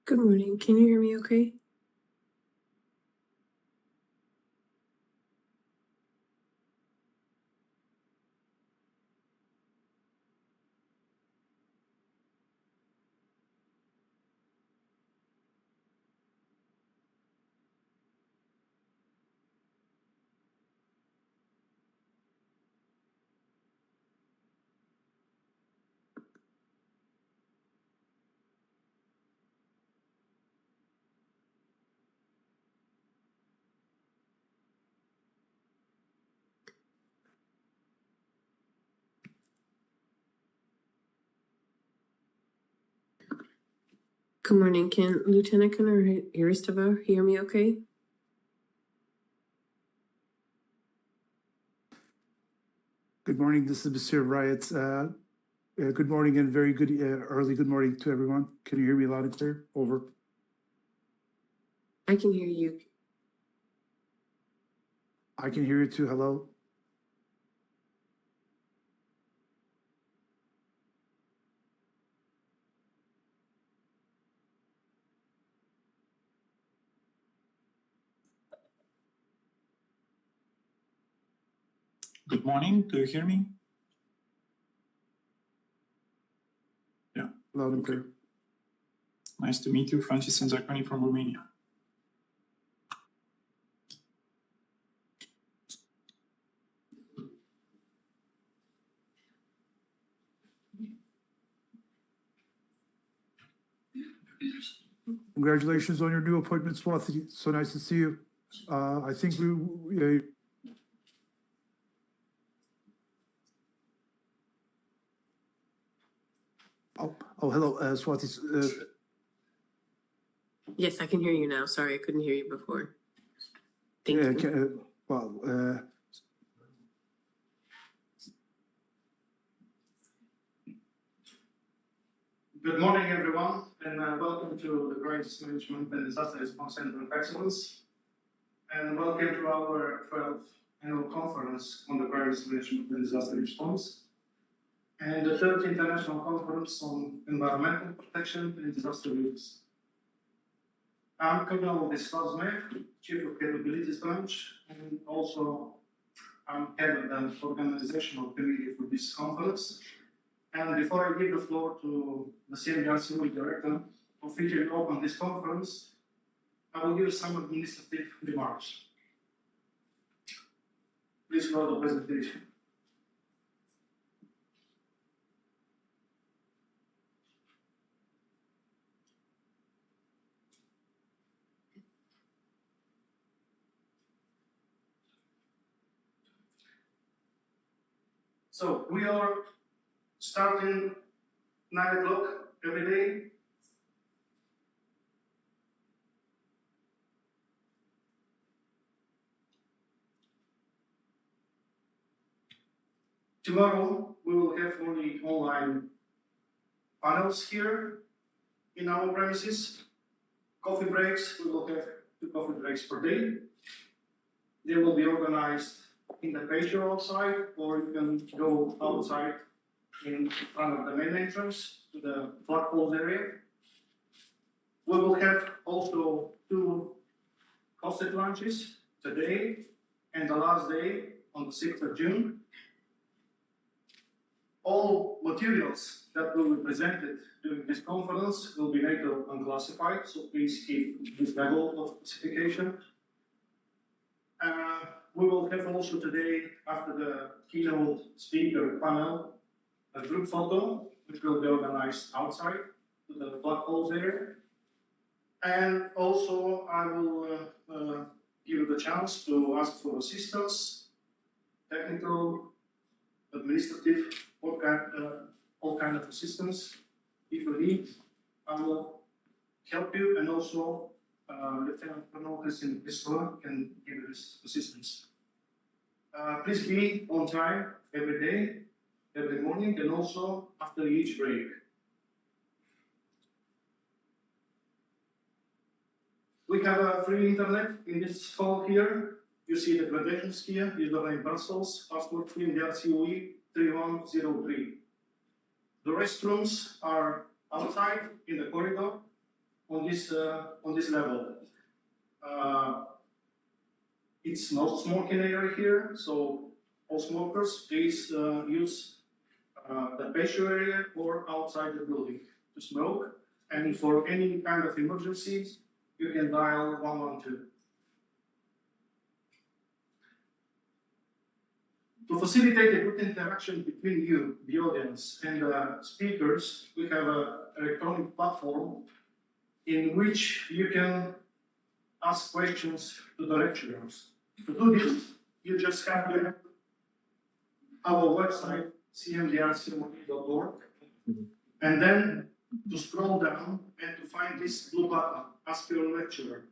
Good morning. Can you hear me okay? Good morning. Can Lieutenant Colonel Iristova hear me okay? Good morning. This is Mr. Riots. Good morning and very good early good morning to everyone. Can you hear me loud and clear? Over. I can hear you. I can hear you too. Hello. Good morning. Do you hear me? Yeah. Loud and clear. Nice to meet you, Francis and Zaconi from Romania. Congratulations on your new appointment, Swathi. So nice to see you. I think we hello, Swathi. Yes, I can hear you now. Sorry, I couldn't hear you before. Thank you. Good morning, everyone, and welcome to the Crisis Management and Disaster Response Center of Excellence, and welcome to our 12th annual conference on the Crisis Management and Disaster Response, and the 3rd International Conference on Environmental Protection and Disaster Risks. I'm Colonel Descosme, Chief of Capabilities Branch, and also I'm head of the organizational committee for this conference. And before I give the floor to the Senior Senior Director, officially open this conference, I will give some administrative remarks. Please go to the presentation. So we are starting 9 o'clock every day. Tomorrow we will have only online panels here in our premises. Coffee breaks, we will have 2 coffee breaks per day. They will be organized in the patio outside, or you can go outside in front of the main entrance to the flagpoles area. We will have also 2 hosted lunches today and the last day on the 6th of June. All materials that will be presented during this conference will be NATO unclassified, so please keep this level of classification. We will have also today, after the keynote speaker panel, a group photo, which will be organized outside to the flagpoles area. And also, I will give you the chance to ask for assistance, technical, administrative, all kind of assistance. If you need, I will help you, and also Lieutenant Colonel Christian Pissola can give you this assistance. Please be on time every day, every morning, and also after each break. We have a free internet in this hall here. You see the credentials here, username Brussels, password free in the RCOE 3103. The restrooms are outside in the corridor. on this level. It's not smoking area here, so all smokers, please use the patio area or outside the building to smoke. And for any kind of emergencies, you can dial 112. To facilitate a good interaction between you, the audience, and the speakers, we have an electronic platform in which you can ask questions to the lecturers. To do this, you just have to our website, cmdrcmod.org, and then to scroll down and to find this blue button, Ask Your Lecturer.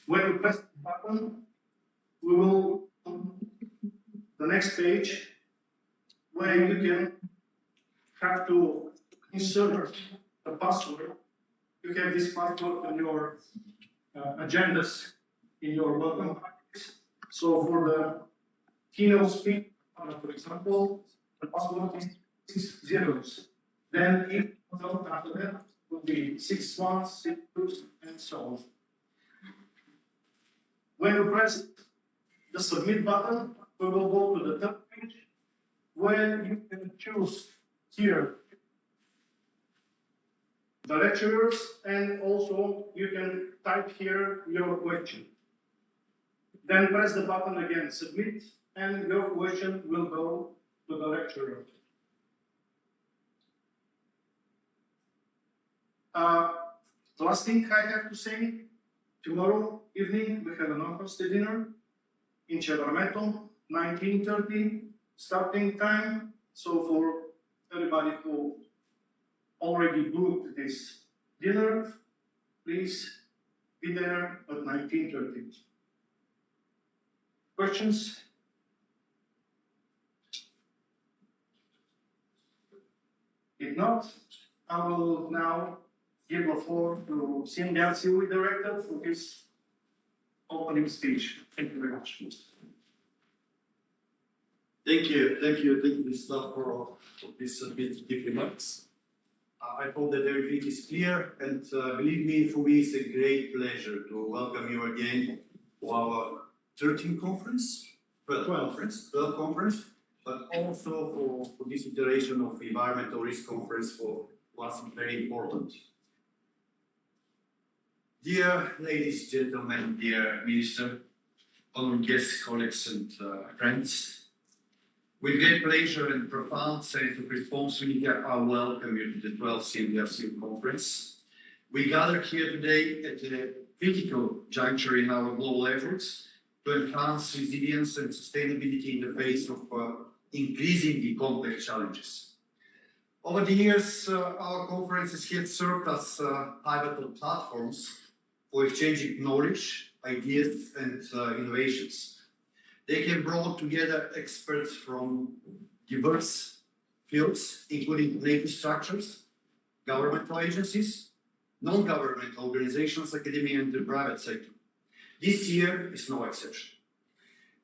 When you press the button, we will the next page where you can have to insert a password. You have this password on your agendas in your welcome package. So for the keynote speak, for example, the password is 6 zeros. Then if after that will be 6 ones, 6 twos, and so on. When you press the submit button, we will go to the top page where you can choose here the lecturers, and also you can type here your question. Then press the button again, submit, and your question will go to the lecturer. Last thing I have to say, tomorrow evening we have an hosted dinner in Cevarmeto, 19:30 starting time. So for everybody who already booked this dinner, please be there at 19:30. Questions? If not, I will now give the floor to Senior CUE Director for his opening speech. Thank you very much. Thank you, Mr. for these brief remarks. I hope that everything is clear, and believe me, for me it's a great pleasure to welcome you again to our 13th conference, 12th conference, but also for this iteration of environmental risk conference for us very important. Dear ladies, gentlemen, dear Minister, honored guests, colleagues, and friends, with great pleasure and profound sense of responsibility, I welcome you to the 12th CMDRC conference. We gather here today at a critical juncture in our global efforts to enhance resilience and sustainability in the face of increasingly complex challenges. Over the years, our conferences have served as pivotal platforms for exchanging knowledge, ideas, and innovations. They have brought together experts from diverse fields, including NATO structures, governmental agencies, non-governmental organizations, academia, and the private sector. This year is no exception.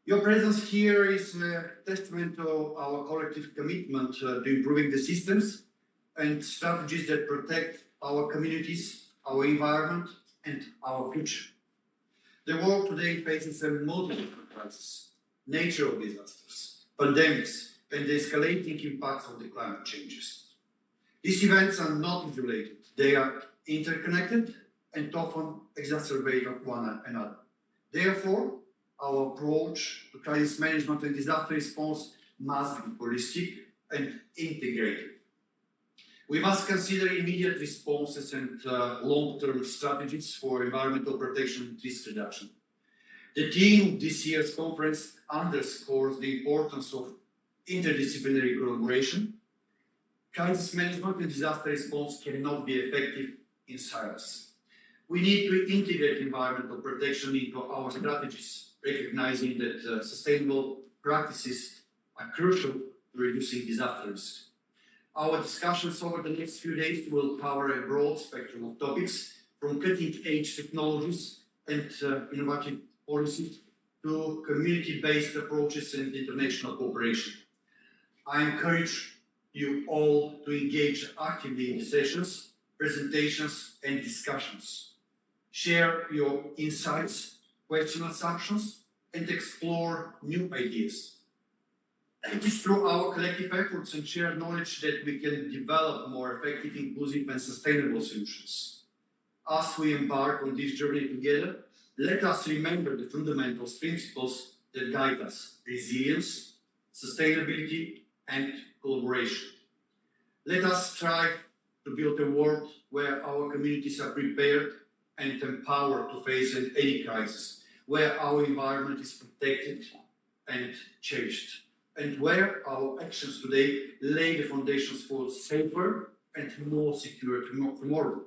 Your presence here is a testament to our collective commitment to improving the systems and strategies that protect our communities, our environment, and our future. The world today faces a multiple crisis, natural disasters, pandemics, and the escalating impacts of the climate changes. These events are not isolated. They are interconnected and often exacerbate one another. Therefore, our approach to crisis management and disaster response must be holistic and integrated. We must consider immediate responses and long-term strategies for environmental protection and risk reduction. The theme of this year's conference underscores the importance of interdisciplinary collaboration. Crisis management and disaster response cannot be effective in silence. We need to integrate environmental protection into our strategies, recognizing that sustainable practices are crucial to reducing disaster risk. Our discussions over the next few days will cover a broad spectrum of topics, from cutting-edge technologies and innovative policies to community-based approaches and international cooperation. I encourage you all to engage actively in the sessions presentations, and discussions. Share your insights, question assumptions, and explore new ideas. It is through our collective efforts and shared knowledge that we can develop more effective, inclusive, and sustainable solutions. As we embark on this journey together, let us remember the fundamental principles that guide us: resilience, sustainability, and collaboration. Let us strive to build a world where our communities are prepared and empowered to face any crisis, where our environment is protected and changed, and where our actions today lay the foundations for safer and more secure tomorrow.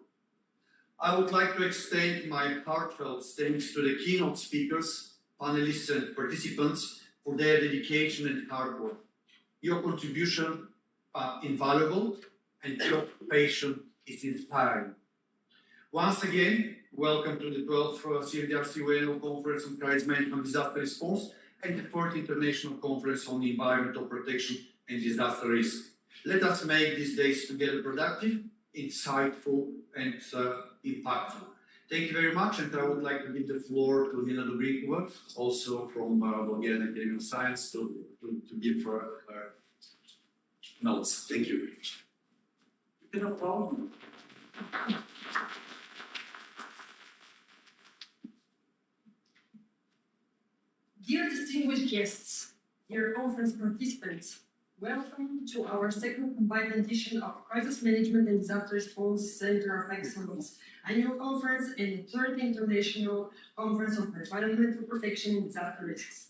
I would like to extend my heartfelt thanks to the keynote speakers, panelists, and participants for their dedication and hard work. Your contribution are invaluable, and your passion is inspiring. Once again, welcome to the 12th CNDRC Annual Conference on Crisis Management Disaster Response and the 4th International Conference on Environmental Protection and Disaster Risk. Let us make these days together productive, insightful, and impactful. Thank you very much, and I would like to give the floor to Nina Dobrikova, also from Bulgarian Academy of Science, to give her notes. Thank you. No problem. Dear distinguished guests, dear conference participants, welcome to our second combined edition of Crisis Management and Disaster Response Center of Excellence annual conference and the third International Conference on Environmental Protection and Disaster Risks.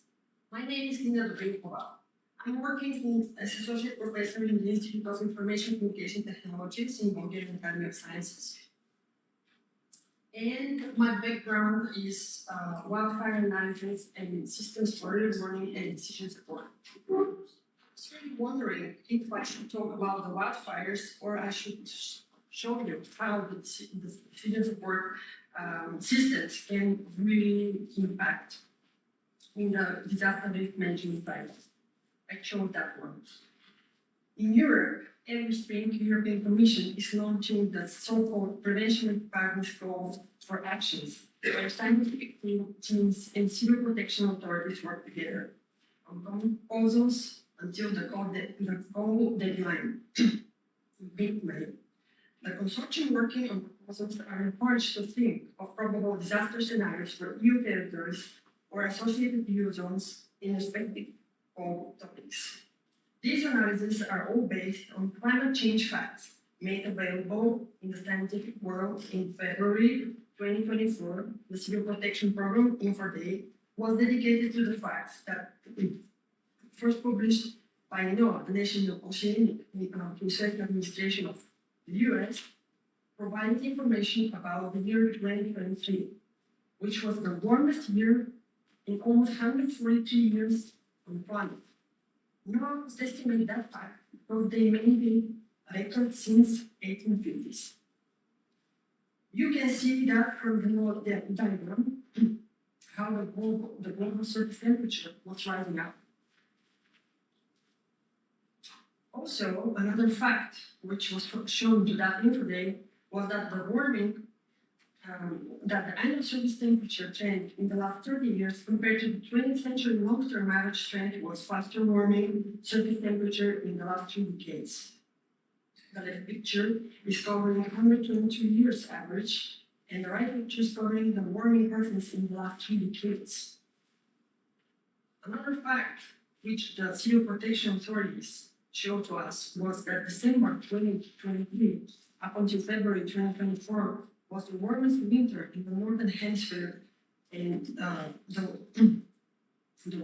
My name is Nina Dobrikova. I'm working as Associate Professor in the Institute of Information Communication Technologies in Bulgarian Academy of Sciences. And my background is wildfire analysis and systems for early warning and decision support. I was really wondering if I should talk about the wildfires or I should show you how the decision support systems can really impact in the disaster risk management side. I chose that one. In Europe, every spring, the European Commission is launching the so-called prevention and preparedness goals for actions, where scientific teams and civil protection authorities work together on common proposals until the goal deadline, mid-May. The consortium working on proposals are encouraged to think of probable disaster scenarios for EU territories or associated EU zones in respective topics. These analyses are all based on climate change facts made available in the scientific world in February 2024. The Civil Protection Program InfoDay was dedicated to the facts that first published by NOAA, the National Oceanic Research Administration of the US, provided information about the year 2023, which was the warmest year in almost 142 years on the planet. No one estimate that fact because they may be record since 1850s. You can see that from the diagram how the global surface temperature was rising up. Also, another fact which was shown to that InfoDay was that the warming that the annual surface temperature trend in the last 30 years compared to the 20th century long-term average trend was faster warming surface temperature in the last 3 decades. The left picture is covering 122 years average, and the right picture is covering the warming patterns in the last 3 decades. Another fact which the civil protection authorities showed to us was that December 2023 up until February 2024 was the warmest winter in the northern hemisphere and the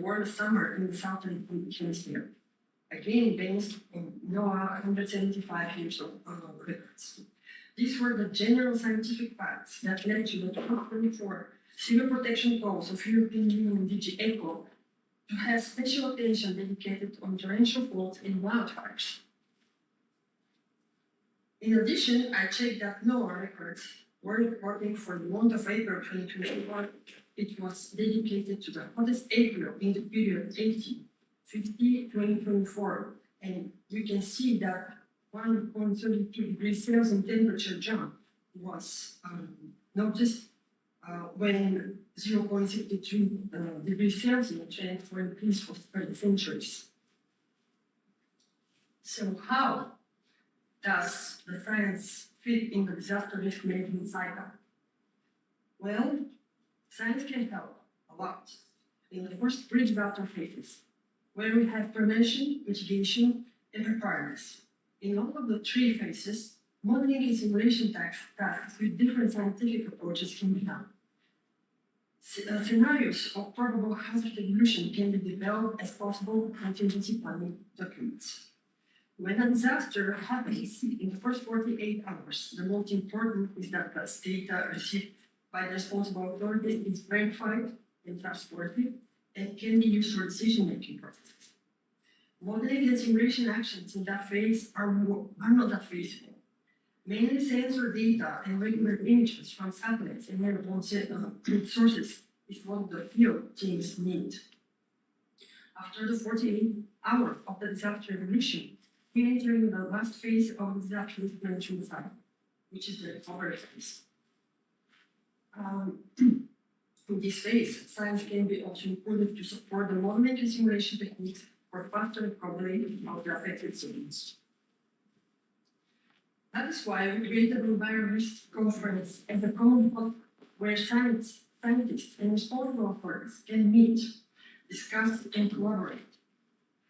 warmest summer in the southern hemisphere. Again, based on NOAA 175 years of records. These were the general scientific facts that led to the 2024 Civil Protection Goals of European Union DG ECHO to have special attention dedicated on torrential floods and wildfires. In addition, I checked that NOAA records were reporting for the month of April 2024. It was dedicated to the hottest April in the period 2024, and we can see that 1.32 degrees Celsius temperature jump was noticed when 0.63 degrees Celsius trend for increase for 30 centuries. So how does the science fit in the disaster risk management cycle? Well, science can help a lot in the first three disaster phases, where we have prevention, mitigation, and preparedness. In all of the three phases, modeling and simulation tasks with different scientific approaches can be done. Scenarios of probable hazard evolution can be developed as possible contingency planning documents. When a disaster happens in the first 48 hours, the most important is that the data received by the responsible authorities is verified and trustworthy and can be used for decision-making processes. Modeling and simulation actions in that phase are not that feasible. Mainly sensor data and regular images from satellites and airborne sources is what the field teams need. After the 48 hours of the disaster evolution, we enter in the last phase of the disaster risk management cycle, which is the recovery phase. In this phase, science can be also included to support the modeling and simulation techniques for faster recovery of the affected zones. That is why we created the EnviroRisk conference as a common platform where scientists and responsible authorities can meet, discuss, and collaborate.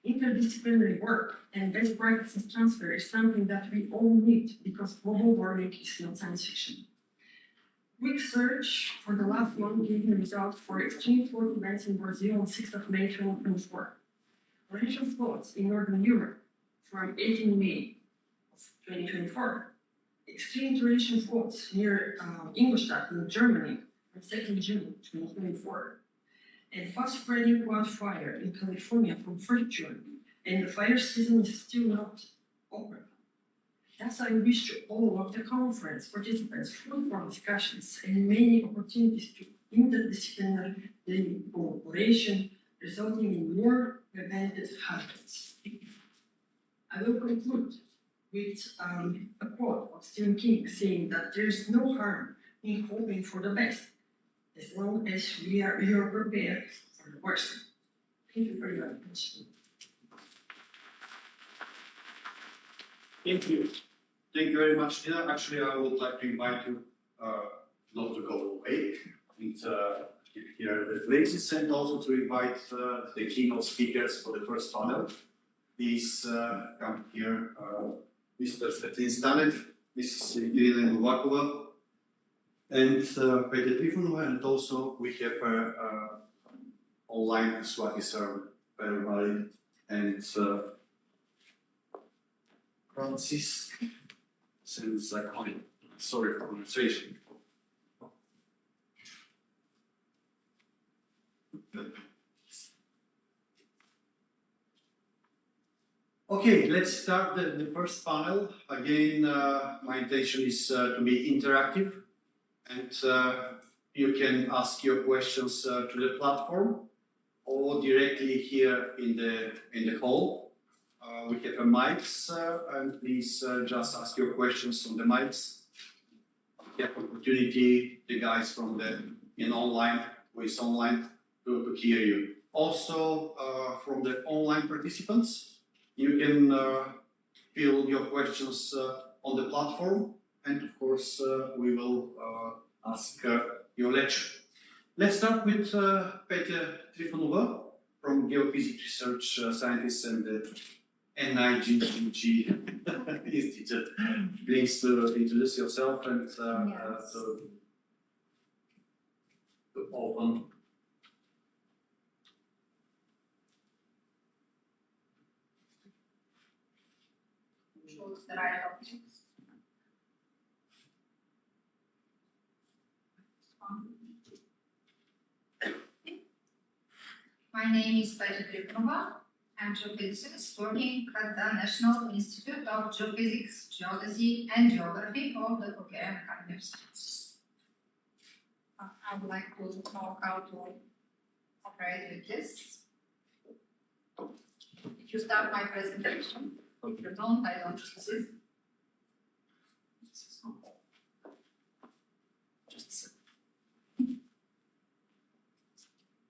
Interdisciplinary work and best practices transfer is something that we all need because global warming is not science fiction. Quick search for the last one gave me results for extreme flood events in Brazil on 6th of May 2024. Torrential floods in Northern Europe from 18 May of 2024. Extreme torrential floods near Ingolstadt in Germany on 2nd June 2024. And fast-spreading wildfire in California from 1st June, and the fire season is still not over. Thus, I wish to all of the conference participants fruitful discussions and many opportunities to interdisciplinary cooperation, resulting in more preventive hazards. I will conclude with a quote of Stephen King saying that there is no harm in hoping for the best, as long as we are prepared for the worst. Thank you for your attention. Thank you. Thank you very much, Nina. Actually, I would like to invite you not to go away and keep here the places, and also to invite the keynote speakers for the first panel. Please come here, Mr. Svetlin Stanev, Mrs. Irina Novakova, and Peter Trifonova, and also we have online Swati server for everybody, and Francis since sorry for pronunciation. Okay, let's start the first panel. Again, my intention is to be interactive, and you can ask your questions to the platform or directly here in the hall. We have mics, and please just ask your questions on the mics. We have opportunity, the guys from online to hear you. Also, from the online participants, you can fill your questions on the platform, and of course, we will ask your lecture. Let's start with Peter Trifonova from Geophysics Research Scientist and the NIGGG Institute. Please to introduce yourself and to open. Choose the right options. My name is Peter Trifonova. I'm a geophysicist working at the National Institute of Geophysics, Geodesy and Geography of the Bulgarian Academy of Sciences. I would like to talk how to operate with this. If you start my presentation. If you don't, I don't use it.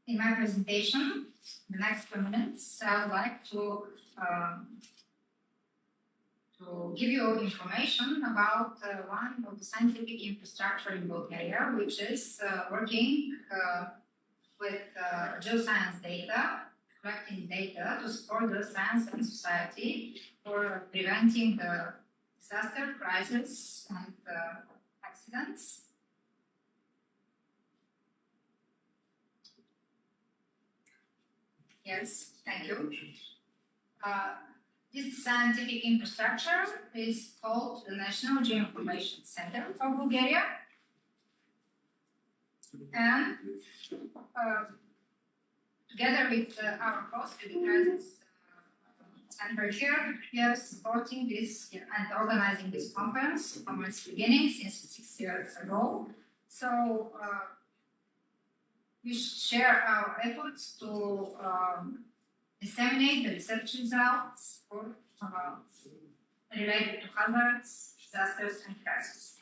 In my presentation, the next few minutes, I would like to give you information about one of the scientific infrastructure in Bulgaria, which is working with geoscience data, collecting data to support the science and society for preventing the disaster, crisis, and accidents. Yes, thank you. This scientific infrastructure is called the National Geoinformation Center for Bulgaria. And together with our host, the presence center here, we are supporting this and organizing this conference from its beginning, since 6 years ago. So we share our efforts to disseminate the research results related to hazards, disasters, and crises.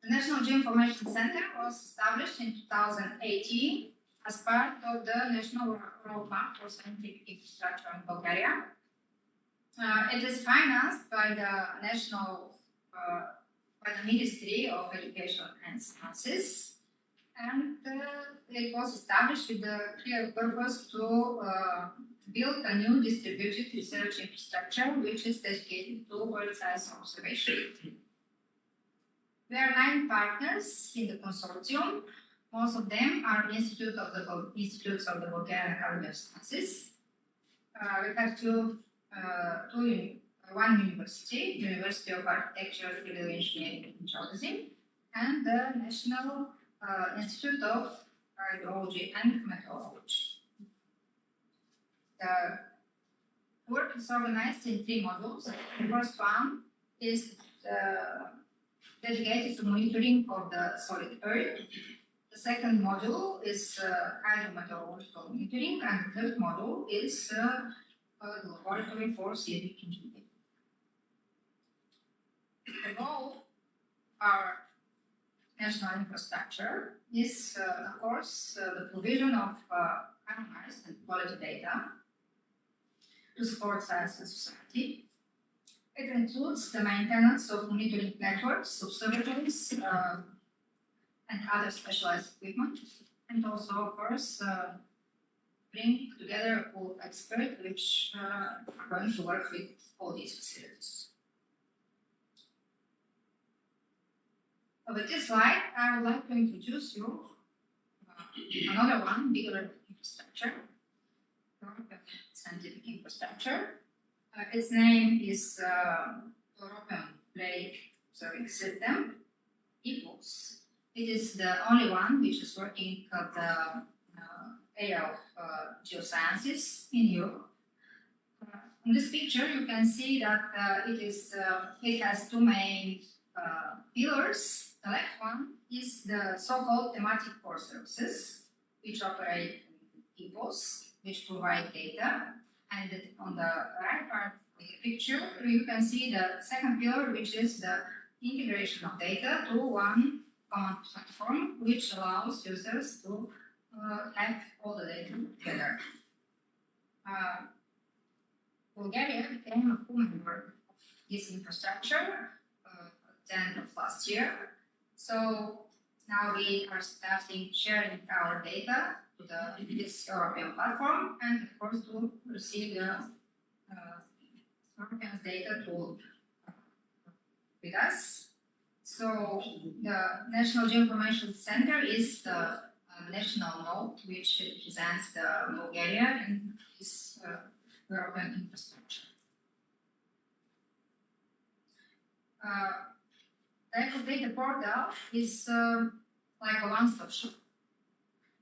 The National Geoinformation Center was established in 2018 as part of the National Roadmap for Scientific Infrastructure in Bulgaria. It is financed by the by the Ministry of Education and Sciences, and it was established with the clear purpose to build a new distributed research infrastructure which is dedicated to Earth science observation. There are 9 partners in the consortium. Most of them are institutes of the Bulgarian Academy of Sciences. We have one university, University of Architecture, Civil Engineering and Geodesy, and the National Institute of Hydrology and Meteorology. The work is organized in 3 modules. The first one is dedicated to monitoring of the solid Earth. The second module is hydrometeorological monitoring, and the third module is the laboratory for civil engineering. The goal of our national infrastructure is, of course, the provision of analyzed and quality data to support science and society. It includes the maintenance of monitoring networks, observatories, and other specialized equipment, and also, of course, bring together a pool of experts which are going to work with all these facilities. With this slide, I would like to introduce you another one, bigger infrastructure, scientific infrastructure. Its name is European Lake Observing System, EPOS. It is the only one which is working at the area of geosciences in Europe. In this picture, you can see that it has 2 main pillars. The left one is the so-called thematic core services, which operate in EPOS, which provide data. And on the right part of the picture, you can see the second pillar, which is the integration of data to one common platform, which allows users to have all the data together. Bulgaria became a full member of this infrastructure at the end of last year. So now we are starting sharing our data to this European platform, and of course to receive the European data tool with us. So the National Geoinformation Center is the national node which represents the Bulgaria in this European infrastructure. The Eco Data Portal is like a one-stop shop,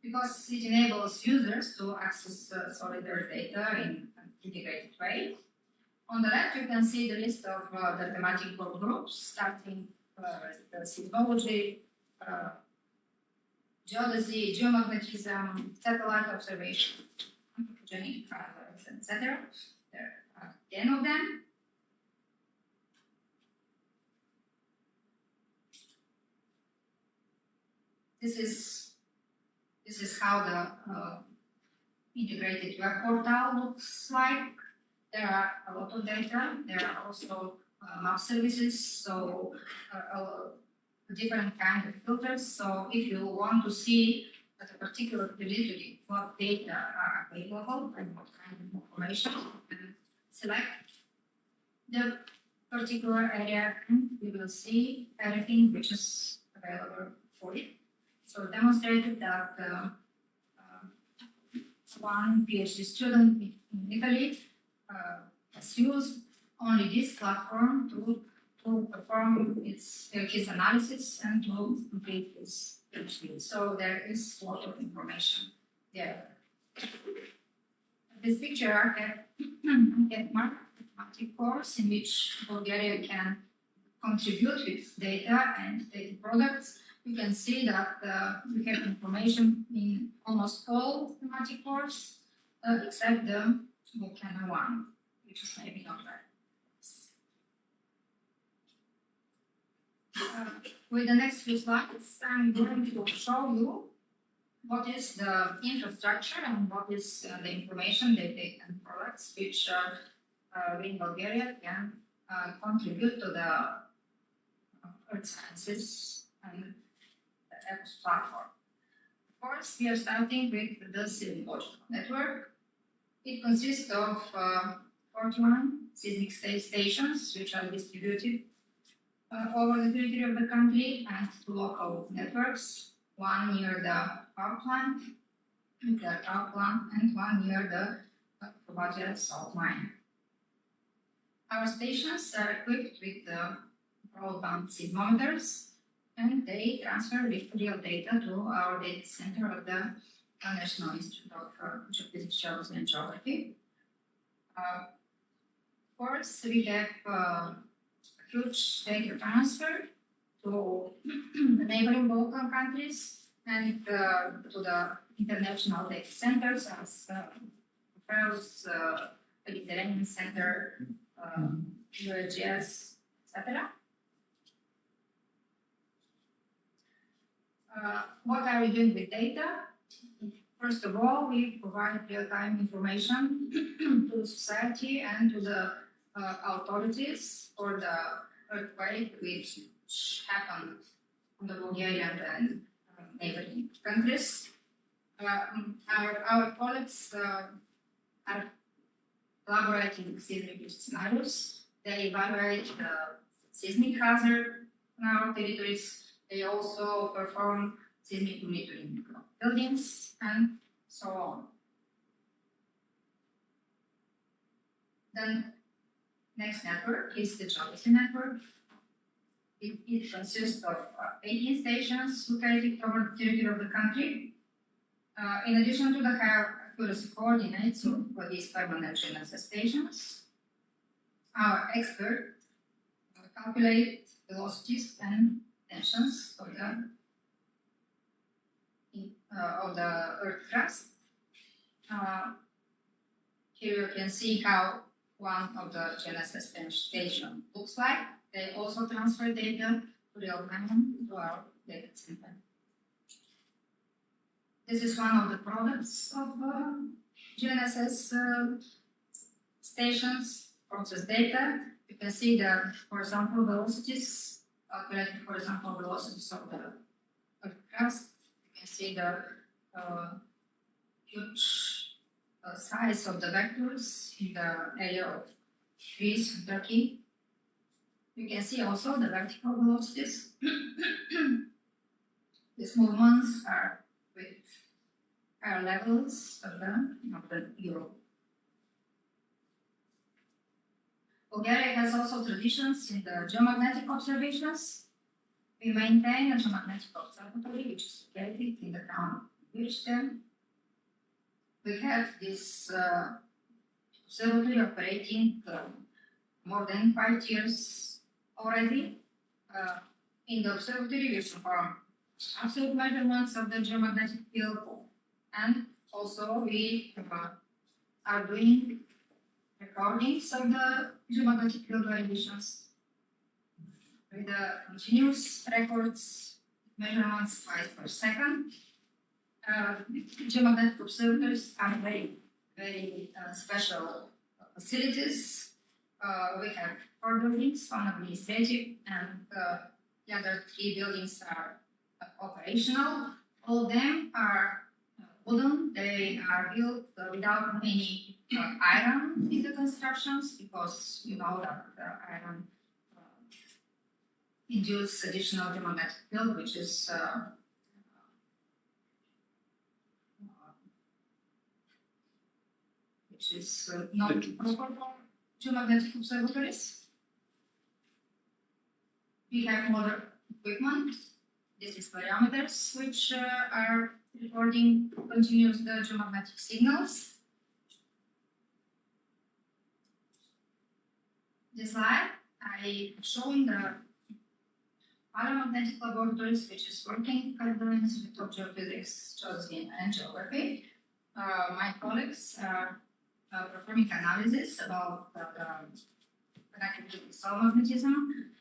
because it enables users to access solid Earth data in an integrated way. On the left, you can see the list of the thematic groups, starting with the seismology, geodesy, geomagnetism, satellite observation, anthropogenic factors, etc. There are 10 of them. This is how the integrated web portal looks like. There are a lot of data. There are also map services, so different kind of filters. So if you want to see at a particular territory what data are available and what kind of information, you can select the particular area, and you will see everything which is available for you. So demonstrated that one PhD student in Italy has used only this platform to perform his analysis and to complete his PhD. So there is a lot of information there. This picture I have mathematics course in which Bulgaria can contribute with data and data products. You can see that we have information in almost all thematic cores except the volcano one, which is maybe not that. With the next few slides, I'm going to show you what is the infrastructure and what is the information, data, and products which we in Bulgaria can contribute to the earth sciences and the EPOS platform. Of course, we are starting with the seismological network. It consists of 41 seismic stations which are distributed over the territory of the country, and 2 local networks, one near the power plant, nuclear power plant, and one near the Probatia salt mine. Our stations are equipped with the broadband seismometers, and they transfer real data to our data center of the National Institute of Geophysics, Geology, and Geography. Of course, we have huge data transfer to the neighboring Balkan countries and to the international data centers as FAIR's Mediterranean Center, USGS, etc. What are we doing with data? First of all, we provide real-time information to the society and to the authorities for the earthquake which happened on the Bulgarian and neighboring countries. Our colleagues are elaborating seismic scenarios. They evaluate the seismic hazard in our territories. They also perform seismic monitoring of buildings and so on. Then next network is the geodesy network. It consists of 18 stations located over the territory of the country. In addition to the high accuracy coordinates for these permanent GNSS stations, our experts calculate velocities and tensions of the Earth crust. Here you can see how one of the GNSS station looks like. They also transfer data to real time to our data center. This is one of the products of GNSS stations, process data. You can see the horizontal velocities, calculated horizontal velocities of the Earth crust. You can see the huge size of the vectors in the area of Greece and Turkey. You can see also the vertical velocities. These movements are with higher levels of the Europe. Bulgaria has also traditions in the geomagnetic observations. We maintain a geomagnetic observatory which is located in the town of Virchten. We have this observatory operating more than 5 years already. In the observatory, we perform absolute measurements of the geomagnetic field, and also we are doing recordings of the geomagnetic field variations with the continuous records measurements twice per second. Geomagnetic observatories are very special facilities. We have 4 buildings, one administrative, and the other 3 buildings are operational. All of them are wooden. They are built without any iron in the constructions, because you know that iron induces additional geomagnetic field, which is not proper for geomagnetic observatories. We have modern equipment. This is variometers, which are recording continuous the geomagnetic signals. This slide, I showing the paramagnetic laboratories, which is working at the Institute of Geophysics, Geology, and Geography. My colleagues are performing analysis about the connectivity soil magnetism.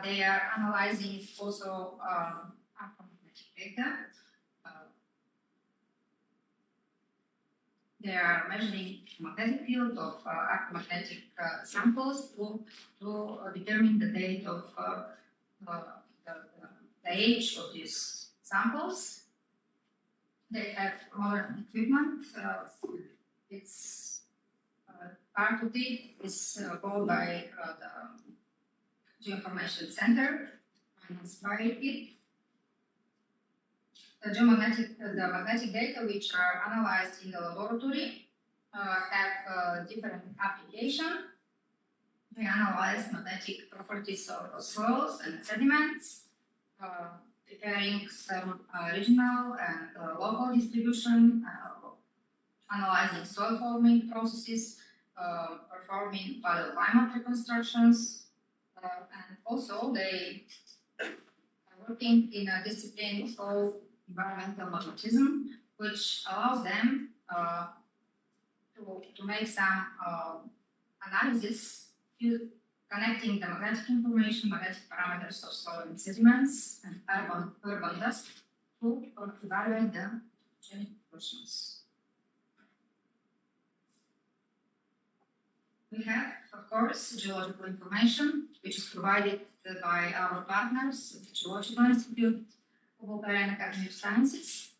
They are analyzing also electromagnetic data. They are measuring magnetic field of electromagnetic samples to determine the date of the age of these samples. They have modern equipment. It's part of it is owned by the Geoinformation Center, financed by it. The magnetic data which are analyzed in the laboratory have different application. We analyze magnetic properties of soils and sediments, preparing some regional and local distribution, analyzing soil forming processes, performing paleoclimate reconstructions, and also they are working in a discipline called environmental magnetism, which allows them to make some analysis connecting the magnetic information, magnetic parameters of soil and sediments, and urban dust to evaluate the genetic functions. We have, of course, geological information, which is provided by our partners at the Geological Institute of Bulgarian Academy of Sciences.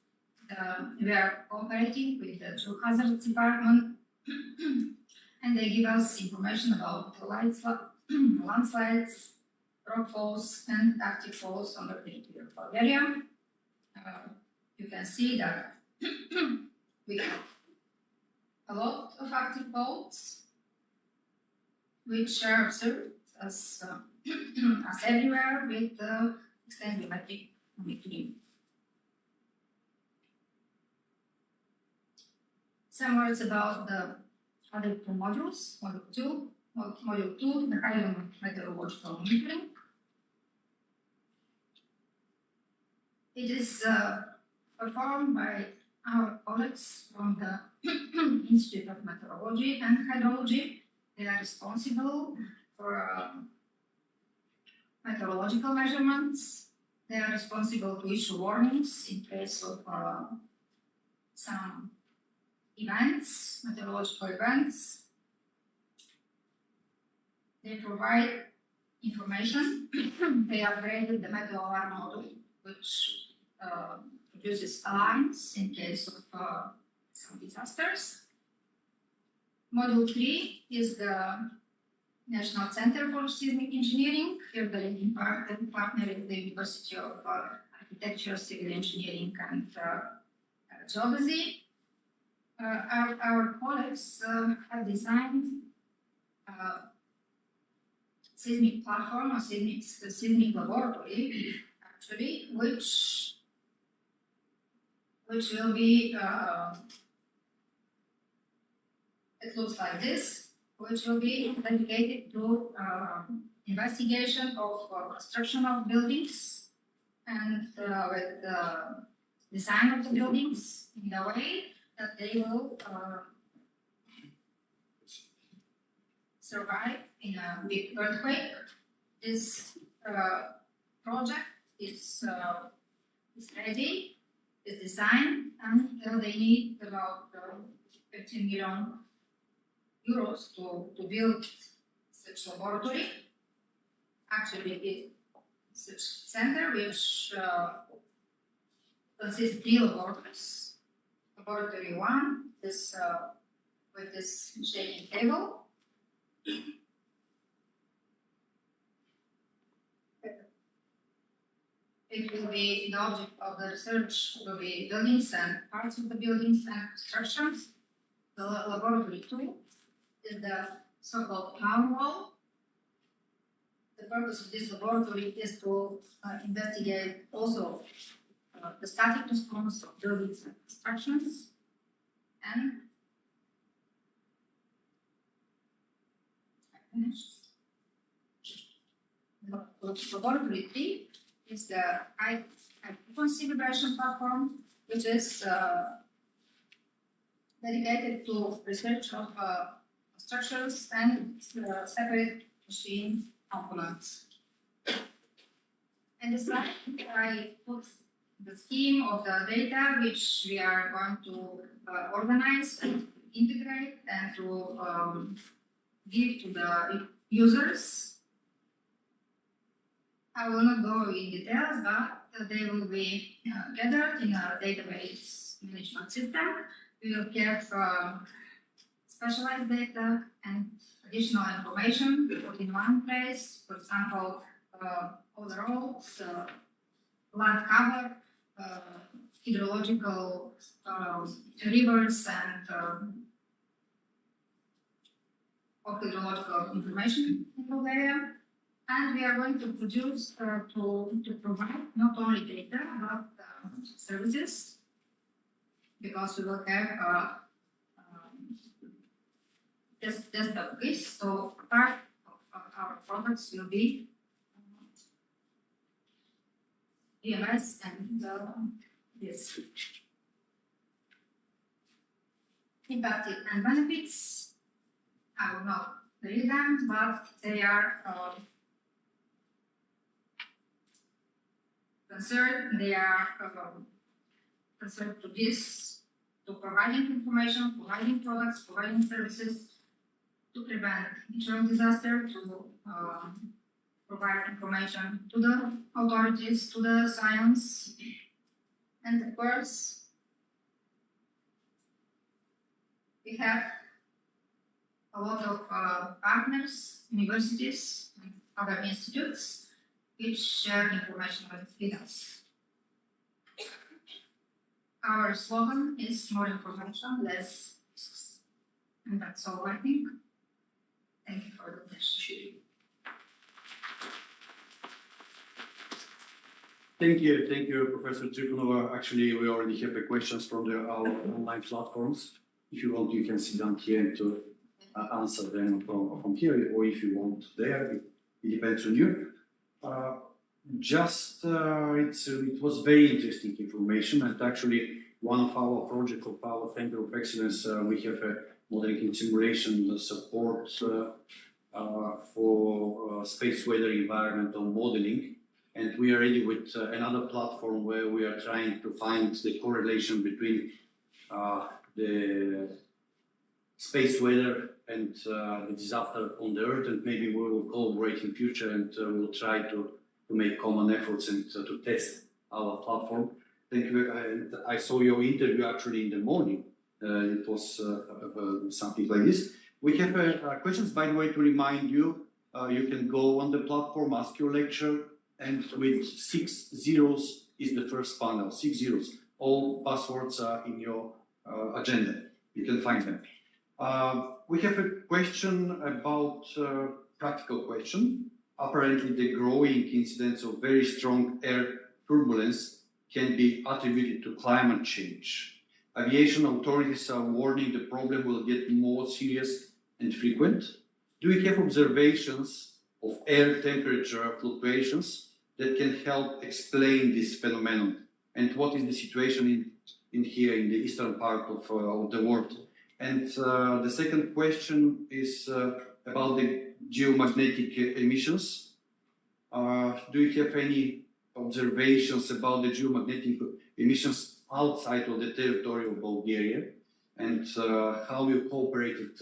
We are cooperating with the Geohazards Department, and they give us information about the landslides, rock falls, and active falls on the territory of Bulgaria. You can see that we have a lot of active faults, which are observed as everywhere with extensive metric monitoring. Some words about the other 2 modules. Module 2, the hydrometeorological monitoring. It is performed by our colleagues from the Institute of Meteorology and Hydrology. They are responsible for meteorological measurements. They are responsible to issue warnings in case of some events, meteorological events. They provide information. They upgraded the METEOR model, which produces alarms in case of some disasters. Module 3 is the National Center for Seismic Engineering. Here the leading partner is the University of Architecture, Civil Engineering, and Geodesy. Our colleagues have designed seismic platform or seismic laboratory, actually, which will be it looks like this, which will be dedicated to investigation of construction of buildings and with the design of the buildings in a way that they will survive in a big earthquake. This project is ready, is designed, and they need about 15 million euros to build such laboratory. Actually, it's such center which consists of 3 laboratories. Laboratory 1 is with this shaking table. It will be the object of the research will be buildings and parts of the buildings and constructions. The laboratory 2 is the so-called power wall. The purpose of this laboratory is to investigate also the static response of buildings and constructions, and laboratory 3 is the high frequency vibration platform, which is dedicated to research of structures and separate machine components. And this slide, I put the scheme of the data which we are going to organize and integrate and to give to the users. I will not go in details, but they will be gathered in a database management system. We will have specialized data and additional information put in one place. For example, overall land cover, hydrological rivers, and hydrological information in the area. And we are going to produce to provide not only data but services, because we will have desktop kits. So part of our products will be EMS and this. Impact and benefits, I will not read them, but they are concerned. They are concerned to this, to providing information, providing products, providing services to prevent natural disaster, to provide information to the authorities, to the science, and of course, we have a lot of partners, universities, and other institutes which share information with us. Our slogan is more information, less risks. And that's all I think. Thank you for the attention. Thank you, Professor Trifonova. Actually, we already have the questions from our online platforms. If you want, you can sit down here to answer them from here, or if you want there, it depends on you. It was very interesting information, and actually one of our projects of our Center of Excellence, we have a modeling and simulation support for space weather environmental modeling, and we are ready with another platform where we are trying to find the correlation between the space weather and the disaster on the Earth, and maybe we will collaborate in future, and we'll try to make common efforts and to test our platform. Thank you. And I saw your interview actually in the morning. It was something like this. We have questions, by the way, to remind you. You can go on the platform, ask your lecture, and with 6 zeros is the first panel. 6 zeros. All passwords are in your agenda. You can find them. We have a question about practical question. Apparently, the growing incidence of very strong air turbulence can be attributed to climate change. Aviation authorities are warning the problem will get more serious and frequent. Do we have observations of air temperature fluctuations that can help explain this phenomenon and what is the situation in here in the eastern part of the world. And the second question is about the geomagnetic emissions. Do you have any observations about the geomagnetic emissions outside of the territory of Bulgaria? And how you cooperated,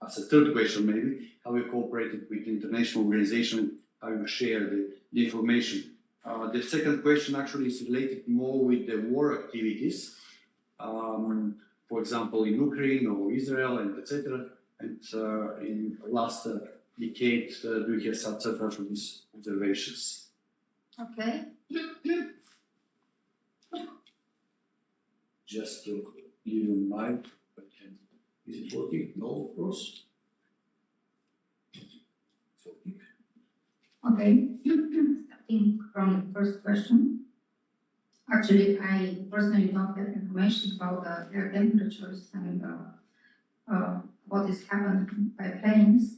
as a third question maybe, how you cooperated with international organizations, how you share the information. The second question actually is related more with the war activities, for example, in Ukraine or Israel and etc. And in last decade, do you have several of these observations? Okay. Just to give you in mind, is it working? No, of course. Okay. Starting from the first question. Actually, I personally don't have information about the air temperatures and what is happening by planes,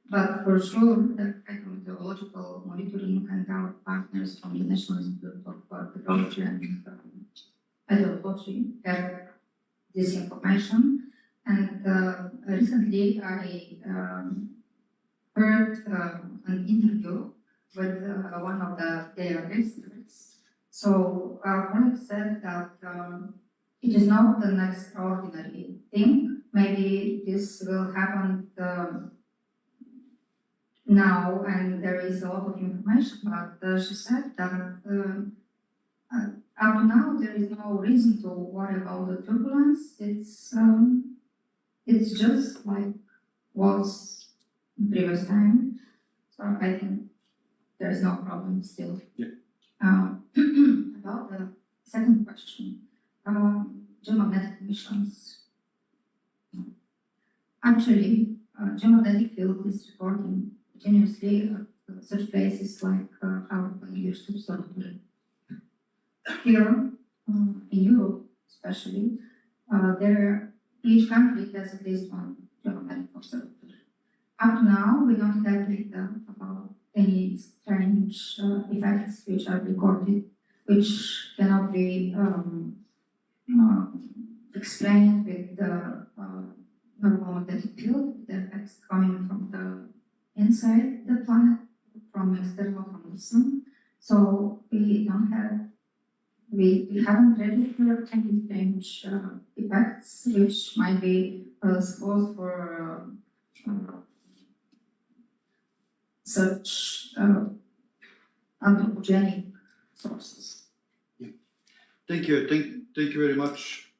but for sure, the hydrometeorological monitoring and our partners from the National Institute of Meteorology and Hydrology have this information. And recently, I heard an interview with one of their experts. So our colleague said that it is not an extraordinary thing. Maybe this will happen now, and there is a lot of information. But she said that up to now there is no reason to worry about the turbulence. It's just like was previous time. So I think there is no problem still. Yeah. About the second question, geomagnetic emissions. Actually, geomagnetic field is recording continuously at such places like our English observatory. Here, in Europe especially, each country has at least one geomagnetic observatory. Up to now, we don't have data about any strange effects which are recorded, which cannot be explained with the normal magnetic field, the effects coming from the inside the planet, from external from the sun. So we haven't registered any strange effects which might be supposed for such anthropogenic sources. Yeah. Thank you very much.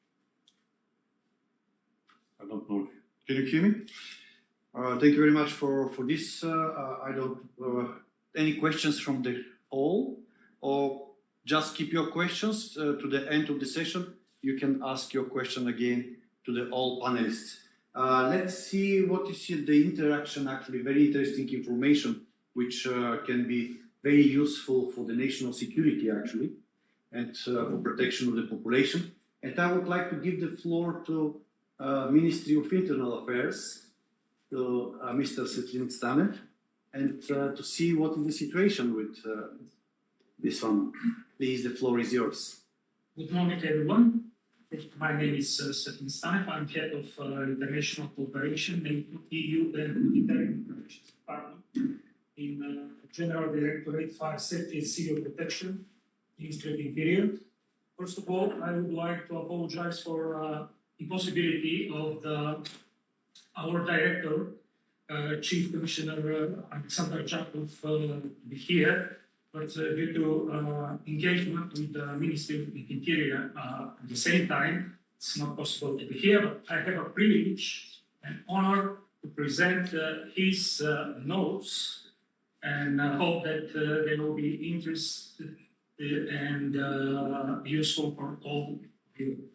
I don't know. Can you hear me? Thank you very much for this. I don't any questions from the hall, or just keep your questions to the end of the session. You can ask your question again to all panelists. Let's see what is the interaction, actually very interesting information, which can be very useful for the national security actually, and for protection of the population. And I would like to give the floor to Ministry of Internal Affairs, to Mr. Svetlin Stanev, and to see what is the situation with this one. Please, the floor is yours. Good morning, everyone. My name is Svetlin Stanev. I'm head of international cooperation in EU and Military Operations Department in General Directorate Fire Safety and Civil Protection, Ministry of Interior. First of all, I would like to apologize for impossibility of our director, Chief Commissioner Alexander Jakov, to be here, but due to engagement with the Ministry of Interior at the same time, it's not possible to be here, but I have a privilege and honor to present his notes, and hope that they will be interesting and useful for all of you.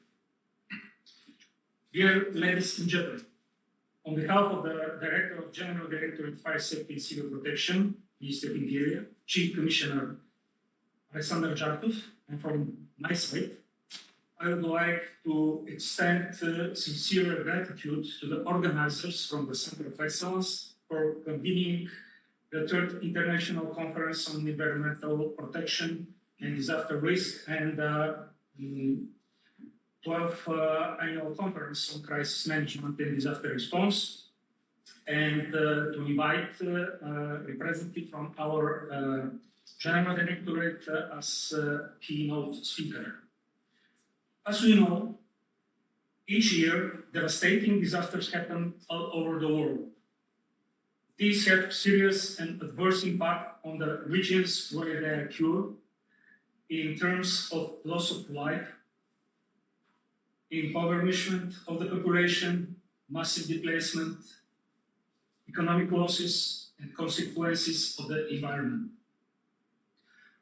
Dear ladies and gentlemen, on behalf of the Director of General Directorate of Fire Safety and Civil Protection, Ministry of Interior, Chief Commissioner Alexander Jakov, and from my side, I would like to extend sincere gratitude to the organizers from the Center of Excellence for convening the third International Conference on Environmental Protection and Disaster Risk, and 12th Annual Conference on Crisis Management and Disaster Response, and to invite a representative from our General Directorate as keynote speaker. As we know, each year devastating disasters happen all over the world. These have serious and adverse impact on the regions where they occur in terms of loss of life, impoverishment of the population, massive displacement, economic losses, and consequences of the environment.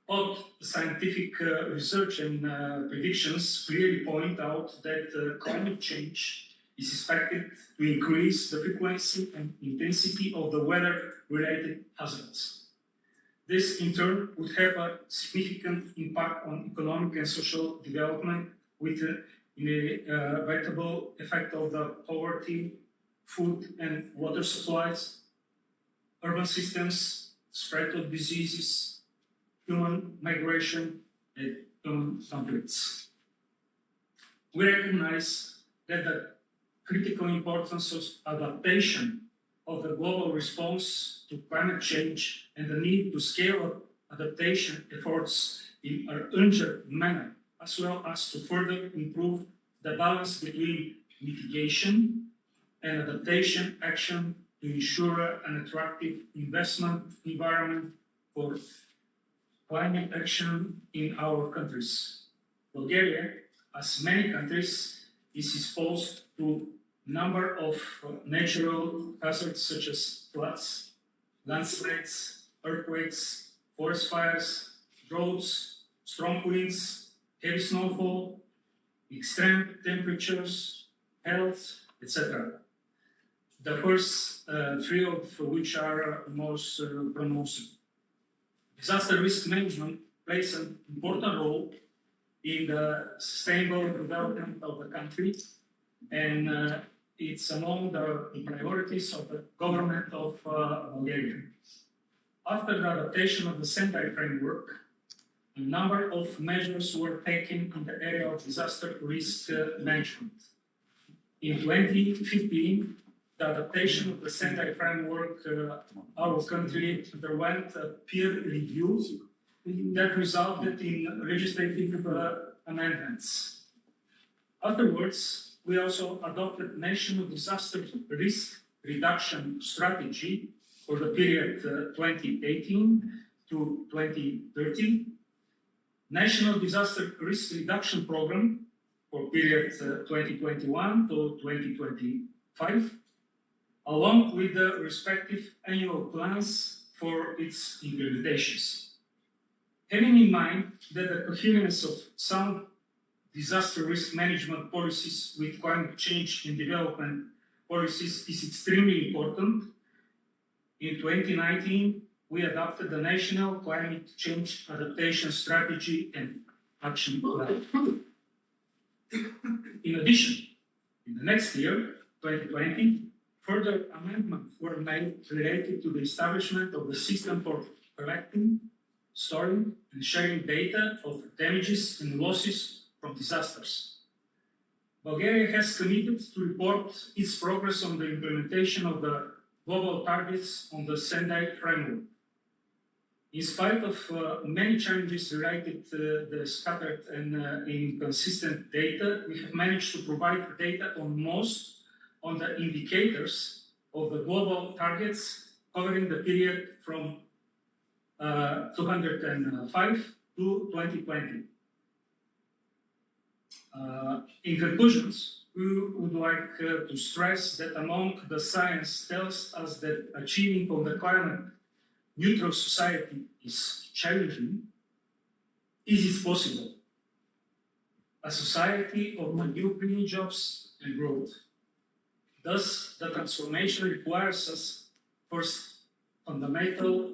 But scientific research and predictions clearly point out that climate change is expected to increase the frequency and intensity of the weather-related hazards. This, in turn, would have a significant impact on economic and social development, with the inevitable effect of the poverty, food and water supplies, urban systems, spread of diseases, human migration, and human conflicts. We recognize that the critical importance of adaptation of the global response to climate change and the need to scale up adaptation efforts in an urgent manner, as well as to further improve the balance between mitigation and adaptation action to ensure an attractive investment environment for climate action in our countries. Bulgaria, as many countries, is exposed to a number of natural hazards such as floods, landslides, earthquakes, forest fires, droughts, strong winds, heavy snowfall, extreme temperatures, health, etc. The first three of which are most pronounced. Disaster risk management plays an important role in the sustainable development of the country, and it's among the priorities of the government of Bulgaria. After the adaptation of the Sendai framework, a number of measures were taken in the area of disaster risk management. In 2015, the adaptation of the Sendai framework, our country underwent a peer review that resulted in legislative amendments. Afterwards, we also adopted national disaster risk reduction strategy for the period 2018 to 2030, national disaster risk reduction program for period 2021 to 2025, along with the respective annual plans for its implementations. Having in mind that the coherence of sound disaster risk management policies with climate change and development policies is extremely important, in 2019, we adopted the National Climate Change Adaptation Strategy and Action Plan. In addition, in the next year, 2020, further amendments were made related to the establishment of the system for collecting, storing, and sharing data of damages and losses from disasters. Bulgaria has committed to report its progress on the implementation of the global targets on the Sendai framework. In spite of many challenges related to the scattered and inconsistent data, we have managed to provide data on the indicators of the global targets covering the period from 2005 to 2020. In conclusions, we would like to stress that among the science tells us that achieving of the climate neutral society is challenging. Is it possible? A society of new green jobs and growth. Thus, the transformation requires us first fundamental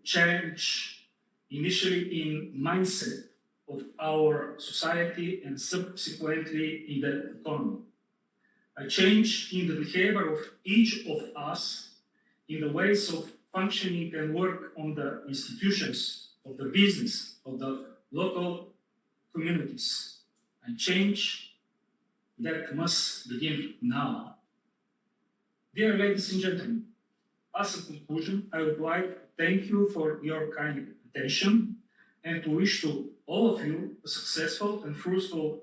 change, initially in mindset of our society and subsequently in the economy. A change in the behavior of each of us, in the ways of functioning and work on the institutions of the business of the local communities, and change that must begin now. Dear ladies and gentlemen, as a conclusion, I would like to thank you for your kind attention and to wish to all of you a successful and fruitful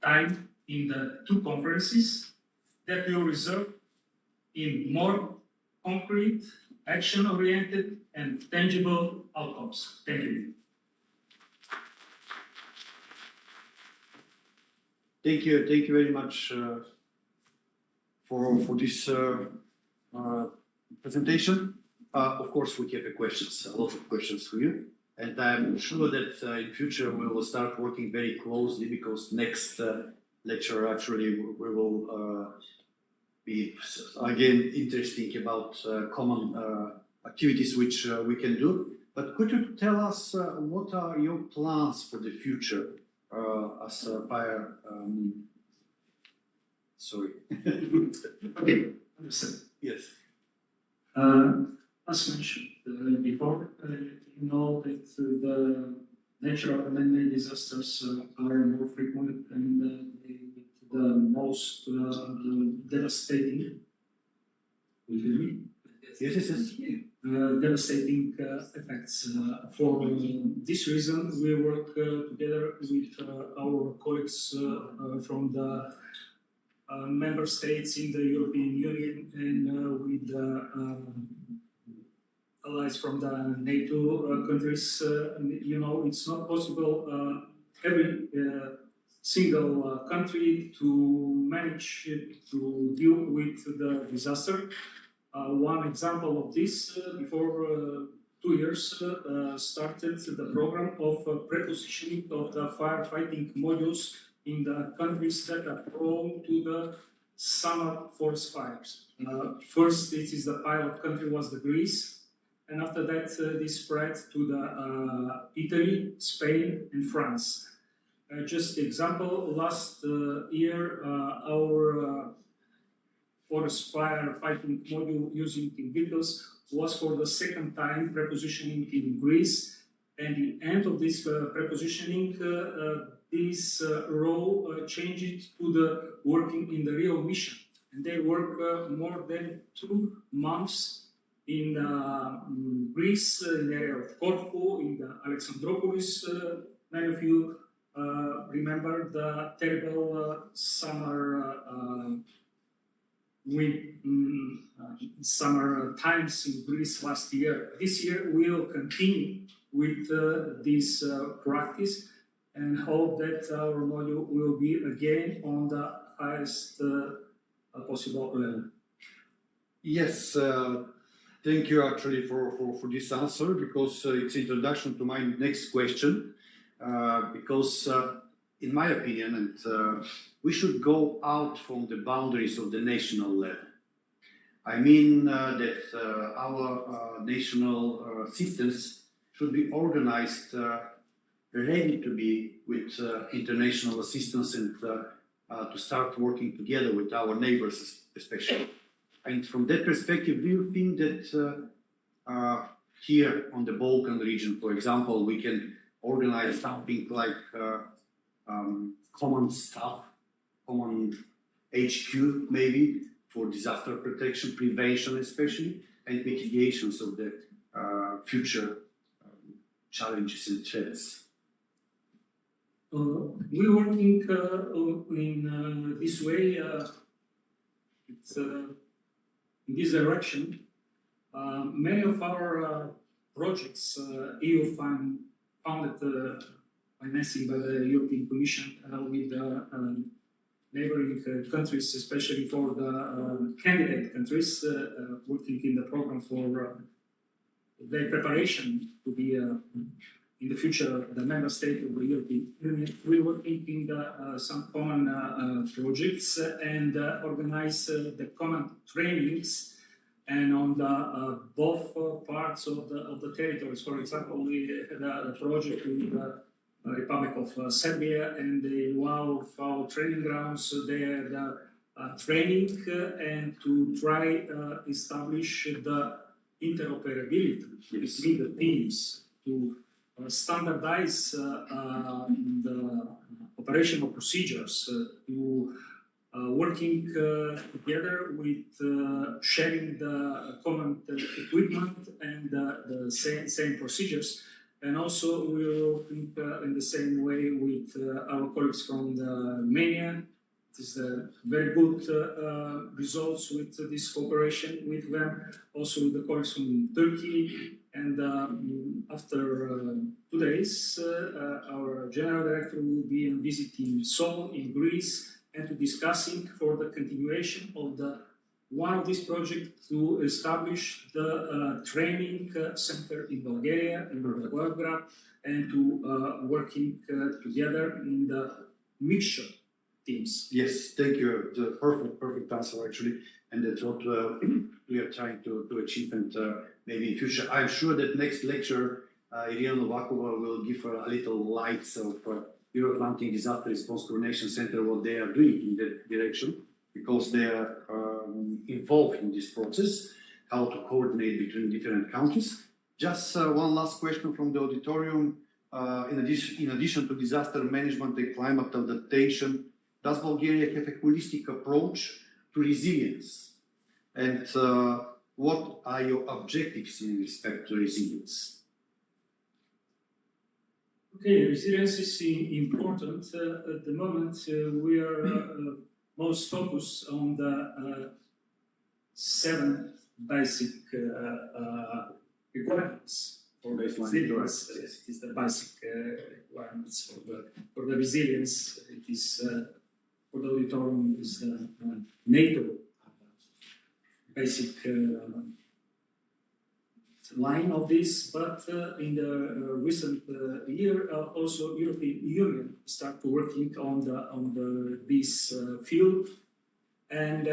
time in the two conferences that will result in more concrete, action-oriented, and tangible outcomes. Thank you. Thank you very much for this presentation. Of course, we have questions, a lot of questions for you, and I'm sure that in future we will start working very closely, because next lecture actually we will be again interesting about common activities which we can do. But could you tell us what are your plans for the future as a fire? Sorry. Okay. Understand. Yes. As mentioned before, you know that the natural and man-made disasters are more frequent and the most devastating. Yes. Devastating effects. For this reason, we work together with our colleagues from the member states in the European Union and with allies from the NATO countries. You know, it's not possible every single country to manage to deal with the disaster. One example of this, before 2 years, started the program of prepositioning of the firefighting modules in the countries that are prone to the summer forest fires. First, this is the pilot country was the Greece, and after that, this spread to the Italy, Spain, and France. Just example, last year, our forest fire fighting module using in vehicles was for the second time prepositioning in Greece, and the end of this prepositioning, this role changed to the working in the real mission, and they work more than 2 months in Greece, in the area of Corfu, in the Alexandroupolis. Many of you remember the terrible summer summer times in Greece last year. This year we will continue with this practice and hope that our module will be again on the highest possible level. Yes, thank you actually for this answer, because it's introduction to my next question. Because in my opinion, and we should go out from the boundaries of the national level. I mean that our national systems should be organized ready to be with international assistance and to start working together with our neighbors especially. And from that perspective, do you think that here on the Balkan region, for example, we can organize something like common staff, common HQ maybe, for disaster protection, prevention especially, and mitigations of the future challenges and threats? We're working in this way, in this direction. Many of our projects, EU funded financing by the European Commission with neighboring countries, especially for the candidate countries, working in the program for their preparation to be in the future the member state of the European Union. We working in some common projects and organize the common trainings, and on the both parts of the territories. For example, we had a project with the Republic of Serbia, and in one of our training grounds there, the training and to try establish the interoperability between the teams to standardize the operational procedures, to working together with sharing the common equipment and the same procedures. And also we are working in the same way with our colleagues from Romania. It is very good results with this cooperation with them, also with the colleagues from Turkey. And after 2 days, our general director will be visiting Seoul in Greece and to discussing for the continuation of one of these projects to establish the training center in Bulgaria, in Belgrade, and to working together in the mixture teams. Yes, thank you. The perfect answer actually, and that's what we are trying to achieve. And maybe in future, I'm sure that next lecture, Irina Novakova will give a little lights of Euro-Atlantic Disaster Response Coordination Center, what they are doing in that direction, because they are involved in this process, how to coordinate between different countries. Just one last question from the auditorium. In addition to disaster management and climate adaptation, does Bulgaria have a holistic approach to resilience? And what are your objectives in respect to resilience? Okay, resilience is important. At the moment, we are most focused on the 7 basic requirements for resilience. It is the basic requirements for the resilience. It is for the auditorium is the NATO basic line of this, but in the recent year, also European Union start to working on this field, and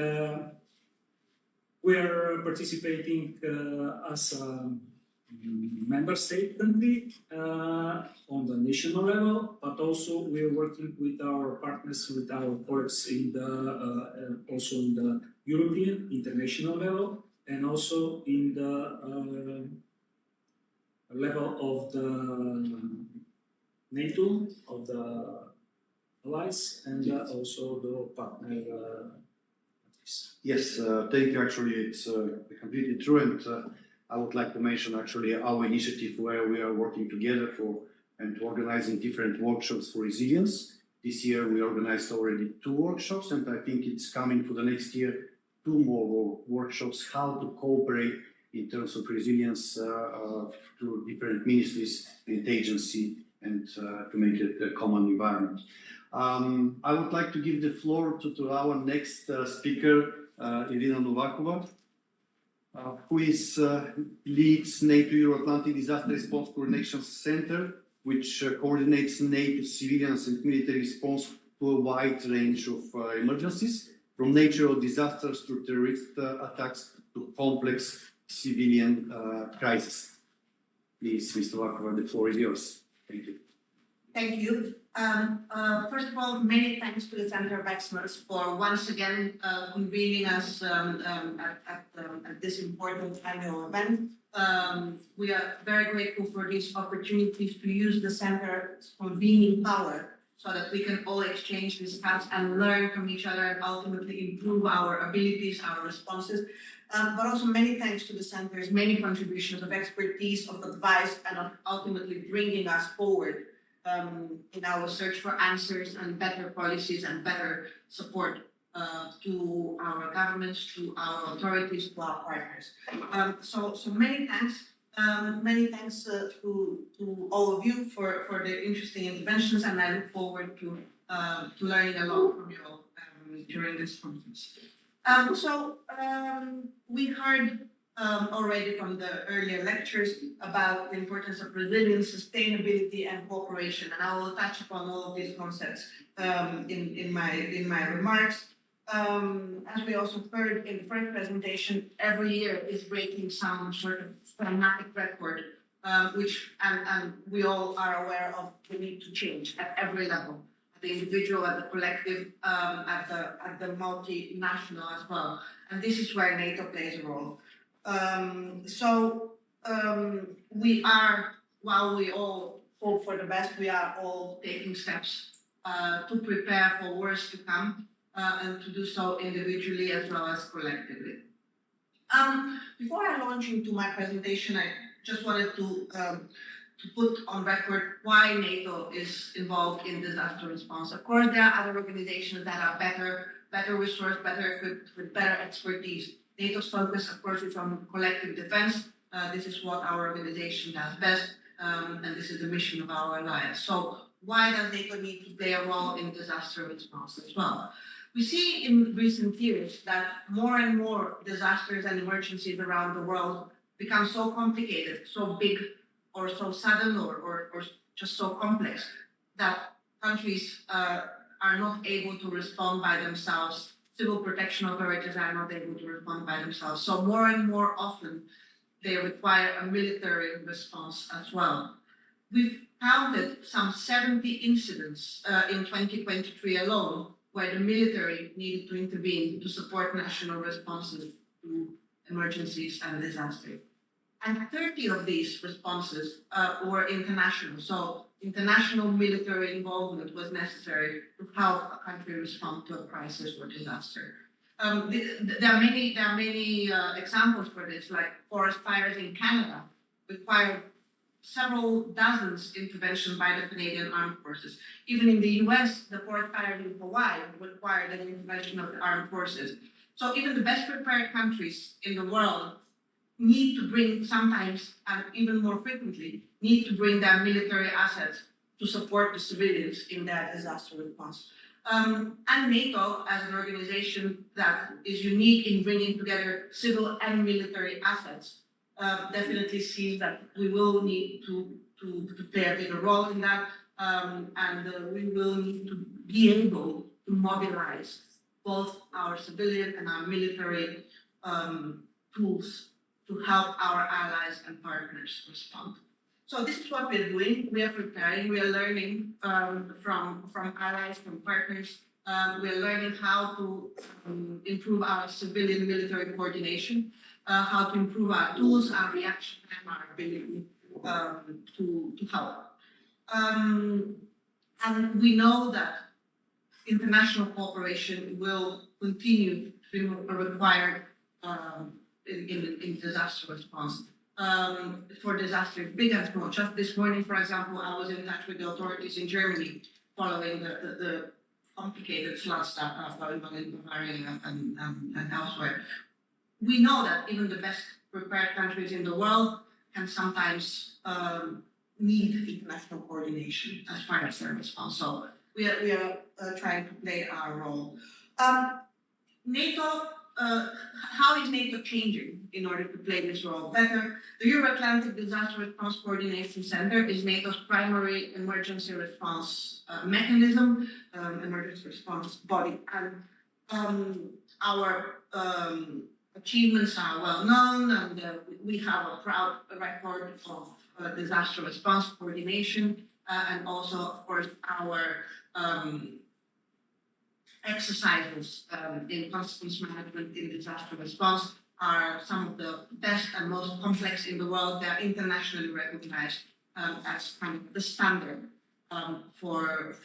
we are participating as a member state country on the national level, but also we are working with our partners, with our colleagues in the also in the European international level, and also in the level of the NATO, of the allies, and also the partner countries. Yes, thank you. Actually, it's completely true, and I would like to mention actually our initiative where we are working together and organizing different workshops for resilience. This year we organized already 2 workshops, and I think it's coming for the next year 2 more workshops, how to cooperate in terms of resilience to different ministries and agencies, and to make it a common environment. I would like to give the floor to our next speaker, Irina Novakova, who leads NATO Euro-Atlantic Disaster Response Coordination Center, which coordinates NATO civilians and military response to a wide range of emergencies, from natural disasters to terrorist attacks to complex civilian crises. Please, Ms. Novakova, the floor is yours. Thank you. Thank you. First of all, many thanks to the Center of Excellence for once again convening us at this important annual event. We are very grateful for these opportunities to use the Center's convening power so that we can all exchange, discuss, and learn from each other, and ultimately improve our abilities, our responses. But also many thanks to the Center's many contributions of expertise, of advice, and of ultimately bringing us forward in our search for answers and better policies and better support to our governments, to our authorities, to our partners. So many thanks. Many thanks to all of you for the interesting interventions, and I look forward to learning a lot from you all during this conference. We heard already from the earlier lectures about the importance of resilience, sustainability, and cooperation, and I will touch upon all of these concepts in my remarks. As we also heard in the first presentation, every year is breaking some sort of dramatic record, which and we all are aware of the need to change at every level. the individual, at the collective, at the multinational as well. And this is where NATO plays a role. We are, while we all hope for the best, we are all taking steps to prepare for worse to come, and to do so individually as well as collectively. Before I launch into my presentation, I just wanted to put on record why NATO is involved in disaster response. Of course, there are other organizations that are better resourced, better equipped, with better expertise. NATO's focus, of course, is on collective defense. This is what our organization does best, and this is the mission of our alliance. So why does NATO need to play a role in disaster response as well? We see in recent years that more and more disasters and emergencies around the world become so complicated, so big, or so sudden, or just so complex, that countries are not able to respond by themselves. Civil protection authorities are not able to respond by themselves. So more and more often, they require a military response as well. We've counted some 70 incidents in 2023 alone, where the military needed to intervene to support national responses to emergencies and disasters. And 30 of these responses were international. So international military involvement was necessary to help a country respond to a crisis or disaster. There are many examples for this, like forest fires in Canada required several dozens intervention by the Canadian Armed Forces. Even in the US, the forest fires in Hawaii required an intervention of the armed forces. So even the best prepared countries in the world need to bring, sometimes and even more frequently, need to bring their military assets to support the civilians in their disaster response. And NATO, as an organization that is unique in bringing together civil and military assets, definitely sees that we will need to play a bigger role in that, and we will need to be able to mobilize both our civilian and our military tools to help our allies and partners respond. So this is what we're doing. We are preparing, we are learning from allies, from partners. We're learning how to improve our civilian-military coordination, how to improve our tools, our reaction, and our ability to help. And we know that international cooperation will continue to be required in disaster response. For disasters big and small. Just this morning, for example, I was in touch with the authorities in Germany following the complicated floods that are going on in Bavaria and elsewhere. We know that even the best prepared countries in the world can sometimes need international coordination as part of their response. So we are trying to play our role. NATO, how is NATO changing in order to play this role better? The Euro-Atlantic Disaster Response Coordination Center is NATO's primary emergency response mechanism, emergency response body. And our achievements are well known, and we have a proud record of disaster response coordination, and also, of course, our exercises in consequence management in disaster response are some of the best and most complex in the world. They are internationally recognized as kind of the standard for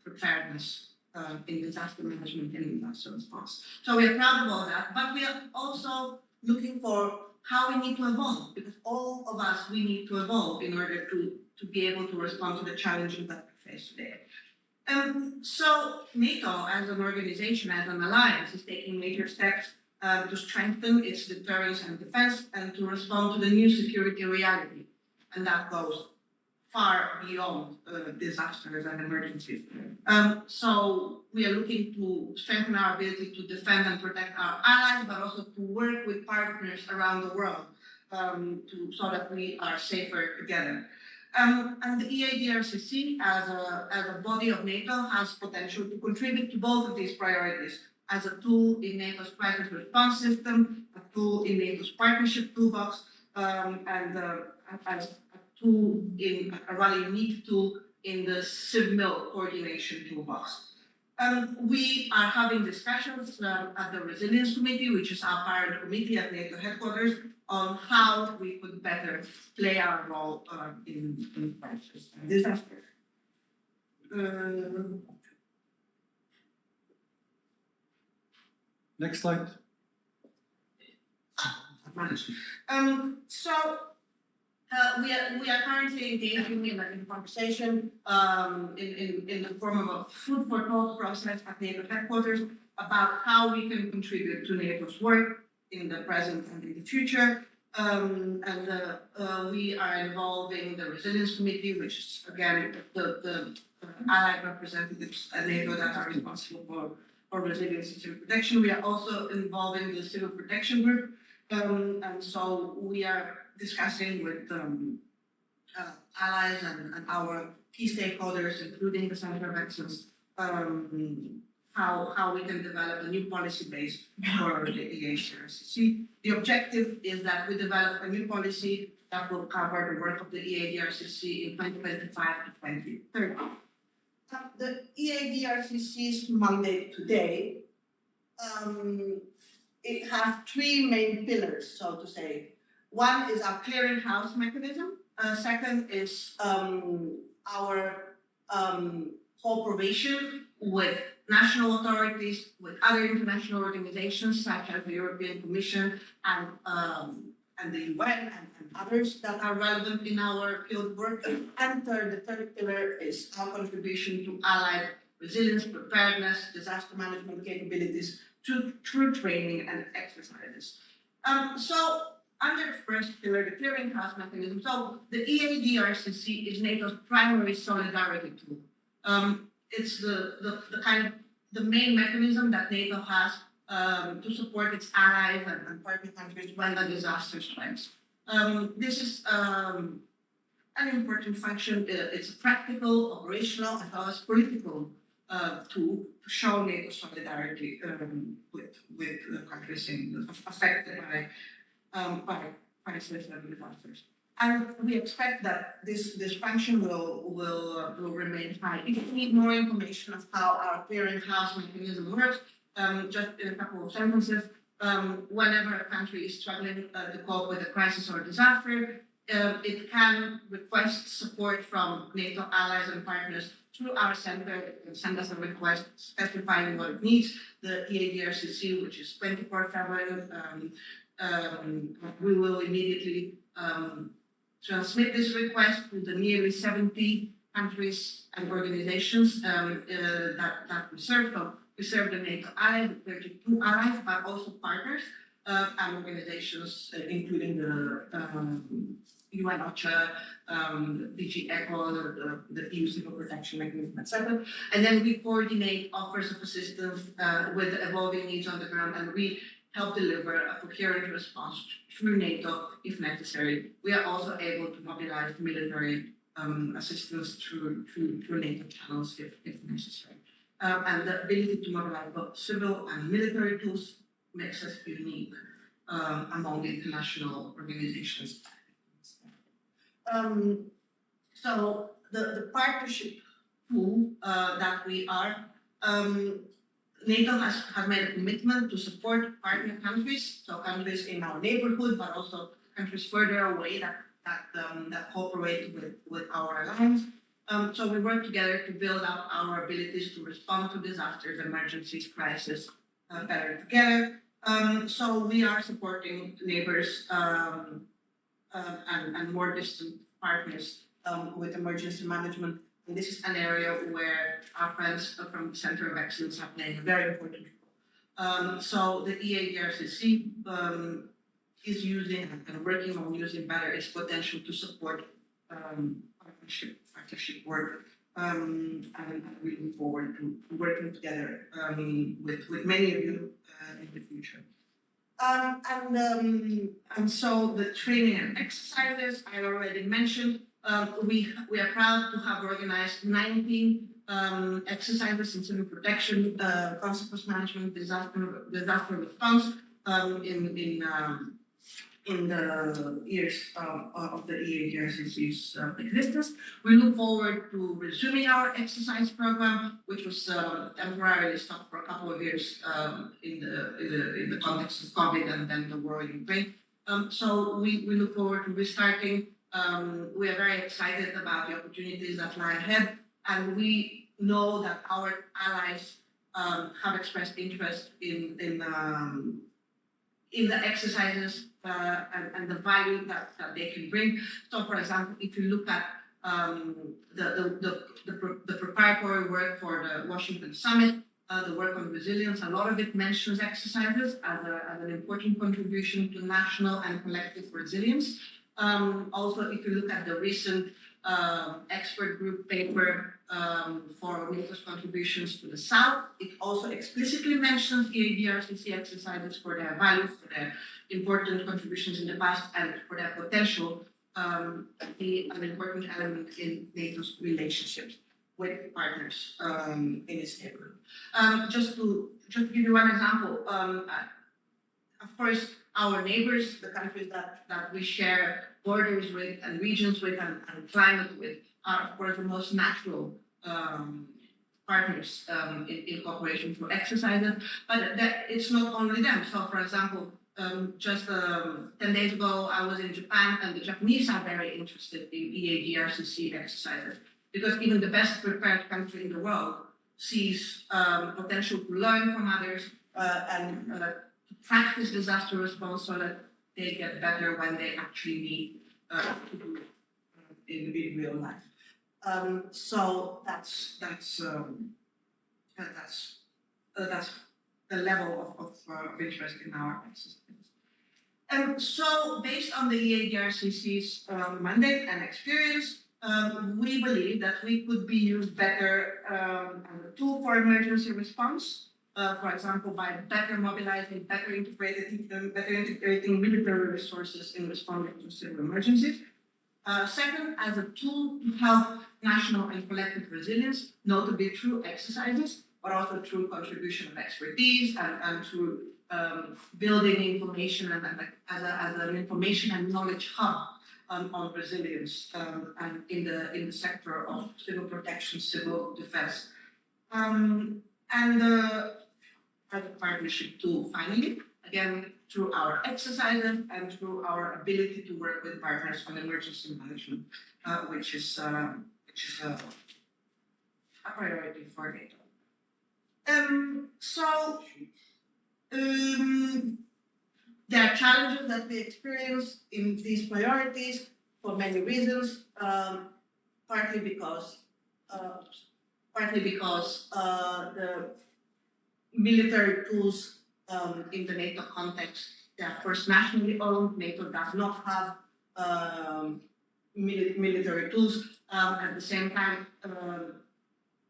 preparedness in disaster management and disaster response. So we are proud of all that, but we are also looking for how we need to evolve, because all of us, we need to evolve in order to be able to respond to the challenges that we face today. So NATO, as an organization, as an alliance, is taking major steps to strengthen its deterrence and defense and to respond to the new security reality. And that goes far beyond disasters and emergencies. So we are looking to strengthen our ability to defend and protect our allies, but also to work with partners around the world so that we are safer together. And the EADRCC, as a body of NATO, has potential to contribute to both of these priorities as a tool in NATO's crisis response system, a tool in NATO's partnership toolbox, and as a tool, a rather unique tool in the civil coordination toolbox. We are having discussions at the Resilience Committee, which is our parent committee at NATO headquarters, on how we could better play our role in crisis and disaster. Next slide. We are currently engaging in a conversation in the form of a food for thought process at NATO headquarters about how we can contribute to NATO's work in the present and in the future. We are involving the Resilience Committee, which is again the allied representatives at NATO that are responsible for resilience and civil protection. We are also involving the Civil Protection Group, and so we are discussing with allies and our key stakeholders, including the Center of Excellence, how we can develop a new policy base for the EADRCC. The objective is that we develop a new policy that will cover the work of the EADRCC in 2025 to 2030. The EADRCC's mandate today, it has three main pillars, so to say. One is our clearinghouse mechanism. Second is our cooperation with national authorities, with other international organizations such as the European Commission and the UN and others that are relevant in our field work. And the third pillar is our contribution to allied resilience, preparedness, disaster management capabilities through training and exercises. So under the first pillar, the clearinghouse mechanism, so the EADRCC is NATO's primary solidarity tool. It's the main mechanism that NATO has to support its allies and partner countries when the disaster strikes. This is an important function. It's a practical, operational, as well as political tool to show NATO solidarity with the countries affected by crisis and disasters. And we expect that this function will remain high. If you need more information of how our clearinghouse mechanism works, just in a couple of sentences, whenever a country is struggling to cope with a crisis or disaster, it can request support from NATO allies and partners through our center. It can send us a request specifying what it needs. The EADRCC, which is 24/7, we will immediately transmit this request to the nearly 70 countries and organizations that we serve. So we serve the NATO allies, 32 allies, but also partners and organizations, including the UN OCHA, DG ECHO, the EU Civil Protection Mechanism, etc. And then we coordinate offers of assistance with the evolving needs on the ground, and we help deliver a coherent response through NATO if necessary. We are also able to mobilize military assistance through NATO channels if necessary. And the ability to mobilize both civil and military tools makes us unique among international organizations. So the partnership tool that we are, NATO has made a commitment to support partner countries, so countries in our neighborhood, but also countries further away that cooperate with our alliance. So we work together to build up our abilities to respond to disasters, emergencies, crises better together. So we are supporting neighbors and more distant partners with emergency management. And this is an area where our friends from the Center of Excellence have played a very important role. So the EADRCC is using and working on using better its potential to support partnership work. And we look forward to working together with many of you in the future. And so the training and exercises I already mentioned. We are proud to have organized 19 exercises in civil protection, consequence management, disaster response in the years of the EADRCC's existence. We look forward to resuming our exercise program, which was temporarily stopped for a couple of years in the context of COVID and then the war in Ukraine. So we look forward to restarting. We are very excited about the opportunities that lie ahead, and we know that our allies have expressed interest in the exercises and the value that they can bring. So, for example, if you look at the preparatory work for the Washington Summit, the work on resilience, a lot of it mentions exercises as an important contribution to national and collective resilience. Also, if you look at the recent expert group paper for NATO's contributions to the South, it also explicitly mentions EADRCC exercises for their value, for their important contributions in the past, and for their potential be an important element in NATO's relationships with partners in its neighborhood. Just to give you one example, of course, our neighbors, the countries that we share borders with and regions with and climate with, are of course the most natural partners in cooperation through exercises. But it's not only them. So, for example, just 10 days ago, I was in Japan, and the Japanese are very interested in EADRCC exercises, because even the best prepared country in the world sees potential to learn from others and to practice disaster response so that they get better when they actually need to do it in real life. So that's the level of interest in our exercises. So based on the EADRCC's mandate and experience, we believe that we could be used better as a tool for emergency response. For example, by better mobilizing, better integrating military resources in responding to civil emergencies. Second, as a tool to help national and collective resilience, notably through exercises, but also through contribution of expertise and through building information and as an information and knowledge hub on resilience and in the sector of civil protection, civil defense. As a partnership tool, finally, again, through our exercises and through our ability to work with partners on emergency management, which is a priority for NATO. There are challenges that we experience in these priorities for many reasons, partly because the military tools in the NATO context, they are first nationally owned. NATO does not have military tools. At the same time,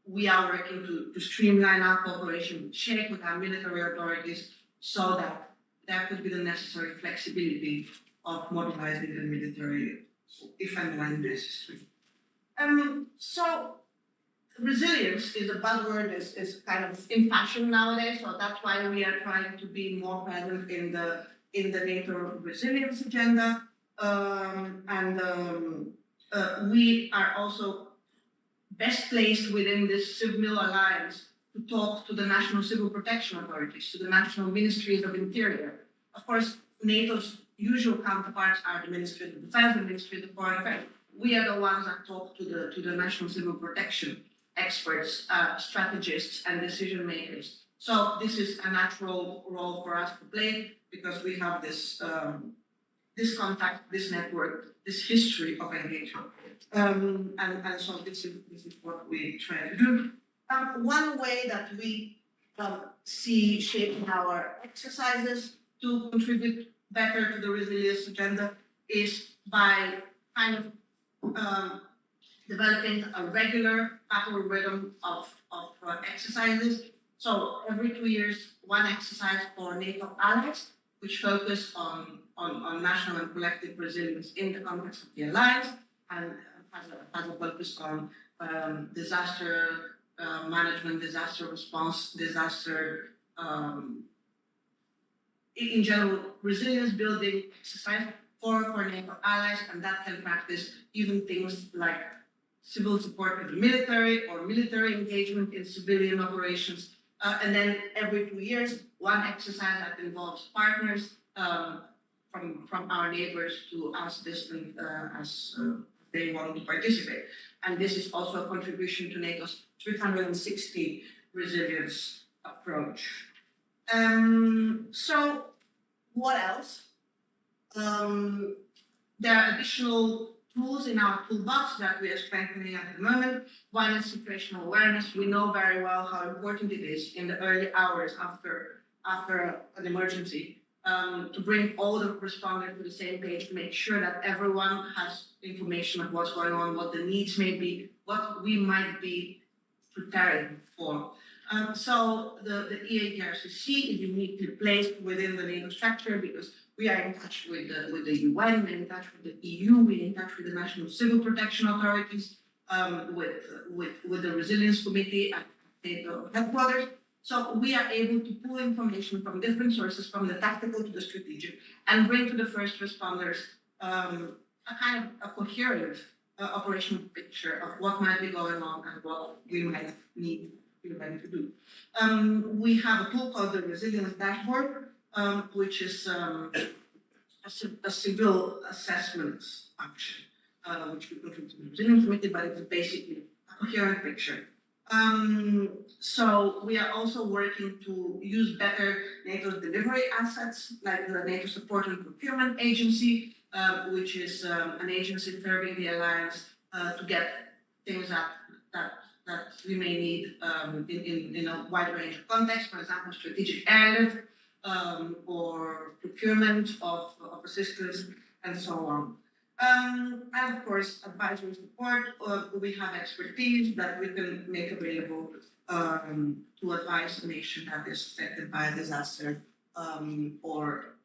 we are working to streamline our cooperation with SHAKE, with our military authorities, so that there could be the necessary flexibility of mobilizing the military if and when necessary. So resilience is a buzzword, is kind of in fashion nowadays, so that's why we are trying to be more present in the NATO resilience agenda. We are also best placed within this civil alliance to talk to the national civil protection authorities, to the national ministries of interior. Of course, NATO's usual counterparts are the Ministry of Defense, the Ministry of Foreign Affairs. We are the ones that talk to the national civil protection experts, strategists, and decision makers. So this is a natural role for us to play because we have this contact, this network, this history of engagement. And so this is what we try to do. One way that we see shaping our exercises to contribute better to the resilience agenda is by kind of developing a regular battle rhythm of exercises. So every 2 years, one exercise for NATO allies, which focus on national and collective resilience in the context of the alliance, and has a focus on disaster management, disaster response, disaster in general, resilience building exercise for NATO allies, and that can practice even things like civil support with the military or military engagement in civilian operations. And then every 2 years, one exercise that involves partners from our neighbors to as distant as they want to participate. And this is also a contribution to NATO's 360 resilience approach. So what else? There are additional tools in our toolbox that we are strengthening at the moment. One is situational awareness. We know very well how important it is in the early hours after an emergency to bring all the responders to the same page to make sure that everyone has information of what's going on, what the needs may be, what we might be preparing for. So the EADRCC is uniquely placed within the NATO structure because we are in touch with the UN, we're in touch with the EU, we're in touch with the national civil protection authorities, with the resilience committee at NATO headquarters. So we are able to pull information from different sources, from the tactical to the strategic, and bring to the first responders a kind of a coherent operational picture of what might be going on and what we might need to do. We have a tool called the Resilience Dashboard, which is a civil assessment function, which we put into the Resilience Committee, but it's basically a coherent picture. So we are also working to use better NATO's delivery assets, like the NATO Support and Procurement Agency, which is an agency serving the alliance to get things that we may need in a wide range of contexts, for example, strategic airlift or procurement of assistance and so on. And of course, advisory support. We have expertise that we can make available to advise a nation that is affected by a disaster or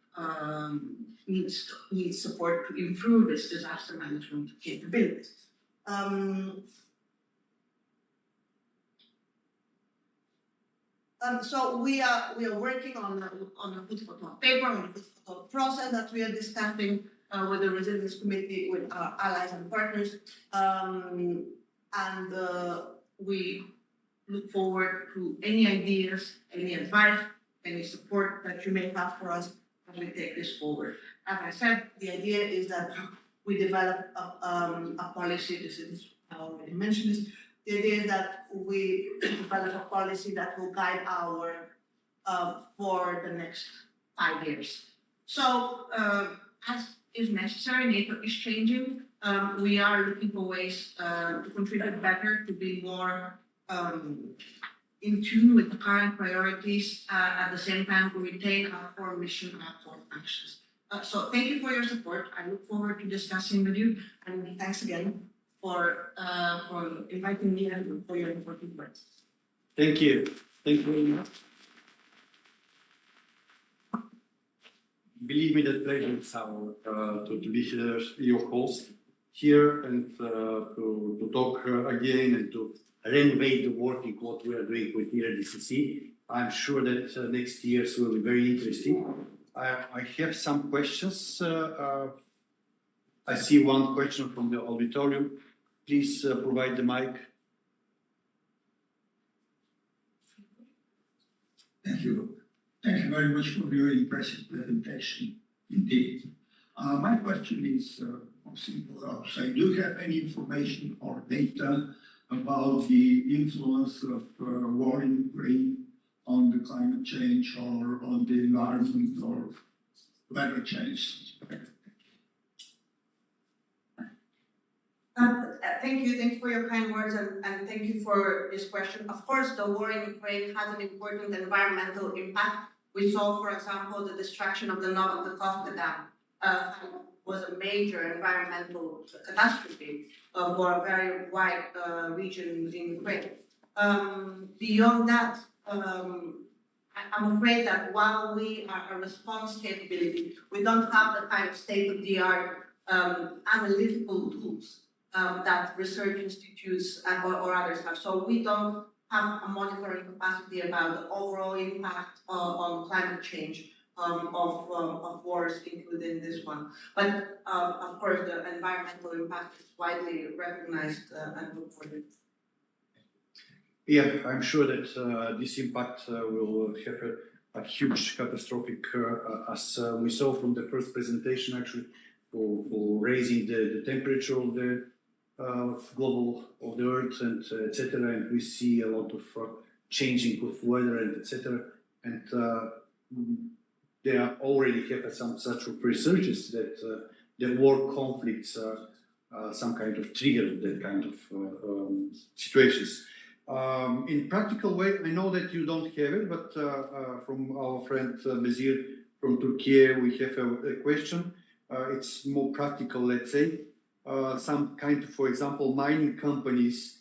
needs support to improve its disaster management capabilities. So we are working on a food for thought paper, on a food for thought process that we are discussing with the Resilience Committee, with our allies and partners, and we look forward to any ideas, any advice, any support that you may have for us as we take this forward. As I said, the idea is that we develop a policy. This is I already mentioned this. The idea is that we develop a policy that will guide our for the next 5 years. So as is necessary, NATO is changing. We are looking for ways to contribute better, to be more in tune with the current priorities. At the same time, to retain our core mission and our core functions. So thank you for your support. I look forward to discussing with you, and thanks again for inviting me and for your important words. Thank you. Thank you very much. Believe me, that pleasure is our to be here, your host here, and to talk again and to renovate the working what we are doing with ERDCC. I'm sure that next years will be very interesting. I have some questions. I see one question from the auditorium. Please provide the mic. Thank you. Thank you very much for your impressive presentation, indeed. My question is simple. So do you have any information or data about the influence of war in Ukraine on the climate change or on the environment or weather change? Thank you for your kind words and thank you for this question. Of course, the war in Ukraine has an important environmental impact. We saw, for example, the destruction of the Novotokhovka Dam was a major environmental catastrophe for a very wide region in Ukraine. Beyond that, I'm afraid that while we are a response capability, we don't have the kind of state-of-the-art analytical tools that research institutes or others have. So we don't have a monitoring capacity about the overall impact on climate change of wars, including this one. But of course, the environmental impact is widely recognized and reported. Yeah, I'm sure that this impact will have a huge catastrophic, as we saw from the first presentation, actually, for raising the temperature of the global of the Earth and etc. And we see a lot of changing of weather and etc. And they are already have some such of researches that the war conflicts are some kind of trigger of that kind of situations. In practical way, I know that you don't have it, but from our friend Bezir from Turkey, we have a question. It's more practical, let's say. Some kind of, for example, mining companies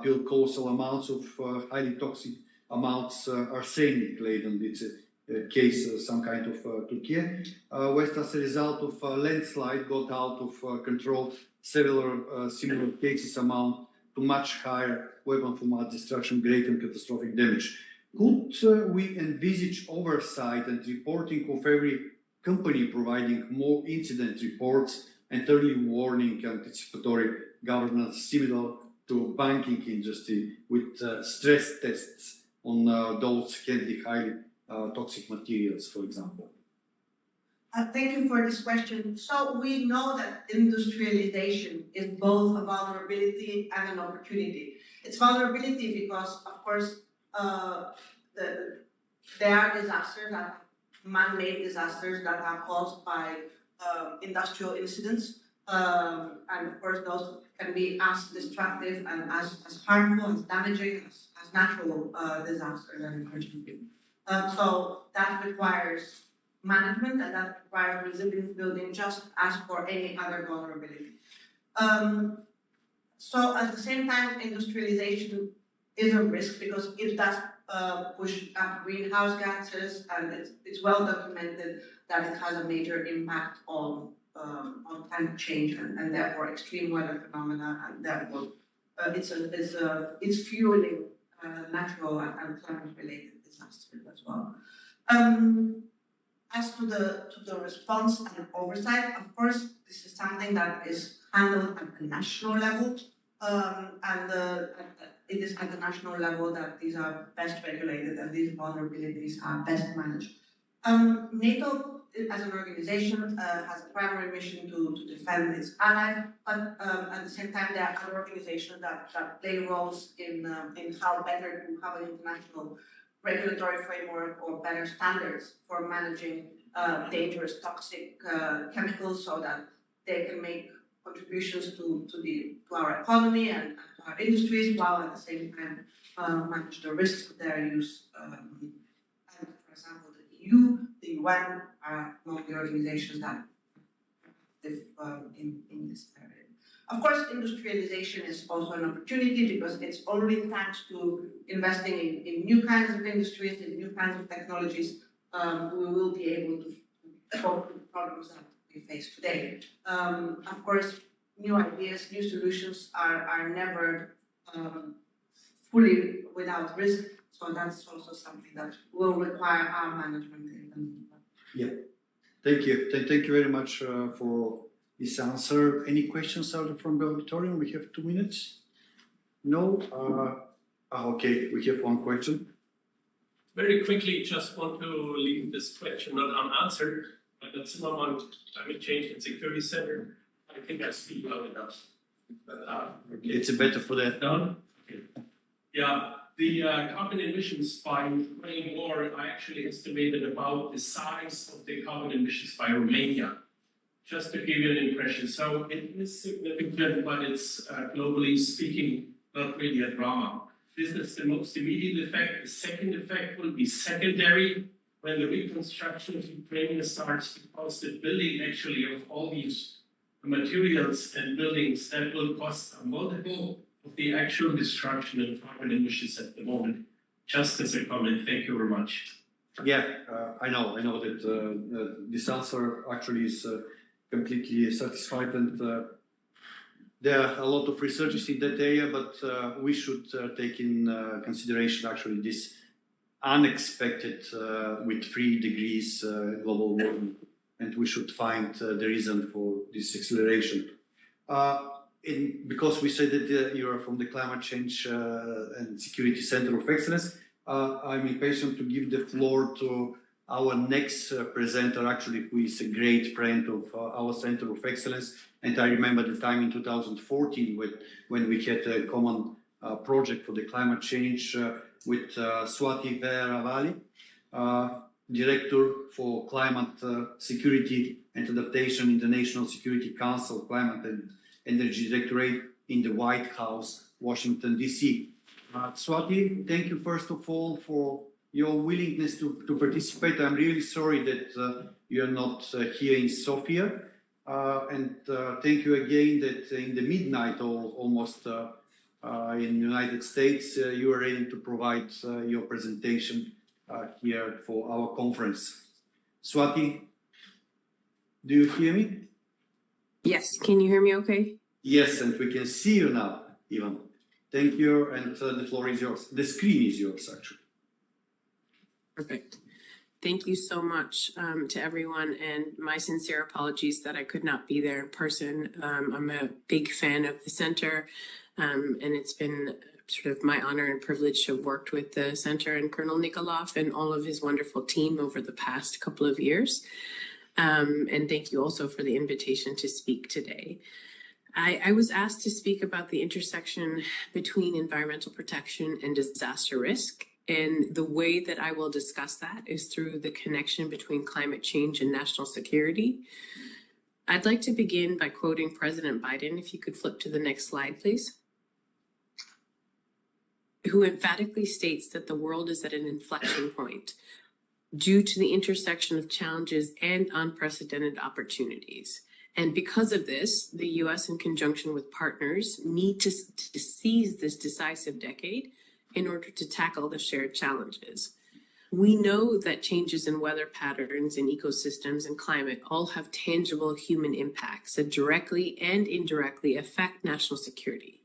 build colossal amounts of highly toxic amounts arsenic laden. It's a case, some kind of Turkey. West, as a result of a landslide, got out of control. Several similar cases amount to much higher weapon for mass destruction, great and catastrophic damage. Could we envisage oversight and reporting of every company providing more incident reports and early warning anticipatory governance similar to banking industry with stress tests on those handling highly toxic materials, for example? Thank you for this question. So we know that industrialization is both a vulnerability and an opportunity. It's vulnerability because, of course, there are disasters, man-made disasters that are caused by industrial incidents. And of course, those can be as destructive and as harmful, as damaging as natural disasters and emergencies. So that requires management and that requires resilience building just as for any other vulnerability. So at the same time, industrialization is a risk because it does push up greenhouse gases, and it's well documented that it has a major impact on climate change and therefore extreme weather phenomena, and therefore it's fueling natural and climate-related disasters as well. As to the response and oversight, of course, this is something that is handled at the national level, and it is at the national level that these are best regulated and these vulnerabilities are best managed. NATO, as an organization, has a primary mission to defend its allies, but at the same time, there are other organizations that play roles in how better to have an international regulatory framework or better standards for managing dangerous toxic chemicals so that they can make contributions to our economy and to our industries while at the same time manage the risks of their use. And for example, the EU, the UN are among the organizations that live in this area. Of course, industrialization is also an opportunity because it's only thanks to investing in new kinds of industries, in new kinds of technologies, we will be able to solve the problems that we face today. Of course, new ideas, new solutions are never fully without risk, so that's also something that will require our management. Yeah, thank you. Thank you very much for this answer. Any questions out from the auditorium? We have 2 minutes. No? Okay, we have one question. Very quickly, just want to leave this question not unanswered. But at Zimmermann Climate Change and Security Center, I think I speak loud enough. But, Okay, it's better for that. Done? Okay. Yeah, the carbon emissions by Ukraine war, I actually estimated about the size of the carbon emissions by Romania, just to give you an impression. So it is significant, but it's globally speaking, not really a drama. This is the most immediate effect. The second effect will be secondary when the reconstruction of Ukraine starts, because the building actually of all these materials and buildings, that will cost a multiple of the actual destruction and carbon emissions at the moment. Just as a comment, thank you very much. Yeah, I know that this answer actually is completely satisfied, and there are a lot of researchers in that area, but we should take in consideration actually this unexpected with 3 degrees global warming, and we should find the reason for this acceleration. Because we said that you are from the Climate Change and Security Center of Excellence, I'm impatient to give the floor to our next presenter, actually, who is a great friend of our Center of Excellence. And I remember the time in 2014 when we had a common project for the climate change with Swati Veeravalli, Director for Climate Security and Adaptation in the National Security Council, Climate and Energy Directorate in the White House, Washington, D.C. Swati, thank you first of all for your willingness to participate. I'm really sorry that you're not here in Sofia. And thank you again that in the midnight almost in the United States, you are ready to provide your presentation here for our conference. Swati, do you hear me? Yes, can you hear me okay? Yes, and we can see you now, Ivan. Thank you, and the floor is yours. The screen is yours, actually. Perfect. Thank you so much to everyone, and my sincere apologies that I could not be there in person. I'm a big fan of the center, and it's been sort of my honor and privilege to have worked with the center and Colonel Nikolov and all of his wonderful team over the past couple of years. And thank you also for the invitation to speak today. I was asked to speak about the intersection between environmental protection and disaster risk. And the way that I will discuss that is through the connection between climate change and national security. I'd like to begin by quoting President Biden, if you could flip to the next slide, please, who emphatically states that the world is at an inflection point due to the intersection of challenges and unprecedented opportunities. And because of this, the US, in conjunction with partners, need to seize this decisive decade in order to tackle the shared challenges. We know that changes in weather patterns and ecosystems and climate all have tangible human impacts that directly and indirectly affect national security.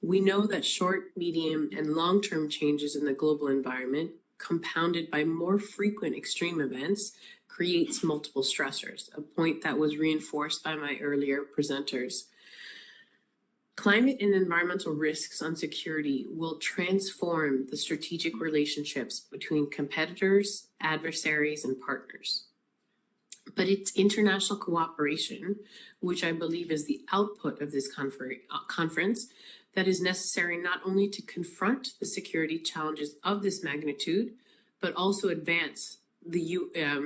We know that short, medium, and long-term changes in the global environment, compounded by more frequent extreme events, creates multiple stressors, a point that was reinforced by my earlier presenters. Climate and environmental risks on security will transform the strategic relationships between competitors, adversaries, and partners. But it's international cooperation, which I believe is the output of this conference, that is necessary not only to confront the security challenges of this magnitude, but also advance the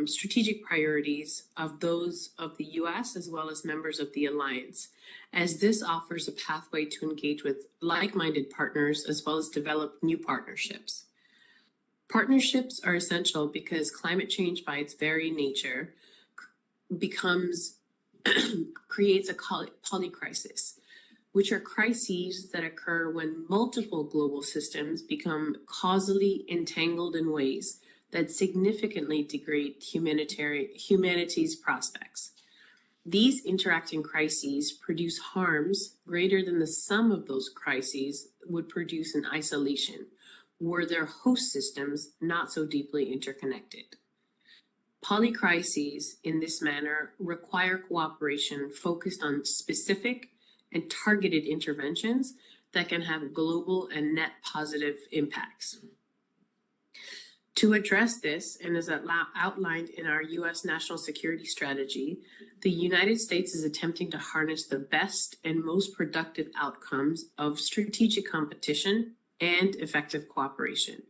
strategic priorities of those of the US as well as members of the Alliance, as this offers a pathway to engage with like-minded partners as well as develop new partnerships. Partnerships are essential because climate change by its very nature creates a polycrisis, which are crises that occur when multiple global systems become causally entangled in ways that significantly degrade humanity's prospects. These interacting crises produce harms greater than the sum of those crises would produce in isolation, were their host systems not so deeply interconnected. Polycrises in this manner require cooperation focused on specific and targeted interventions that can have global and net positive impacts. To address this, and as outlined in our U.S. national security strategy, the United States is attempting to harness the best and most productive outcomes of strategic competition and effective cooperation.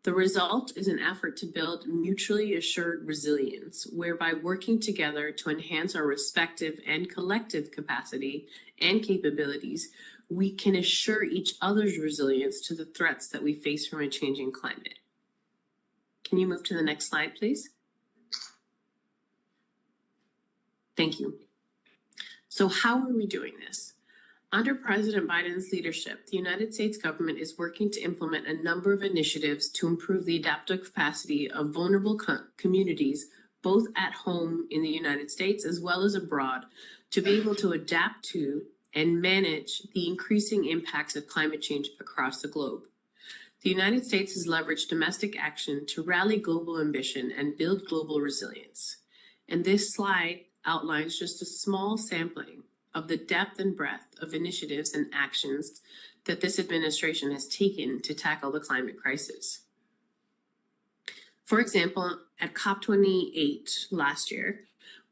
The result is an effort to build mutually assured resilience, whereby working together to enhance our respective and collective capacity and capabilities, we can assure each other's resilience to the threats that we face from a changing climate. Can you move to the next slide, please? Thank you. So how are we doing this? Under President Biden's leadership, the United States government is working to implement a number of initiatives to improve the adaptive capacity of vulnerable communities, both at home in the United States as well as abroad, to be able to adapt to and manage the increasing impacts of climate change across the globe. The United States has leveraged domestic action to rally global ambition and build global resilience. And this slide outlines just a small sampling of the depth and breadth of initiatives and actions that this administration has taken to tackle the climate crisis. For example, at COP28 last year,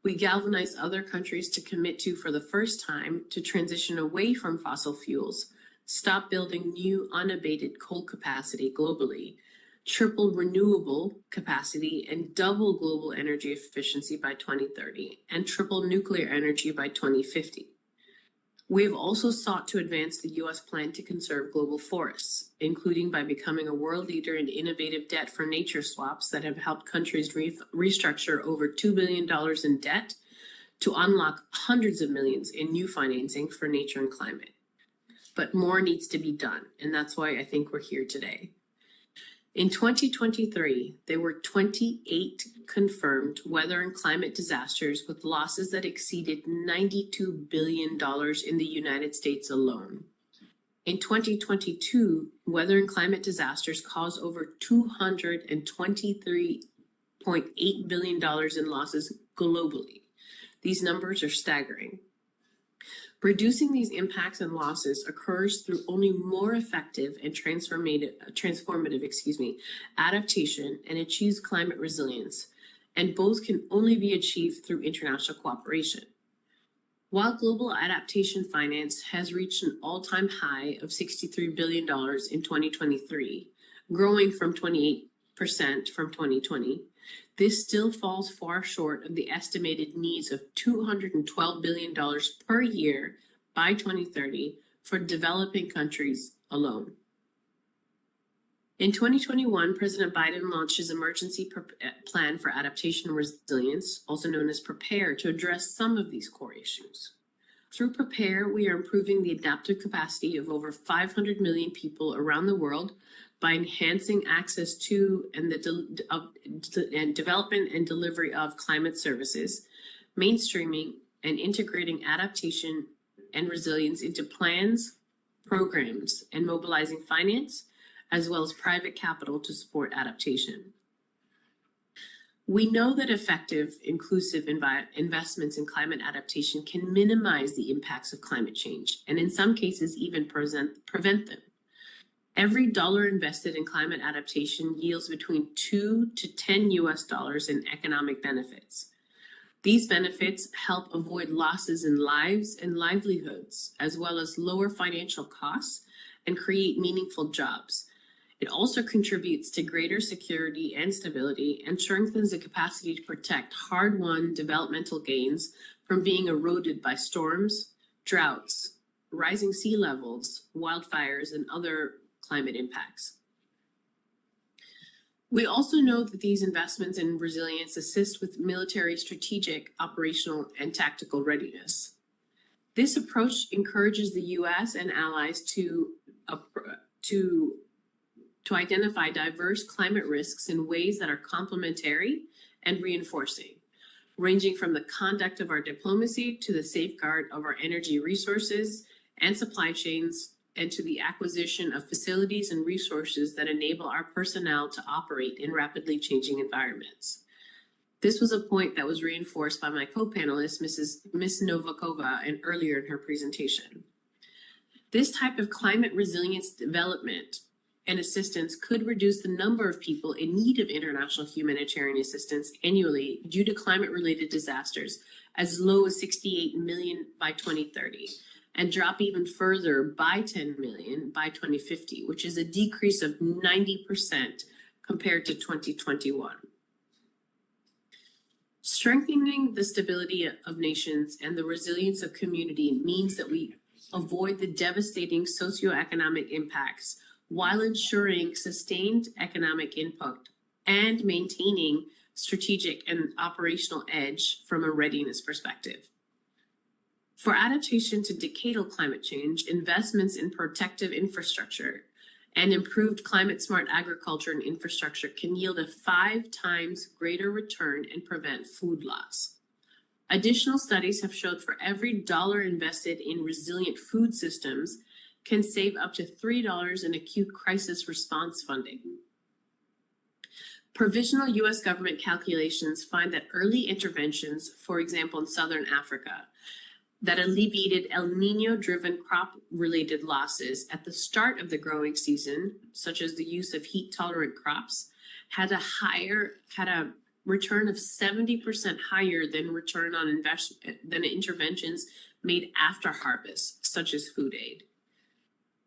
we galvanized other countries to commit to, for the first time, to transition away from fossil fuels, stop building new unabated coal capacity globally, triple renewable capacity, and double global energy efficiency by 2030, and triple nuclear energy by 2050. We have also sought to advance the U.S. plan to conserve global forests, including by becoming a world leader in innovative debt for nature swaps that have helped countries restructure over $2 billion in debt to unlock hundreds of millions in new financing for nature and climate. But more needs to be done, and that's why I think we're here today. In 2023, there were 28 confirmed weather and climate disasters with losses that exceeded $92 billion in the United States alone. In 2022, weather and climate disasters caused over $223.8 billion in losses globally. These numbers are staggering. Reducing these impacts and losses occurs through only more effective and transformative adaptation and achieves climate resilience, and both can only be achieved through international cooperation. While global adaptation finance has reached an all-time high of $63 billion in 2023, growing from 28% from 2020, this still falls far short of the estimated needs of $212 billion per year by 2030 for developing countries alone. In 2021, President Biden launched his emergency plan for adaptation and resilience, also known as PREPARE, to address some of these core issues. Through PREPARE, we are improving the adaptive capacity of over 500 million people around the world by enhancing access to and development and delivery of climate services, mainstreaming and integrating adaptation and resilience into plans, programs, and mobilizing finance, as well as private capital to support adaptation. We know that effective, inclusive investments in climate adaptation can minimize the impacts of climate change, and in some cases even prevent them. Every dollar invested in climate adaptation yields between $2 to $10 in economic benefits. These benefits help avoid losses in lives and livelihoods, as well as lower financial costs and create meaningful jobs. It also contributes to greater security and stability and strengthens the capacity to protect hard-won developmental gains from being eroded by storms, droughts, rising sea levels, wildfires, and other climate impacts. We also know that these investments in resilience assist with military strategic, operational, and tactical readiness. This approach encourages the U.S. and allies to identify diverse climate risks in ways that are complementary and reinforcing, ranging from the conduct of our diplomacy to the safeguard of our energy resources and supply chains, and to the acquisition of facilities and resources that enable our personnel to operate in rapidly changing environments. This was a point that was reinforced by my co-panelist, Ms. Novakova, earlier in her presentation. This type of climate resilience development and assistance could reduce the number of people in need of international humanitarian assistance annually due to climate-related disasters as low as 68 million by 2030. And drop even further by 10 million by 2050, which is a decrease of 90% compared to 2021. Strengthening the stability of nations and the resilience of community means that we avoid the devastating socioeconomic impacts while ensuring sustained economic input and maintaining strategic and operational edge from a readiness perspective. For adaptation to decadal climate change, investments in protective infrastructure and improved climate-smart agriculture and infrastructure can yield a 5 times greater return and prevent food loss. Additional studies have showed for every dollar invested in resilient food systems can save up to $3 in acute crisis response funding. Provisional U.S. government calculations find that early interventions, for example in Southern Africa, that alleviated El Nino-driven crop-related losses at the start of the growing season, such as the use of heat-tolerant crops, had a return of 70% higher than return on investment than interventions made after harvest, such as food aid.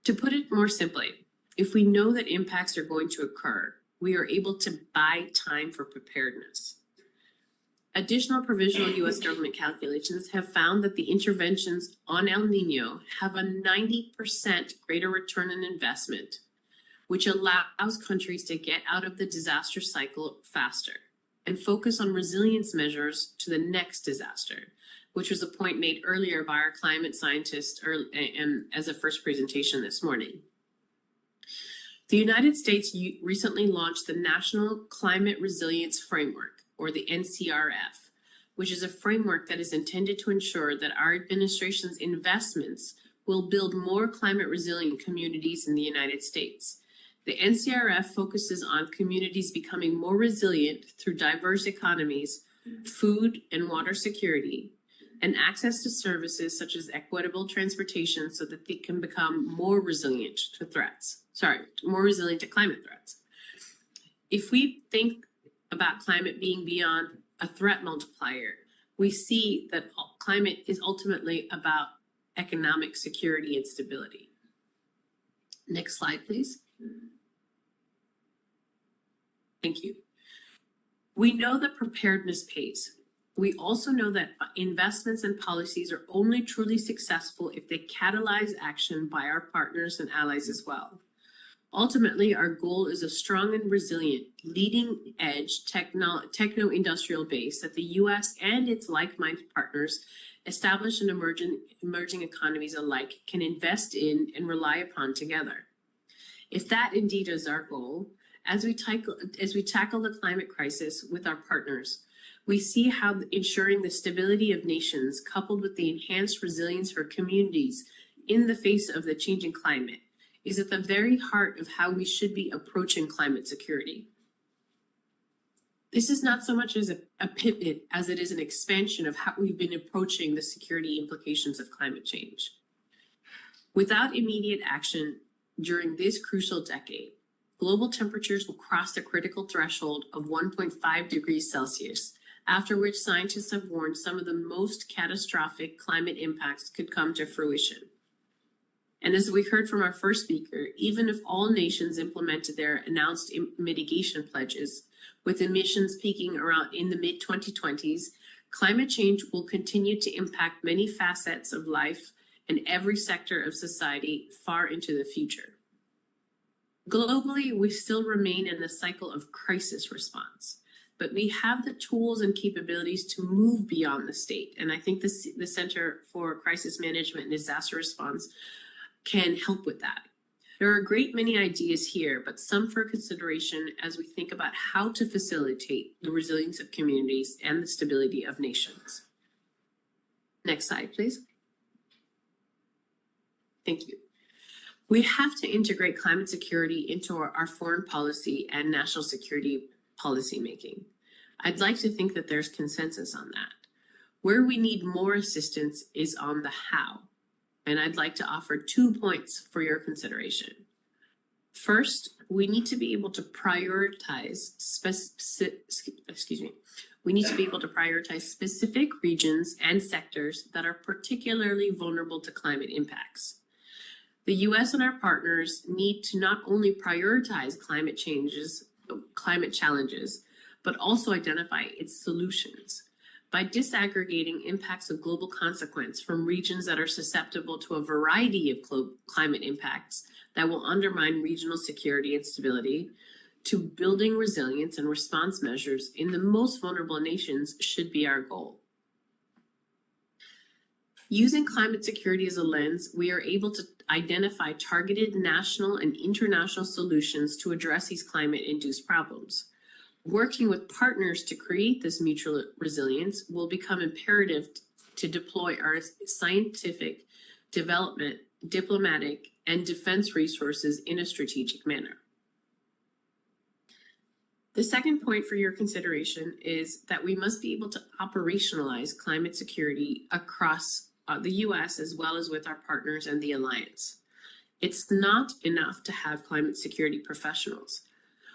To put it more simply, if we know that impacts are going to occur, we are able to buy time for preparedness. Additional provisional U.S. government calculations have found that the interventions on El Nino have a 90% greater return on investment, which allows countries to get out of the disaster cycle faster and focus on resilience measures to the next disaster, which was a point made earlier by our climate scientist as a first presentation this morning. The United States recently launched the National Climate Resilience Framework, or the NCRF, which is a framework that is intended to ensure that our administration's investments will build more climate resilient communities in the United States. The NCRF focuses on communities becoming more resilient through diverse economies, food and water security, and access to services such as equitable transportation so that they can become more resilient to climate threats. If we think about climate being beyond a threat multiplier, we see that climate is ultimately about economic security and stability. Next slide, please. Thank you. We know that preparedness pays. We also know that investments and policies are only truly successful if they catalyze action by our partners and allies as well. Ultimately, our goal is a strong and resilient, leading-edge techno-industrial base that the U.S. and its like-minded partners, established and emerging economies alike, can invest in and rely upon together. If that indeed is our goal, as we tackle the climate crisis with our partners, we see how ensuring the stability of nations, coupled with the enhanced resilience for communities in the face of the changing climate, is at the very heart of how we should be approaching climate security. This is not so much as a pivot as it is an expansion of how we've been approaching the security implications of climate change. Without immediate action during this crucial decade, global temperatures will cross the critical threshold of 1.5 degrees Celsius, after which scientists have warned some of the most catastrophic climate impacts could come to fruition. And as we heard from our first speaker, even if all nations implemented their announced mitigation pledges, with emissions peaking around in the mid-2020s, climate change will continue to impact many facets of life and every sector of society far into the future. Globally, we still remain in the cycle of crisis response, but we have the tools and capabilities to move beyond the state. And I think the Center for Crisis Management and Disaster Response can help with that. There are a great many ideas here, but some for consideration as we think about how to facilitate the resilience of communities and the stability of nations. Next slide, please. Thank you. We have to integrate climate security into our foreign policy and national security policy making. I'd like to think that there's consensus on that. Where we need more assistance is on the how. And I'd like to offer 2 points for your consideration. First, we need to be able to prioritize specific regions and sectors that are particularly vulnerable to climate impacts. The U.S. and our partners need to not only prioritize climate challenges, but also identify its solutions. By disaggregating impacts of global consequence from regions that are susceptible to a variety of climate impacts that will undermine regional security and stability, to building resilience and response measures in the most vulnerable nations should be our goal. Using climate security as a lens, we are able to identify targeted national and international solutions to address these climate-induced problems. Working with partners to create this mutual resilience will become imperative to deploy our scientific, development, diplomatic, and defense resources in a strategic manner. The second point for your consideration is that we must be able to operationalize climate security across the US as well as with our partners and the Alliance. It's not enough to have climate security professionals.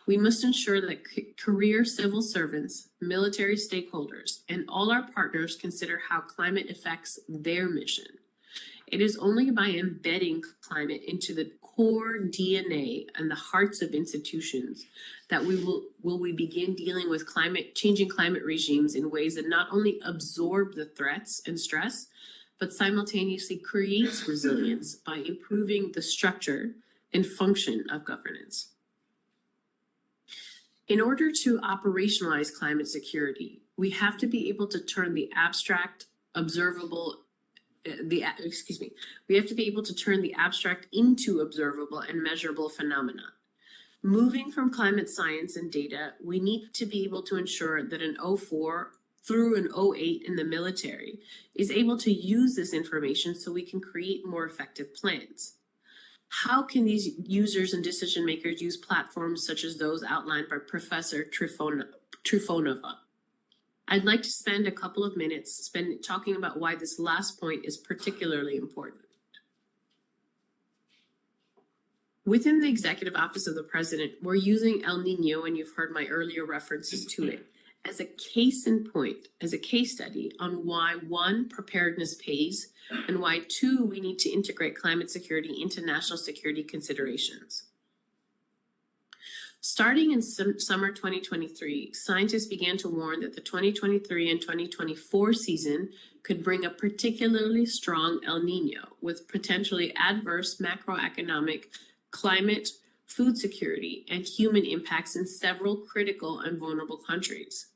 We must ensure that career civil servants, military stakeholders, and all our partners consider how climate affects their mission. It is only by embedding climate into the core DNA and the hearts of institutions that we will begin dealing with changing climate regimes in ways that not only absorb the threats and stress, but simultaneously creates resilience by improving the structure and function of governance. In order to operationalize climate security, we have to be able to turn the abstract observable we have to be able to turn the abstract into observable and measurable phenomena. Moving from climate science and data, we need to be able to ensure that an 04 through an 08 in the military is able to use this information so we can create more effective plans. How can these users and decision makers use platforms such as those outlined by Professor Trifonova? I'd like to spend a couple of minutes talking about why this last point is particularly important. Within the Executive Office of the President, we're using El Nino, and you've heard my earlier references to it, as a case in point, as a case study on why, one, preparedness pays, and why, two, we need to integrate climate security into national security considerations. Starting in summer 2023, scientists began to warn that the 2023 and 2024 season could bring a particularly strong El Nino with potentially adverse macroeconomic, climate, food security, and human impacts in several critical and vulnerable countries.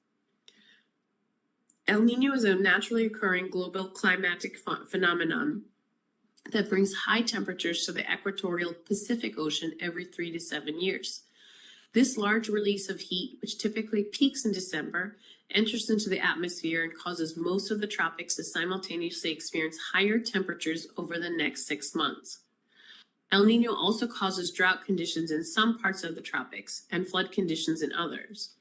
El Nino is a naturally occurring global climatic phenomenon that brings high temperatures to the equatorial Pacific Ocean every 3 to 7 years. This large release of heat, which typically peaks in December, enters into the atmosphere and causes most of the tropics to simultaneously experience higher temperatures over the next 6 months. El Nino also causes drought conditions in some parts of the tropics and flood conditions in others.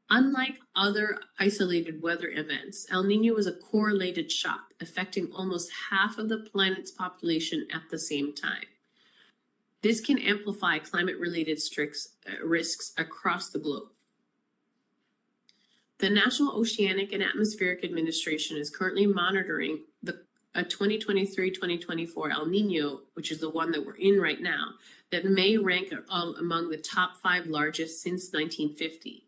Unlike other isolated weather events, El Nino is a correlated shock affecting almost half of the planet's population at the same time. This can amplify climate-related risks across the globe. The National Oceanic and Atmospheric Administration is currently monitoring a 2023-2024 El Nino, which is the one that we're in right now, that may rank among the top 5 largest since 1950.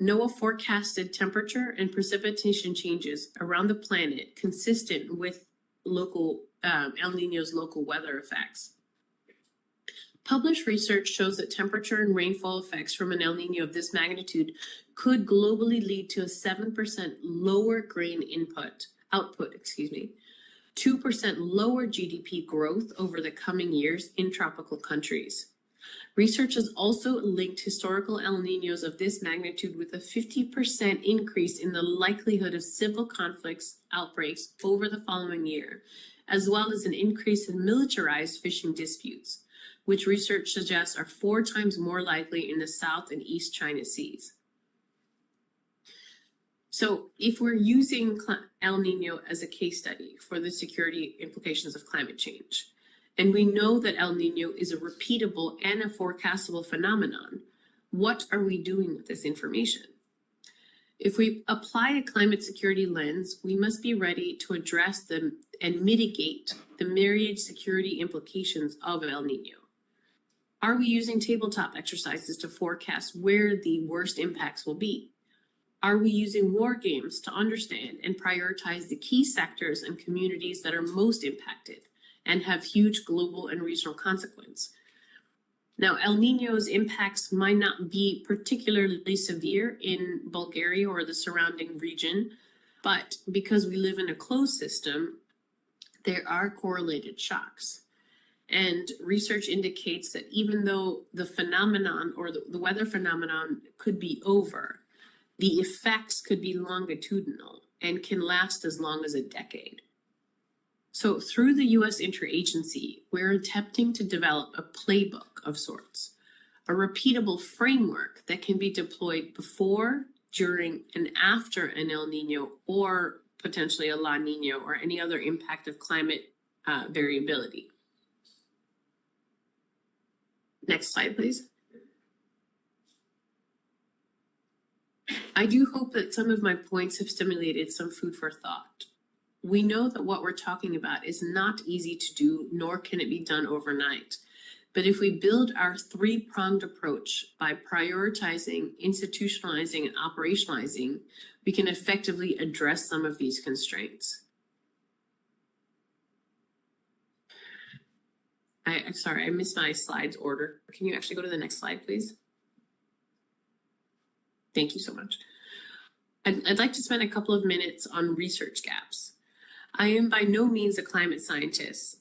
NOAA forecasted temperature and precipitation changes around the planet consistent with El Nino's local weather effects. Published research shows that temperature and rainfall effects from an El Nino of this magnitude could globally lead to a 7% lower grain output, 2% lower GDP growth over the coming years in tropical countries. Research has also linked historical El Ninos of this magnitude with a 50% increase in the likelihood of civil conflicts outbreaks over the following year, as well as an increase in militarized fishing disputes, which research suggests are 4 times more likely in the South and East China Seas. So if we're using El Nino as a case study for the security implications of climate change, and we know that El Nino is a repeatable and a forecastable phenomenon, what are we doing with this information? If we apply a climate security lens, we must be ready to address them and mitigate the myriad security implications of El Nino. Are we using tabletop exercises to forecast where the worst impacts will be? Are we using war games to understand and prioritize the key sectors and communities that are most impacted and have huge global and regional consequence? Now, El Nino's impacts might not be particularly severe in Bulgaria or the surrounding region, but because we live in a closed system, there are correlated shocks. And research indicates that even though the phenomenon or the weather phenomenon could be over, the effects could be longitudinal and can last as long as a decade. So through the US interagency, we're attempting to develop a playbook of sorts, a repeatable framework that can be deployed before, during, and after an El Nino or potentially a La Nina or any other impact of climate variability. Next slide, please. I do hope that some of my points have stimulated some food for thought. We know that what we're talking about is not easy to do, nor can it be done overnight. But if we build our three-pronged approach by prioritizing, institutionalizing, and operationalizing, we can effectively address some of these constraints. I'm sorry, I missed my slides order. Can you actually go to the next slide, please? Thank you so much. I'd like to spend a couple of minutes on research gaps. I am by no means a climate scientist,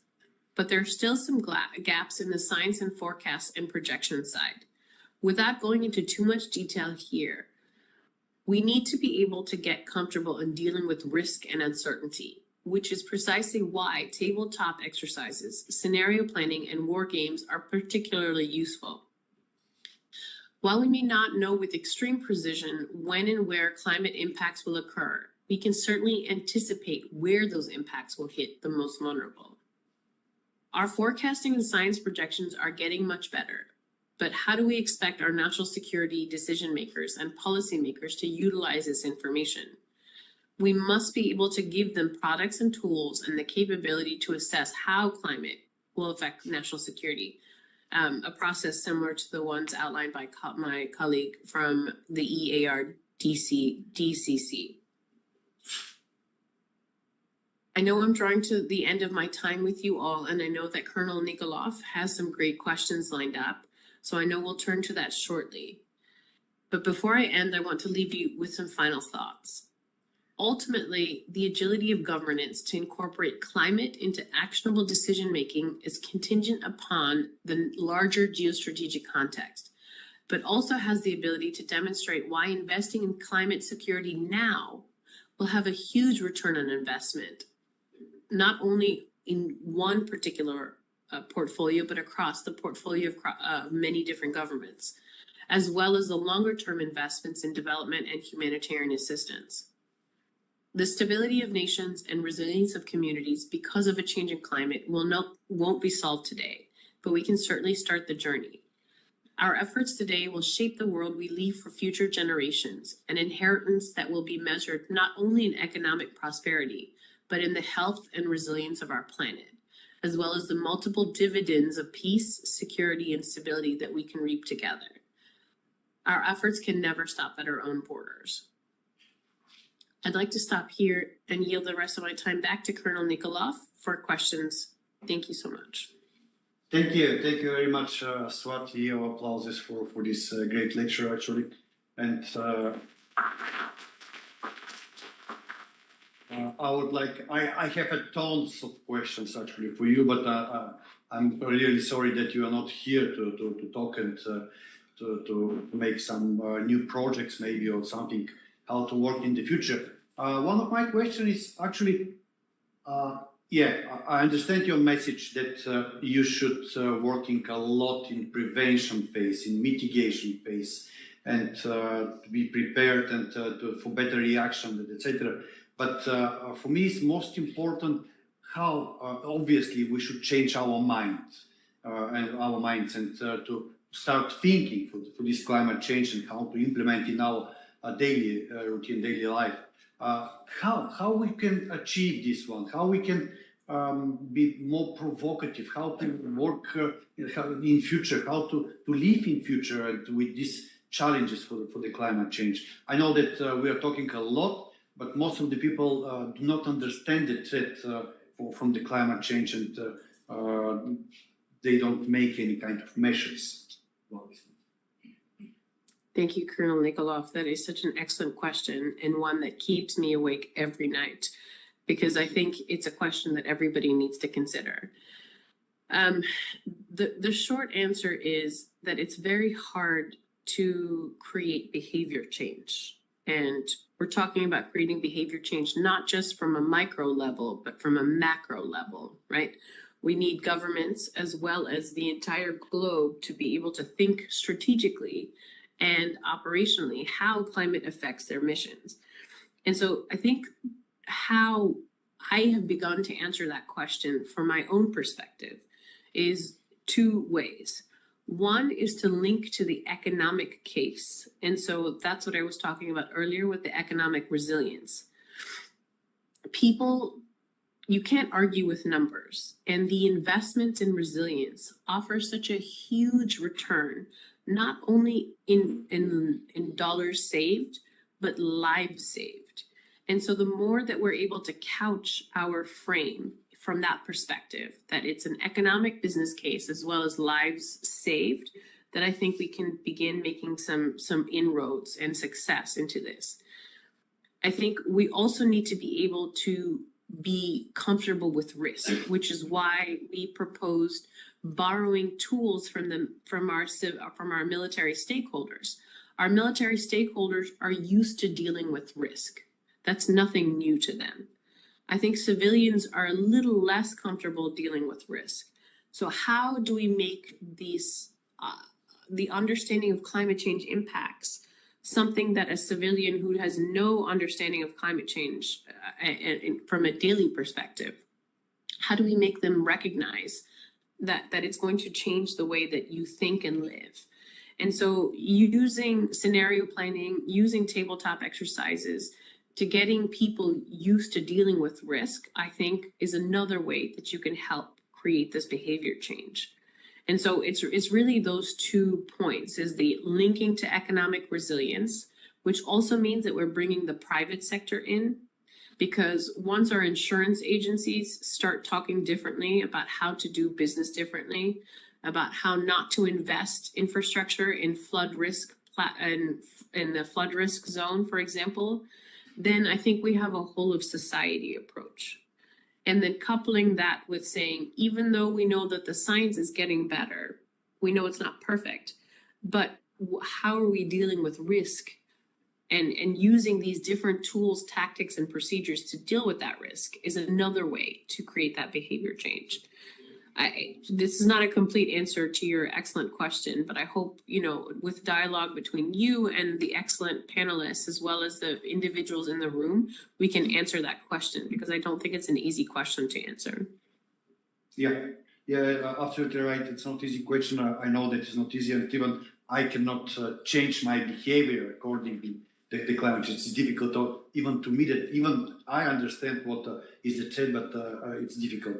but there are still some gaps in the science and forecast and projection side. Without going into too much detail here, we need to be able to get comfortable in dealing with risk and uncertainty, which is precisely why tabletop exercises, scenario planning, and war games are particularly useful. While we may not know with extreme precision when and where climate impacts will occur, we can certainly anticipate where those impacts will hit the most vulnerable. Our forecasting and science projections are getting much better, but how do we expect our national security decision makers and policymakers to utilize this information? We must be able to give them products and tools and the capability to assess how climate will affect national security, a process similar to the ones outlined by my colleague from the EARDCC. I know I'm drawing to the end of my time with you all, and I know that Colonel Nikolov has some great questions lined up, so I know we'll turn to that shortly. But before I end, I want to leave you with some final thoughts. Ultimately, the agility of governance to incorporate climate into actionable decision-making is contingent upon the larger geostrategic context, but also has the ability to demonstrate why investing in climate security now will have a huge return on investment, not only in one particular portfolio, but across the portfolio of many different governments, as well as the longer-term investments in development and humanitarian assistance. The stability of nations and resilience of communities because of a changing climate won't be solved today, but we can certainly start the journey. Our efforts today will shape the world we leave for future generations, an inheritance that will be measured not only in economic prosperity, but in the health and resilience of our planet, as well as the multiple dividends of peace, security, and stability that we can reap together. Our efforts can never stop at our own borders. I'd like to stop here and yield the rest of my time back to Colonel Nikolov for questions. Thank you so much. Thank you very much, Swati. Our applauses for this great lecture, actually. And I would like, I have tons of questions actually for you, but I'm really sorry that you are not here to talk and to make some new projects maybe or something, how to work in the future. One of my questions is actually, I understand your message that you should working a lot in prevention phase, in mitigation phase, and to be prepared and for better reaction, etc. But for me, it's most important how obviously we should change our minds and to start thinking for this climate change and how to implement in our daily routine, daily life. How we can achieve this one? How we can be more provocative? How to work in future? How to live in future and with these challenges for the climate change? I know that we are talking a lot, but most of the people do not understand the threat from the climate change, and they don't make any kind of measures. Thank you, Colonel Nikolov. That is such an excellent question and one that keeps me awake every night, because I think it's a question that everybody needs to consider. The short answer is that it's very hard to create behavior change, and we're talking about creating behavior change, not just from a micro level, but from a macro level, right? We need governments as well as the entire globe to be able to think strategically and operationally how climate affects their missions. And so I think how I have begun to answer that question from my own perspective is two ways. One is to link to the economic case. And so that's what I was talking about earlier with the economic resilience. People, you can't argue with numbers, and the investments in resilience offer such a huge return, not only in dollars saved, but lives saved. And so the more that we're able to couch our frame from that perspective, that it's an economic business case as well as lives saved, that I think we can begin making some inroads and success into this. I think we also need to be able to be comfortable with risk, which is why we proposed borrowing tools from our military stakeholders. Our military stakeholders are used to dealing with risk. That's nothing new to them. I think civilians are a little less comfortable dealing with risk. So how do we make these the understanding of climate change impacts something that a civilian who has no understanding of climate change from a daily perspective, how do we make them recognize that it's going to change the way that you think and live? And so using scenario planning, using tabletop exercises to getting people used to dealing with risk, I think is another way that you can help create this behavior change. And so it's really those 2 points, is the linking to economic resilience, which also means that we're bringing the private sector in, because once our insurance agencies start talking differently about how to do business differently, about how not to invest infrastructure in flood risk in the flood risk zone, for example, then I think we have a whole of society approach. And then coupling that with saying, even though we know that the science is getting better, we know it's not perfect, but how are we dealing with risk and using these different tools, tactics, and procedures to deal with that risk is another way to create that behavior change. This is not a complete answer to your excellent question, but I hope, with dialogue between you and the excellent panelists, as well as the individuals in the room, we can answer that question, because I don't think it's an easy question to answer. Yeah, absolutely right. It's not easy question. I know that it's not easy, and even I cannot change my behavior according to the climate change. It's difficult even to me that even I understand what is the trend, but it's difficult.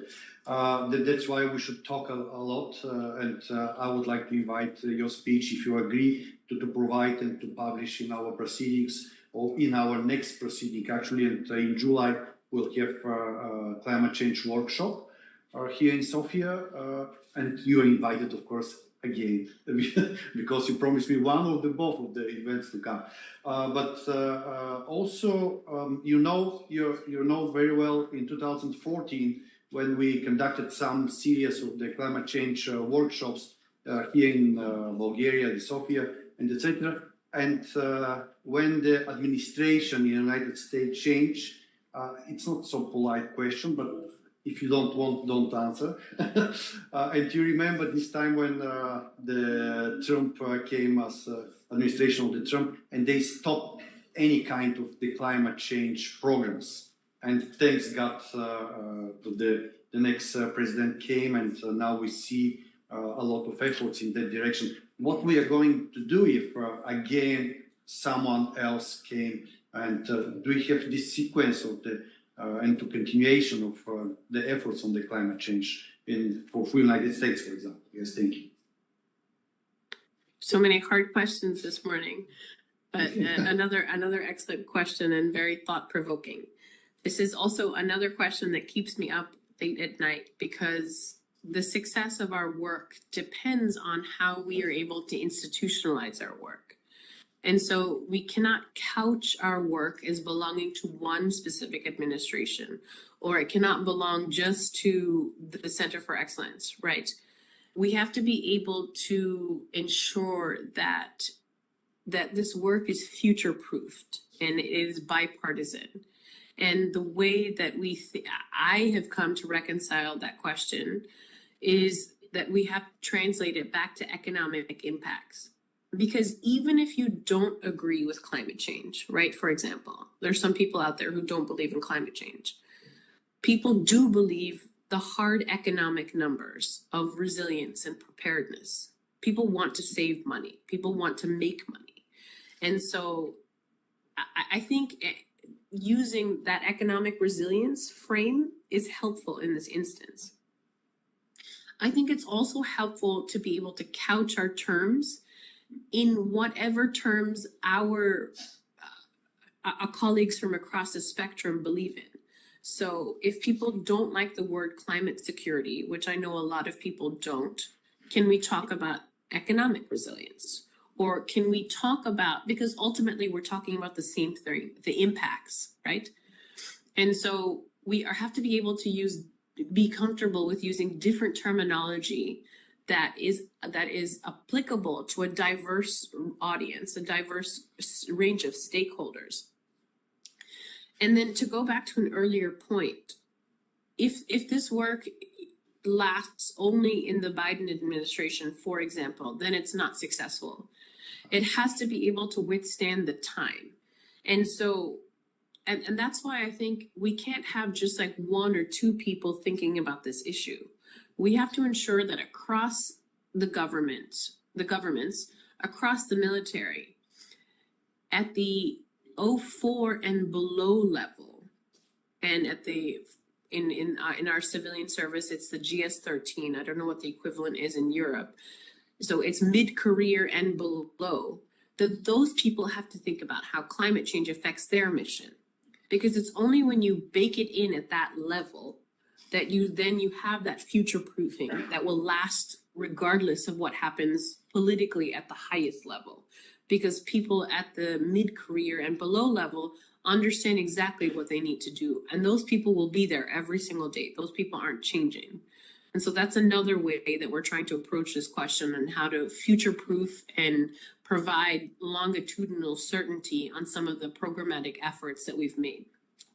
That's why we should talk a lot, and I would like to invite your speech, if you agree, to provide and to publish in our proceedings or in our next proceeding. Actually, and in July we'll have a climate change workshop here in Sofia, and you are invited, of course, again, because you promised me one of both of the events to come. But also, you know very well, in 2014, when we conducted some series of the climate change workshops here in Bulgaria, in Sofia, and etc. And when the administration in the United States changed, it's not so polite question, but if you don't want, don't answer. And you remember this time when the Trump came as administration of the Trump, and they stopped any kind of the climate change programs. And thanks God to the next president came, and now we see a lot of efforts in that direction. What we are going to do if again someone else came, and do we have this sequence of the and to continuation of the efforts on the climate change for United States, for example? Yes, thank you. So many hard questions this morning, but another excellent question and very thought-provoking. This is also another question that keeps me up late at night, because the success of our work depends on how we are able to institutionalize our work. And so we cannot couch our work as belonging to one specific administration, or it cannot belong just to the Center for Excellence, right? We have to be able to ensure that this work is future-proofed and it is bipartisan. And the way that I have come to reconcile that question is that we have to translate it back to economic impacts. Because even if you don't agree with climate change, right? For example, there's some people out there who don't believe in climate change. People do believe the hard economic numbers of resilience and preparedness. People want to save money. People want to make money. And so I think using that economic resilience frame is helpful in this instance. I think it's also helpful to be able to couch our terms in whatever terms our colleagues from across the spectrum believe in. So if people don't like the word climate security, which I know a lot of people don't, can we talk about economic resilience? Or can we talk about, because ultimately we're talking about the same thing, the impacts, right? And so we have to be able to be comfortable with using different terminology that is applicable to a diverse audience, a diverse range of stakeholders. And then to go back to an earlier point, if this work lasts only in the Biden administration, for example, then it's not successful. It has to be able to withstand the time. And so, and that's why I think we can't have just like one or two people thinking about this issue. We have to ensure that across the governments, across the military, at the 04 and below level, and at the in our civilian service, it's the GS-13. I don't know what the equivalent is in Europe. So it's mid-career and below. Those people have to think about how climate change affects their mission, because it's only when you bake it in at that level that you have that future proofing that will last regardless of what happens politically at the highest level. Because people at the mid-career and below level understand exactly what they need to do. And those people will be there every single day. Those people aren't changing. And so that's another way that we're trying to approach this question on how to future-proof and provide longitudinal certainty on some of the programmatic efforts that we've made.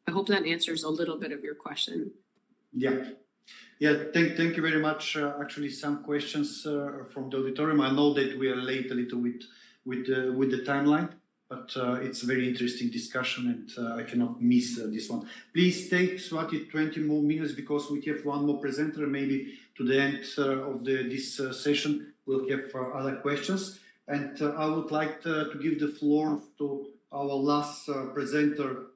I hope that answers a little bit of your question. Yeah, thank you very much. Actually, some questions from the auditorium. I know that we are late a little bit with the timeline, but it's a very interesting discussion, and I cannot miss this one. Please take 20 more minutes, because we have one more presenter. Maybe to the end of this session, we'll have other questions. And I would like to give the floor to our last presenter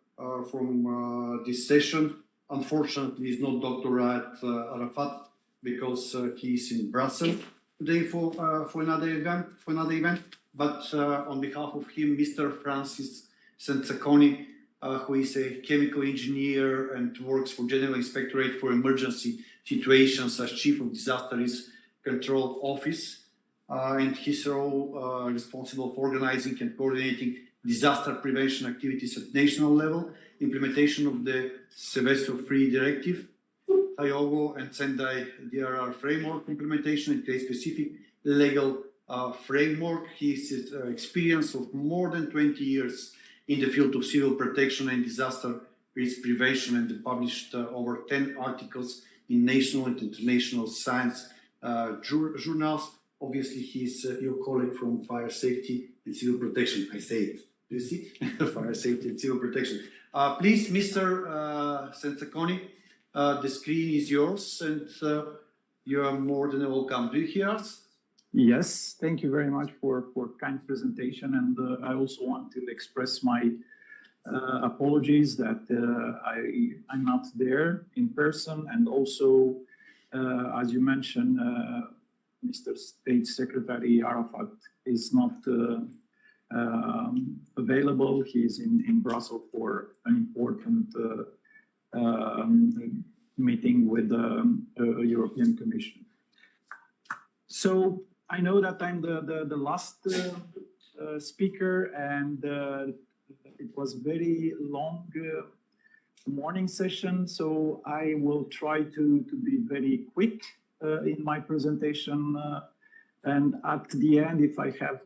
from this session. Unfortunately, it's not Dr. Raed Arafat, because he is in Brussels today for another event. But on behalf of him, Mr. Francis Senzaconi, who is a chemical engineer and works for General Inspectorate for Emergency Situations as Chief of Disaster Risk Control Office, and his role responsible for organizing and coordinating disaster prevention activities at national level, implementation of the Seveso Free Directive, Tiogo and Sendai DRR framework implementation, and case-specific legal framework. His experience of more than 20 years in the field of civil protection and disaster risk prevention, and published over 10 articles in national and international science journals. Obviously, he's your colleague from Fire Safety and Civil Protection. I say it. Do you see? Fire Safety and Civil Protection. Please, Mr. Senzaconi, the screen is yours, and you are more than welcome. Do you hear us? Yes, thank you very much for kind presentation, and I also want to express my apologies that I'm not there in person, and also, as you mentioned, Mr. State Secretary Arafat is not available. He is in Brussels for an important meeting with the European Commission. So I know that I'm the last speaker, and it was very long morning session, so I will try to be very quick in my presentation, and at the end, if I have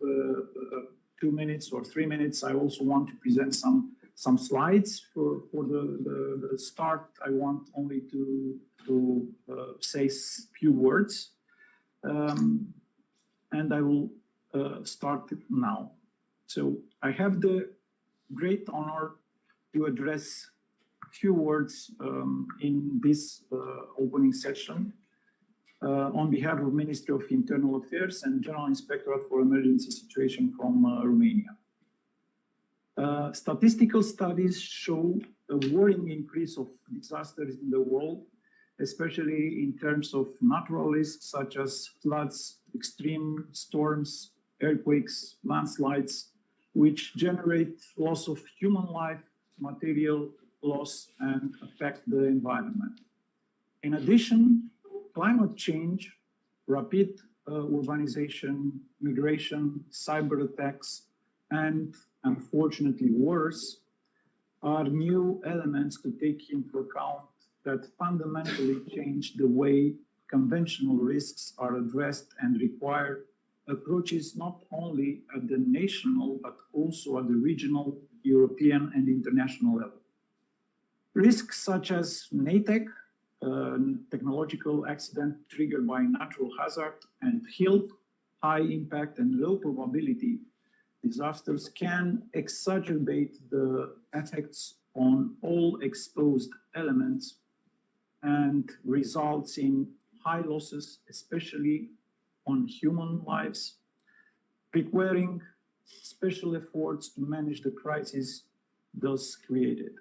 2 minutes or 3 minutes, I also want to present some some slides for the start. I want only to say few words, and I will start now. So I have the great honor to address a few words in this opening session on behalf of Ministry of Internal Affairs and General Inspectorate for Emergency Situation from Romania. Statistical studies show a worrying increase of disasters in the world, especially in terms of natural risks such as floods, extreme storms, earthquakes, landslides, which generate loss of human life, material loss, and affect the environment. In addition, climate change, rapid urbanization, migration, cyber attacks, and unfortunately wars are new elements to take into account that fundamentally change the way conventional risks are addressed and require approaches not only at the national but also at the regional, European, and international level. Risks such as NATEC, technological accident triggered by natural hazard, and HILP, high impact and low probability disasters, can exacerbate the effects on all exposed elements and results in high losses, especially on human lives, requiring special efforts to manage the crisis thus created.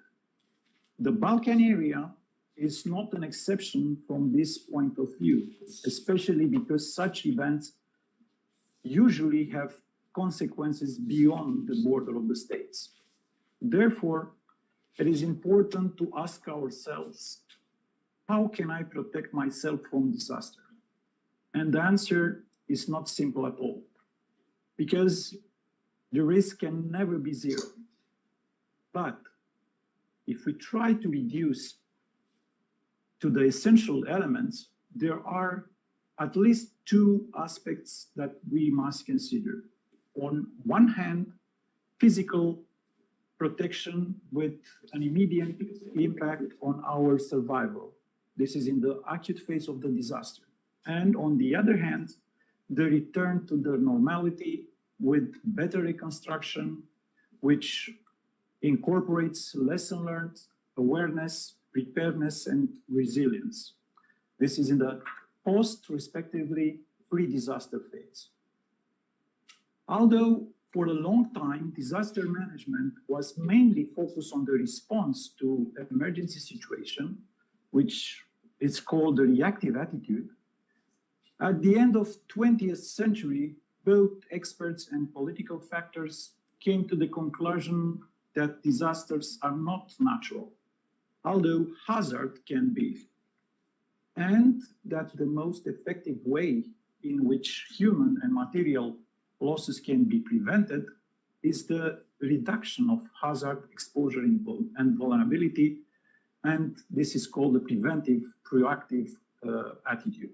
The Balkan area is not an exception from this point of view, especially because such events usually have consequences beyond the border of the states. Therefore, it is important to ask ourselves, how can I protect myself from disaster? And the answer is not simple at all, because the risk can never be zero. But if we try to reduce to the essential elements, there are at least two aspects that we must consider. On one hand, physical protection with an immediate impact on our survival. This is in the acute phase of the disaster. And on the other hand, the return to the normality with better reconstruction, which incorporates lesson learned, awareness, preparedness, and resilience. This is in the post, respectively, pre-disaster phase. Although for a long time, disaster management was mainly focused on the response to an emergency situation, which is called the reactive attitude, at the end of 20th century, both experts and political factors came to the conclusion that disasters are not natural, although hazard can be, and that the most effective way in which human and material losses can be prevented is the reduction of hazard exposure and vulnerability, and this is called the preventive, proactive attitude.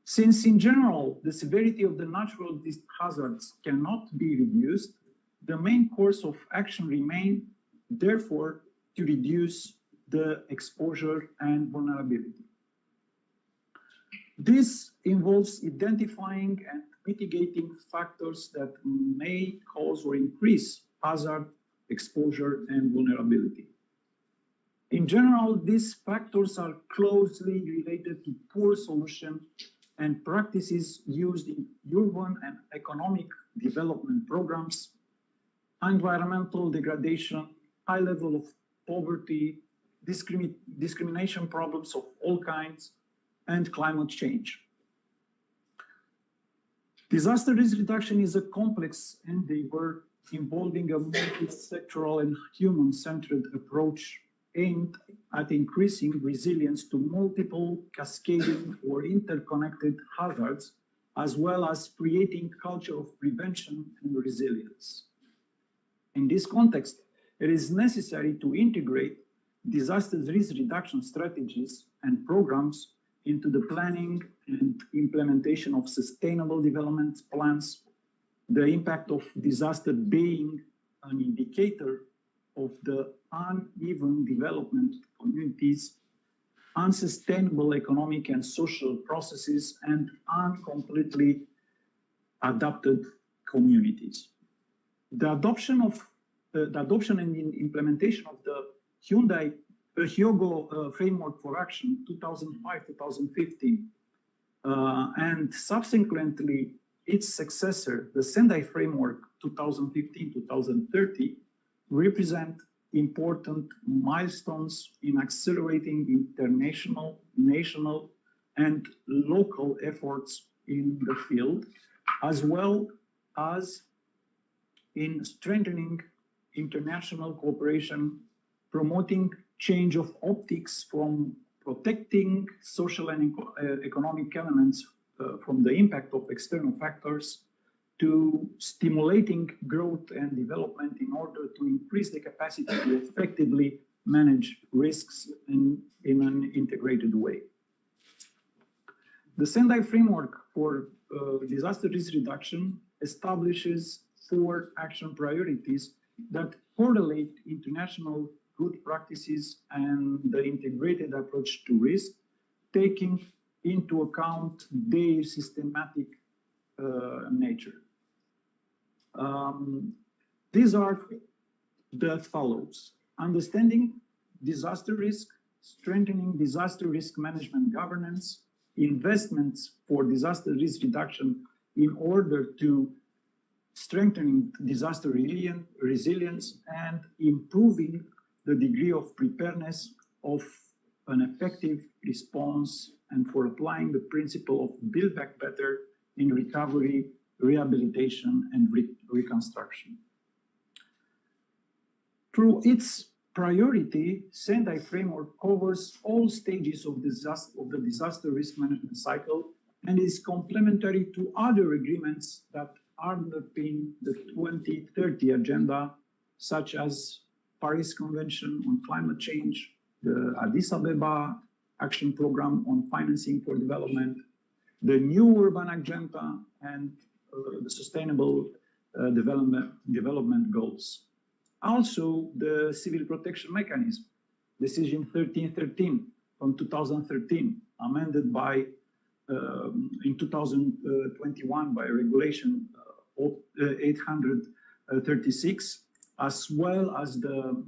Since in general, the severity of the natural hazards cannot be reduced, the main course of action remains, therefore, to reduce the exposure and vulnerability. This involves identifying and mitigating factors that may cause or increase hazard, exposure, and vulnerability. In general, these factors are closely related to poor solution and practices used in urban and economic development programs, environmental degradation, high level of poverty, discrimination problems of all kinds, and climate change. Disaster risk reduction is a complex endeavor involving a multi-sectoral and human-centered approach aimed at increasing resilience to multiple cascading or interconnected hazards, as well as creating culture of prevention and resilience. In this context, it is necessary to integrate disaster risk reduction strategies and programs into the planning and implementation of sustainable development plans, the impact of disaster being an indicator of the uneven development of communities, unsustainable economic and social processes, and uncompletely adapted communities. The adoption and implementation of the Hyogo Framework for Action 2005-2015 and subsequently its successor, the Sendai Framework 2015-2030, represent important milestones in accelerating international, national, and local efforts in the field, as well as in strengthening international cooperation, promoting change of optics from protecting social and economic elements from the impact of external factors to stimulating growth and development in order to increase the capacity to effectively manage risks in an integrated way. The Sendai Framework for Disaster Risk Reduction establishes 4 action priorities that correlate international good practices and the integrated approach to risk, taking into account their systematic nature. These are the follows: understanding disaster risk, strengthening disaster risk management governance, investments for disaster risk reduction in order to strengthening disaster resilience, and improving the degree of preparedness of an effective response, and for applying the principle of build back better in recovery, rehabilitation, and reconstruction. Through its priority, Sendai Framework covers all stages of the disaster risk management cycle and is complementary to other agreements that underpin the 2030 agenda, such as Paris Convention on Climate Change, the Addis Ababa Action Program on Financing for Development, the New Urban Agenda, and the Sustainable Development Goals. Also, the Civil Protection Mechanism, Decision 1313 from 2013, amended by in 2021 by Regulation 836, as well as the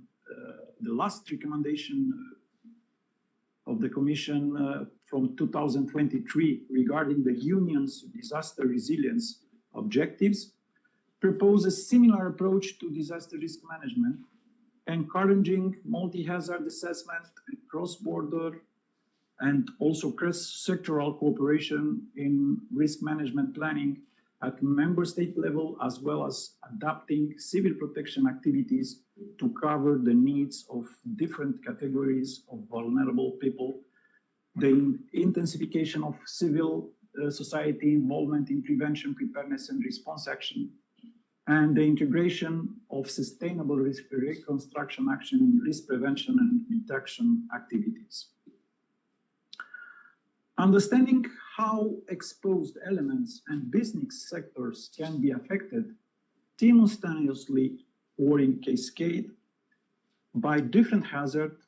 last recommendation of the Commission from 2023 regarding the Union's disaster resilience objectives, propose a similar approach to disaster risk management, encouraging multi-hazard assessment, cross-border, and also cross-sectoral cooperation in risk management planning at member state level, as well as adapting civil protection activities to cover the needs of different categories of vulnerable people, the intensification of civil society involvement in prevention, preparedness, and response action, and the integration of sustainable risk reconstruction action in risk prevention and reduction activities. Understanding how exposed elements and business sectors can be affected simultaneously or in cascade by different hazards,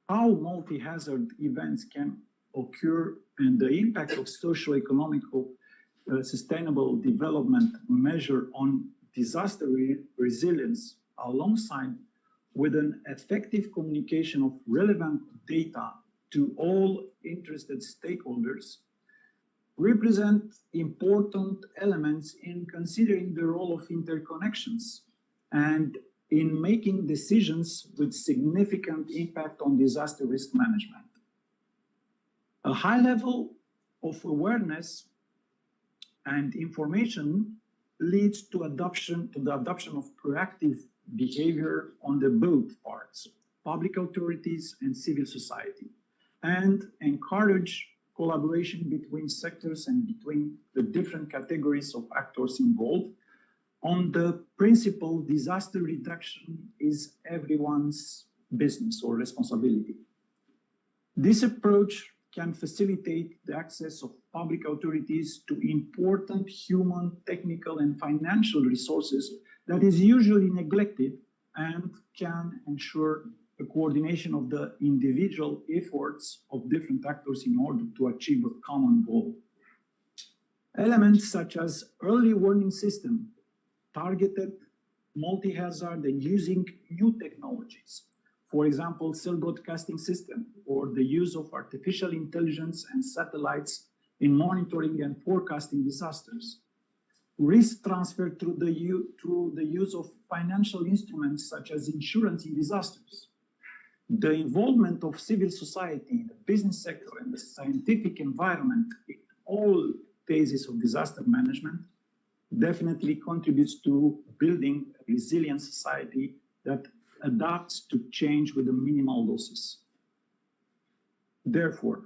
how multi-hazard events can occur, and the impact of socio-economical sustainable development measure on disaster resilience, alongside with an effective communication of relevant data to all interested stakeholders, represent important elements in considering the role of interconnections and in making decisions with significant impact on disaster risk management. A high level of awareness and information leads to the adoption of proactive behavior on the both parts, public authorities and civil society, and encourage collaboration between sectors and between the different categories of actors involved on the principle disaster reduction is everyone's business or responsibility. This approach can facilitate the access of public authorities to important human, technical, and financial resources that is usually neglected and can ensure a coordination of the individual efforts of different actors in order to achieve a common goal. Elements such as early warning system, targeted multi-hazard and using new technologies, for example, cell broadcasting system, or the use of artificial intelligence and satellites in monitoring and forecasting disasters. Risk transfer through the use of financial instruments such as insurance in disasters. The involvement of civil society, the business sector, and the scientific environment in all phases of disaster management definitely contributes to building a resilient society that adapts to change with the minimal losses. Therefore,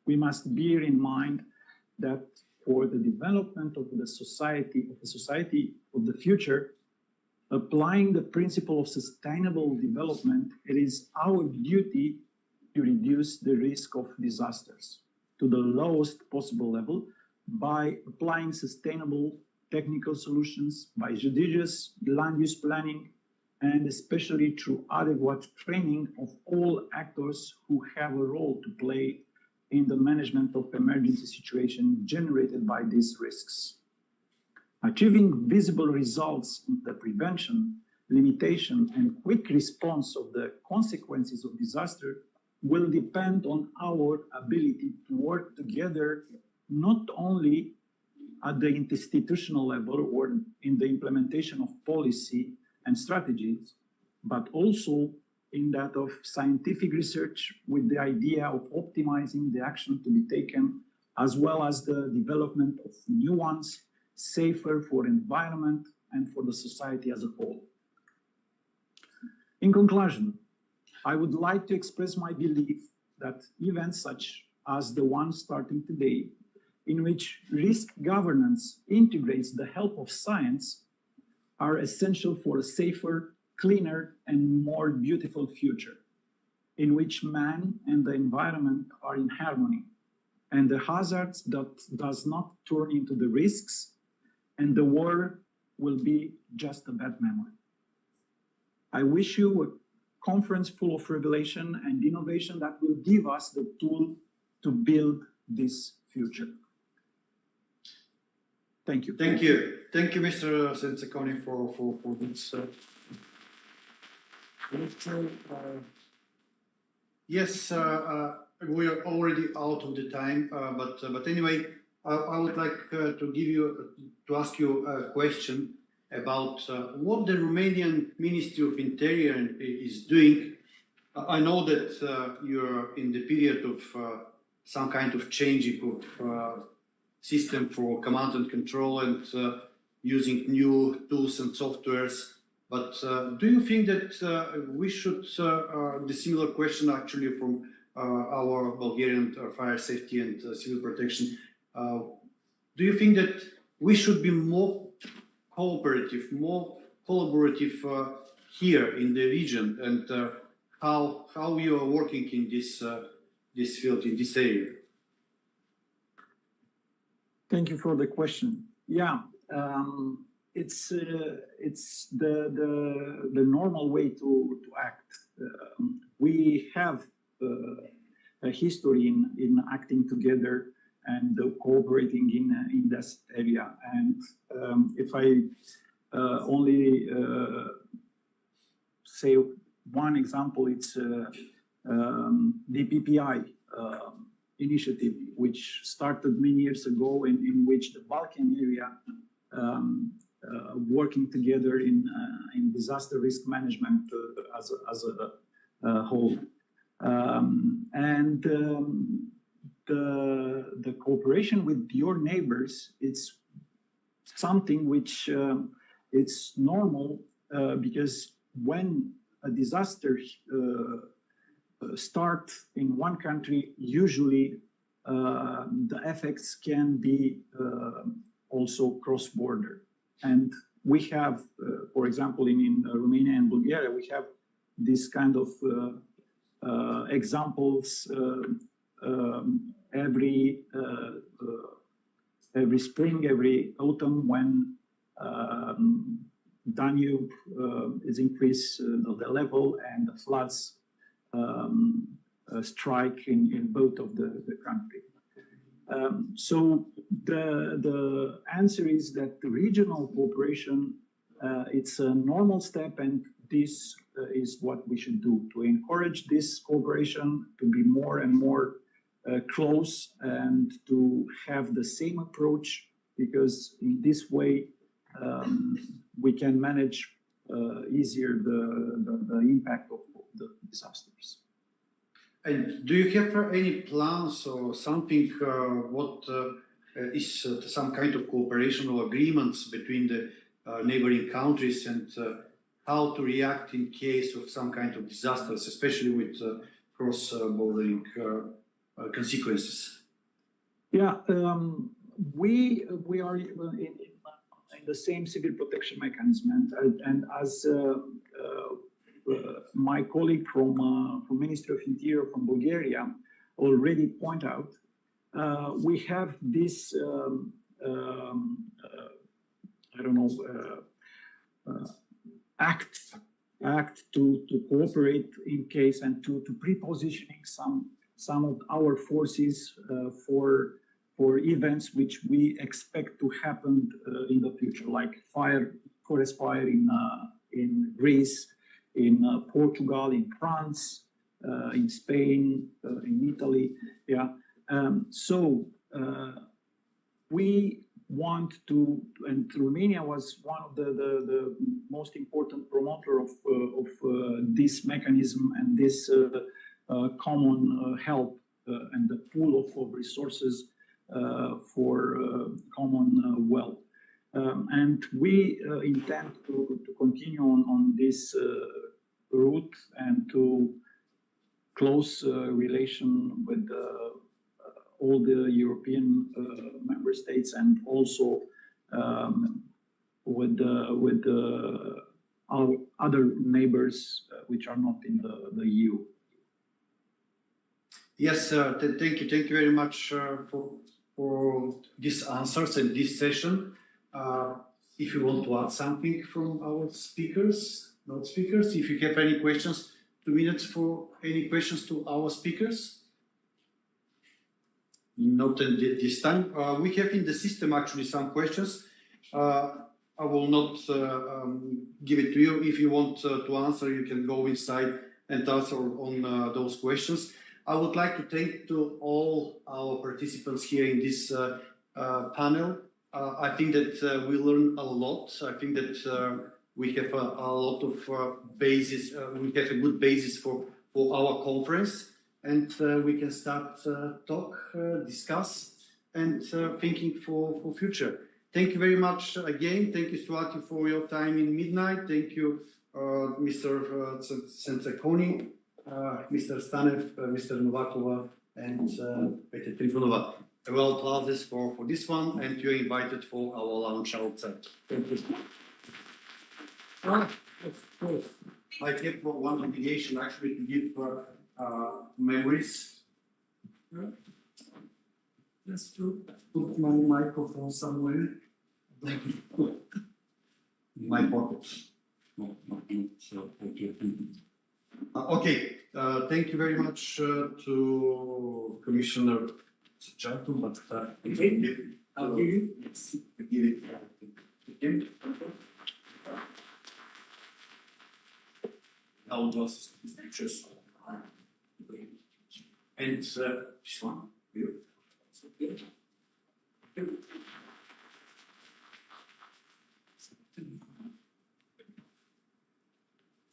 we must bear in mind that for the development of the society of the future, applying the principle of sustainable development, it is our duty to reduce the risk of disasters to the lowest possible level by applying sustainable technical solutions, by judicious land use planning, and especially through adequate training of all actors who have a role to play in the management of emergency situations generated by these risks. Achieving visible results in the prevention, limitation, and quick response of the consequences of disaster will depend on our ability to work together, not only at the institutional level or in the implementation of policy and strategies, but also in that of scientific research with the idea of optimizing the action to be taken, as well as the development of new ones, safer for environment and for the society as a whole. In conclusion, I would like to express my belief that events such as the one starting today, in which risk governance integrates the help of science, are essential for a safer, cleaner, and more beautiful future, in which man and the environment are in harmony, and the hazards that does not turn into the risks, and the war will be just a bad memory. I wish you a conference full of revelation and innovation that will give us the tool to build this future. Thank you. Thank you. Thank you, Mr. Senzaconi, for this. Yes, we are already out of the time, but anyway, I would like to ask you a question about what the Romanian Ministry of Interior is doing. I know that you're in the period of some kind of changing of system for command and control and using new tools and softwares. But do you think that we should, the similar question actually from our Bulgarian fire safety and civil protection, do you think that we should be more cooperative, more collaborative here in the region, and how you are working in this field, in this area? Thank you for the question. Yeah, it's the normal way to act. We have a history in acting together and cooperating in this area. And if I only say one example, it's the PPI initiative, which started many years ago, in which the Balkan area working together in disaster risk management as a whole. The cooperation with your neighbors, it's something which it's normal because when a disaster start in one country, usually the effects can be also cross-border. And we have, for example, in Romania and Bulgaria, we have this kind of examples every spring, every autumn, when Danube is increased the level, and the floods strike in both of the country. So the answer is that the regional cooperation, it's a normal step, and this is what we should do to encourage this cooperation to be more and more close and to have the same approach, because in this way we can manage easier the impact of the disasters. And do you have any plans or something, what is some kind of cooperation or agreements between the neighboring countries, and how to react in case of some kind of disasters, especially with cross-bordering consequences? Yeah, we are in the same civil protection mechanism, and as my colleague from Ministry of Interior from Bulgaria already pointed out, we have this act to cooperate in case, and to pre-positioning some of our forces for events which we expect to happen in the future, like forest fire in Greece, in Portugal, in France, in Spain, in Italy. Yeah. So we want to, and Romania was one of the most important promoter of this mechanism and this common help and the pool of resources for common wealth. And we intend to continue on this route and to close relation with all the European member states, and also with our other neighbors which are not in the EU. Yes, thank you very much for these answers and this session. If you want to add something from our speakers, if you have any questions, 2 minutes for any questions to our speakers. Not at this time. We have in the system actually some questions. I will not give it to you. If you want to answer, you can go inside and answer on those questions. I would like to thank to all our participants here in this panel. I think that we learned a lot. I think that we have a lot of basis. We have a good basis for our conference, and we can start discuss, and thinking for future. Thank you very much again. Thank you, Suati, for your time in midnight. Thank you, Mr. Sentsakoni, Mr. Stanev, Mr. Novakova, and Peter Trifonova. Well, classes for this one, and you're invited for our lunch outside. Thank you. Of course. I have one obligation actually to give memories. Just to put my microphone somewhere. My pocket. Okay. Thank you very much to Commissioner Chatu, but I'll give it to him. I'll just pictures. And this one.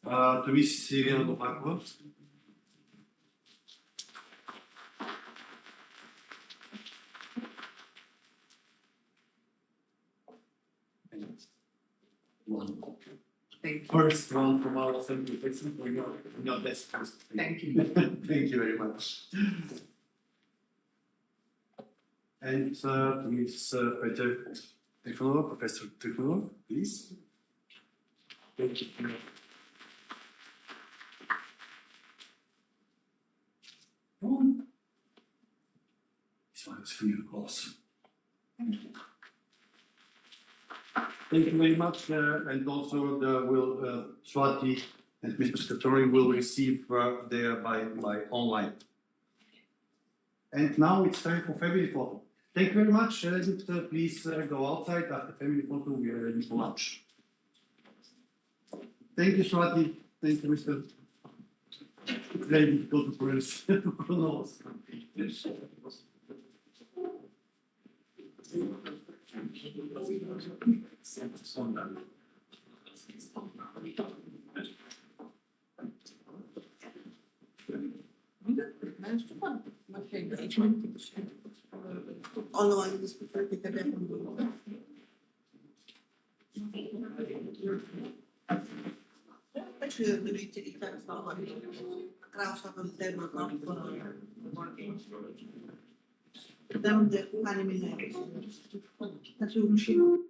To Miss Irina Novakova. First one from our assembly, your best. Thank you. Thank you very much. And to Ms. Peter Trifonova, Professor Trifonova, please. Thank you. This one is for you, of course. Thank you. Thank you very much, and also Swati and Mr. Scattori will receive there by online. And now it's time for family photo. Thank you very much. Please go outside after family photo. We are ready for lunch. Thank you, Swati. Thank you, Mr. Lady, go to Prince. Online is perfect. Actually, the meeting is not like Kraus of them are not working. Them the anime. That's what machine.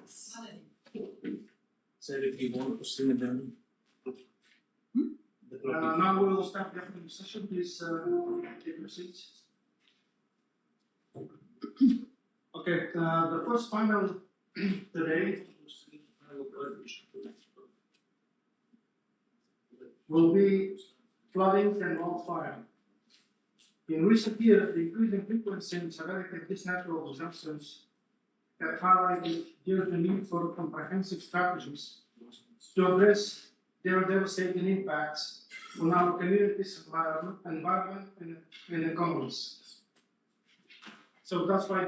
So if you want to see them. Now we will start the afternoon session. Please take your seats. Okay, the first panel today will be flooding and wildfire. In recent years, the increasing frequency and severity of these natural disasters have highlighted the need for comprehensive strategies to address their devastating impacts on our communities, environment and economies. So that's why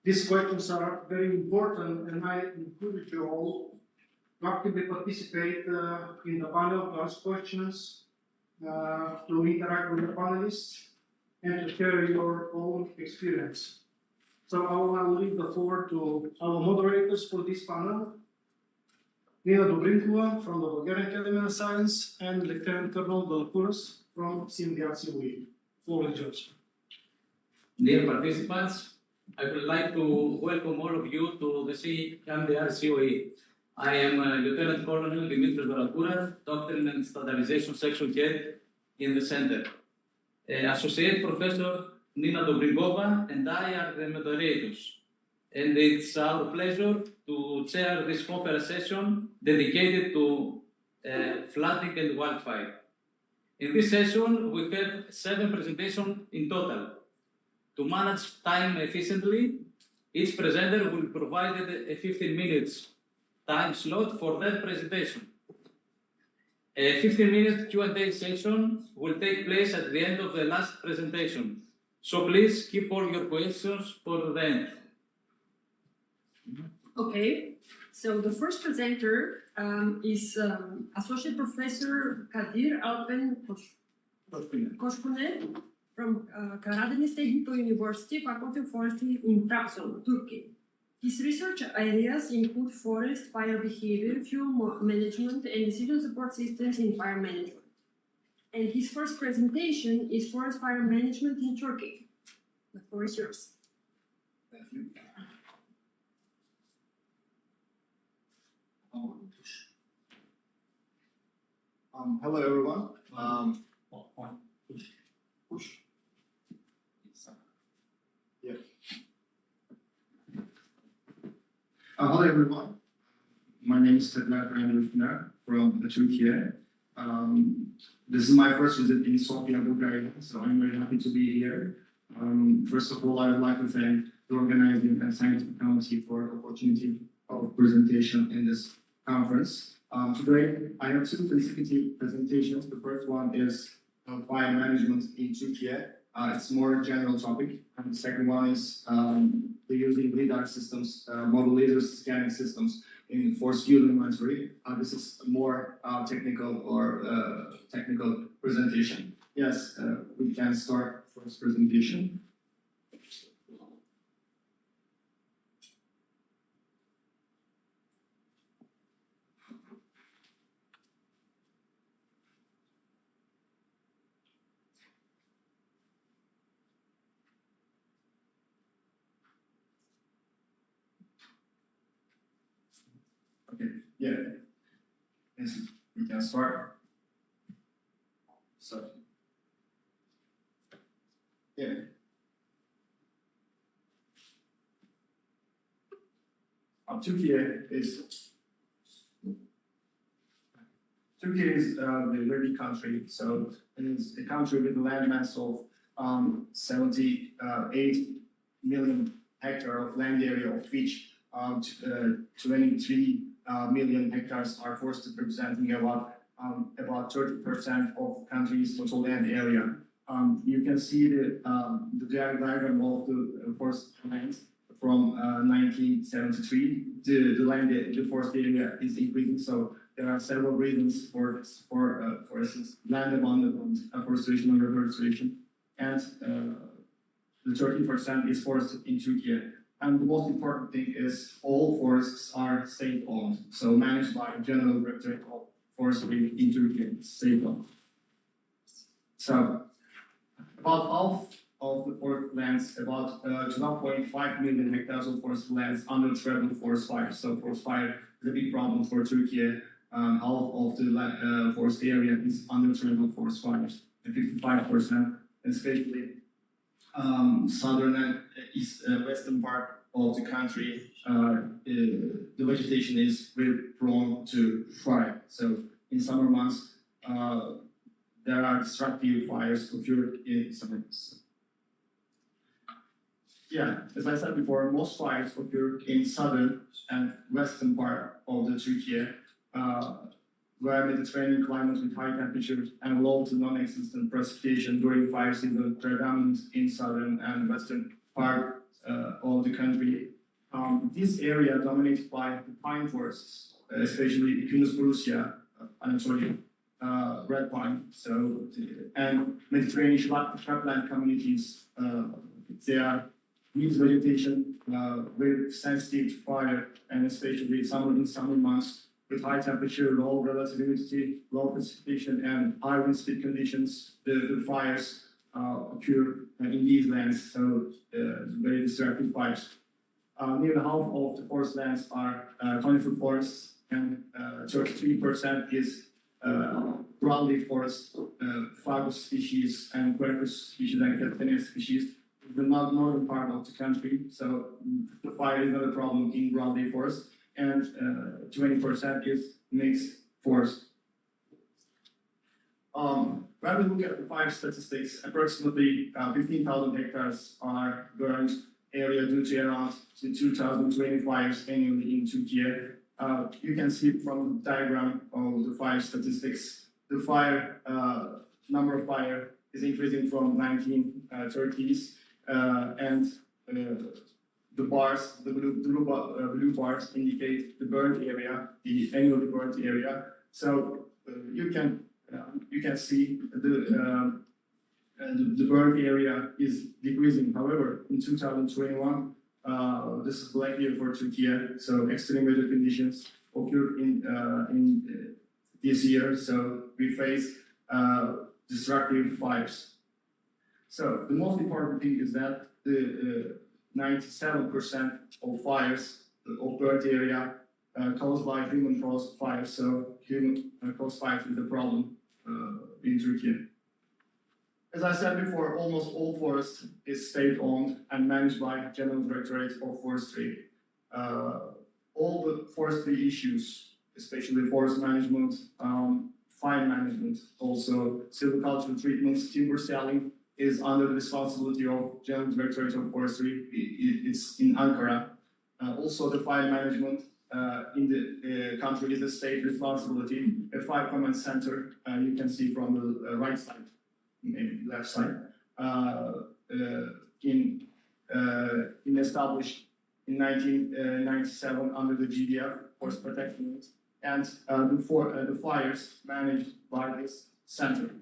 these questions are very important, and I encourage you all to actively participate in the panel, to ask questions, to interact with the panelists, and to share your own experience. So I will now leave the floor to our moderators for this panel. Nina Dobrinkova from the Bulgarian Academy of Science and Lieutenant Colonel Delacouras from CMDR-COE. Floor is yours. Dear participants, I would like to welcome all of you to the CMDR-COE. I am Lieutenant Colonel Dimitris Delacouras, Doctrine and Standardization Section Head in the Center. Associate Professor Nina Dobrinkova and I are the moderators. And it's our pleasure to chair this conference session dedicated to flooding and wildfire. In this session, we have 7 presentations in total. To manage time efficiently, each presenter will provide a 15 minutes time slot for their presentation. A 15-minute Q&A session will take place at the end of the last presentation. So please keep all your questions for the end. Okay, so the first presenter is Associate Professor Kadir Alpen Koshkunen from Karadeniz Technical University, Faculty of Forestry in Trabzon, Turkey. His research areas include forest fire behavior, fuel management, and decision support systems in fire management. And his first presentation is forest fire management in Turkey. The floor is yours. Thank you. Hello everyone. Push. Yeah. Hello everyone. My name is Sedna Rufner from Turkey. This is my first visit in Sofia, Bulgaria, so I'm very happy to be here. First of all, I would like to thank the organizing and scientific committee for the opportunity of presentation in this conference. Today, I have 2 consecutive presentations. The first one is fire management in Turkey. It's more a general topic. And the second one is the using LiDAR systems, model laser scanning systems in forest fuel inventory. This is a more technical presentation. Yes, we can start first presentation. Okay, yeah. Yes, we can start. So, yeah. Turkey is the very country, so it is a country with a land mass of 78 million hectares of land area, of which 23 million hectares are forested, representing about 30% of country's total land area. You can see the diagram of the forest lands from 1973. The forest area is increasing, so there are several reasons for instance, land abandonment, afforestation and reforestation, and the 30% is forested in Turkey. And the most important thing is all forests are state-owned, so managed by General Directorate of Forestry in Turkey, state-owned. So, about half of the forest lands, about 12.5 million hectares of forest lands under threat of forest fire. So forest fire is a big problem for Turkey. Half of the forest area is under threat of forest fires, and 55%, especially southern and western part of the country, the vegetation is very prone to fire. So in summer months, there are destructive fires occurred in summer months. Yeah, as I said before, most fires occur in southern and western part of the Turkey, where Mediterranean climate with high temperatures and low to non-existent precipitation during fire season predominant in southern and western part of the country. This area dominated by the pine forests, especially Equinus borusia, Anatolia, red pine, and Mediterranean shrubland communities. They are mixed vegetation, very sensitive to fire, and especially in summer months with high temperature, low relative humidity, low precipitation, and high wind speed conditions. The fires occur in these lands, so very destructive fires. Nearly half of the forest lands are conifer forests, and 33% is broadleaf forest, Fagus species, and Quercus species, and Castanea species. The northern part of the country, so the fire is not a problem in broadleaf forest, and 20% is mixed forest. When we look at the fire statistics, approximately 15,000 hectares are burned area due to around 2,020 fires annually in Turkey. You can see from the diagram of the fire statistics, the fire number of fire is increasing from 1930s, and the bars, the blue bars indicate the burnt area, the annually burnt area. So you can see the burnt area is decreasing. However, in 2021, this is black year for Turkey, so extreme weather conditions occurred in this year. So we face destructive fires. So the most important thing is that the 97% of fires of burnt area caused by human-caused fires. So human-caused fires is a problem in Turkey. As I said before, almost all forest is state-owned and managed by General Directorate of Forestry. All the forestry issues, especially forest management, fire management, also silvicultural treatments, timber selling, is under the responsibility of General Directorate of Forestry. It's in Ankara. Also, the fire management in the country is a state responsibility. A fire command center, you can see from the right side, maybe left side, established in 1997 under the GDF, Forest Protection, and the fires managed by this center.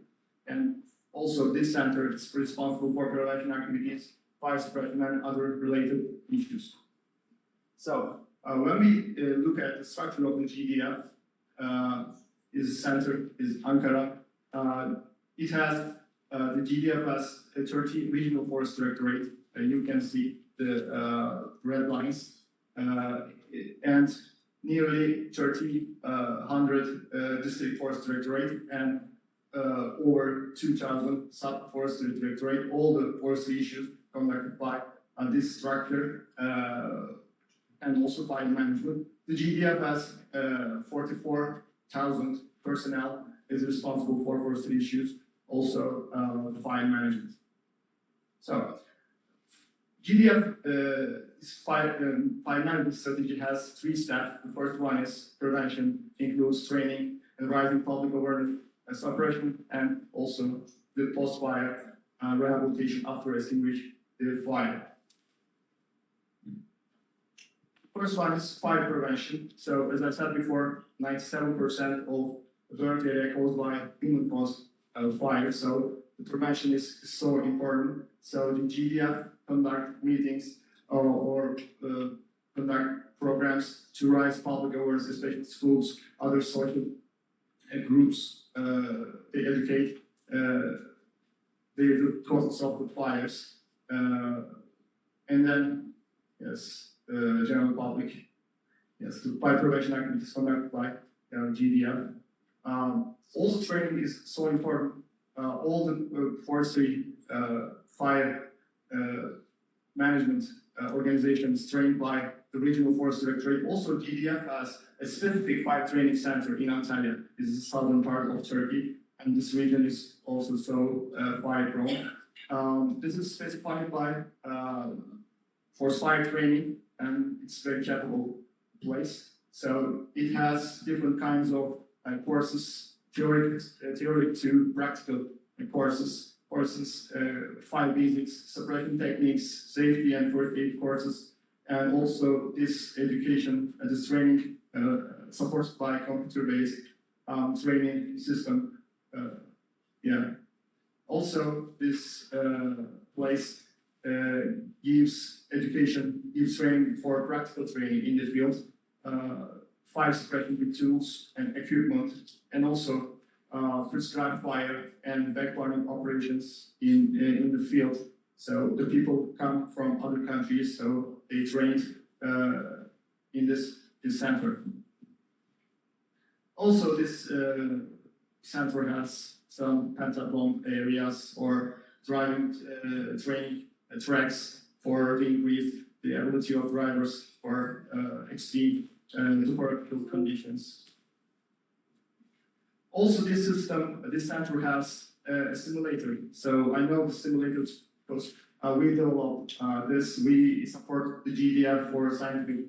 And also, this center is responsible for prevention activities, fire suppression, and other related issues. So, when we look at the structure of the GDF, is center is Ankara. It has the GDF has a 30 regional forest directorate. You can see the red lines, and nearly 100 district forest directorate, and over 2,000 sub-forestry directorate. All the forestry issues conducted by this structure, and also fire management. The GDF has 44,000 personnel, is responsible for forestry issues, also fire management. So, GDF fire management strategy has 3 steps. The first one is prevention, includes training and rising public awareness, suppression, and also the post-fire rehabilitation after extinguish the fire. First one is fire prevention. So, as I said before, 97% of the burnt area caused by human-caused fire. So, the prevention is so important. So, the GDF conduct meetings or conduct programs to raise public awareness, especially schools, other social groups. They educate the causes of the fires. And then, yes, the general public, yes, the fire prevention activities conducted by GDF. Also, training is so important. All the forestry fire management organizations trained by the regional forest directorate. Also, GDF has a specific fire training center in Antalya. This is the southern part of Turkey, and this region is also so fire prone. This is specified by forest fire training, and it's a very capable place. So it has different kinds of courses, theoretic to practical courses, fire basics, suppression techniques, safety and first aid courses, and also this education and this training supported by computer-based training system. Also, this place gives education, gives training for practical training in the field, fire suppression with tools and equipment, and also prescribed fire and backburning operations in the field. So the people come from other countries, so they trained in this center. Also, this center has some pentathlon areas or driving training tracks for to increase the ability of drivers for extreme topographical conditions. Also, this system, this center has a simulator. So I know the simulators because we developed this. We support the GDF for scientific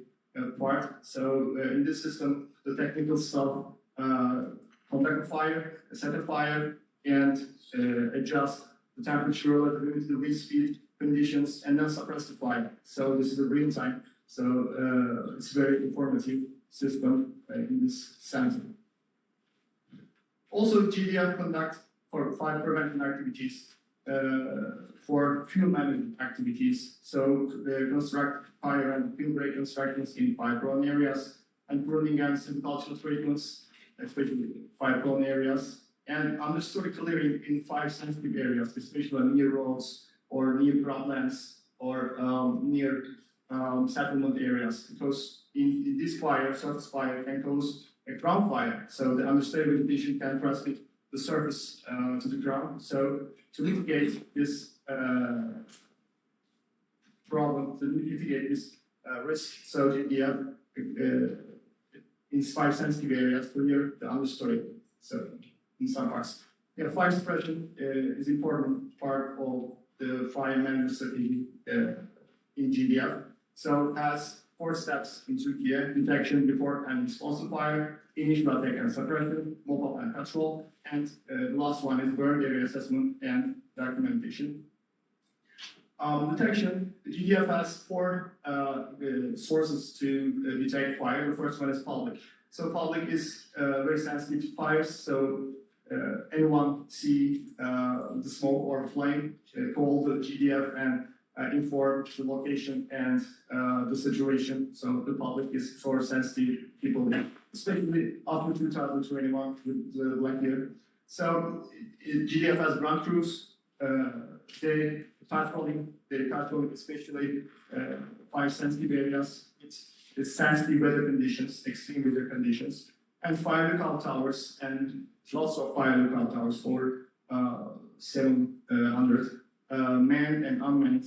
part. So in this system, the technical stuff, conduct a fire, set a fire, and adjust the temperature relative to the wind speed conditions, and then suppress the fire. So this is a real time. So it's a very informative system in this center. Also, GDF conducts for fire prevention activities, for fuel management activities. So they construct fire and fuel break constructions in fire-prone areas, and pruning and silvicultural treatments, especially fire-prone areas, and understory clearing in fire-sensitive areas, especially near roads or near croplands or near settlement areas, because in this fire, surface fire can cause a ground fire, so the understory vegetation can transmit the surface to the ground. So to mitigate this problem, to mitigate this risk, so GDF in fire-sensitive areas clear the understory. So in some parts, fire suppression is important part of the fire management strategy in GDF. So it has 4 steps in Turkey: detection, before and response to fire, initial attack and suppression, mobile and patrol, and the last one is burn area assessment and documentation. Detection, the GDF has 4 sources to detect fire. The first one is public. So public is very sensitive to fires, so anyone see the smoke or flame, call the GDF and inform the location and the situation. So the public is for sensitive people, especially after 2021 with the Black Year. So GDF has ground crews. They patrolling especially fire-sensitive areas. It's sensitive weather conditions, extreme weather conditions, and fire lookout towers, and lots of fire lookout towers for 700 manned and unmanned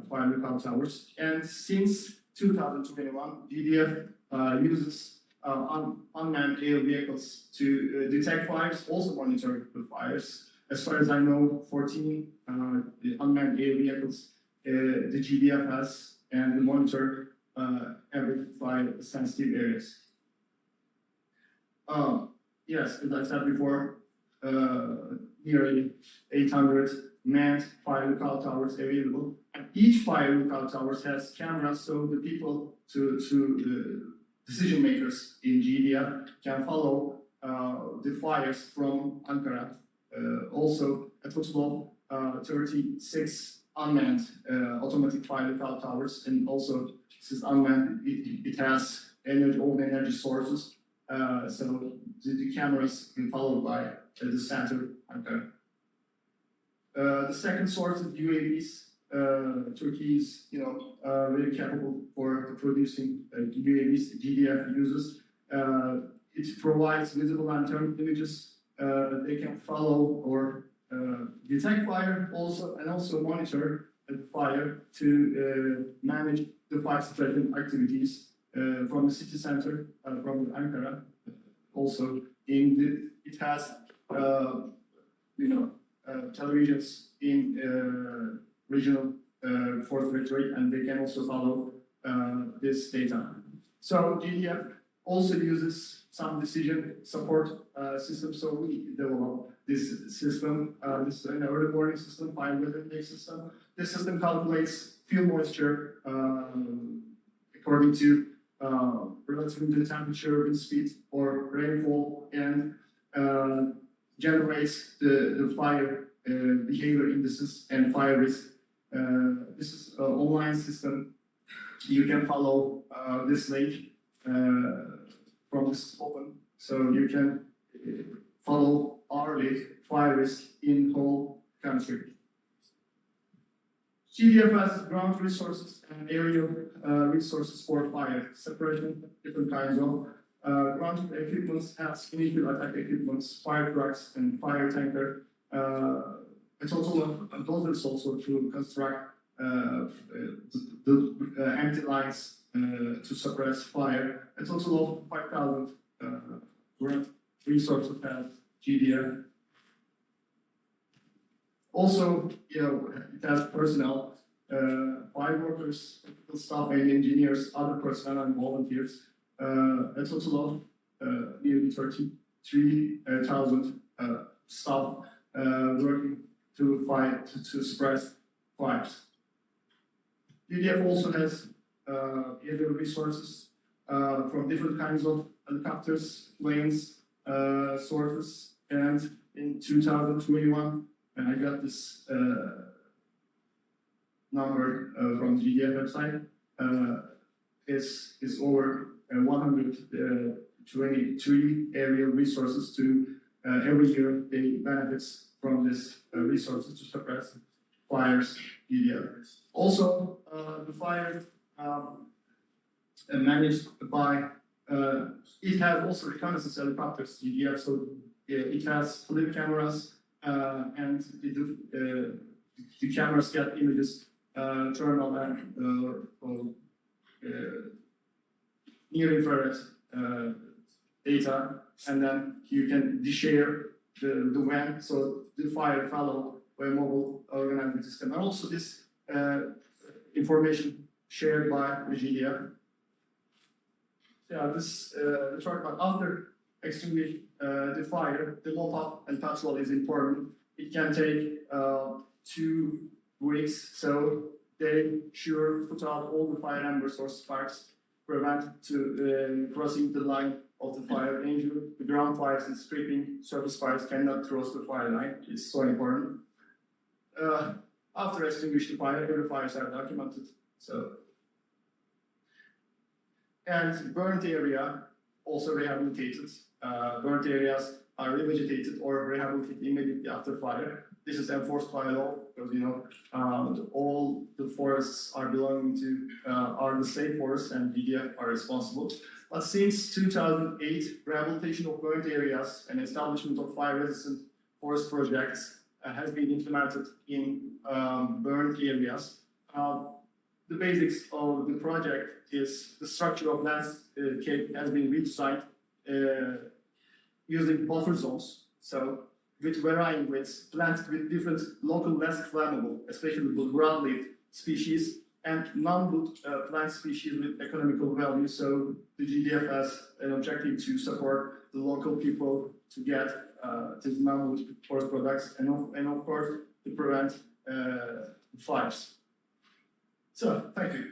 fire lookout towers. And since 2021, GDF uses unmanned air vehicles to detect fires, also monitor the fires. As far as I know, 14 unmanned air vehicles the GDF has, and monitor every fire-sensitive areas. Yes, as I said before, nearly 800 manned fire lookout towers available. And each fire lookout tower has cameras, so the people, to decision makers in GDF can follow the fires from Ankara. Also, a total of 36 unmanned automatic fire lookout towers, and also this is unmanned. It has own energy sources, so the cameras can follow by the center Ankara. The second source is UAVs. Turkey is, very capable for producing UAVs. GDF uses. It provides visible and thermal images. They can follow or detect fire and also monitor the fire to manage the fire suppression activities from the city center, from Ankara. Also, it has televisions in regional force directorate, and they can also follow this data. So GDF also uses some decision support systems. So we develop this system. This is an early warning system, fire weather index system. This system calculates fuel moisture according to relative to the temperature, wind speed, or rainfall, and generates the fire behavior indices and fire risk. This is an online system. You can follow this link from this open, so you can follow hourly fire risk in whole country. GDF has ground resources and aerial resources for fire suppression, different kinds of ground equipments, has initial attack equipments, fire trucks, and fire tanker. A total of dozens also to construct the empty lines to suppress fire. A total of 5,000 ground resources has GDF. Also, it has personnel, fire workers, technical staff and engineers, other personnel and volunteers. A total of nearly 33,000 staff working to fight, to suppress fires. GDF also has aerial resources from different kinds of helicopters, planes, sources, and in 2021, and I got this number from the GDF website, is over 123 aerial resources to every year they benefits from this resources to suppress fires. GDF. Also, the fire managed by it has also reconnaissance helicopters. GDF, so it has flip cameras and the cameras get images thermal and near infrared data, and then you can share the WAN, so the fire follow by a mobile organizing system, and also this information shared by the GDF. Yeah, this the chart about after extinguish the fire, the mop-up and patrol is important. It can take 2 weeks, so they sure put out all the fire embers or sparks, prevent to crossing the line of the fire danger. The ground fires and stripping surface fires cannot cross the fire line. It's so important. After extinguish the fire, every fires are documented. So, and burnt area also rehabilitated. Burnt areas are revegetated or rehabilitated immediately after fire. This is enforced by law because all the forests are belonging to are the state forests, and GDF are responsible. But since 2008, rehabilitation of burnt areas and establishment of fire-resistant forest projects has been implemented in burnt areas. The basics of the project is the structure of landscape has been redesigned using buffer zones. So with varying widths, planted with different local less flammable, especially with broadleaf species and non-wood plant species with economical value. So the GDF has an objective to support the local people to get these non-wood forest products and of course to prevent fires. So, thank you.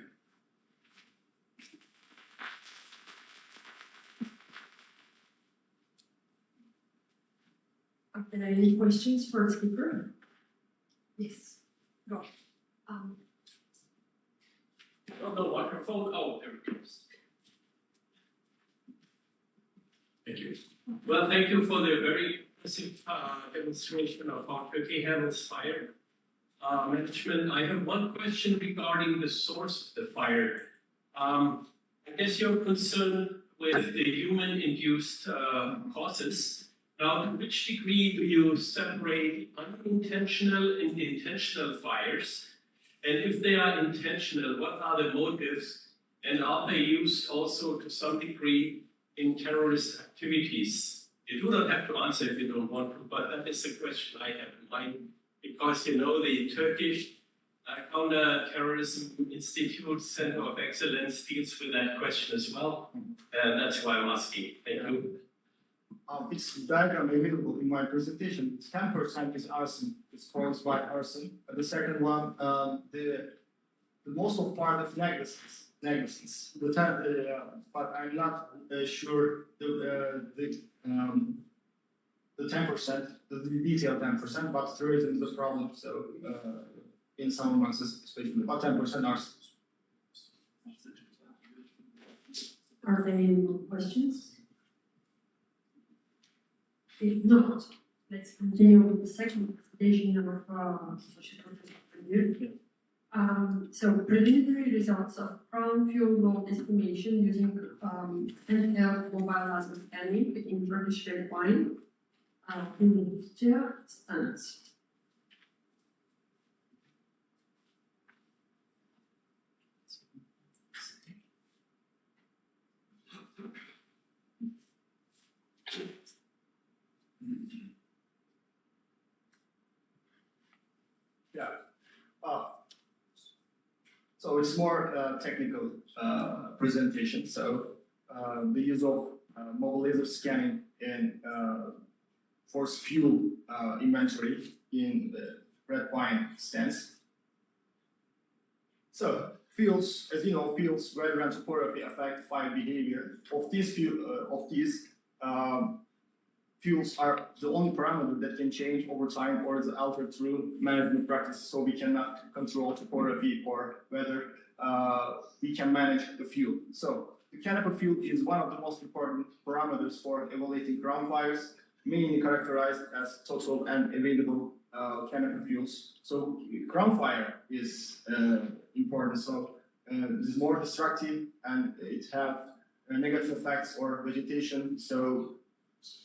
Are there any questions for the speaker? Yes, go. The microphone. Oh, there it goes. Thank you. Well, thank you for the very impressive demonstration of how Turkey handles fire management. I have one question regarding the source of the fire. I guess you're concerned with the human-induced causes. Now, to which degree do you separate unintentional and intentional fires? And if they are intentional, what are the motives? And are they used also to some degree in terrorist activities? You do not have to answer if you don't want to, but that is a question I have in mind. Because you know the Turkish Counter-Terrorism Institute Center of Excellence deals with that question as well. And that's why I'm asking. Thank you. It's diagram available in my presentation. 10% is arson. It's caused by arson. The second one, the most of part of negligence. But I'm not sure the 10%, the detailed 10%, but terrorism is a problem. So in some months, especially, but 10% arson. Are there any more questions? If not, let's continue with the second presentation of Associate Professor Premier. So preliminary results of crown fuel load estimation using handheld mobile laser scanning in Turkish red wine in the standards. Yeah. So it's more technical presentation. So the use of mobile laser scanning and force fuel inventory in the red wine stands. So fuels, as you know, fuels, weather and topography affect fire behavior. Fuels are the only parameter that can change over time or is altered through management practices. So we cannot control topography or whether we can manage the fuel. So the canopy fuel is one of the most important parameters for evaluating ground fires, mainly characterized as total and available canopy fuels. So ground fire is important. So this is more destructive and it have negative effects or vegetation. So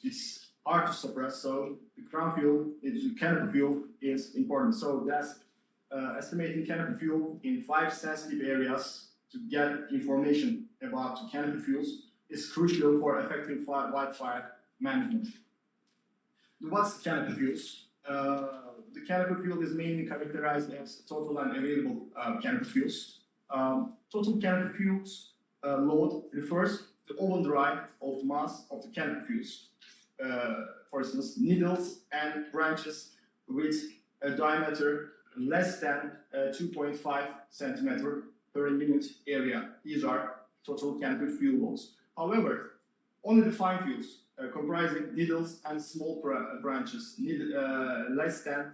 it's hard to suppress. So the ground fuel, the canopy fuel is important. So that's estimating canopy fuel in 5 sensitive areas to get information about the canopy fuels is crucial for effective wildfire management. What's canopy fuels? The canopy fuel is mainly characterized as total and available canopy fuels. Total canopy fuels load refers to the overdrive of mass of the canopy fuels. For instance, needles and branches with a diameter less than 2.5 centimeter per unit area. These are total canopy fuel loads. However, only the fine fuels comprising needles and small branches less than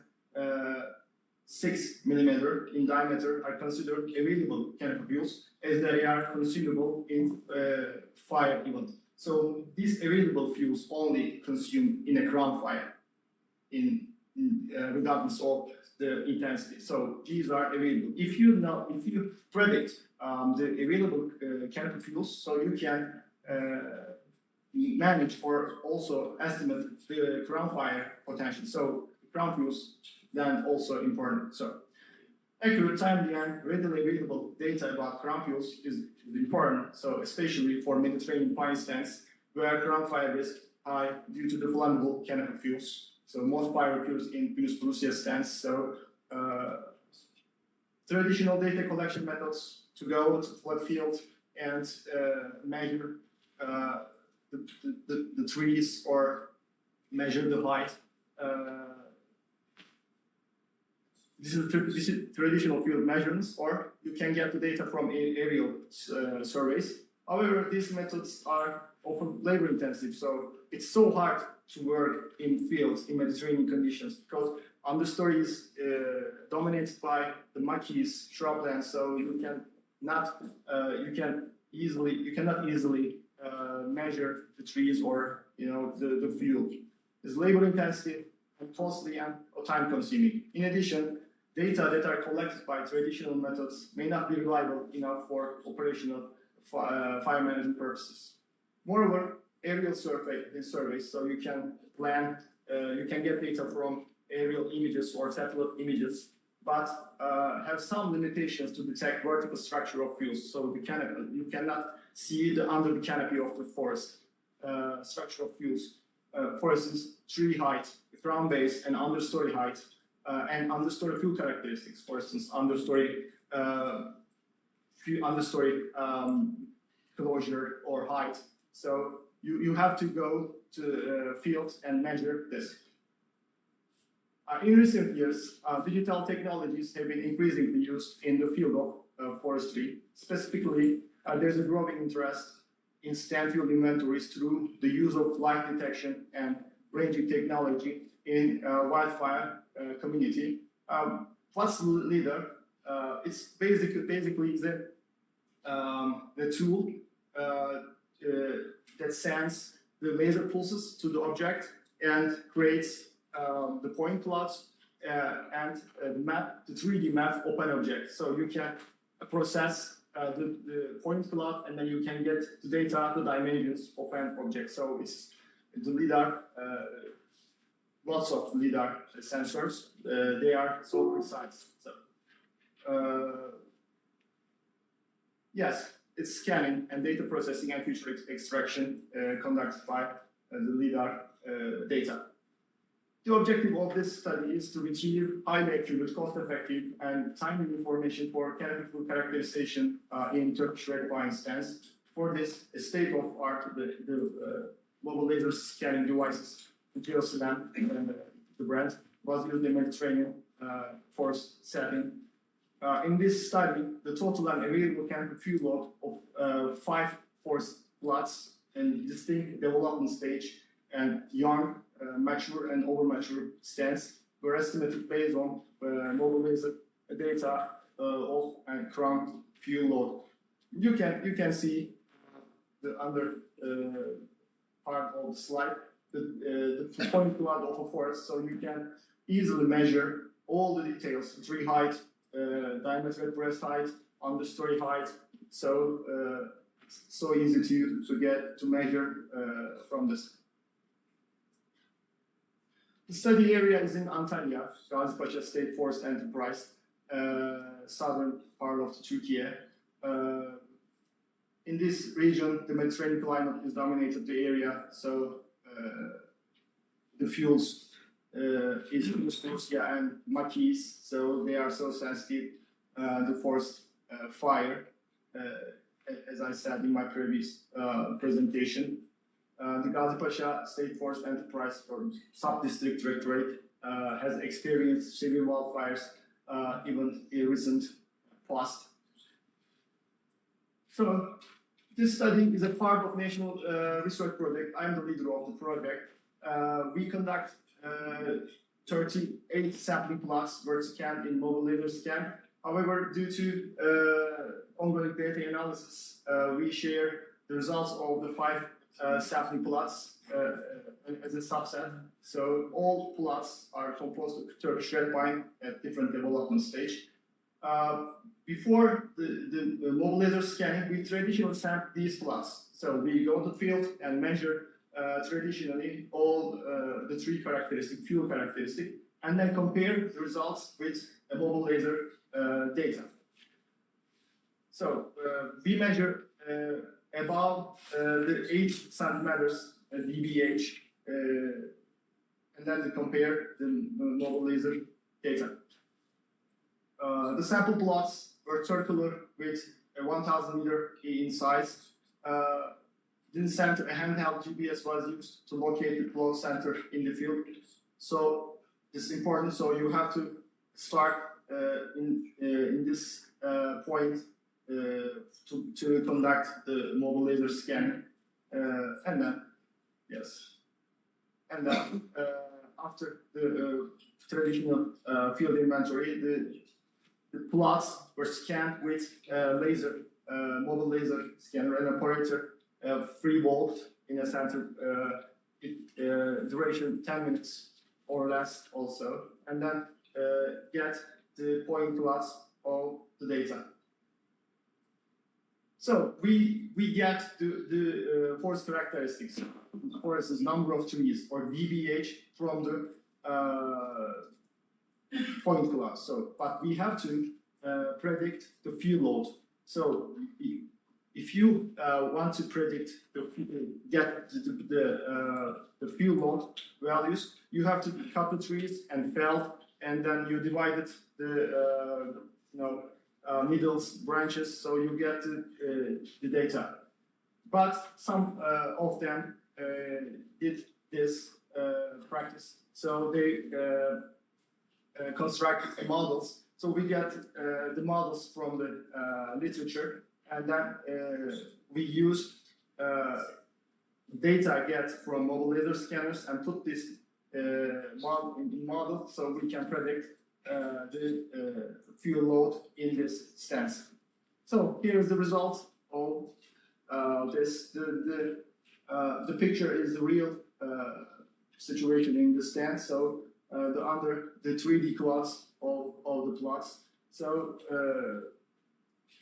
6 millimeter in diameter are considered available canopy fuels as they are consumable in fire event. So these available fuels only consumed in a ground fire, regardless of the intensity. So these are available. If you predict the available canopy fuels, so you can manage or also estimate the ground fire potential. So ground fuels then also important. So accurate, timely, and readily available data about ground fuels is important. So especially for Mediterranean pine stands where ground fire risk high due to the flammable canopy fuels. So most fire occurs in Yunus Borussia stands. So traditional data collection methods to go to flood field and measure the trees or measure the height. This is traditional field measurements, or you can get the data from aerial surveys. However, these methods are often labor intensive, so it's so hard to work in fields in Mediterranean conditions because understory is dominated by the maquis, shrublands, so you cannot easily measure the trees or the field. is labor intensive and costly and time consuming. In addition, data that are collected by traditional methods may not be reliable enough for operational fire management purposes. Moreover, aerial surveys, so you can plan, you can get data from aerial images or satellite images, but have some limitations to detect vertical structure of fuels. So you cannot see under the canopy of the forest structure of fuels. For instance, tree height, ground base, and understory height, and understory fuel characteristics. For instance, understory closure or height. So you have to go to field and measure this. In recent years, digital technologies have been increasingly used in the field of forestry. Specifically, there's a growing interest in stand field inventories through the use of light detection and ranging technology in wildfire community. What's the LiDAR? It's basically the tool that sends the laser pulses to the object and creates the point clouds and the 3D map of an object. So you can process the point cloud and then you can get the data, the dimensions of an object. So it's the LiDAR, lots of LiDAR sensors. They are so precise. So, yes, it's scanning and data processing and feature extraction conducted by the LiDAR data. The objective of this study is to retrieve highly accurate, cost-effective, and timely information for canopy fuel characterization in Turkish red pine stands. For this, a state-of-art mobile laser scanning devices, the GeoSlam and the brand, was used in Mediterranean forest setting. In this study, the total and available canopy fuel load of 5 forest plots in distinct development stage and young, mature and over-mature stands were estimated based on mobile laser data of ground fuel load. You can see the under part of the slide the point cloud of a forest, so you can easily measure all the details: tree height, diameter at breast height, understory height. So easy to measure from this. The study area is in Antalya, Gazipaşa State Forest Enterprise, southern part of Turkey. In this region, the Mediterranean climate has dominated the area, so the fuels is Fuscosia and maquis, so they are so sensitive to forest fire, as I said in my previous presentation. The Gazipaşa State Forest Enterprise or Sub-District Directorate has experienced severe wildfires even in recent past. So this study is a part of national research project. I'm the leader of the project. We conduct 38 sampling plots were scanned in mobile laser scan. However, due to ongoing data analysis, we share the results of the 5 sampling plots as a subset. So all plots are composed of Turkish red pine at different development stage. Before the mobile laser scanning, we traditionally sample these plots. So we go to the field and measure traditionally all the tree characteristic, fuel characteristic, and then compare the results with a mobile laser data. So we measure above the 8 centimeters dBH, and then we compare the mobile laser data. The sample plots were circular with a 1,000 meter in size. In the center, a handheld GPS was used to locate the flow center in the field. So this is important. So you have to start in this point to conduct the mobile laser scan, and then after the traditional field inventory, the plots were scanned with mobile laser scanner and operator free vault in a center duration 10 minutes or less also, and then get the point clouds of the data. So we get the forest characteristics, forest is number of trees or DBH from the point cloud. So, but we have to predict the fuel load. So if you want to predict get the fuel load values, you have to cut the trees and fell, and then you divided the needles, branches, so you get the data. But some of them did this practice, so they constructed models. So we get the models from the literature, and then we use data get from mobile laser scanners and put this model in model, so we can predict the fuel load in this stance. So here is the result of this. The picture is the real situation in the stance. So the 3D plots of the plots. So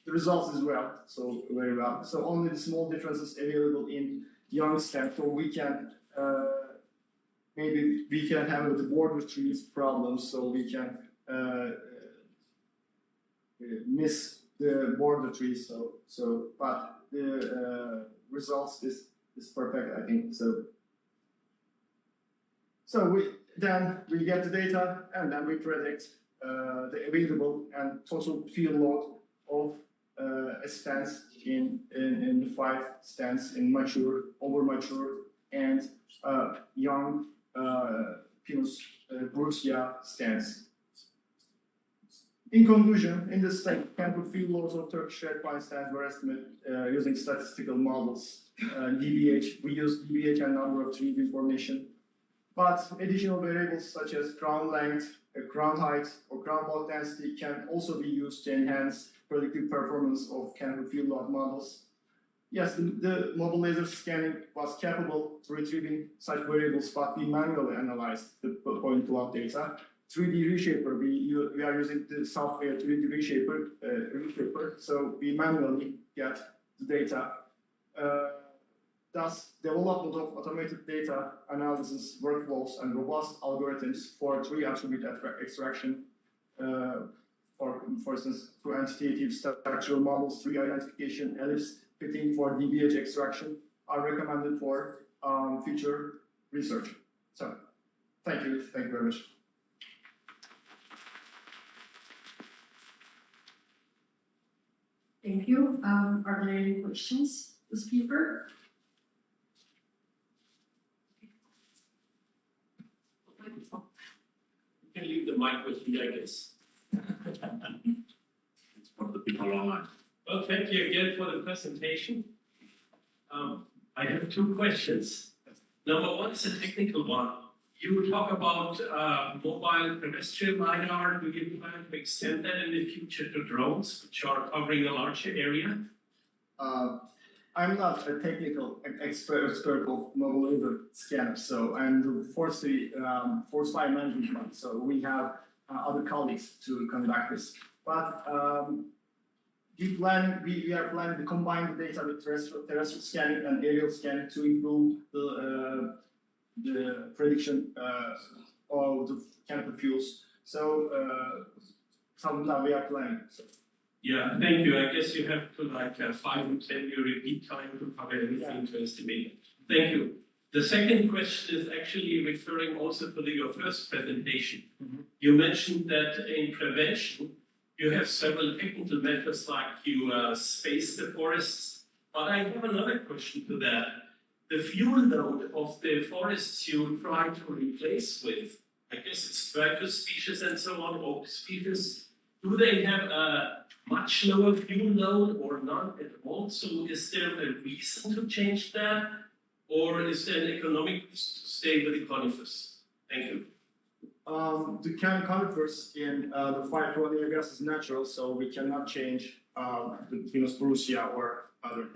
the results as well. So very well. So only the small differences available in young stance. So we can maybe we can have the border trees problems. So we can miss the border trees. So but the results is perfect, I think. So we get the data, and then we predict the available and total field load of a stance in the 5 stands in mature, over mature, and young Pinus brucia stands. In conclusion, in this study, chemical field loads of Turkish red pine stands were estimated using statistical models. DBH, we use DBH and number of trees information. But additional variables such as crown length, crown height, or crown bulk density can also be used to enhance predictive performance of chemical field load models. Yes, the mobile laser scanning was capable of retrieving such variables, but we manually analyzed the point cloud data. 3D reshaper, we are using the software 3D reshaper, so we manually get the data. Thus, development of automated data analysis workflows and robust algorithms for 3 attribute extraction, for instance, quantitative structural models, 3 identification, ellipse fitting for DBH extraction are recommended for future research. So, thank you very much. Thank you. Are there any questions, the speaker? You can leave the mic with me, I guess. It's for the people online. Well, thank you again for the presentation. I have 2 questions. Number 1 is a technical one. You talk about mobile terrestrial LiDAR. Do you plan to extend that in the future to drones, which are covering a larger area? I'm not a technical expert of mobile laser scanner, so I'm the forest fire management one. So we have other colleagues to conduct this. But we are planning to combine the data with terrestrial scanning and aerial scanning to improve the prediction of the chemical fuels. So now we are planning. So. Yeah, thank you. I guess you have to 5 or 10 year repeat time to cover everything to estimate. Thank you. The second question is actually referring also to your first presentation. You mentioned that in prevention, you have several technical methods like you space the forests. But I have another question to that. The fuel load of the forests you try to replace with, I guess it's Quercus species and so on, oak species, do they have a much lower fuel load or none at all? So is there a reason to change that? Or is there an economic reason to stay with the conifers? Thank you. The conifers in the fire-prone areas is natural, so we cannot change the Pinus brucia or other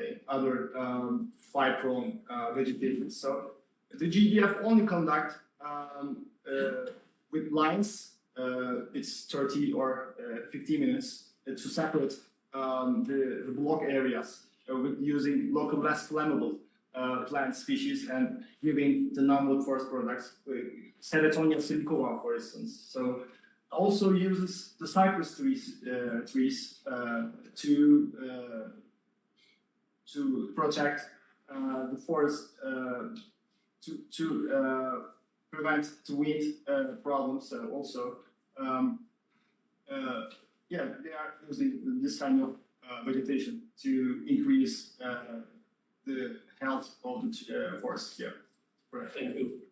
fire-prone vegetation. So The GDF only conduct with lines, it's 30 or 50 minutes to separate the block areas with using local less flammable plant species and giving the non-wood forest products, Seratonia silicoa, for instance. So also uses the cypress trees to protect the forest to prevent the wind problems also. Yeah, they are using this kind of vegetation to increase the health of the forest. Yeah, right. Thank you.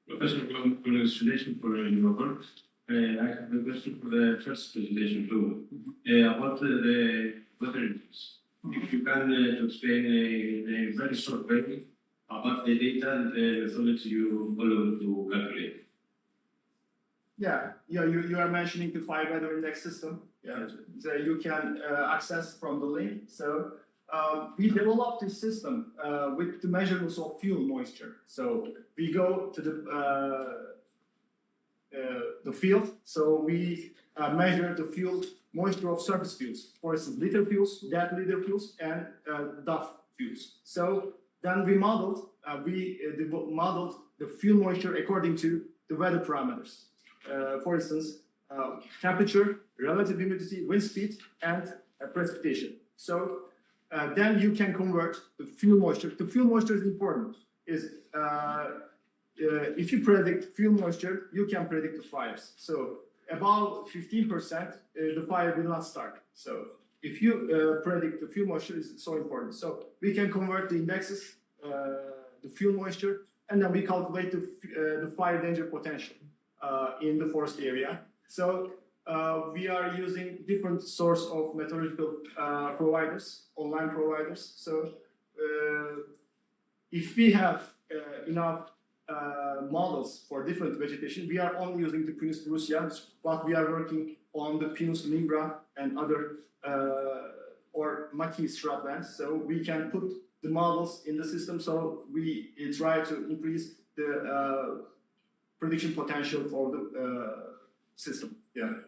Professor, congratulations for your work. I have a question for the first presentation too. About the weather inputs. If you can explain in a very short way about the data and the methods you follow to calculate. Yeah, you are mentioning the fire weather index system. Yeah, so you can access from the link. So we developed this system with the measurements of fuel moisture. So we go to the field. So we measure the fuel moisture of surface fuels, for instance, liter fuels, dead liter fuels, and DUF fuels. So then we modeled the fuel moisture according to the weather parameters. For instance, temperature, relative humidity, wind speed, and precipitation. So then you can convert the fuel moisture. The fuel moisture is important. If you predict fuel moisture, you can predict the fires. So about 15%, the fire will not start. So if you predict the fuel moisture, is so important. So we can convert the indexes, the fuel moisture, and then we calculate the fire danger potential in the forest area. So we are using different source of meteorological providers, online providers. So if we have enough models for different vegetation, we are only using the Pinus brucia, but we are working on the Pinus nimbra and other or maquis shrublands. So we can put the models in the system. So we try to increase the prediction potential for the system. Yeah.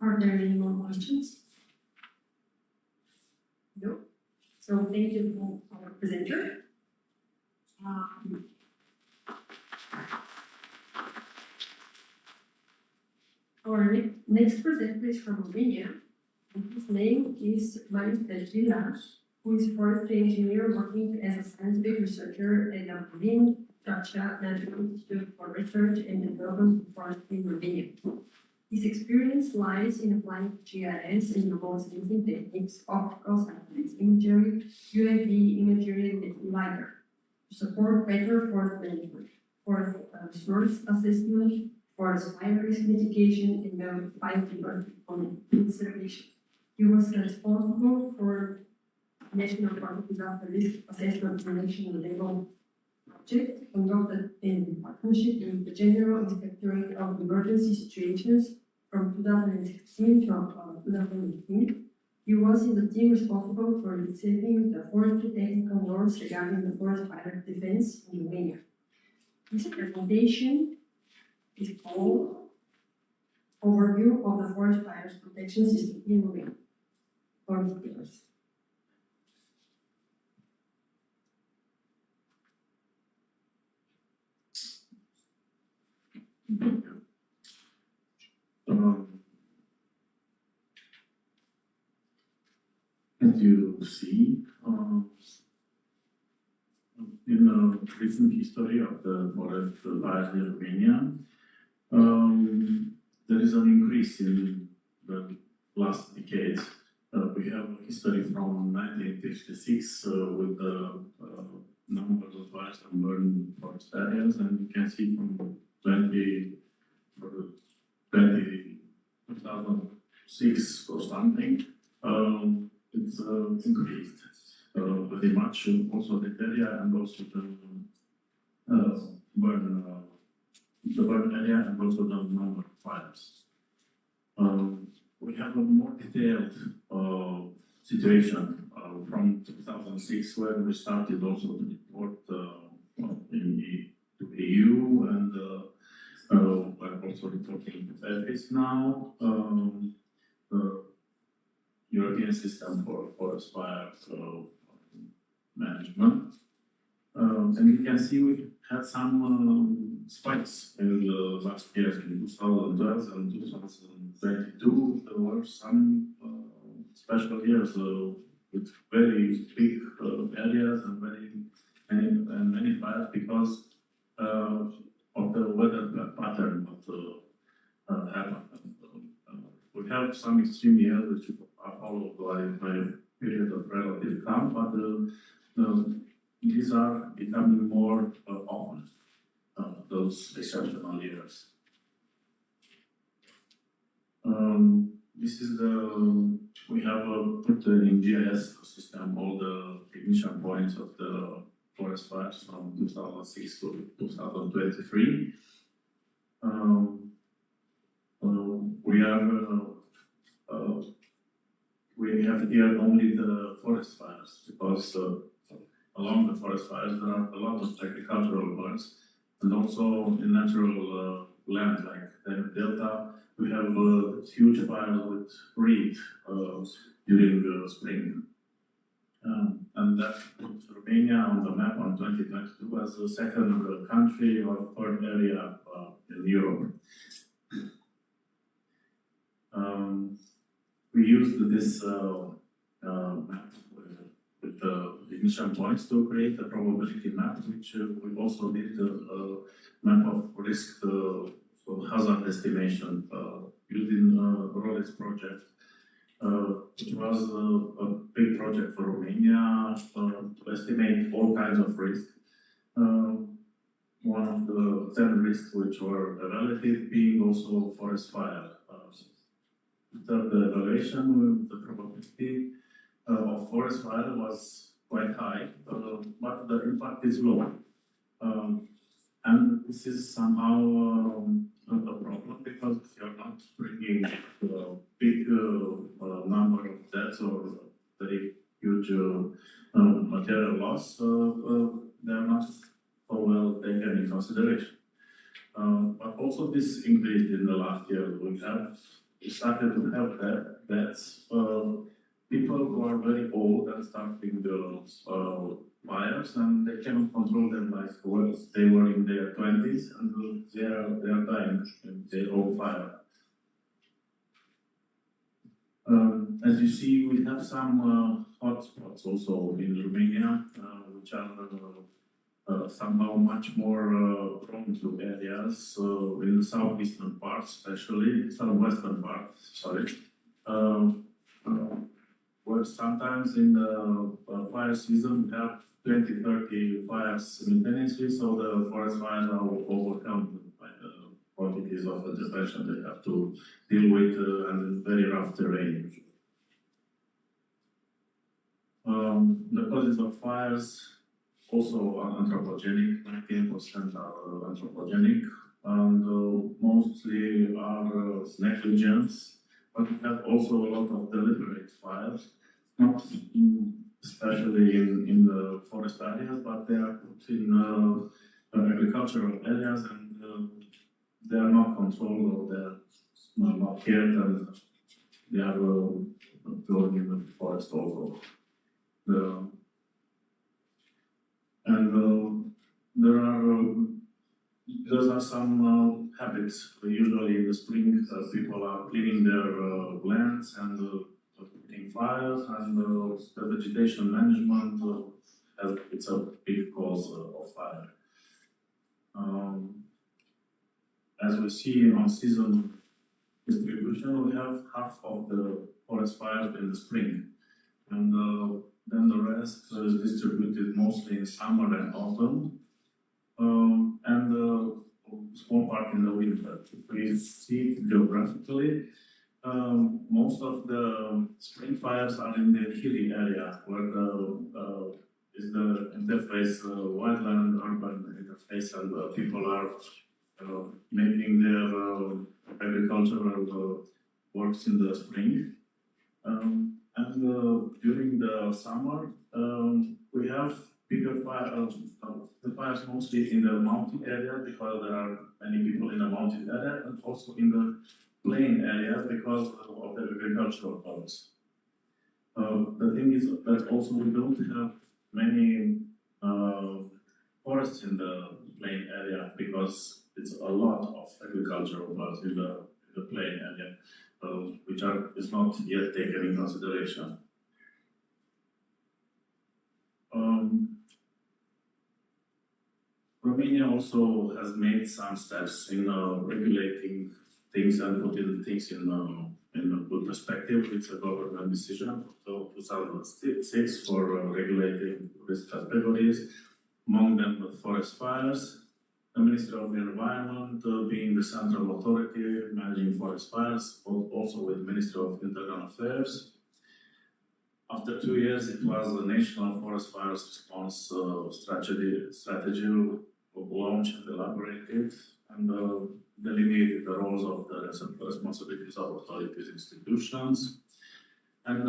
Are there any more questions? No. So thank you for our presenter. Our next presenter is from Romania, and his name is Marius Dejila, who is forestry engineer working as a scientific researcher at the Marine Tracia National Institute for Research and Development of Forestry in Romania. His experience lies in applying GIS and remote sensing techniques, optical satellites imagery, UAV imagery, and LiDAR to support better forest management, forest resource assessment, forest fire risk mitigation, and biodiversity conservation. He was responsible for National Forest Disaster Risk Assessment and National Level project conducted in partnership with the General Inspectorate of Emergency Situations from 2016 to 2018. He was in the team responsible for receiving the forestry technical norms regarding the forest fire defense in Romania. This presentation is called Overview of the Forest Fires Protection System in Romania. Forest fires. As you see, in the recent history of the forest fires in Romania, there is an increase in the last decades. We have a history from 1956 with the numbers of fires and burned forest areas, and you can see from 2006 or something, it's increased very much. Also the area and also the burn area and also the number of fires. We have a more detailed situation from 2006 when we started also to report to EU and we're also reporting to EFIS now. The European System for Forest Fire Management. And you can see we had some spikes in the last years in 2012 and 2022. There were some special years with very big areas and many fires because of the weather pattern that happened. We have some extreme years which are followed by a period of relative calm, but these are becoming more often, those exceptional years. This is we have put in GIS system all the ignition points of the forest fires from 2006 to 2023. We have here only the forest fires because along the forest fires there are a lot of agricultural burns and also in natural land like the delta we have huge fires with reed during the spring. And that puts Romania on the map on 2022 as the second country or third area in Europe. We used this map with the ignition points to create a probability map, which we also did a map of risk hazard estimation using the ROLEX project. It was a big project for Romania to estimate all kinds of risk. One of the 10 risks which were evaluated being also forest fire. The evaluation with the probability of forest fire was quite high, but the impact is low. And this is somehow a problem because you're not bringing a big number of deaths or very huge material loss. They're not so well taken in consideration. But also this increased in the last year. We started to have deaths. People who are very old and starting the fires and they cannot control their lives well. They were in their 20s and they are dying in their own fire. As you see, we have some hotspots also in Romania, which are somehow much more prone to areas in the southeastern part, especially southwestern part. Sorry. Where sometimes in the fire season we have 20-30 fires simultaneously, so the forest fires are overcome by the quantities of vegetation they have to deal with and very rough terrain. The causes of fires also are anthropogenic, 19% are anthropogenic, and mostly are negligence. But we have also a lot of deliberate fires, not especially in the forest areas, but they are put in agricultural areas and they are not controlled or they are not cared and they are going in the forest also. Those are some habits. Usually in the spring, people are cleaning their lands and putting fires, and the vegetation management it's a big cause of fire. As we see on season distribution, we have half of the forest fires in the spring, and then the rest is distributed mostly in summer and autumn. And a small part in the winter. If we see it geographically, most of the spring fires are in the hilly area where is the interface, wildland urban interface, and people are making their agricultural works in the spring. And during the summer, we have bigger the fires mostly in the mountain area because there are many people in the mountain area, and also in the plain areas because of the agricultural products. The thing is that also we don't have many forests in the plain area because it's a lot of agricultural products in the plain area, which is not yet taken in consideration. Romania also has made some steps in regulating things and putting things in a good perspective. It's a government decision of 2006 for regulating risk categories, among them the forest fires. The Ministry of the Environment being the central authority managing forest fires, also with the Ministry of Internal Affairs. After 2 years, it was the National Forest Fires Response strategy launched and elaborated and delineated the roles of the responsibilities of authorities, institutions. And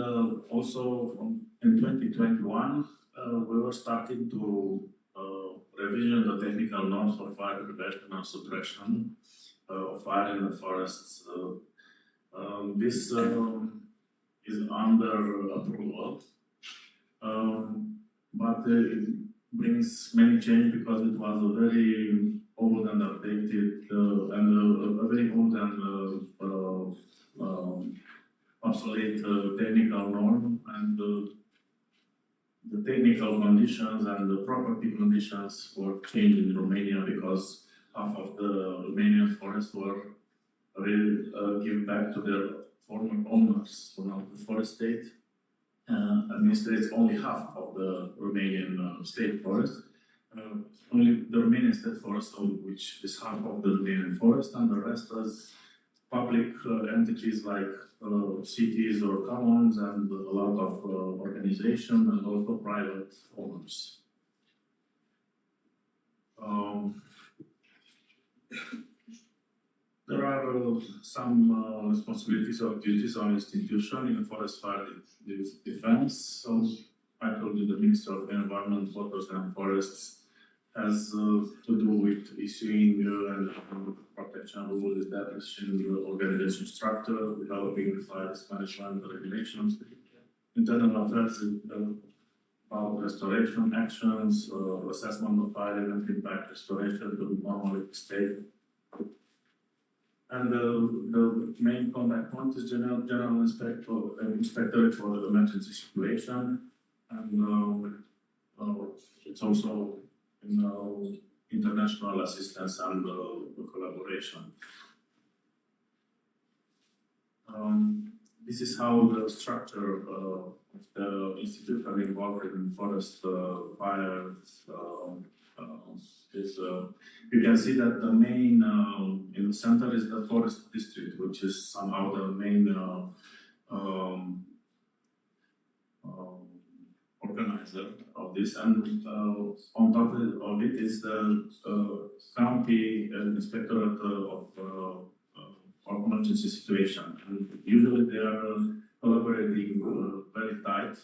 also in 2021, we were starting to revision the technical norms for fire prevention and suppression of fire in the forests. This is under approval, but it brings many changes because it was a very old and updated and a very old and obsolete technical norm, and the technical conditions and the property conditions were changed in Romania because half of the Romanian forests were given back to their former owners. So now the forest state administrates only half of the Romanian state forest. Only the Romanian state forest, which is half of the Romanian forest, and the rest is public entities like cities or commons and a lot of organizations and also private owners. There are some responsibilities or duties on institution in forest fire defense. So I told you the Minister of Environment, Waters and Forests has to do with issuing and protection rules, establishing the organization structure, developing fire risk management regulations, internal affairs about restoration actions, assessment of fire event impact, restoration to normal state. And the main contact point is General Inspectorate for the Emergency Situation, and it's also international assistance and collaboration. This is how the structure of the institute are involved in forest fires is. You can see that the main in the center is the forest district, which is somehow the main organizer of this, and on top of it is the county inspectorate of emergency situation, and usually they are collaborating very tight.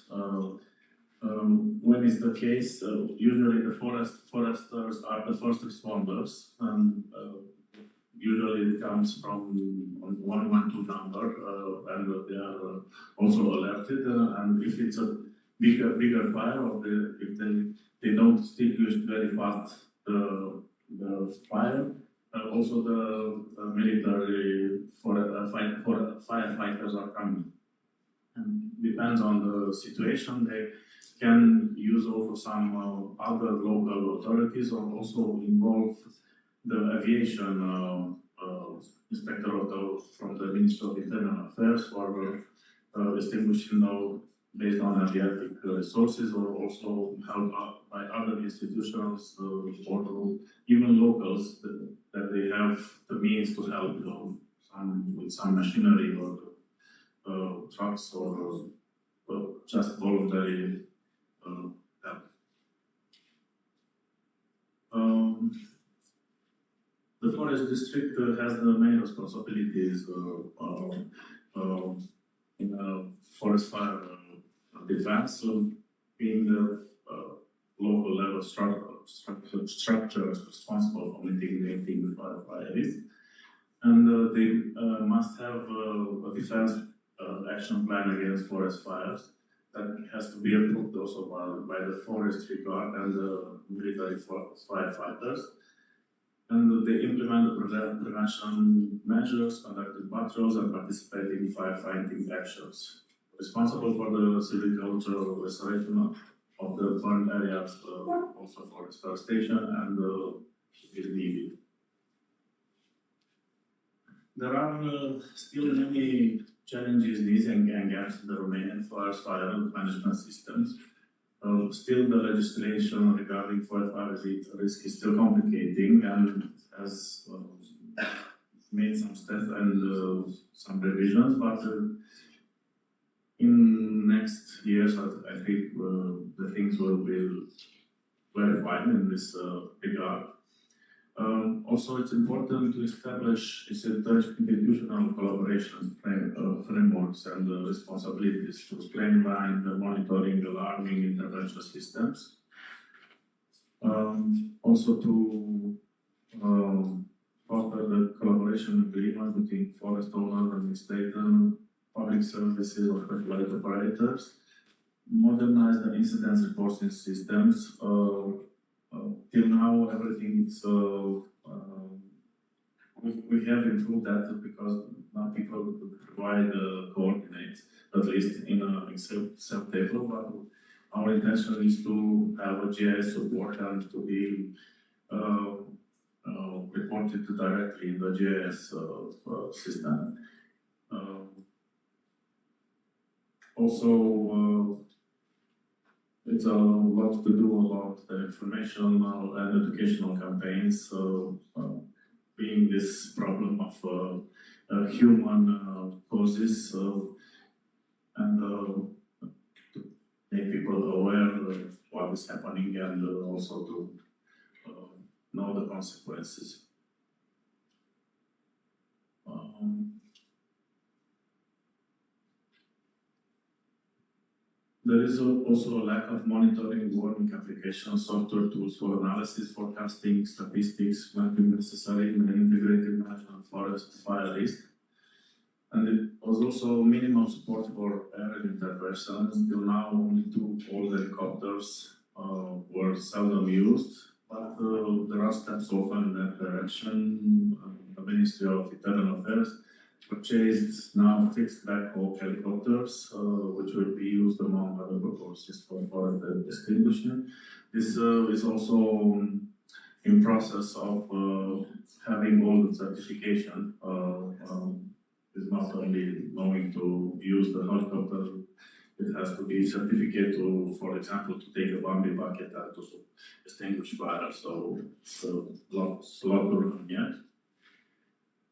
When is the case, usually the foresters are the first responders, and usually it comes from 112 number, and they are also alerted. And if it's a bigger fire, or if they don't extinguish very fast the fire, also the military firefighters are coming. And depends on the situation, they can use also some other local authorities, or also involve the aviation inspectorate from the Ministry of Internal Affairs for distinguishing based on aviatic resources, or also help by other institutions or even locals that they have the means to help with some machinery or trucks or just voluntary help. The forest district has the main responsibilities in forest fire defense, so being the local level structures responsible for mitigating the fire risk. And they must have a defense action plan against forest fires that has to be approved also by the forestry guard and the military firefighters. And they implement the prevention measures, conduct patrols, and participate in firefighting actions. Responsible for the silvicultural restoration of the burned areas, also for reforestation and if needed. There are still many challenges, needs, and gaps in the Romanian forest fire management systems. Still, the legislation regarding forest fire risk is still complicating and has made some steps and some revisions, but in next years, I think the things will be very fine in this regard. Also, it's important to establish institutional collaboration frameworks and responsibilities to streamline the monitoring, alarming intervention systems. Also to foster the collaboration agreement between forest owners and state and public services or specialized operators, modernize the incident reporting systems. Till now, everything is we have improved that because now people provide coordinates, at least in a Excel table. But our intention is to have a GIS support and to be reported directly in the GIS system. Also. It's a lot to do about the informational and educational campaigns. So, being this problem of human causes and to make people aware of what is happening and also to know the consequences. There is also a lack of monitoring, warning applications, software tools for analysis, forecasting, statistics, when necessary in an integrated management forest fire risk. And it was also minimum support for aerial interventions. Until now, only 2 old helicopters were seldom used, but there are steps often in that direction. The Ministry of Internal Affairs purchased now fixed backhaul helicopters, which will be used among other purposes for the extinguishment. This is also in process of having all the certification. It's not only knowing to use the helicopter, it has to be certificate to, for example, to take a Bambi bucket and to extinguish fire. So it's a lot to learn yet.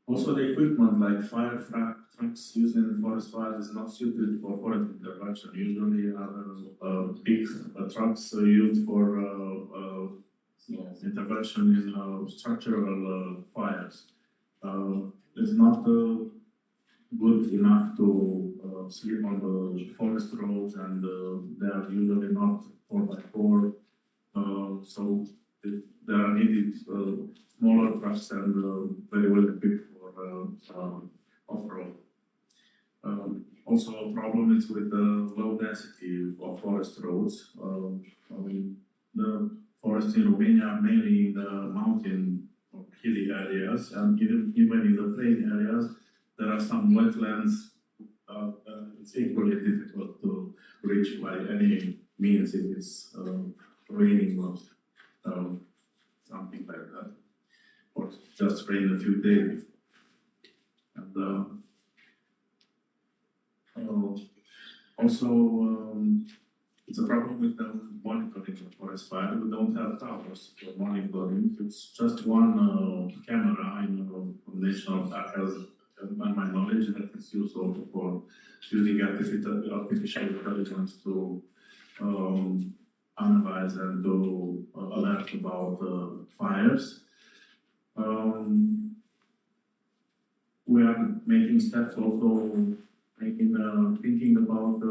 Also, the equipment like fire trucks used in forest fires is not suited for forest intervention. Usually, other big trucks are used for intervention in structural fires. It's not good enough to sleep on the forest roads, and they are usually not 4x4. So they are needed smaller trucks and very well equipped for off-road. Also, a problem is with the low density of forest roads. The forests in Romania are mainly in the mountain or hilly areas, and even in the plain areas, there are some wetlands. It's equally difficult to reach by any means if it's raining or something like that, or just rain a few days. And also, it's a problem with the monitoring of forest fire. We don't have towers for monitoring. It's just one camera in national park has, by my knowledge, that is used also for using artificial intelligence to analyze and to alert about fires. We are making steps also thinking about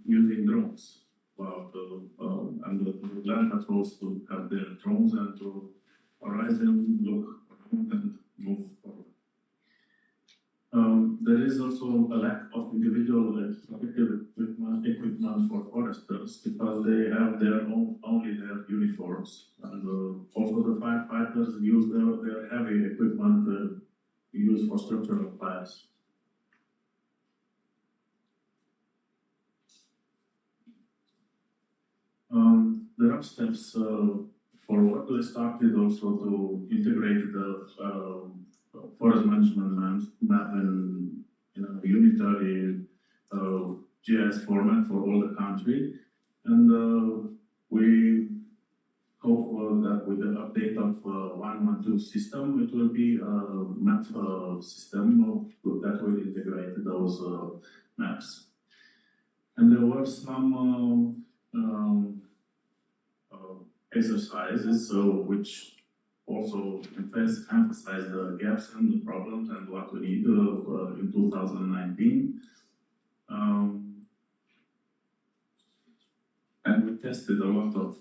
using drones. And the land patrols to have their drones and to arrive them, look around and move forward. There is also a lack of individual protective equipment for foresters because they have only their uniforms, and also the firefighters use their heavy equipment used for structural fires. There are steps forward. We started also to integrate the forest management map in a unitary GIS format for all the country, and we hope that with the update of 112 system, it will be a map system that will integrate those maps. And there were some exercises which also emphasize the gaps and the problems and what we need in 2019. And we tested a lot of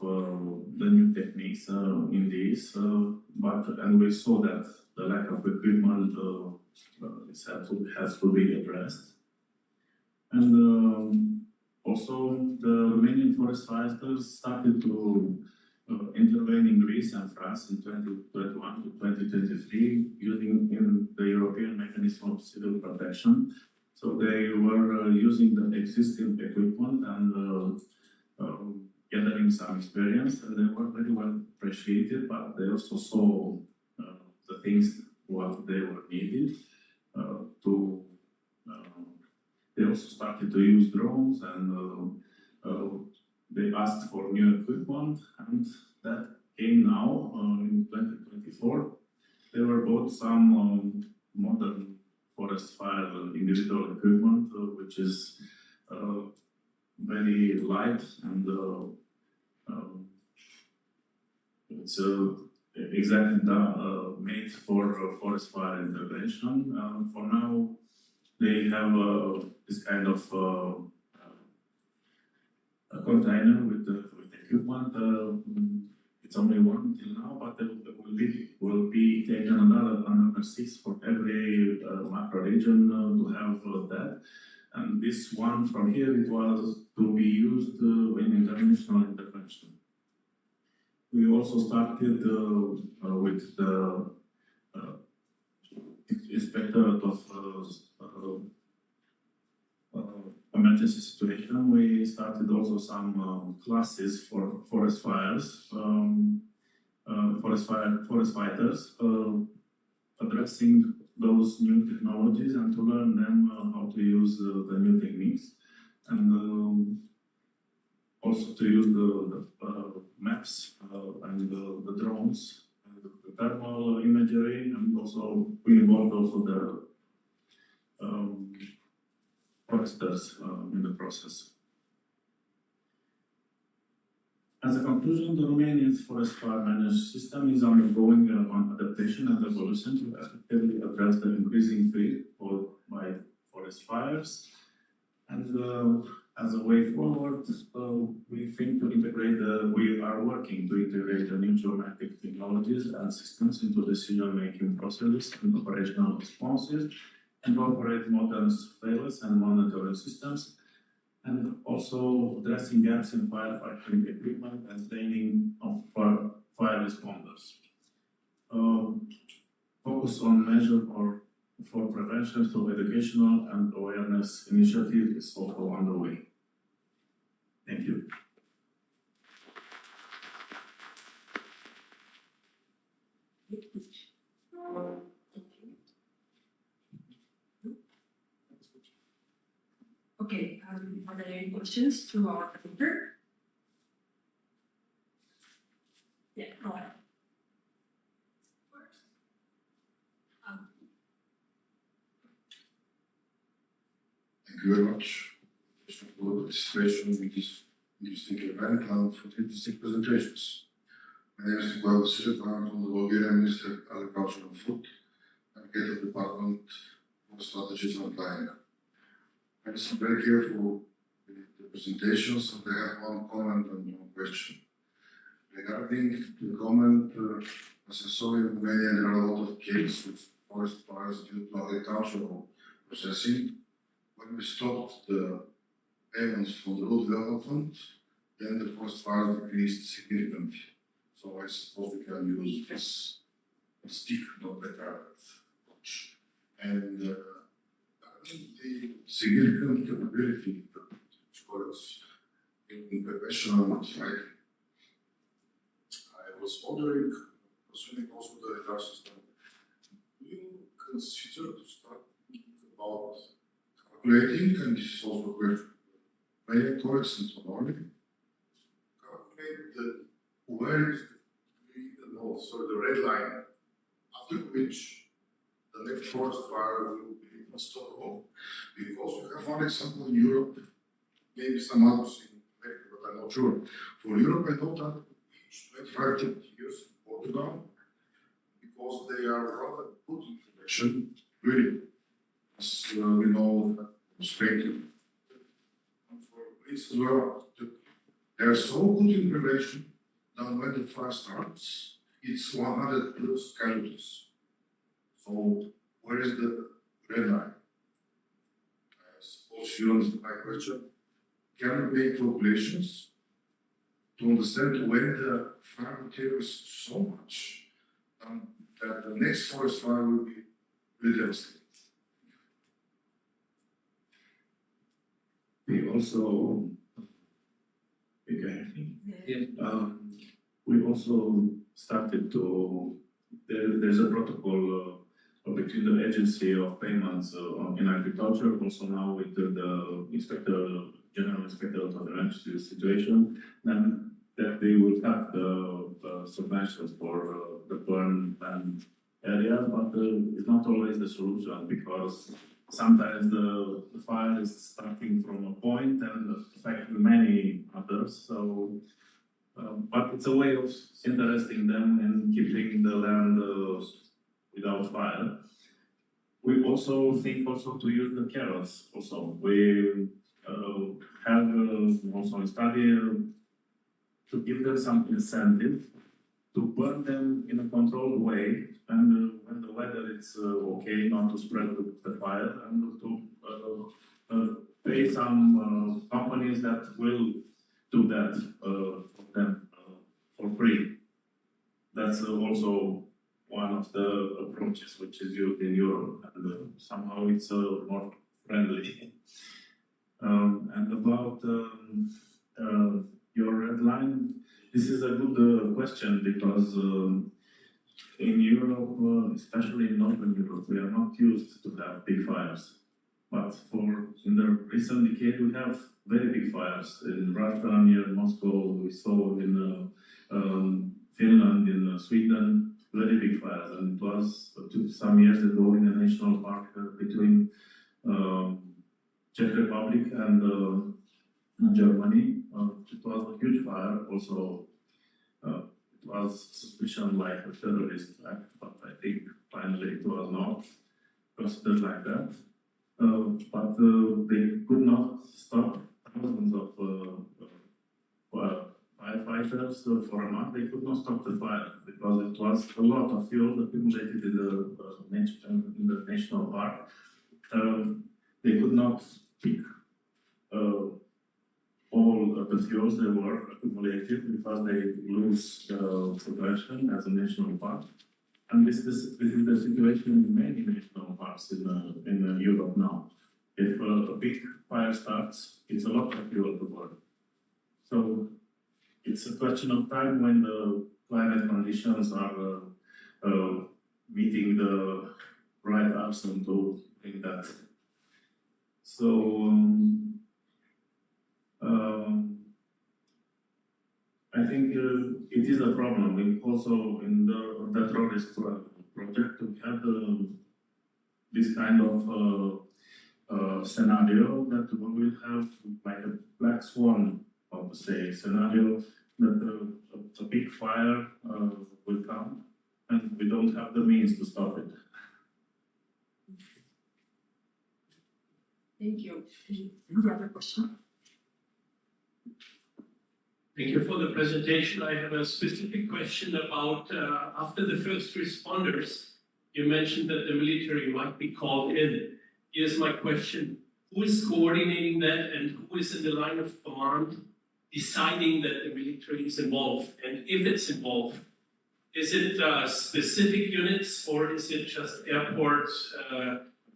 the new techniques in these, and we saw that the lack of equipment has to be addressed. And also, the Romanian forest firefighters started to intervene in Greece and France in 2021 to 2023 using the European Mechanism of Civil Protection. So they were using the existing equipment and gathering some experience, and they were very well appreciated, but they also saw the things what they were needed to. They also started to use drones, and they asked for new equipment, and that came now in 2024. They were bought some modern forest fire individual equipment, which is very light, and it's exactly made for forest fire intervention. For now, they have this kind of a container with equipment. It's only one till now, but there will be taken another 6 for every macro region to have that. And this one from here, it was to be used in international intervention. We also started with the Inspectorate of Emergency Situation. We started also some classes for forest fires, forest fighters, addressing those new technologies and to learn them how to use the new techniques, and also to use the maps and the drones, and the thermal imagery, and also we involved also the foresters in the process. As a conclusion, the Romanian forest fire management system is undergoing on adaptation and evolution to effectively address the increasing threat by forest fires. And as a way forward, we think to integrate we are working to integrate the new geometric technologies and systems into decision-making processes and operational responses, incorporate modern surveillance and monitoring systems, and also addressing gaps in firefighting equipment and training of fire responders. Focus on measures for prevention through educational and awareness initiative is also underway. Thank you. Okay, are there any questions to our speaker? Yeah, go ahead. Thank you very much for the participation in this interesting event and for the interesting presentations. My name is Nicola Vasiljev, I'm from the Bulgarian Ministry of Agriculture and Food, and head of the Department for Strategies and Planning. I listen very careful with the presentations, and I have one comment and one question. Regarding the comment, as I saw in Romania, there are a lot of cases with forest fires due to agricultural processing. When we stopped the payments from the road development, then the forest fires decreased significantly. So I suppose we can use this stick, not the carrot approach. And I think the significant capability that scholars in professional side, I was wondering, concerning also the radar system, do you consider to start thinking about calculating, and this is also a question for many colleagues and not only, calculate where is the red line after which the next forest fire will be unstoppable? Because we have one example in Europe, maybe some others in America, but I'm not sure. For Europe, I know that each 25 years in Portugal, because they are rather good in prevention, really. As we know, Spain, and for Greece as well, they are so good in prevention that when the fire starts, it's 100 plus calories. So where is the red line? I suppose you understand my question. Can we make calculations to understand when the fire materials so much that the next forest fire will be really devastating? We also, we also started to, there's a protocol between the agency of payments in agriculture, also now with the general inspector of the ranch situation, then that they will cut the subventions for the burn land area, but it's not always the solution, because sometimes the fire is starting from a point and affecting many others. So, but it's a way of interesting them and keeping the land without fire. We also think to use the carrots. Also, we have also a study to give them some incentive to burn them in a controlled way, and when the weather is okay, not to spread the fire, and to pay some companies that will do that for them for free. That's also one of the approaches which is used in Europe, and somehow it's more friendly. And about your red line, this is a good question, because in Europe, especially in Northern Europe, we are not used to have big fires. But in the recent decade, we have very big fires in Russia, near Moscow. We saw in Finland, in Sweden, very big fires. And it was some years ago in a national park between Czech Republic and Germany. It was a huge fire. Also, it was suspicion like a terrorist act, but I think finally it was not considered like that. But they could not stop thousands of firefighters for a month. They could not stop the fire because it was a lot of fuel accumulated in the national park. They could not pick all of the fuels that were accumulated because they lose the progression as a national park. And this is the situation in many national parks in Europe now. If a big fire starts, it's a lot of fuel to burn. So it's a question of time when the climate conditions are meeting the right arson to bring that. So I think it is a problem. We also in the EnviroRisk project we had this kind of scenario that we will have like a black swan, how to say, scenario that a big fire will come and we don't have the means to stop it. Thank you. Any other question? Thank you for the presentation. I have a specific question about after the first responders, you mentioned that the military might be called in. Here's my question. Who is coordinating that and who is in the line of command deciding that the military is involved? And if it's involved, is it specific units or is it just airports,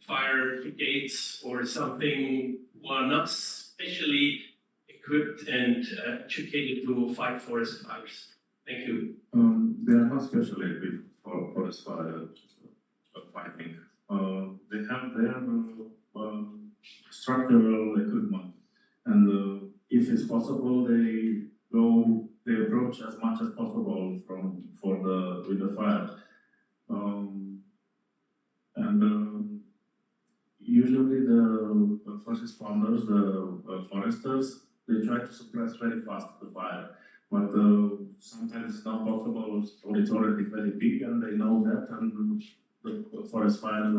fire brigades or something who are not specially equipped and educated to fight forest fires? Thank you. They are not specially equipped for forest fire fighting. They have their structural equipment, and if it's possible, they approach as much as possible with the fire, usually the first responders, the foresters, they try to suppress very fast the fire, but sometimes it's not possible, or it's already very big, and they know that, and the forest fire,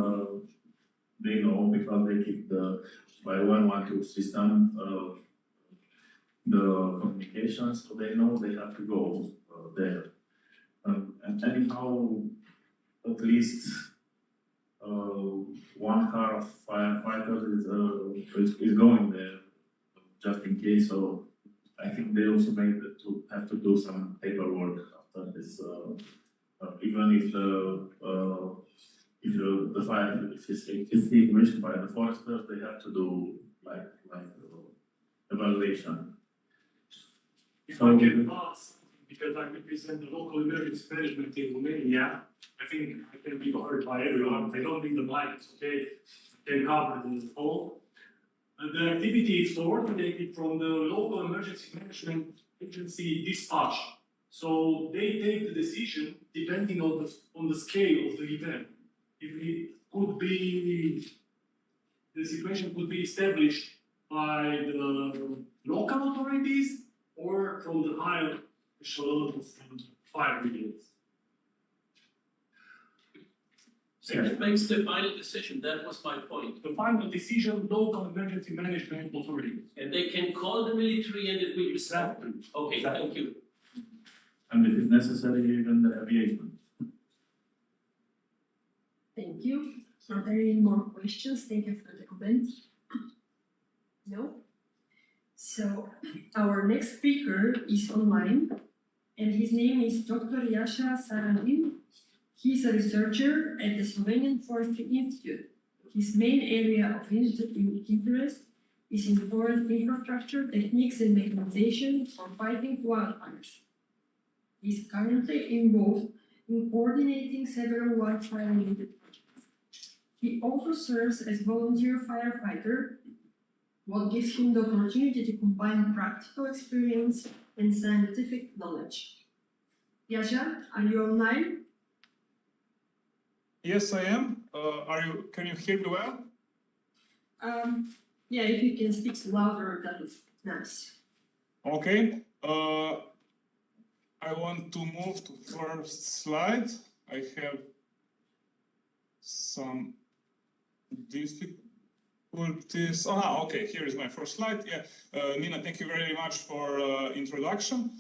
they know because they keep by 112 system the communications, so they know they have to go there. And anyhow, at least one car of firefighters is going there just in case. So I think they also have to do some paperwork after this, even if the fire is extinguished by the foresters, they have to do like evaluation. If I can ask, because I represent the local emergency management in Romania, I think I can be heard by everyone. I don't need the mic, it's okay. I can cover the whole. The activity is coordinated from the local emergency management agency dispatch. So they take the decision depending on the scale of the event. If it could be, the situation could be established by the local authorities or from the higher echelon of fire brigades. So who makes the final decision? That was my point. The final decision, local emergency management authorities. And they can call the military and it will be Exactly. Okay, Exactly. thank you. And if it's necessary, even the aviation. Thank you. Are there any more questions? Thank you for the comment. No? So our next speaker is online and his name is Dr. Jascha Saradin. He's a researcher at the Slovenian Forestry Institute. His main area of interest is in forest infrastructure, techniques and mechanization for fighting wildfires. He's currently involved in coordinating several wildfire-related projects. He also serves as volunteer firefighter, what gives him the opportunity to combine practical experience and scientific knowledge. Jascha, are you online? Yes, I am. Can you hear me well? Yeah, if you can speak louder, that would be nice. Okay. I want to move to first slide. I have some difficulties. Okay, here is my first slide. Yeah, Nina, thank you very much for introduction.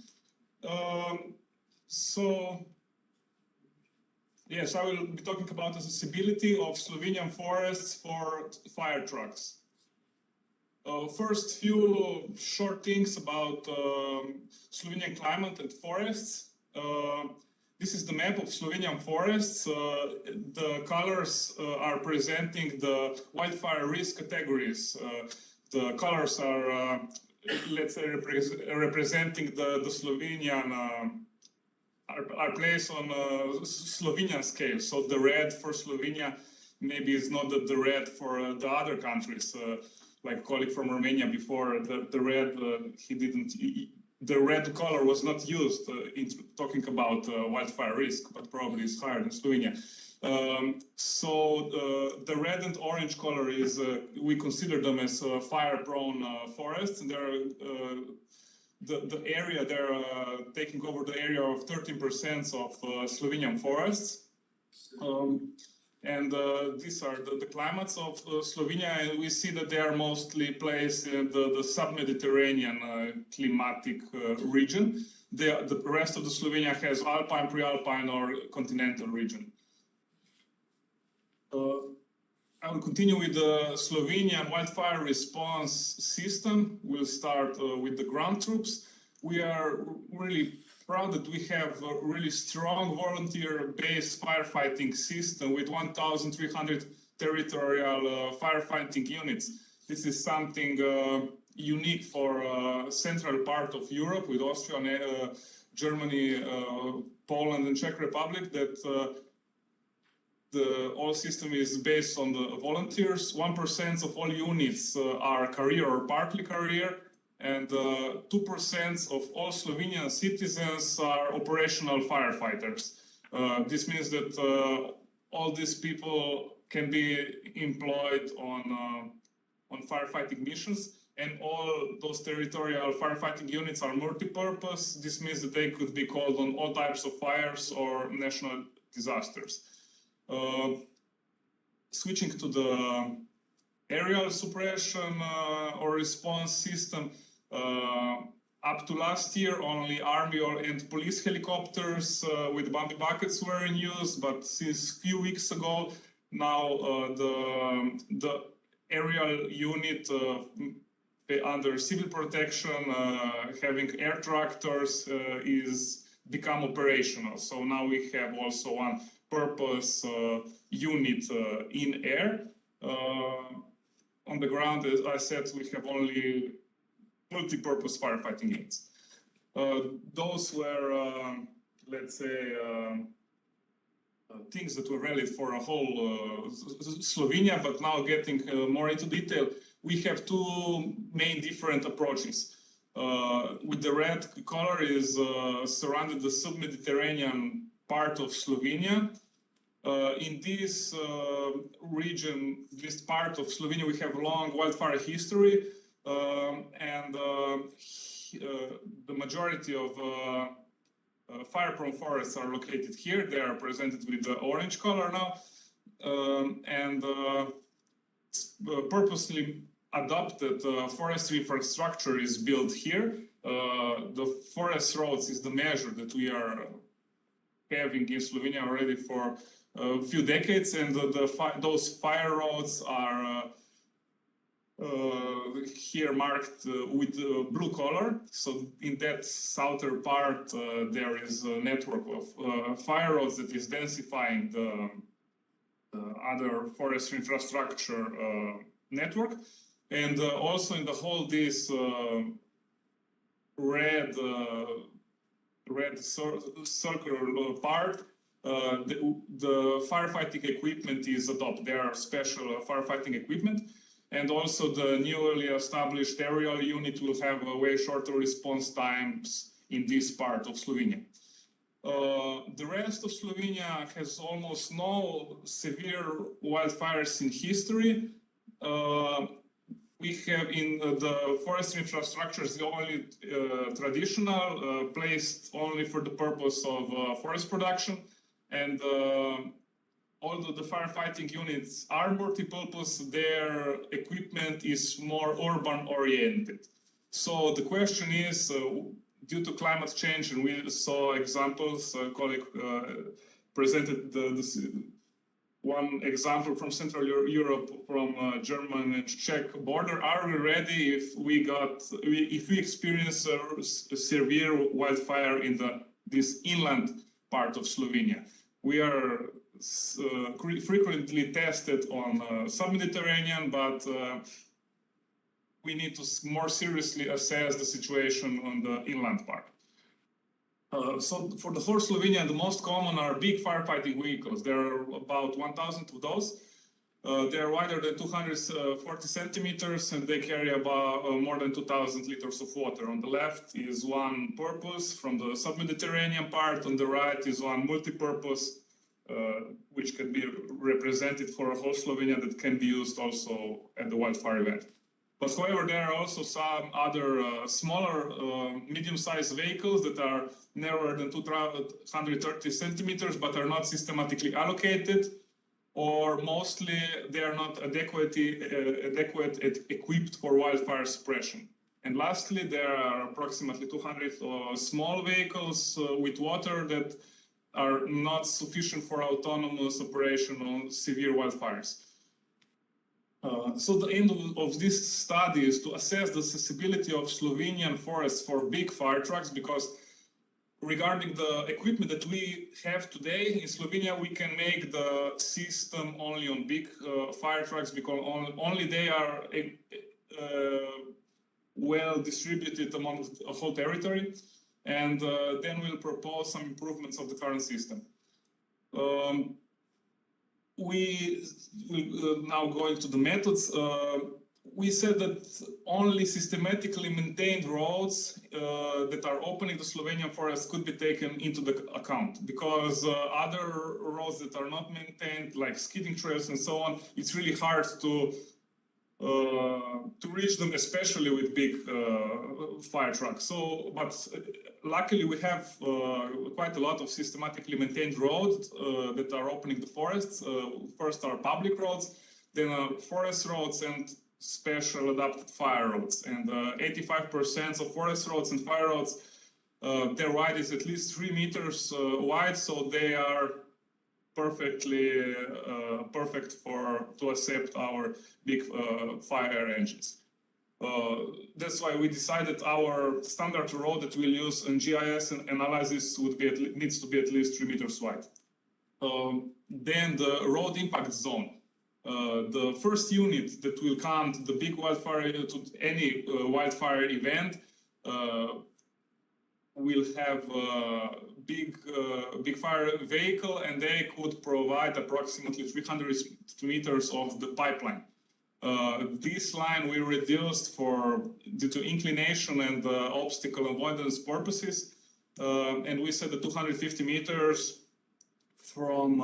Yes, I will be talking about accessibility of Slovenian forests for fire trucks. First, few short things about Slovenian climate and forests. This is the map of Slovenian forests. The colors are presenting the wildfire risk categories. The colors are, let's say, representing the Slovenian, are placed on a Slovenian scale. So the red for Slovenia maybe is not the red for the other countries. Like a colleague from Romania before, the red, the red color was not used in talking about wildfire risk, but probably it's higher in Slovenia. The red and orange color is, we consider them as fire-prone forests, and they're the area, they're taking over the area of 13% of Slovenian forests. And these are the climates of Slovenia, and we see that they are mostly placed in the sub-Mediterranean climatic region. The rest of the Slovenia has alpine, pre-alpine, or continental region. I will continue with the Slovenian wildfire response system. We'll start with the ground troops. We are really proud that we have a really strong volunteer-based firefighting system with 1,300 territorial firefighting units. This is something unique for central part of Europe with Austria, Germany, Poland, and Czech Republic, that the whole system is based on the volunteers. 1% of all units are career or partly career, and 2% of all Slovenian citizens are operational firefighters. This means that all these people can be employed on firefighting missions, and all those territorial firefighting units are multi-purpose. This means that they could be called on all types of fires or national disasters. Switching to the aerial suppression or response system, up to last year, only army and police helicopters with Bambi buckets were in use, but since a few weeks ago, now the aerial unit under civil protection, having air tractors, is become operational. So now we have also one purpose unit in air. On the ground, as I said, we have only multi-purpose firefighting units. Those were, let's say, things that were valid for a whole Slovenia, but now getting more into detail, we have two main different approaches. With the red color is surrounded the sub-Mediterranean part of Slovenia. In this region, this part of Slovenia, we have a long wildfire history, and the majority of fire-prone forests are located here. They are presented with the orange color now, and purposely adopted forestry infrastructure is built here. The forest roads is the measure that we are having in Slovenia already for a few decades, and those fire roads are here marked with blue color. So in that southern part, there is a network of fire roads that is densifying the other forestry infrastructure network. And also in the whole this red circular part, the firefighting equipment is adopted. There are special firefighting equipment, and also the newly established aerial unit will have way shorter response times in this part of Slovenia. The rest of Slovenia has almost no severe wildfires in history. We have in the forestry infrastructures the only traditional, placed only for the purpose of forest production. And although the firefighting units are multi-purpose, their equipment is more urban oriented. So the question is, due to climate change, and we saw examples, a colleague presented one example from Central Europe, from German and Czech border. Are we ready if we experience a severe wildfire in this inland part of Slovenia? We are frequently tested on sub-Mediterranean, but we need to more seriously assess the situation on the inland part. So for the whole Slovenia, the most common are big firefighting vehicles. There are about 1,000 of those. They are wider than 240 centimeters, and they carry about more than 2,000 liters of water. On the left is one purpose from the sub-Mediterranean part. On the right is one multi-purpose, which can be represented for a whole Slovenia, that can be used also at the wildfire event. But however, there are also some other smaller, medium-sized vehicles that are narrower than 230 centimeters, but are not systematically allocated. or mostly they are not adequately equipped for wildfire suppression. And lastly, there are approximately 200 small vehicles with water that are not sufficient for autonomous operation on severe wildfires. So the aim of this study is to assess the accessibility of Slovenian forests for big fire trucks, because regarding the equipment that we have today in Slovenia, we can make the system only on big fire trucks, because only they are well distributed among the whole territory, and then we'll propose some improvements of the current system. We will now go into the methods. We said that only systematically maintained roads that are open in the Slovenian forest could be taken into the account, because other roads that are not maintained, like skidding trails and so on, it's really hard to reach them, especially with big fire trucks. So, but luckily we have quite a lot of systematically maintained roads that are opening the forests. First are public roads, then forest roads and special adapted fire roads. And 85% of forest roads and fire roads, their wide is at least 3 meters wide, so they are perfectly perfect to accept our big fire engines. That's why we decided our standard road that we'll use in GIS and analysis needs to be at least 3 meters wide. Then the road impact zone. The first unit that will count the big wildfire to any wildfire event will have a big fire vehicle, and they could provide approximately 300 meters of the pipeline. This line we reduced due to inclination and obstacle avoidance purposes, and we set the 250 meters from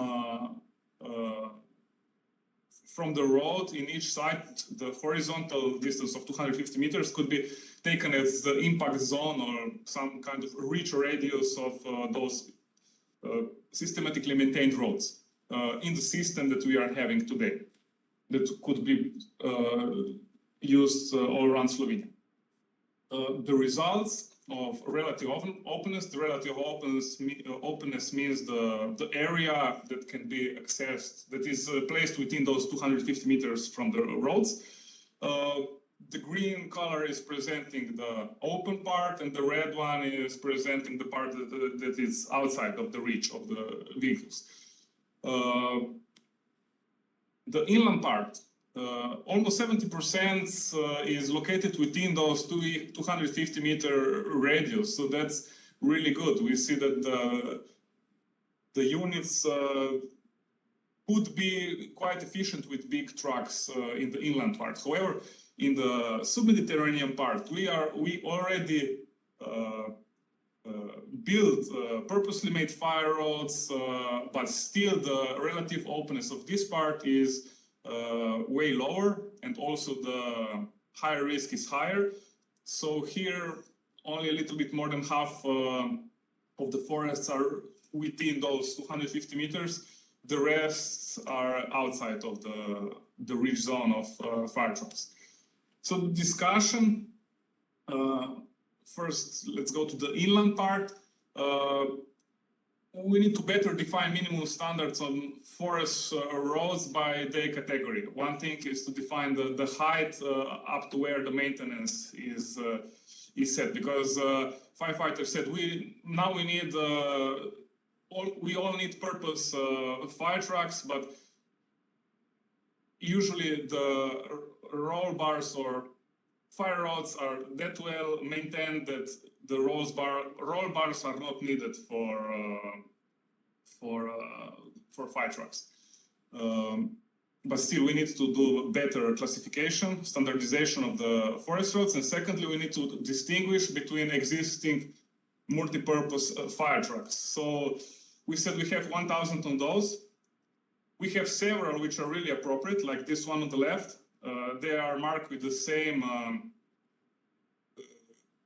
the road in each side. The horizontal distance of 250 meters could be taken as the impact zone or some kind of reach radius of those systematically maintained roads in the system that we are having today, that could be used all around Slovenia. The results of relative openness. The relative openness means the area that can be accessed, that is placed within those 250 meters from the roads. The green color is presenting the open part, and the red one is presenting the part that is outside of the reach of the vehicles. The inland part, almost 70% is located within those 250 meter radius, so that's really good. We see that the units could be quite efficient with big trucks in the inland part. However, in the sub-Mediterranean part, we already built purposely made fire roads, but still the relative openness of this part is way lower, and also the higher risk is higher. So here only a little bit more than half of the forests are within those 250 meters. The rest are outside of the reach zone of fire trucks. So the discussion, first let's go to the inland part. We need to better define minimum standards on forest roads by their category. One thing is to define the height up to where the maintenance is set, because firefighters said we all need purpose fire trucks, but usually the roll bars or fire roads are that well maintained that the roll bars are not needed for fire trucks. But still, we need to do better classification, standardization of the forest roads, and secondly, we need to distinguish between existing multi-purpose fire trucks. So we said we have 1,000 on those. We have several which are really appropriate, like this one on the left. They are marked with the same,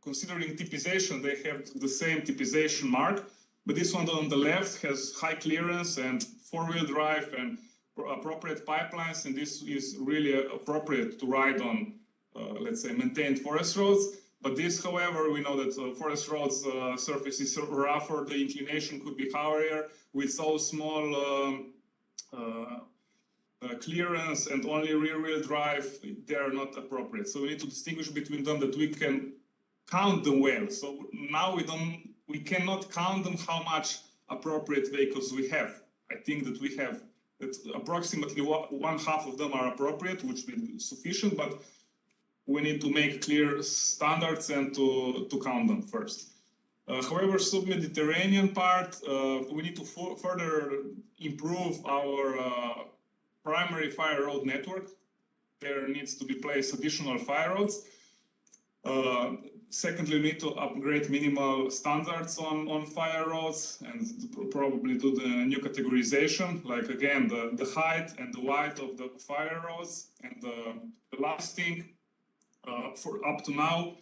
considering typization, they have the same typization mark, but this one on the left has high clearance and four-wheel drive and appropriate pipelines, and this is really appropriate to ride on, let's say, maintained forest roads. But this, however, we know that forest roads surface is rougher, the inclination could be higher, with so small clearance and only rear-wheel drive, they are not appropriate. So we need to distinguish between them, that we can count them well. So now we cannot count them how much appropriate vehicles we have. I think that we have that approximately one half of them are appropriate, which will be sufficient, but we need to make clear standards and to count them first. However, sub-Mediterranean part, we need to further improve our primary fire road network. There needs to be placed additional fire roads. Secondly, we need to upgrade minimal standards on fire roads and probably do the new categorization, like again, the height and the width of the fire roads. And the last thing, for up to now,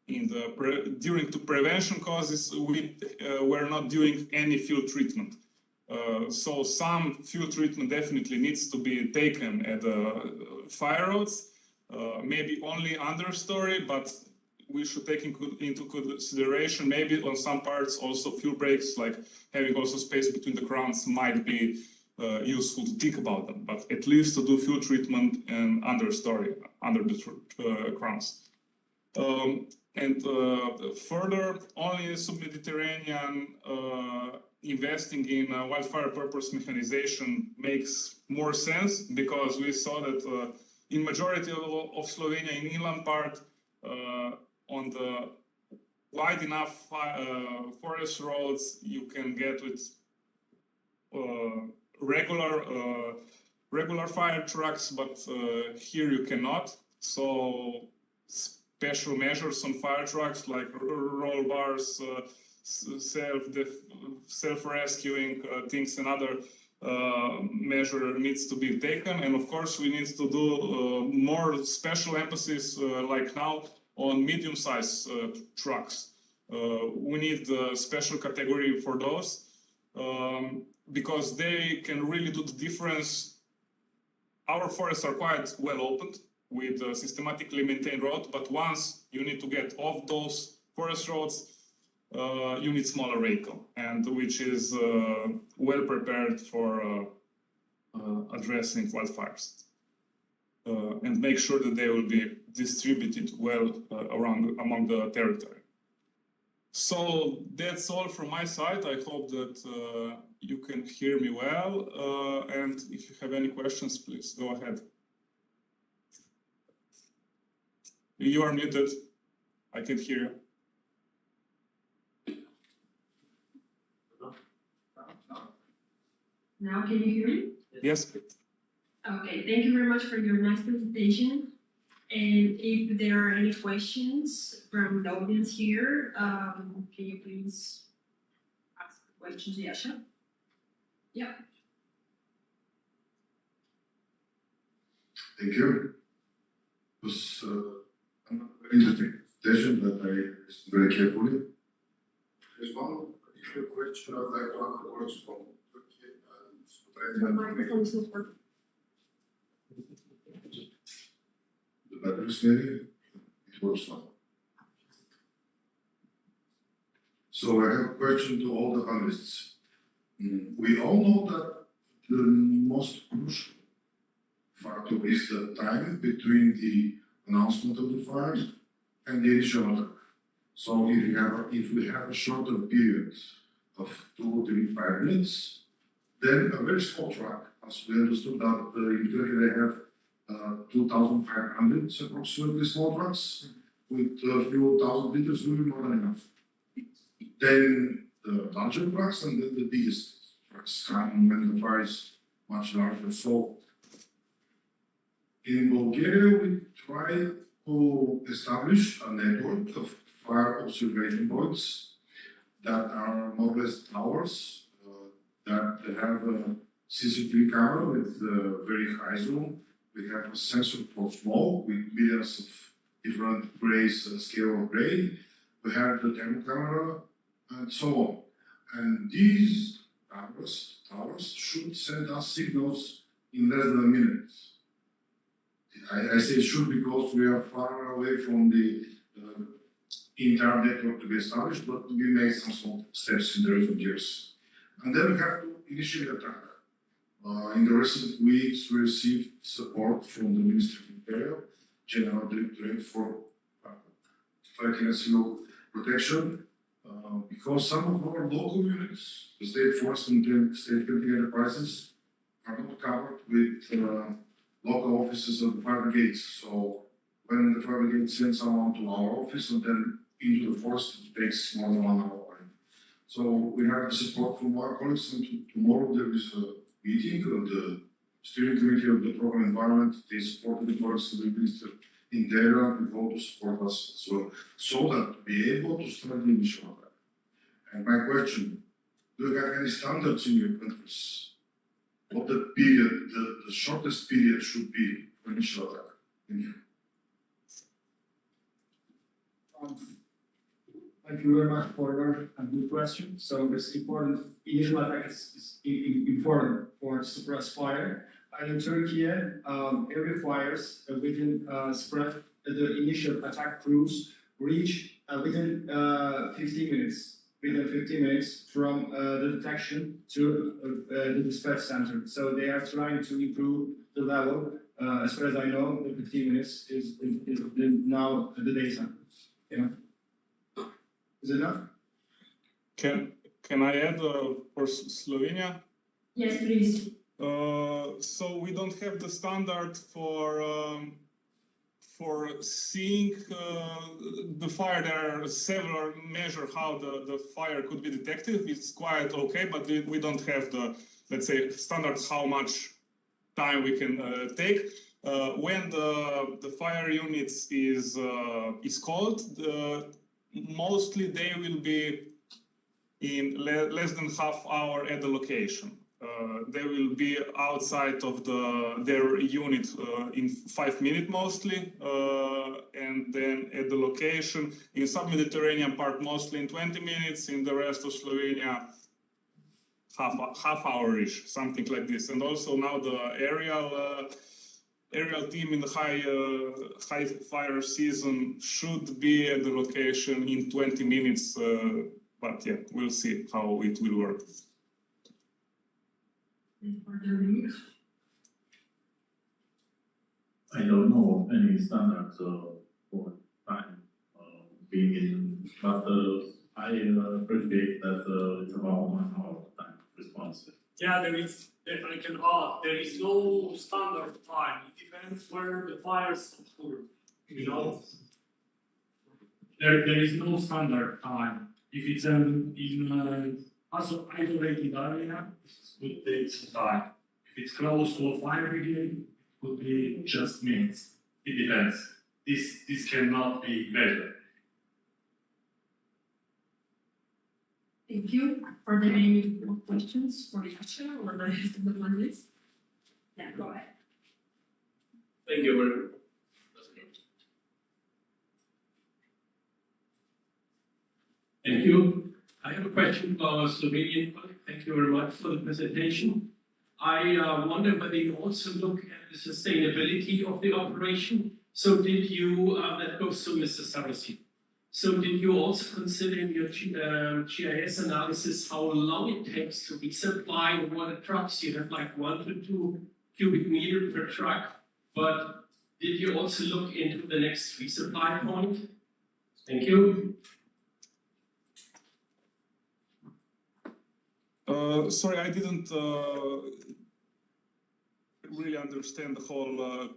during the prevention causes, we were not doing any fuel treatment. So some fuel treatment definitely needs to be taken at the fire roads, maybe only understory, but we should take into consideration maybe on some parts also fuel breaks, like having also space between the crowns might be useful to think about them, but at least to do fuel treatment and understory, under the crowns. And further, only sub-Mediterranean investing in wildfire purpose mechanization makes more sense, because we saw that in majority of Slovenia, in inland part, on the wide enough forest roads, you can get with regular fire trucks, but here you cannot. So special measures on fire trucks, like roll bars, self-rescuing things, and other measure needs to be taken. And of course, we need to do more special emphasis, like now, on medium-sized trucks. We need a special category for those, because they can really do the difference. Our forests are quite well opened with a systematically maintained road, but once you need to get off those forest roads, you need smaller vehicle, and which is well prepared for addressing wildfires, and make sure that they will be distributed well among the territory. So that's all from my side. I hope that you can hear me well, and if you have any questions, please go ahead. You are muted. I can't hear you. Now can you hear me? Yes. Okay, thank you very much for your nice presentation. And if there are any questions from the audience here, can you please ask questions, Yasha? Yeah. Thank you. It was an interesting presentation that I listened very carefully. There's one particular question I'd like to ask the words from Turkey and The microphone is not working. the batteries maybe. It works now. So I have a question to all the panelists. We all know that the most crucial factor is the time between the announcement of the fire and the initial attack. So if we have a shorter period of 2, 3, 5 minutes, then a very small truck, as we understood that in Turkey they have 2,500 approximately small trucks with a few thousand liters will be more than enough. Then the larger trucks and then the biggest trucks come when the fire is much larger. So in Bulgaria, we try to establish a network of fire observation points that are more or less towers that have a CCTV camera with very high zoom. We have a sensor for smoke with millions of different grays, scale of gray. We have the thermal camera and so on. And these towers should send us signals in less than a minute. I say should because we are far away from the entire network to be established, but we made some small steps in the recent years. And then we have to initiate attack. In the recent weeks, we received support from the Ministry of Interior, General Directorate for Fighting and Civil Protection, because some of our local units, the state force and state building enterprises, are not covered with local offices of the fire brigades. So when the fire brigade sends someone to our office and then into the forest, it takes more than 1 hour. So we have the support from our colleagues, and tomorrow there is a meeting of the steering committee of the program environment. They supported the forest of the minister in there and go to support us as well, so that to be able to start the initial attack. And my question, do you have any standards in your countries? What the period, the shortest period should be for initial attack? Thank you very much for your good question. So this important initial attack is important for suppress fire. And in Turkey, every fires within spread the initial attack crews reach within 15 minutes. Within 15 minutes from the detection to the dispatch center. So they are trying to improve the level. As far as I know, the 15 minutes is now the data. Yeah. Is it enough? Can I add for Slovenia? Yes, please. So we don't have the standard for seeing the fire. There are several measures how the fire could be detected. It's quite okay, but we don't have the, let's say, standards how much time we can take. When the fire units is called, mostly they will be in less than half hour at the location. They will be outside of their unit in 5 minutes mostly, and then at the location in sub-Mediterranean part mostly in 20 minutes, in the rest of Slovenia half hour-ish, something like this. And also now the aerial team in the high fire season should be at the location in 20 minutes, but yeah, we'll see how it will work. I don't know of any standards for time being in, but I appreciate that it's about 1 hour time responsive. Yeah, there is no standard time. It depends where the fires occur. You know, there is no standard time. If it's in isolated area, it would take some time. If it's close to a fire brigade, it could be just minutes. It depends. This cannot be measured. Thank you. Are there any more questions for Yasha or the rest of the panelists? Yeah, go ahead. Thank you very much. Thank you. I have a question for our Slovenian colleague. Thank you very much for the presentation. I wonder whether you also look at the sustainability of the operation. So did you, that goes to Mr. Sarasi. So did you also consider in your GIS analysis how long it takes to resupply water trucks? You have like 1 to 2 cubic meters per truck, but did you also look into the next resupply point? Thank you. Sorry, I didn't really understand the whole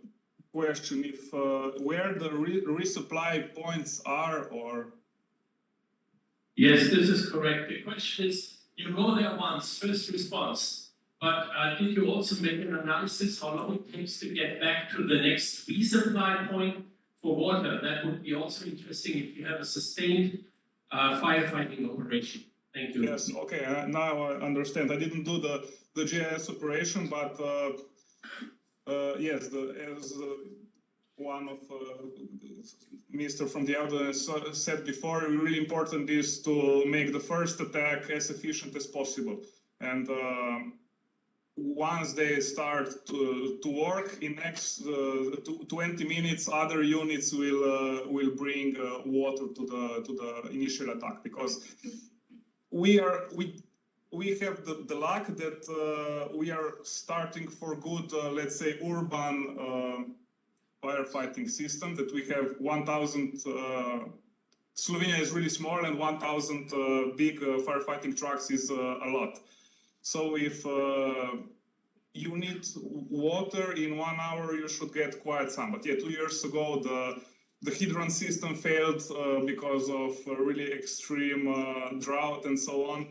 question. If where the resupply points are, or yes, this is correct. The question is, you go there once, first response, but did you also make an analysis how long it takes to get back to the next resupply point for water? That would be also interesting if you have a sustained firefighting operation. Thank you. Yes, okay, now I understand. I didn't do the GIS operation, but yes, as one of Mr. from the audience said before, really important is to make the first attack as efficient as possible. and once they start to work, in next 20 minutes, other units will bring water to the initial attack, because we have the luck that we are starting for good, let's say, urban firefighting system, that we have 1,000. Slovenia is really small, and 1,000 big firefighting trucks is a lot. So if you need water in 1 hour, you should get quite some. But yeah, 2 years ago, the hydrant system failed because of really extreme drought and so on.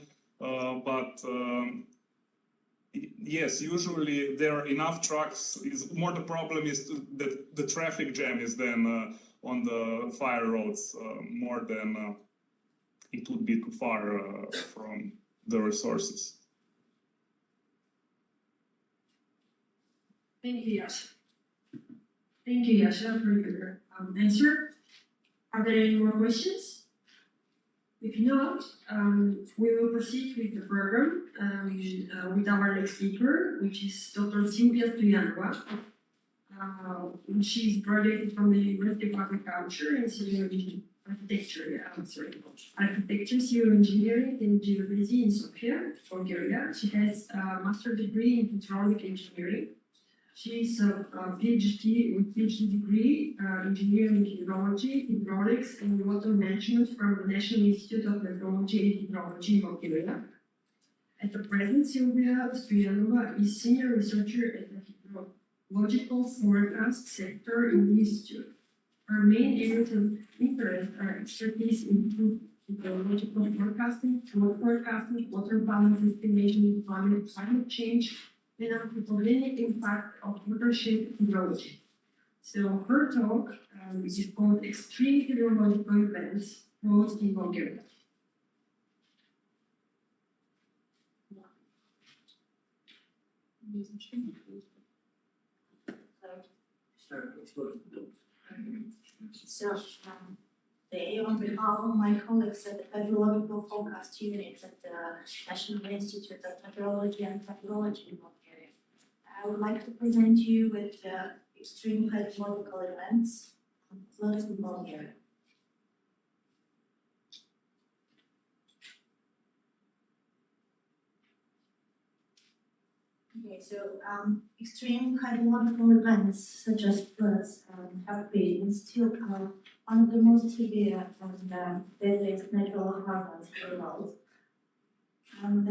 Yes, usually there are enough trucks. More the problem is that the traffic jam is then on the fire roads more than it would be too far from the resources. Thank you, Yasha. Thank you, Yasha, for your answer. Are there any more questions? If not, we will proceed with the program with our next speaker, which is Dr. Silvia Stoyanova. She is graduated from the University of Agriculture and Civil Architecture, Civil Engineering in Geodesy in Sofia, Bulgaria. She has a master's degree in hydraulic engineering. She is a PhD with PhD degree engineering in hydrology, hydraulics, and water management from the National Institute of Meteorology and Hydrology in Bulgaria. At the present, Silvia Stoyanova is senior researcher at the hydrological forecast sector in the institute. Her main areas of interest are expertise in hydrological forecasting, flood forecasting, water balance estimation, climate change, and anthropogenic impact of watershed hydrology. So her talk is called Extreme Hydrological Events Caused in Bulgaria. So, today, on behalf of my colleagues at the Hydrological Forecast Unit at the National Institute of Meteorology and Hydrology in Bulgaria, I would like to present you with the extreme hydrological events and floods in Bulgaria. Okay, so extreme hydrological events such as floods have been and still are one of the most severe and deadliest natural hazards in the world. And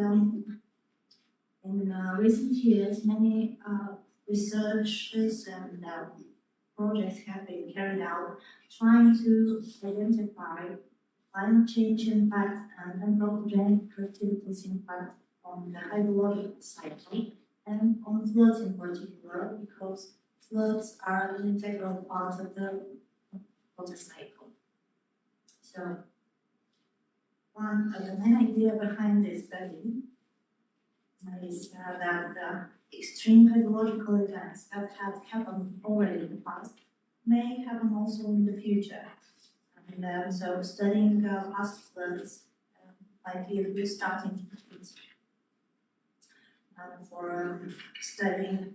in recent years, many researches and projects have been carried out trying to identify climate change impact and anthropogenic activities impact on the hydrological cycle and on floods in particular, because floods are an integral part of the water cycle. So, the main idea behind this study is that extreme hydrological events that have happened already in the past may happen also in the future. And so studying past floods might be a good starting point for studying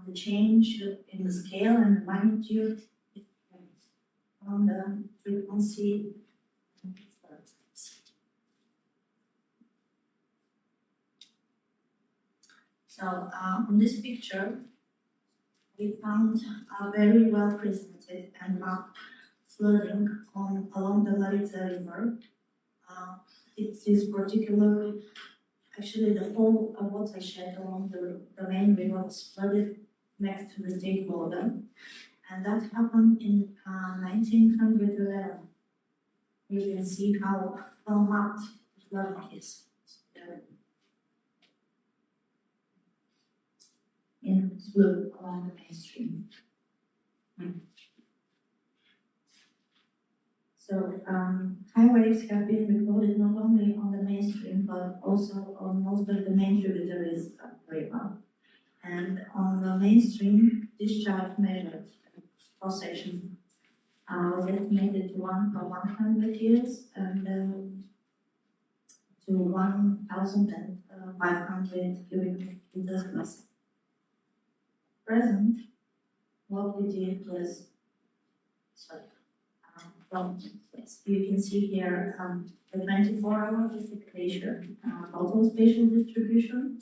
the change in the scale and the magnitude on the frequency of floods. So on this picture, we found a very well presented and mapped flooding along the Larica River. It is particularly, actually the whole watershed along the main river was flooded next to the state border. And that happened in 1911. You can see how well mapped the flooding is. In blue along the mainstream. So high waves have been recorded not only on the mainstream but also on most of the main tributaries of the river. And on the mainstream, discharge measured cross-section was estimated to 1 per 100 years, and to 1,500 cubic meters per second. Present, what we did was, yes, you can see here the 24-hour precipitation, total spatial distribution,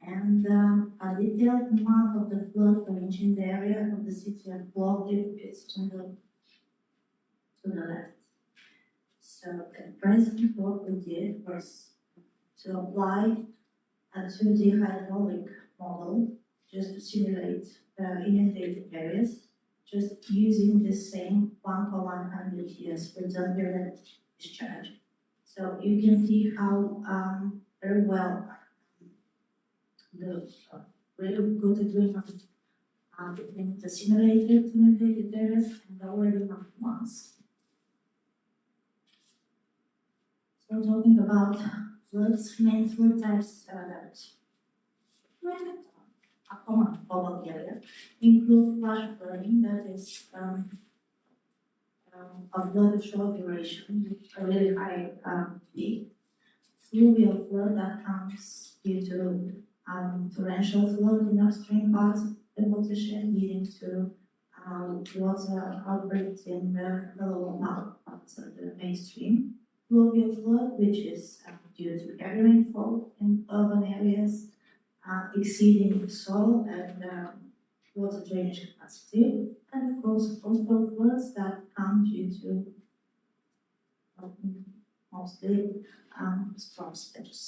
and a detailed map of the flood range in the area of the city of Plovdiv is to the left. So at present, what we did was to apply a 2D hydraulic model just to simulate inundated areas, just using the same 1,100 years return period discharge. So you can see how very well the really good agreement between the simulated inundated areas and the already mapped ones. So talking about floods, main flood types that a common global area include flash flooding, that is a flood of short duration with a really high peak. Fluvial flood that comes due to torrential flood in upstream parts of the watershed, leading to water outbreaks in the lower parts of the mainstream. Fluvial flood, which is due to heavy rainfall in urban areas, exceeding soil and water drainage capacity, and of course coastal floods that come due to mostly storm surges.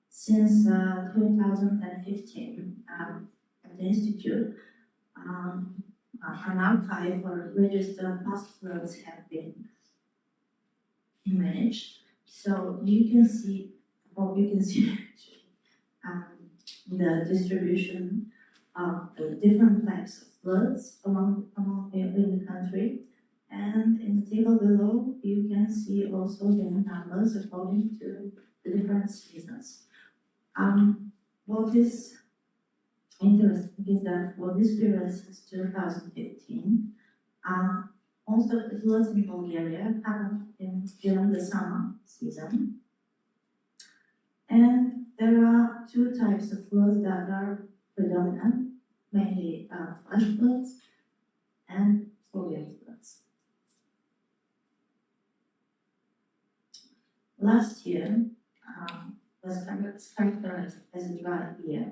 Since 2015, at the Institute, an archive for registered past floods have been managed. So you can see the distribution of the different types of floods among in the country. And in the table below, you can see also the numbers according to the different seasons. What is interesting is that for this period since 2015, most of the floods in Bulgaria happened during the summer season. And there are two types of floods that are predominant, mainly flash floods and fluvial floods. Last year was characterized as a dry year.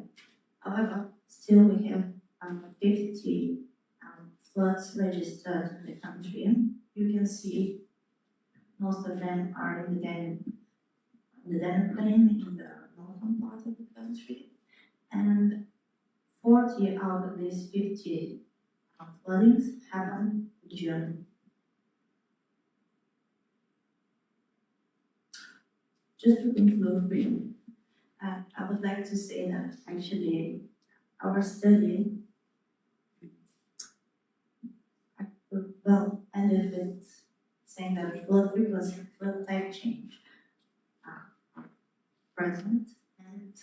However, still we have 50 floods registered in the country. You can see most of them are in the Danube Plain in the northern part of the country, and 40 out of these 50 floodings happened in June. Just to conclude, I would like to say that actually our study ended with saying that flood frequency and flood type change present, and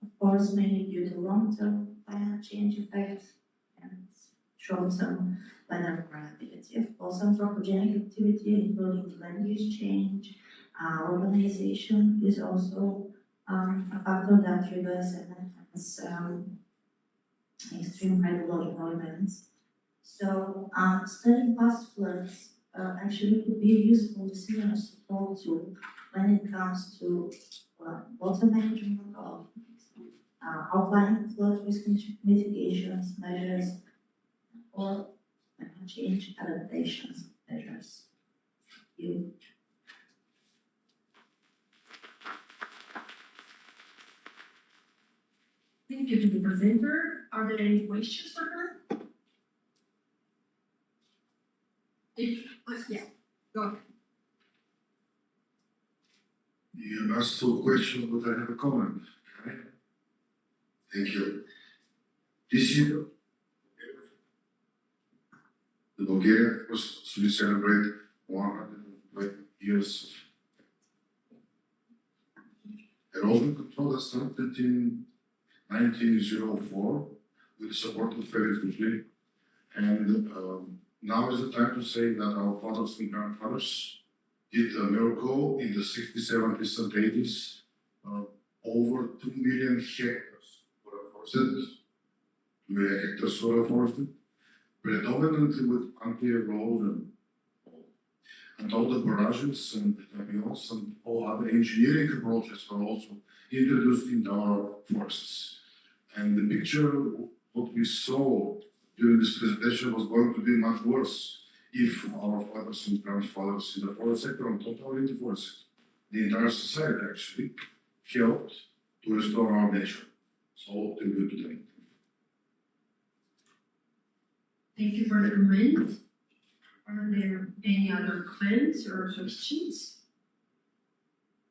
of course mainly due to long-term climate change effects and short-term weather variability. Of course, anthropogenic activity, including land use change, urbanization is also a factor that triggers and enhances extreme hydrological events. So, studying past floods actually could be a useful decision support tool when it comes to water management or outlining flood risk mitigations measures or change adaptation measures. Thank you to the presenter. Are there any questions for her? Yeah, go ahead. You have asked two questions, but I have a comment. Right? Thank you. This year, the Bulgaria was to celebrate 120 years. Erosion control that started in 1904 with the support of Felix Buckley, and now is the time to say that our fathers and grandfathers did a miracle in the 60s, 70s, and 80s. Over 2 million hectares were forested, 2 million hectares were forested, predominantly with anti-erosion and all the barrages and canals and all other engineering approaches were also introduced into our forests. And the picture, what we saw during this presentation was going to be much worse if our fathers and grandfathers in the forest sector and totally in the forest sector, the entire society actually, helped to restore our nature. So, thank you today. Thank you for the comment. Are there any other comments or questions?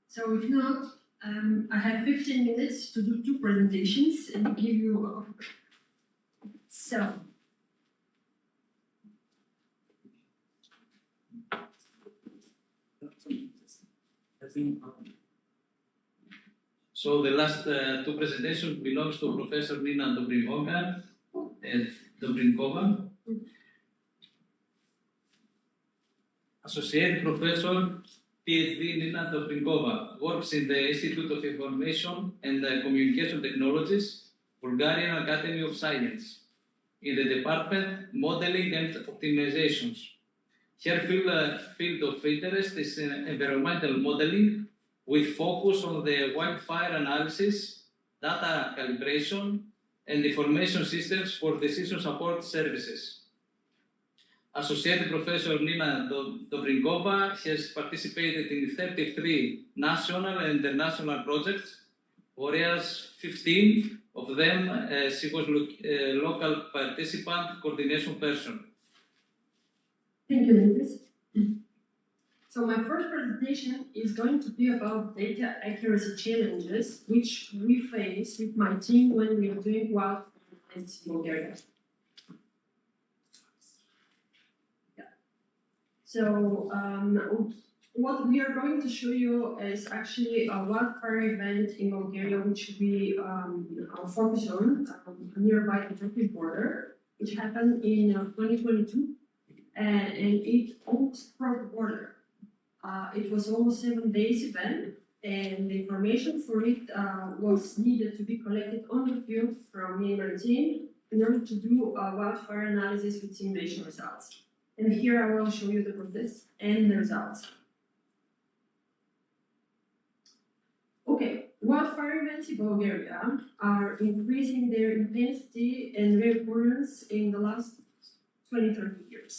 So if not, I have 15 minutes to do 2 presentations and give you so. So the last 2 presentations belongs to Professor Nina Dobrinkova, Associate Professor, PhD Nina Dobrinkova, works in the Institute of Information and Communication Technologies, Bulgarian Academy of Science, in the Department Modeling and Optimizations. Her field of interest is environmental modeling, with focus on the wildfire analysis, data calibration, and information systems for decision support services. Associate Professor Nina Dobrinkova has participated in 33 national and international projects, whereas 15 of them she was local participant coordination person. Thank you, Lucas. So my first presentation is going to be about data accuracy challenges which we face with my team when we are doing wildfire in Bulgaria. So what we are going to show you is actually a wildfire event in Bulgaria, which we focus on nearby the Turkish border, which happened in 2022, and it almost crossed the border. It was almost 7 days event, and the information for it was needed to be collected on the field from me and my team in order to do a wildfire analysis with simulation results. And here I will show you the process and the results. Okay, wildfire events in Bulgaria are increasing their intensity and recurrence in the last 20-30 years.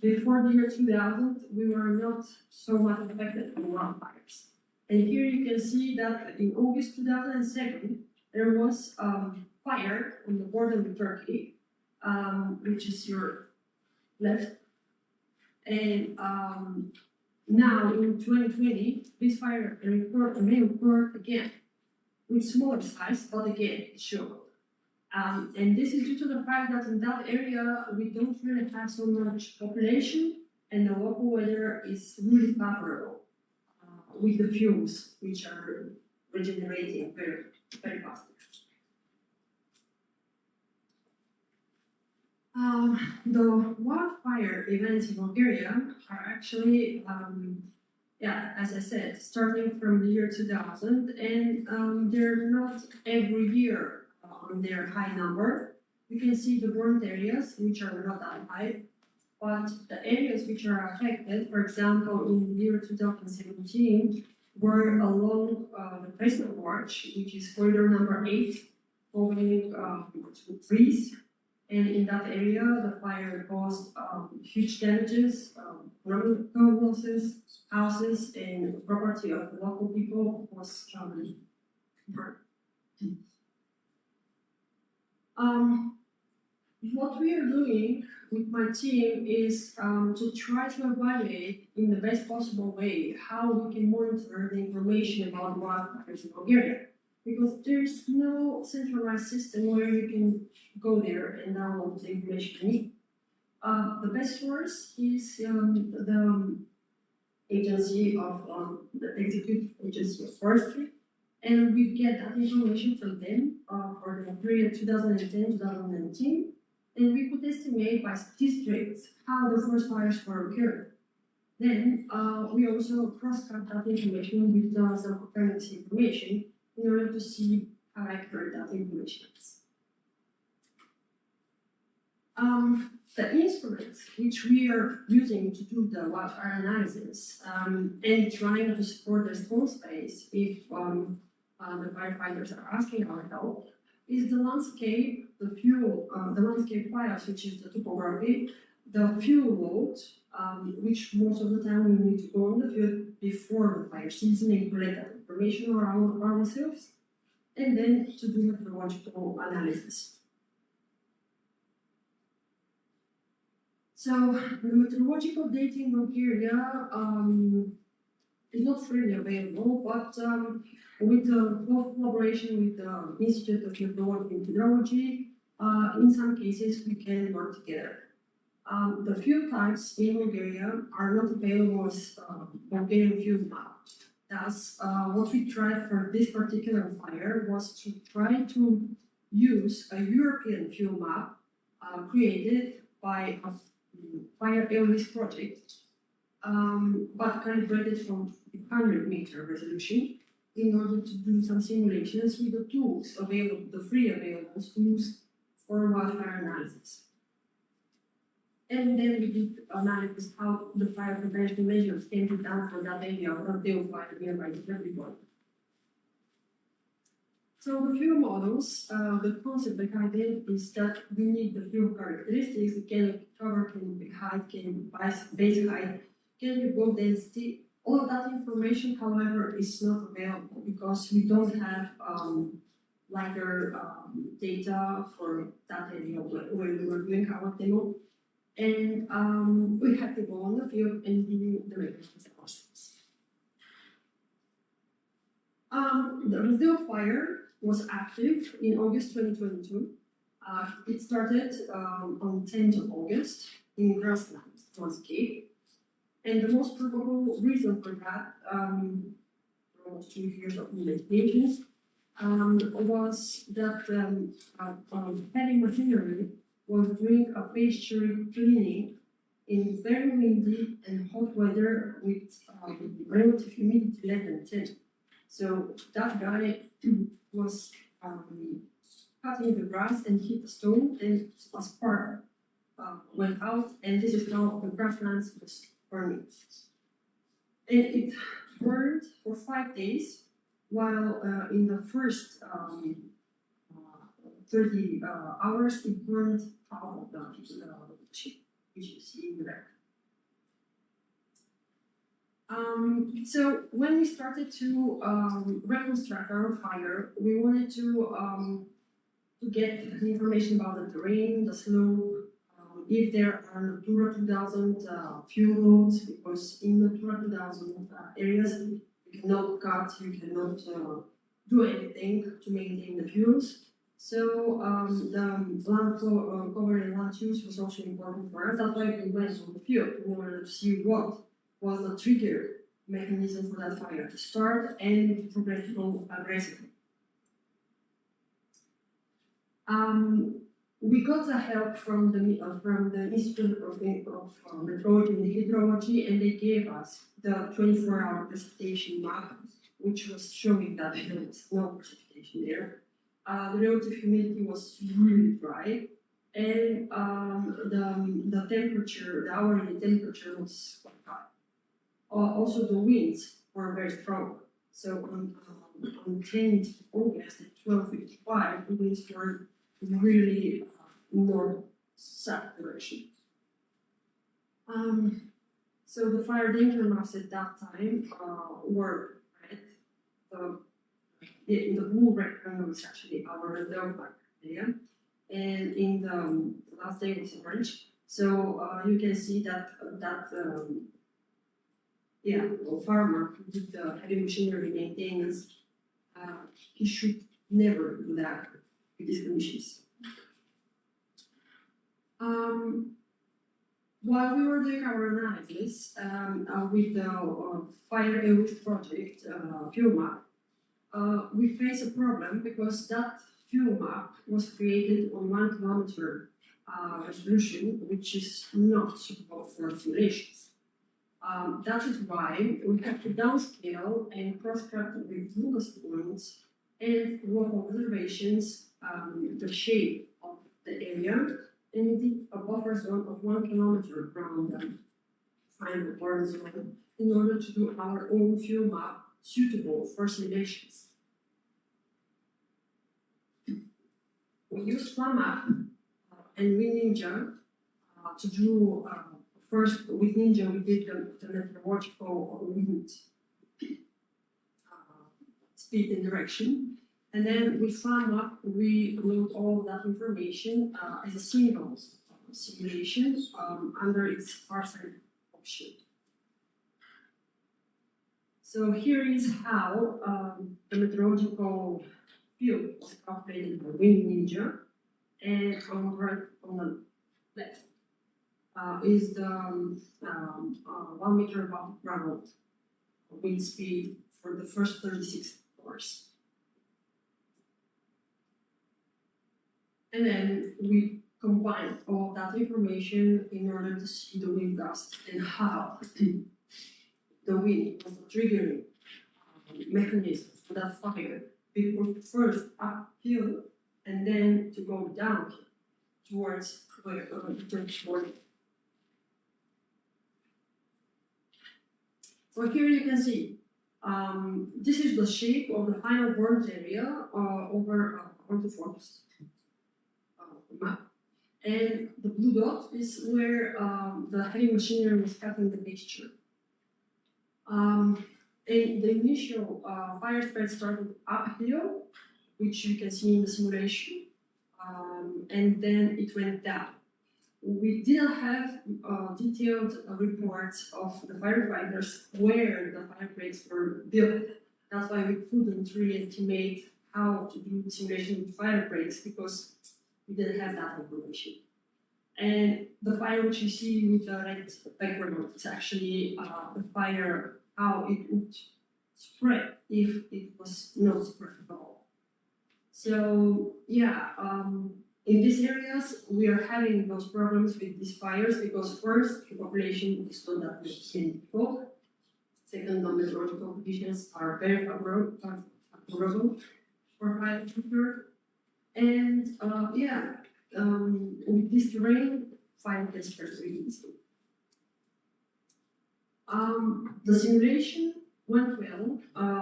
Before the year 2000, we were not so much affected by wildfires. And here you can see that in August 2007, there was fire on the border with Turkey, which is your left. And now in 2020, this fire reoccurred again with smaller size, but again, it showed. And this is due to the fact that in that area, we don't really have so much population, and the local weather is really favorable with the fuels, which are regenerating very, very fast. The wildfire events in Bulgaria are actually, as I said, starting from the year 2000, and they're not every year on their high number. You can see the burnt areas, which are not that high, but the areas which are affected, for example, in the year 2017, were along the Preston Gorge, which is corridor number 8, going to trees. And in that area, the fire caused huge damages, property losses, houses, and property of the local people was burned. What we are doing with my team is to try to evaluate in the best possible way how we can monitor the information about wildfires in Bulgaria. Because there's no centralized system where you can go there and download the information you need. The best source is the agency of the Executive Agency of Forestry, and we get that information from them for the period 2010-2019. and we could estimate by statistics how the forest fires were occurring. Then we also cross-cut that information with some comparative information in order to see how accurate that information is. The instruments which we are using to do the wildfire analysis and trying to support the response phase if the firefighters are asking our help is the landscape, the landscape files, which is the topography, the fuel load, which most of the time we need to go on the field before the fire season and collect that information around ourselves, and then to do meteorological analysis. So the meteorological dating criteria is not freely available, but with close collaboration with the Institute of Meteorology and Hydrology, in some cases we can work together. The fuel types in Bulgaria are not available as Bulgarian fuel map. Thus, what we tried for this particular fire was to try to use a European fuel map created by a fire EnviroRisk project, but calibrated from 100-meter resolution in order to do some simulations with the tools available, the free available tools for wildfire analysis. And then we did analysis how the fire prevention measures can be done for that area of the fire nearby everyone. So the fuel models, the concept behind it is that we need the fuel characteristics, can cover, can be height, can be base height, can be bulk density. All of that information, however, is not available because we don't have LiDAR data for that area when we were doing our demo. And we had to go on the field and do the measurements ourselves. The Brazil fire was active in August 2022. It started on 10th of August in grassland landscape. And the most probable reason for that, almost 2 years of investigations, was that heavy machinery was doing a pastry cleaning in very windy and hot weather with relative humidity less than 10. So that guy was cutting the grass and hit the stone, and a spark went out, and this is how the grasslands was burning. And it burned for 5 days, while in the first 30 hours it burned half of the chip, which you see in the back. So when we started to reconstruct our fire, we wanted to get the information about the terrain, the slope, if there are Natura 2000 fuel roads, because in Natura 2000 areas you cannot cut, you cannot do anything to maintain the fuels. So the land cover and land use was also important for us. That's why we went on the field in order to see what was the trigger mechanism for that fire to start and to progress so aggressively. We got the help from the Institute of Meteorology and Hydrology, and they gave us the 24-hour precipitation map, which was showing that there was no precipitation there. The relative humidity was really dry, and the temperature, the hourly temperature was quite high. Also, the winds were very strong. So on 10th August at 12:55, the winds were really north-south direction. So the fire danger maps at that time were red. The blue rectangle is actually our reserve area, and in the last day was orange. So you can see that a farmer who did the heavy machinery maintenance, he should never do that with these conditions. While we were doing our analysis with the fire EnviroRisk project fuel map, we faced a problem because that fuel map was created on 1 kilometer resolution, which is not suitable for simulations. That is why we have to downscale and cross-cut with focus points and local observations, the shape of the area, and a buffer zone of 1 kilometer around the final burn zone in order to do our own fuel map suitable for simulations. We use FlyMap and WinNinja to do first with Ninja we did the meteorological wind speed and direction, and then with FlyMap we load all that information as a single simulation under its parsec option. So here is how the meteorological field was calculated by WinNinja, and on the left is the 1 meter above ground wind speed for the first 36 hours. And then we combine all that information in order to see the wind gust and how the wind was the triggering mechanism for that fire. It was first uphill and then to go down towards where toward. So here you can see this is the shape of the final burnt area over on the forest map. And the blue dot is where the heavy machinery was cutting the mixture. And the initial fire spread started uphill, which you can see in the simulation, and then it went down. We didn't have detailed reports of the firefighters where the fire breaks were built. That's why we couldn't really estimate how to do the simulation with fire breaks because we didn't have that information. And the fire which you see with the red background is actually the fire, how it would spread if it was not spread at all. So yeah, in these areas we are having those problems with these fires because first, the population is not that much in people. Second, the meteorological conditions are very favorable for fire control. And with this terrain, fire can spread really easily. The simulation went well,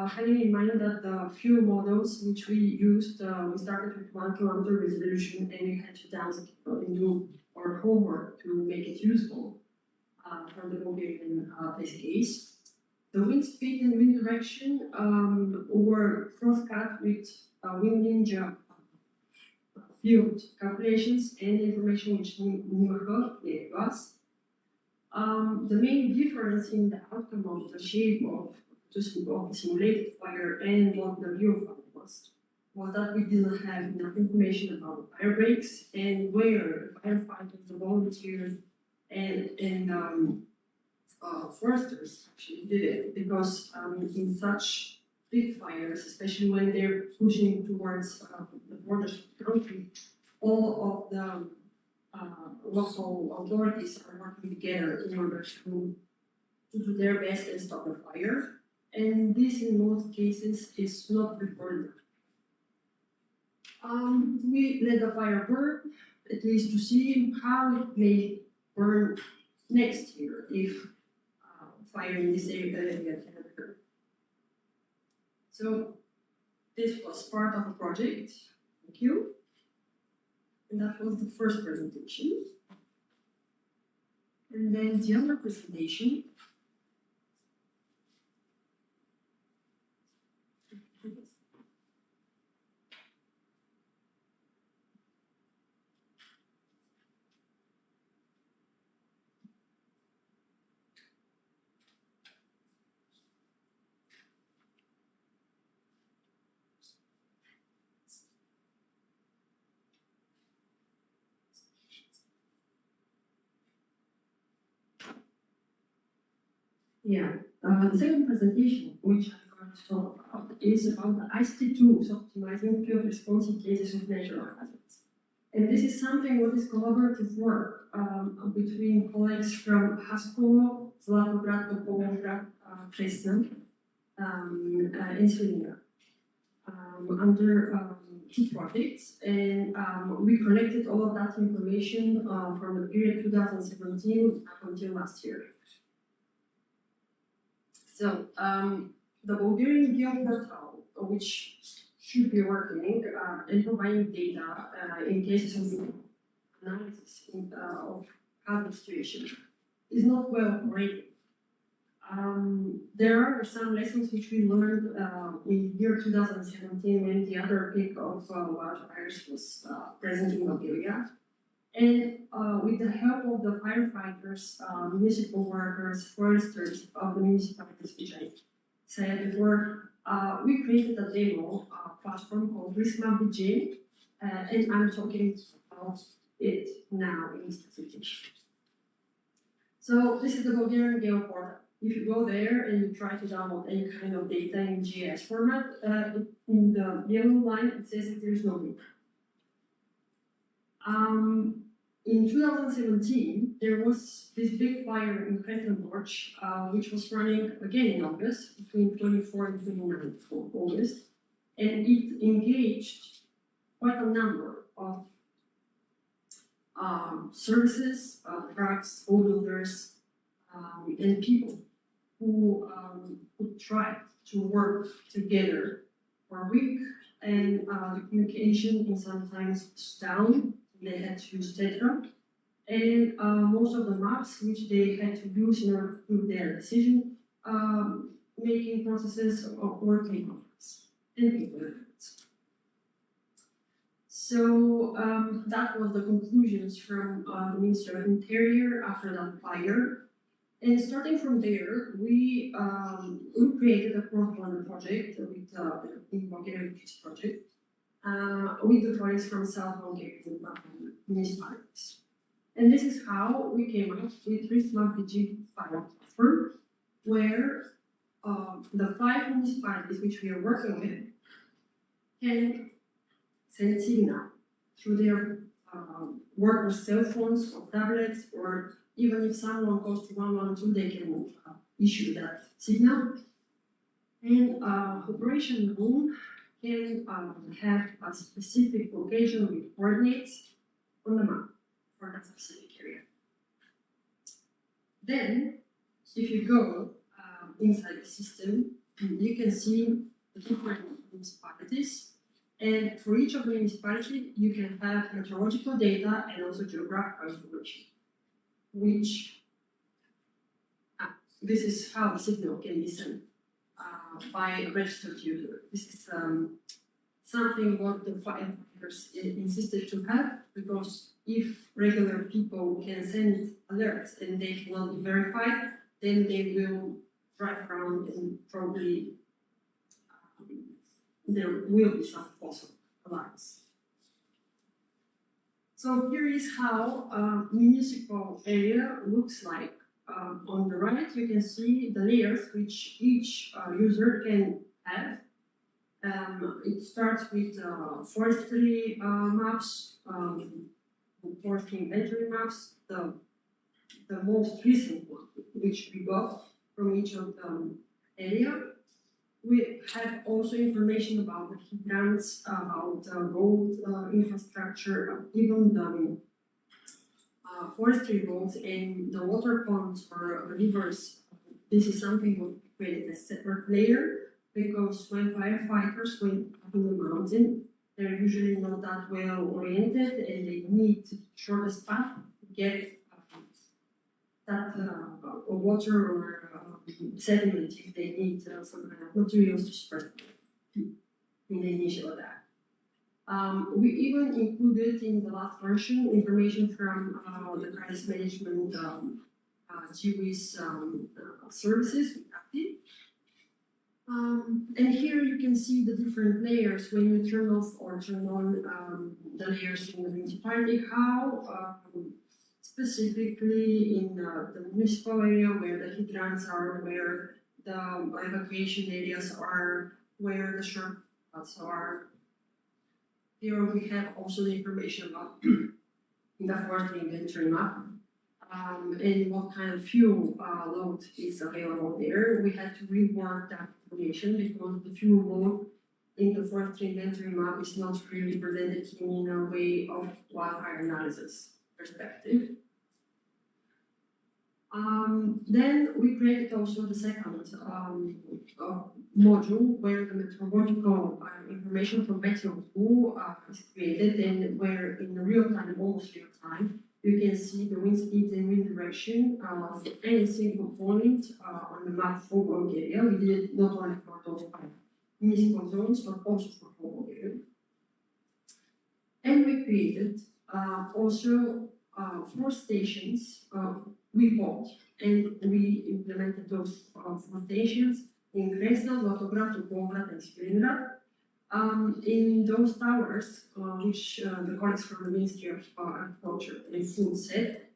having in mind that the fuel models which we used, we started with 1 kilometer resolution and we had to downscale and do our homework to make it usable for the Bulgarian test case. The wind speed and wind direction were cross-cut with WinNinja field calculations and information which NIMA gave us. The main difference in the outcome of the shape of the simulated fire and what the real fire was that we didn't have enough information about the fire breaks and where the firefighters, the volunteers, and foresters actually did it, because in such big fires, especially when they're pushing towards the borders of the country, all of the local authorities are working together in order to do their best and stop the fire. And this, in most cases, is not reported. We let the fire burn, at least to see how it may burn next year if fire in this area can occur. So this was part of the project. Thank you. And that was the first presentation. And then the other presentation. Yeah, the second presentation, which I'm going to talk about, is about the ICT tools optimizing field response in cases of natural hazards. And this is something what is collaborative work between colleagues from Hasko, Zlatograd, Topolograd, Dresden, in Slovenia, under two projects. And we collected all of that information from the period 2017 up until last year. So the Bulgarian geoportal, which should be working and providing data in cases of analysis of hazard situation, is not well operating. There are some lessons which we learned in year 2017 when the other peak of wildfires was present in Bulgaria. And with the help of the firefighters, municipal workers, foresters of the municipalities, which I said before, we created a demo platform called RiskMapBG, and I'm talking about it now in this presentation. So this is the Bulgarian geoportal. If you go there and you try to download any kind of data in GIS format, in the yellow line it says that there is no link. In 2017, there was this big fire in Krettenborch, which was running again in August, between 24 and 29 of August, and it engaged quite a number of services, trucks, home builders, and people who tried to work together for a week, and the communication in sometimes was down. They had to use Tetra, and most of the maps which they had to use in order to do their decision making processes of working maps and people efforts. So that was the conclusions from the Ministry of Interior after that fire. And starting from there, we created a cross-border project with the EnviroRisk project with the colleagues from South Hungarian municipalities. And this is how we came up with RiskMapBG file platform, where the 5 municipalities which we are working with can send signal through their workers' cell phones or tablets, or even if someone goes to 112, they can issue that signal. And operation room can have a specific location with coordinates on the map for that specific area. Then, if you go inside the system, you can see the different municipalities. And for each of the municipalities, you can have meteorological data and also geographical information, which this is how the signal can be sent by a registered user. This is something what the firefighters insisted to have, because if regular people can send alerts and they cannot be verified, then they will drive around and probably there will be some false alarms. So here is how a municipal area looks like. On the right, you can see the layers which each user can have. It starts with forestry maps, forestry inventory maps, the most recent one which we got from each of the area. We have also information about the hydrants, about road infrastructure, even the forestry roads and the water ponds or rivers. This is something we created a separate layer, because when firefighters went up in the mountain, they're usually not that well oriented and they need the shortest path to get that water or sediment if they need some kind of materials to spread in the initial attack. We even included in the last version information from the crisis management GWIS services we active. And here you can see the different layers when you turn off or turn on the layers in the municipality, how specifically in the municipal area where the hydrants are, where the evacuation areas are, where the shortcuts are. Here we have also the information about the forest inventory map. And what kind of fuel load is available there. We had to rework that information because the fuel load in the forestry inventory map is not really presented in a way of wildfire analysis perspective. Then we created also the second module where the meteorological information from Meteo is created, and where in real time, almost real time, you can see the wind speed and wind direction of any single point on the map for Bulgaria. We did it not only for those municipal zones, but also for Bulgaria. And we created also 4 stations we bought, and we implemented those 4 stations in Kresna, Zlatograd, Lubomgrad, and Svilingrad. In those towers, which the colleagues from the Ministry of Agriculture and Food said,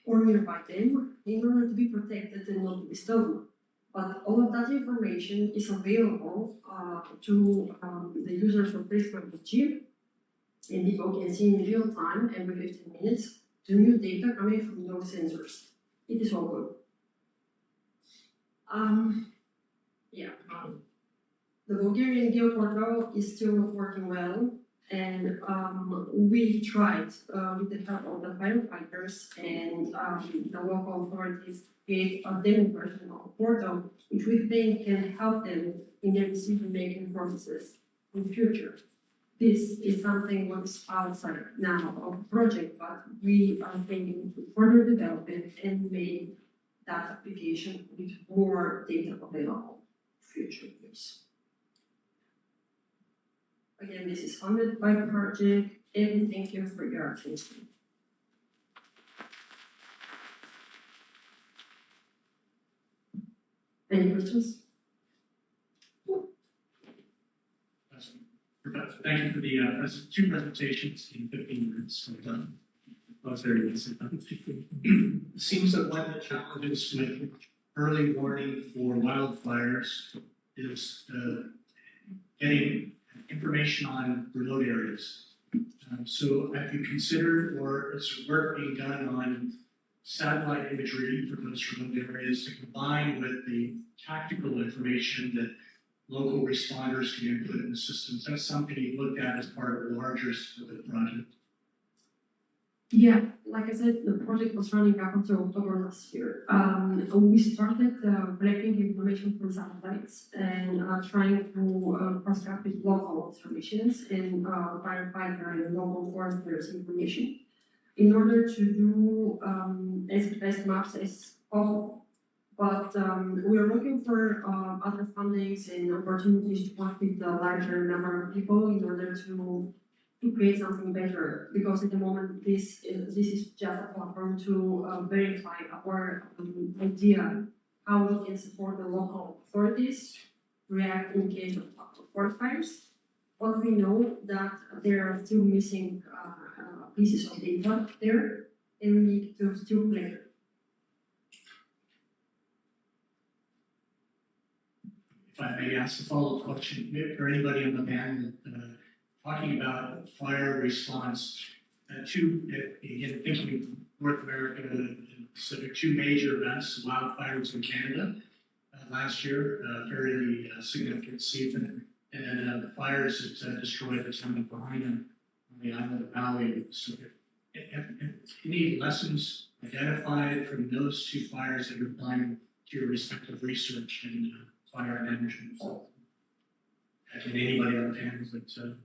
or nearby them, in order to be protected and not to be stolen. But all of that information is available to the users of Facebook Chip, and people can see in real time, every 15 minutes, the new data coming from those sensors. It is all good. The Bulgarian geoportal is still not working well, and we tried with the help of the firefighters and the local authorities to create a demo version of the portal, which we think can help them in their decision-making processes in the future. This is something what's outside now of the project, but we are thinking to further develop it and make that application with more data available in future years. Again, this is funded by the project, and thank you for your attention. Any questions? Thank you for the 2 presentations in 15 minutes. Well done. That was very easy. It seems that one of the challenges with early warning for wildfires is getting information on remote areas. So have you considered, or is work being done on satellite imagery for those remote areas to combine with the tactical information that local responders can input in the systems? That's something you looked at as part of the larger scope of the project. Yeah, like I said, the project was running up until October last year. We started collecting information from satellites and trying to cross-check with local observations and firefighter and local foresters information in order to do as best maps as possible. But we are looking for other fundings and opportunities to work with a larger number of people in order to create something better, because at the moment this is just a platform to verify our idea how we can support the local authorities react in case of forest fires. But we know that there are still missing pieces of data there, and we need to still collect it. If I may ask a follow-up question for anybody on the panel, talking about fire response, again, thinking of North America, so there are 2 major events, wildfires in Canada last year, fairly significant season, and the fires that destroyed the town of Lahaina on the island of Maui. So, any lessons identified from those 2 fires that you're applying to your respective research and fire management? Can anybody on the panel that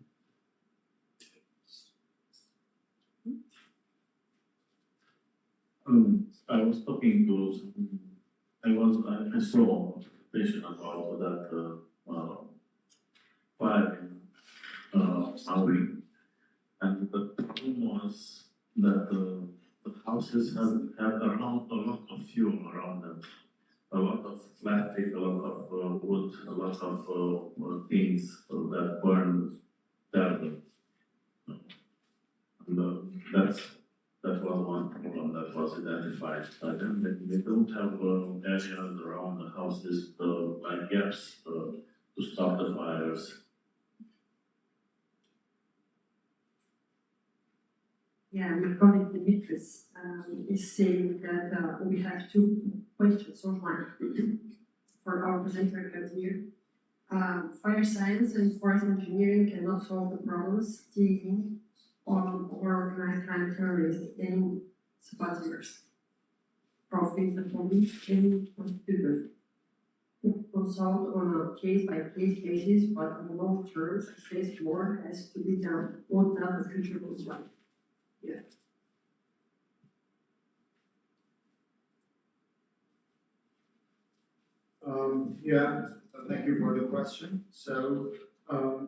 I was talking to, I saw a presentation about that fire in Maui, and the problem was that the houses have around a lot of fuel around them, a lot of plastic, a lot of wood, a lot of things that burn terribly. And that was one problem that was identified. But then they don't have areas around the houses like gaps to stop the fires. Yeah, my colleague Dimitris is saying that we have two questions online for our presenter here. Fire science and forest engineering cannot solve the problems dealing on organized crime terrorists and saboteurs. Profit the police and prosecutors. Consult on a case-by-case basis, but in long terms, assess more has to be done. What does the future look like? Yeah. Yeah, thank you for the question. So, the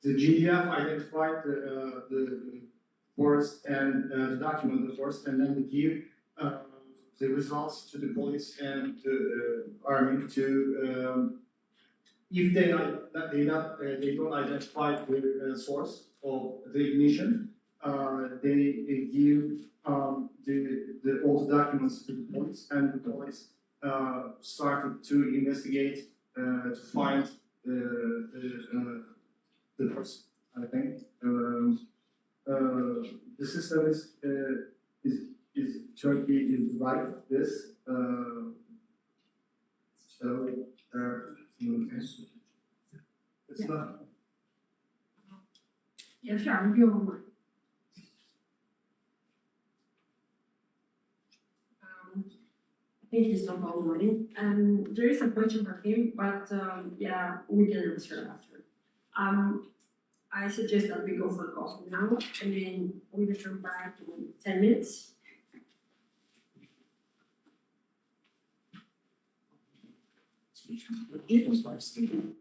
GDF identified the forest and document the forest, and then give the results to the police and the army to if they don't identify the source of the ignition, they give all the documents to the police, and the police started to investigate to find the person. I think the system is Turkey is like this. So it's not. Yeah, sure, I'll be online. I think he's not online. There is a question for him, but yeah, we can answer after. I suggest that we go for coffee now, and then we return back in 10 minutes. It was my student.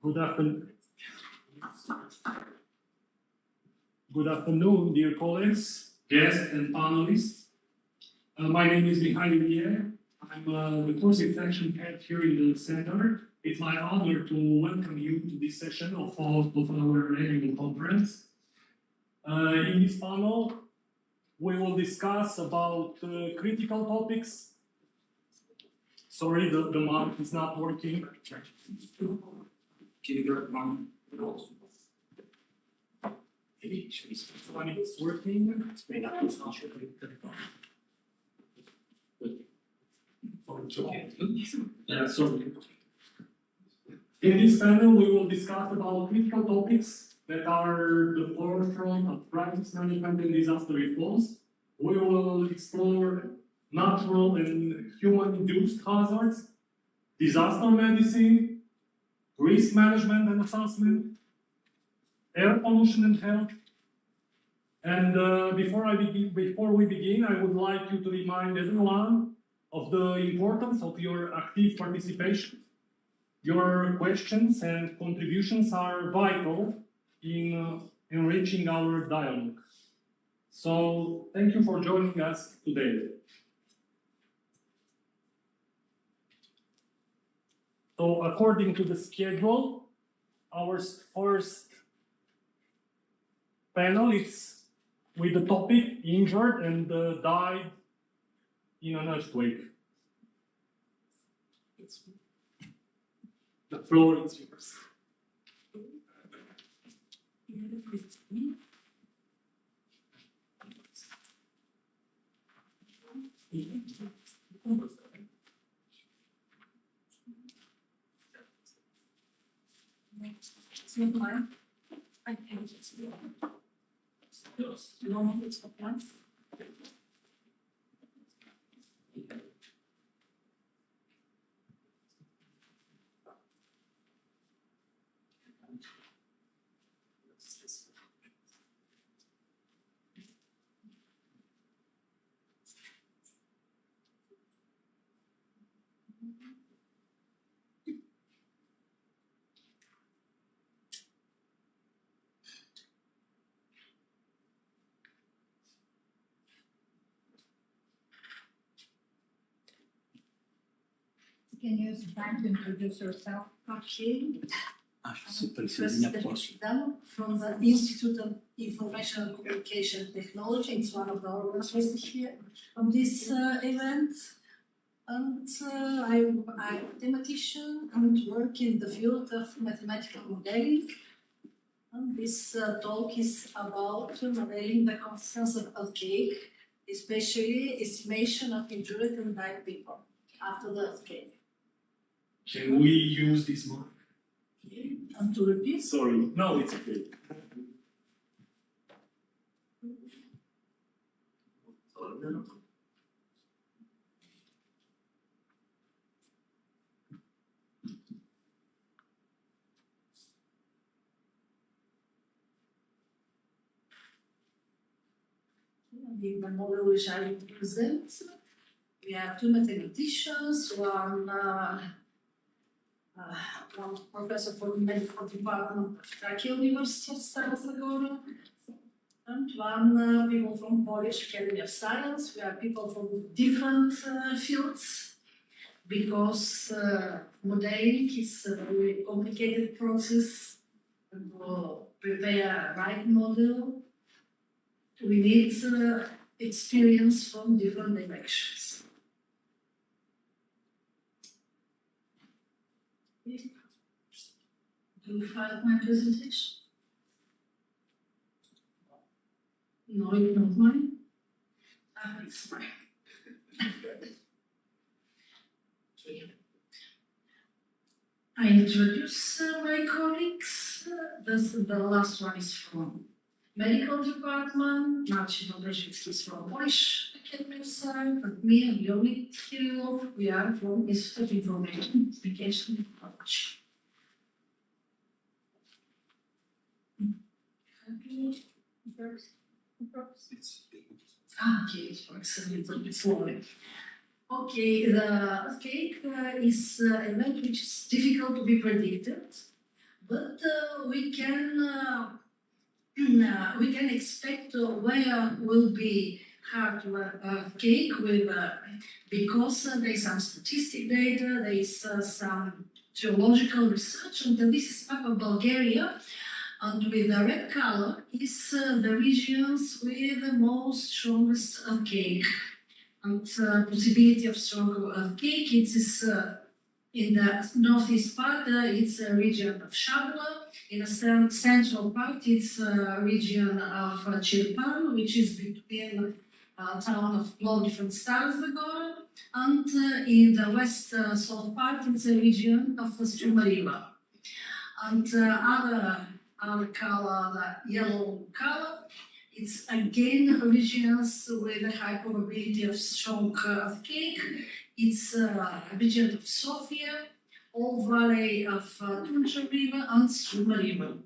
Good afternoon. Good afternoon, dear colleagues, guests, and panelists. My name is Mihai Ilie. I'm the course extension head here in the center. It's my honor to welcome you to this session of our annual conference. In this panel, we will discuss about critical topics. Sorry, the mic is not working. Can you hear it, Mom? When it's working, it's made up. It's not sure. Yeah, sorry. In this panel, we will discuss about critical topics that are the forefront of crisis management and disaster response. We will explore natural and human-induced hazards, disaster medicine, risk management and assessment, air pollution and health. And before we begin, I would like you to remind everyone of the importance of your active participation. Your questions and contributions are vital in enriching our dialogue. So thank you for joining us today. So according to the schedule, our first panel is with the topic injured and died in an earthquake. The floor is yours. Can you try to introduce yourself? Okay. First, from the Institute of Information and Communication Technology. It's one of the organizers here on this event. And I'm a mathematician and work in the field of mathematical modeling. And this talk is about modeling the consequences of earthquake, especially estimation of injured and died people after the earthquake. Can we use this mic? And to repeat? Sorry, no, it's okay. The model which I present, we have two mathematicians, one professor for the medical department of Trakia University of Stara Zagora, and one people from Polish Academy of Science. We are people from different fields because modeling is a very complicated process. And to prepare a right model, we need experience from different directions. Do you find my presentation? No, you don't mind? It's fine. I introduce my colleagues. The last one is from medical department. Marcin Obrzeźwicki is from Polish Academy of Science, and me and Leonid Kirillov, we are from Institute of Information and Communication Technology. Okay, it works a little bit slowly. Okay, the earthquake is an event which is difficult to be predicted, but we can expect where will be hard earthquake with because there is some statistic data, there is some geological research, and this is map of Bulgaria. And with the red color is the regions with the most strongest earthquake. And possibility of strong earthquake, it is in the northeast part, it's a region of Shabla. In the central part, it's a region of Chirpan, which is between town of Plovdiv and Stara Zagora. And in the west south part, it's a region of Strumariva. And other color, the yellow color, it's again regions with a high probability of strong earthquake. It's a region of Sofia, all valley of Tunja River and Struma River.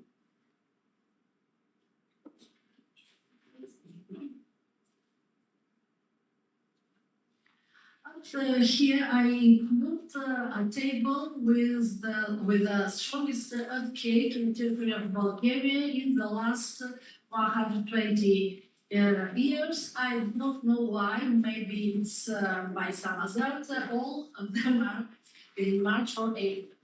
And here I include a table with the strongest earthquake in territory of Bulgaria in the last 120 years. I don't know why, maybe it's by some hazard, all of them are in March or April.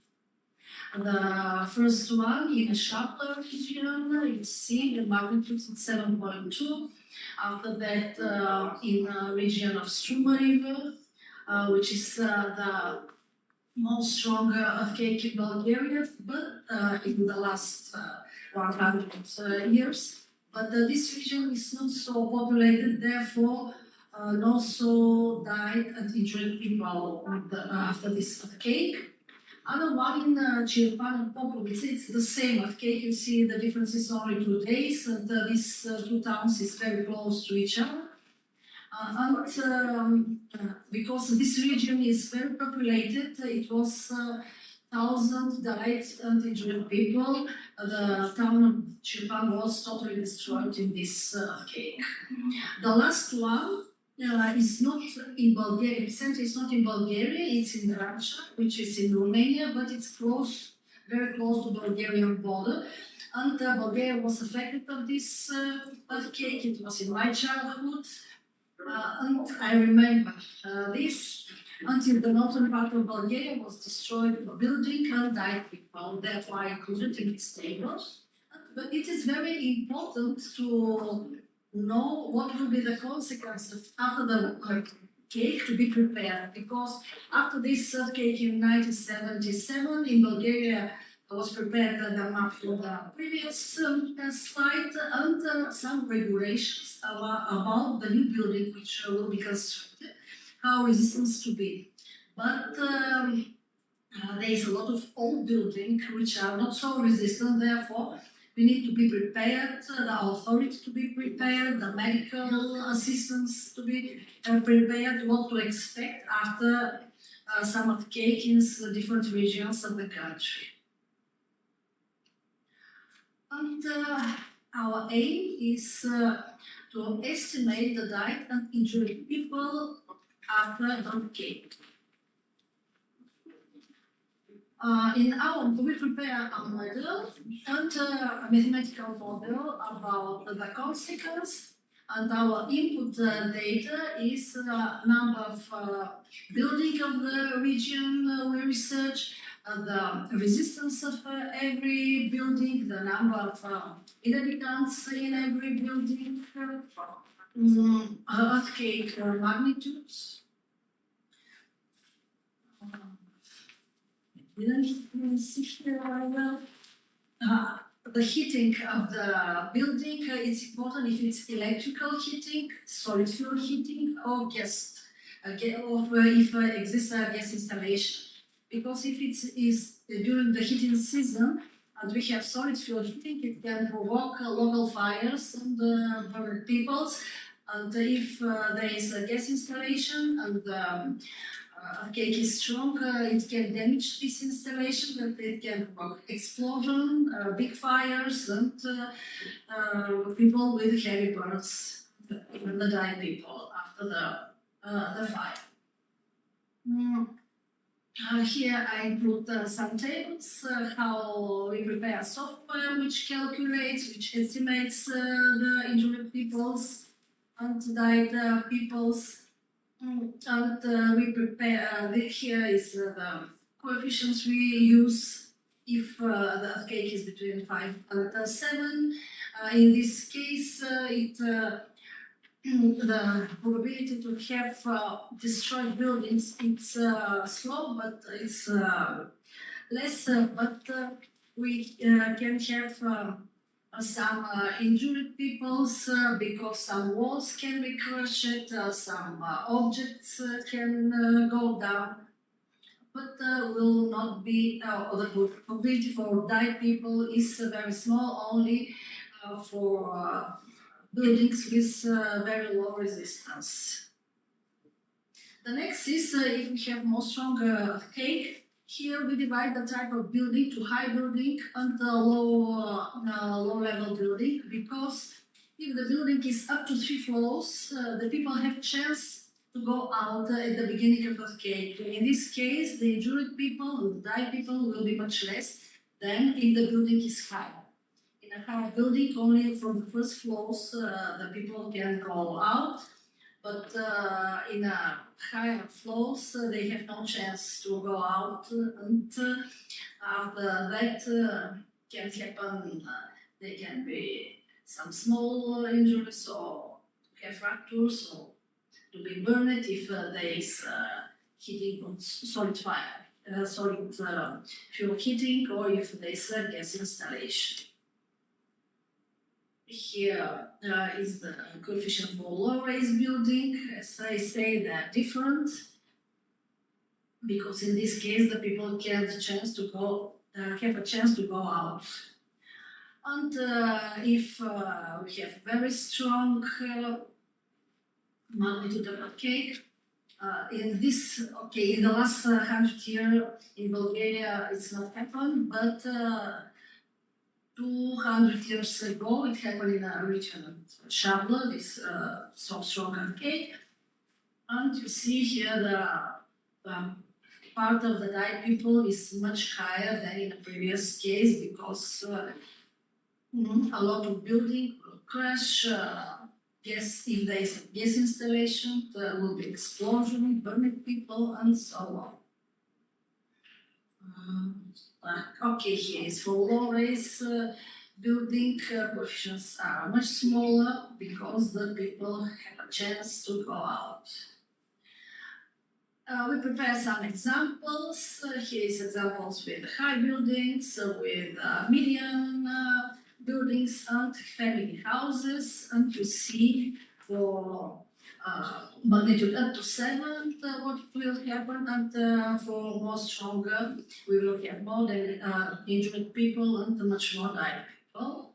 The first one in a Shabla region, you see the magnitude is 7.2. After that, in a region of Struma River, which is the most strong earthquake in Bulgaria, but in the last 100 years. But this region is not so populated, therefore not so died and injured people after this earthquake. Other one in Chirpan and Popovice, it's the same earthquake. You see the difference is only 2 days, and these two towns is very close to each other. Because this region is very populated, it was thousands died and injured people. The town of Chirpan was totally destroyed in this earthquake. The last one is not in Bulgaria. The center is not in Bulgaria, it's in Russia, which is in Romania, but it's close, very close to the Bulgarian border. And Bulgaria was affected of this earthquake. It was in my childhood. And I remember this until the northern part of Bulgaria was destroyed, the building and died people. Therefore, I included in this table. But it is very important to know what will be the consequences after the earthquake to be prepared. Because after this earthquake in 1977 in Bulgaria, was prepared the map for the previous slide and some regulations about the new building which will be constructed, how resistant to be. But there is a lot of old buildings which are not so resistant, therefore we need to be prepared, the authorities to be prepared, the medical assistance to be prepared, what to expect after some earthquake in different regions of the country. And our aim is to estimate the died and injured people after earthquake. We prepare a model and a mathematical model about the consequence, and our input data is the number of building of the region we research, the resistance of every building, the number of inhabitants in every building, earthquake magnitudes. The heating of the building is important if it's electrical heating, solid fuel heating, or gas, or if exists a gas installation. Because if it is during the heating season and we have solid fuel heating, it can provoke local fires and burn people. And if there is a gas installation and the earthquake is strong, it can damage this installation, and it can provoke explosion, big fires, and people with heavy burns, the dying people after the fire. Here I include some tables, how we prepare software which calculates, which estimates the injured peoples and died peoples. And we prepare, here is the coefficients we use if the earthquake is between 5 and 7. In this case, the probability to have destroyed buildings, it's slow, but it's less, but we can have some injured peoples because some walls can be crushed, some objects can go down, but will not be, the probability for died people is very small, only for buildings with very low resistance. The next is if we have more stronger earthquake. Here we divide the type of building to high building and low level building, because if the building is up to 3 floors, the people have chance to go out at the beginning of the earthquake. In this case, the injured people, the died people will be much less than if the building is high. In a high building, only from the first floors the people can go out, but in a higher floors they have no chance to go out, and after that can happen, there can be some small injuries or have fractures or to be burned if there is heating on solid fire, solid fuel heating, or if there is a gas installation. Here is the coefficient for low-rise building. As I say, they are different because in this case the people get a chance to go, have a chance to go out. And if we have very strong magnitude of earthquake, in the last 100 years in Bulgaria it's not happened, but 200 years ago, it happened in a region of Shabla, this so strong earthquake. And you see here the part of the died people is much higher than in the previous case, because a lot of building will crash. If there is a gas installation, there will be explosion, burning people, and so on. Here is for low-rise building, coefficients are much smaller because the people have a chance to go out. We prepare some examples. Here is examples with high buildings, with medium buildings and family houses, and you see for magnitude up to 7 what will happen, and for more stronger we will have more than injured people and much more died people.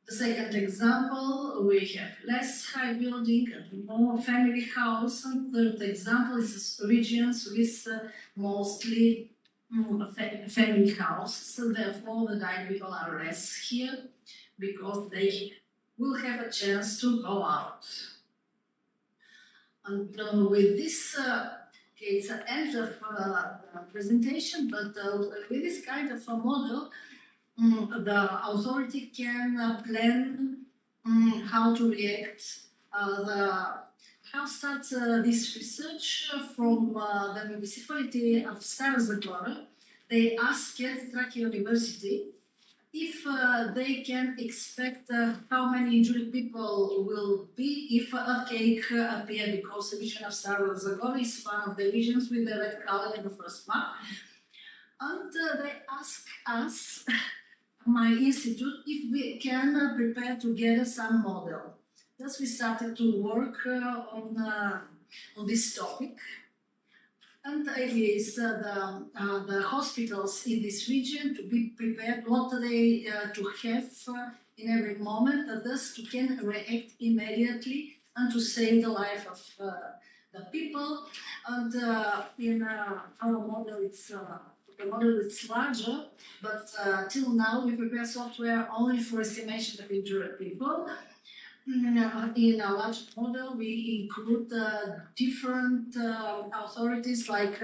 The second example, we have less high building and more family house, and third example is regions with mostly family house, so therefore the died people are less here because they will have a chance to go out. And with this, it's the end of the presentation, but with this kind of a model, the authority can plan how to react. How starts this research from the municipality of Stara Zagora. They asked Traki University if they can expect how many injured people will be if earthquake appear, because the region of Stara Zagora is one of the regions with the red color in the first map. And they ask us, my institute, if we can prepare together some model. Thus we started to work on this topic. And the idea is the hospitals in this region to be prepared what they to have in every moment, thus to can react immediately and to save the life of the people. And in our model, the model is larger, but till now we prepare software only for estimation of injured people. In a large model, we include different authorities like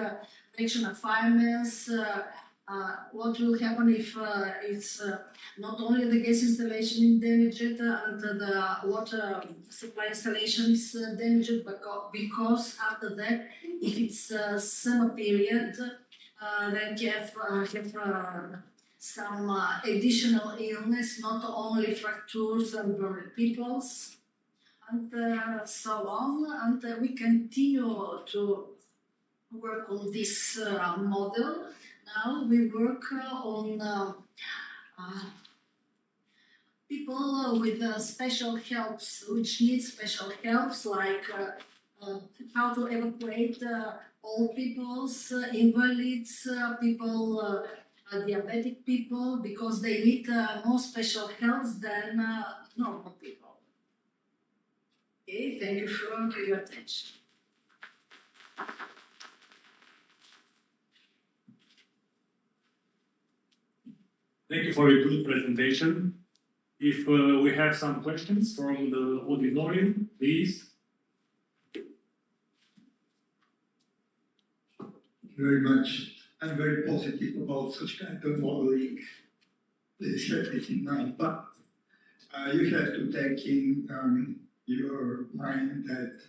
protection of firemen, what will happen if it's not only the gas installation damaged and the water supply installation is damaged, but because after that, if it's summer period, then you have some additional illness, not only fractures and burned peoples, and so on. And we continue to work on this model. Now we work on people with special helps, which need special helps, like how to evacuate old peoples, invalids, people, diabetic people, because they need more special helps than normal people. Okay, thank you for your attention. Thank you for your good presentation. If we have some questions from the auditorium, please. Thank you very much. I'm very positive about such kind of modeling. Please have it in mind, but you have to take in your mind that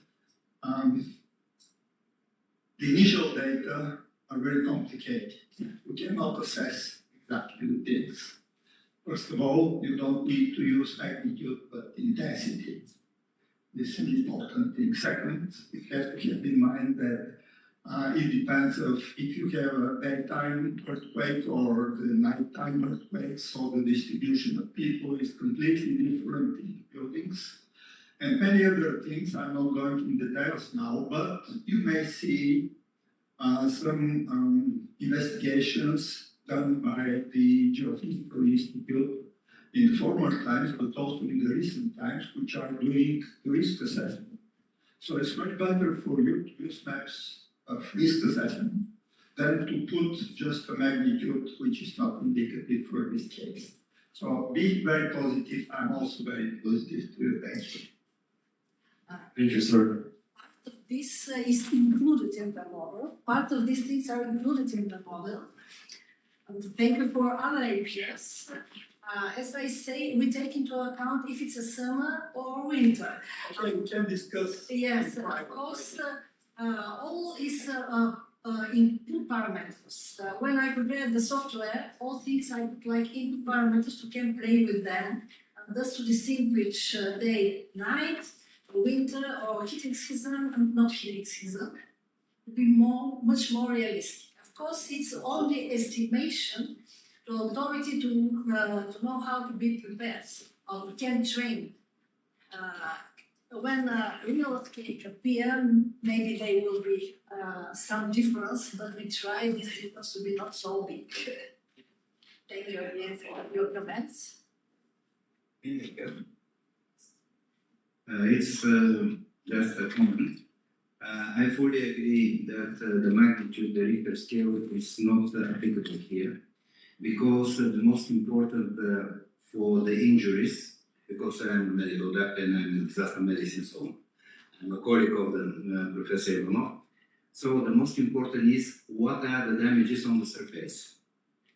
the initial data are very complicated. We cannot assess exactly the things. First of all, you don't need to use magnitude, but intensity. This is an important thing. Second, you have to keep in mind that it depends of if you have a daytime earthquake or the nighttime earthquake, so the distribution of people is completely different in buildings. And many other things, I'm not going into details now, but you may see some investigations done by the Geophysical Institute in the former times, but also in the recent times, which are doing risk assessment. So it's much better for you to use maps of risk assessment than to put just a magnitude which is not indicative for this case. So be very positive. I'm also very positive to thank you. Thank you, sir. This is included in the model. Part of these things are included in the model. And thank you for other areas. As I say, we take into account if it's a summer or winter. Okay, we can discuss. Yes, of course, all is in two parameters. When I prepare the software, all things I put like input parameters to can play with them, thus to distinguish day, night, winter, or heating season and not heating season, to be much more realistic. Of course, it's only estimation to authority to know how to be prepared or can train. When real earthquake appear, maybe there will be some difference, but we try this difference to be not so big. Thank you again for your comments. It's just a comment. I fully agree that the magnitude, the Richter scale, is not applicable here, because the most important for the injuries, because I'm a medical doctor and I'm in disaster medicine, so I'm a colleague of the Professor Ivanov. So the most important is what are the damages on the surface.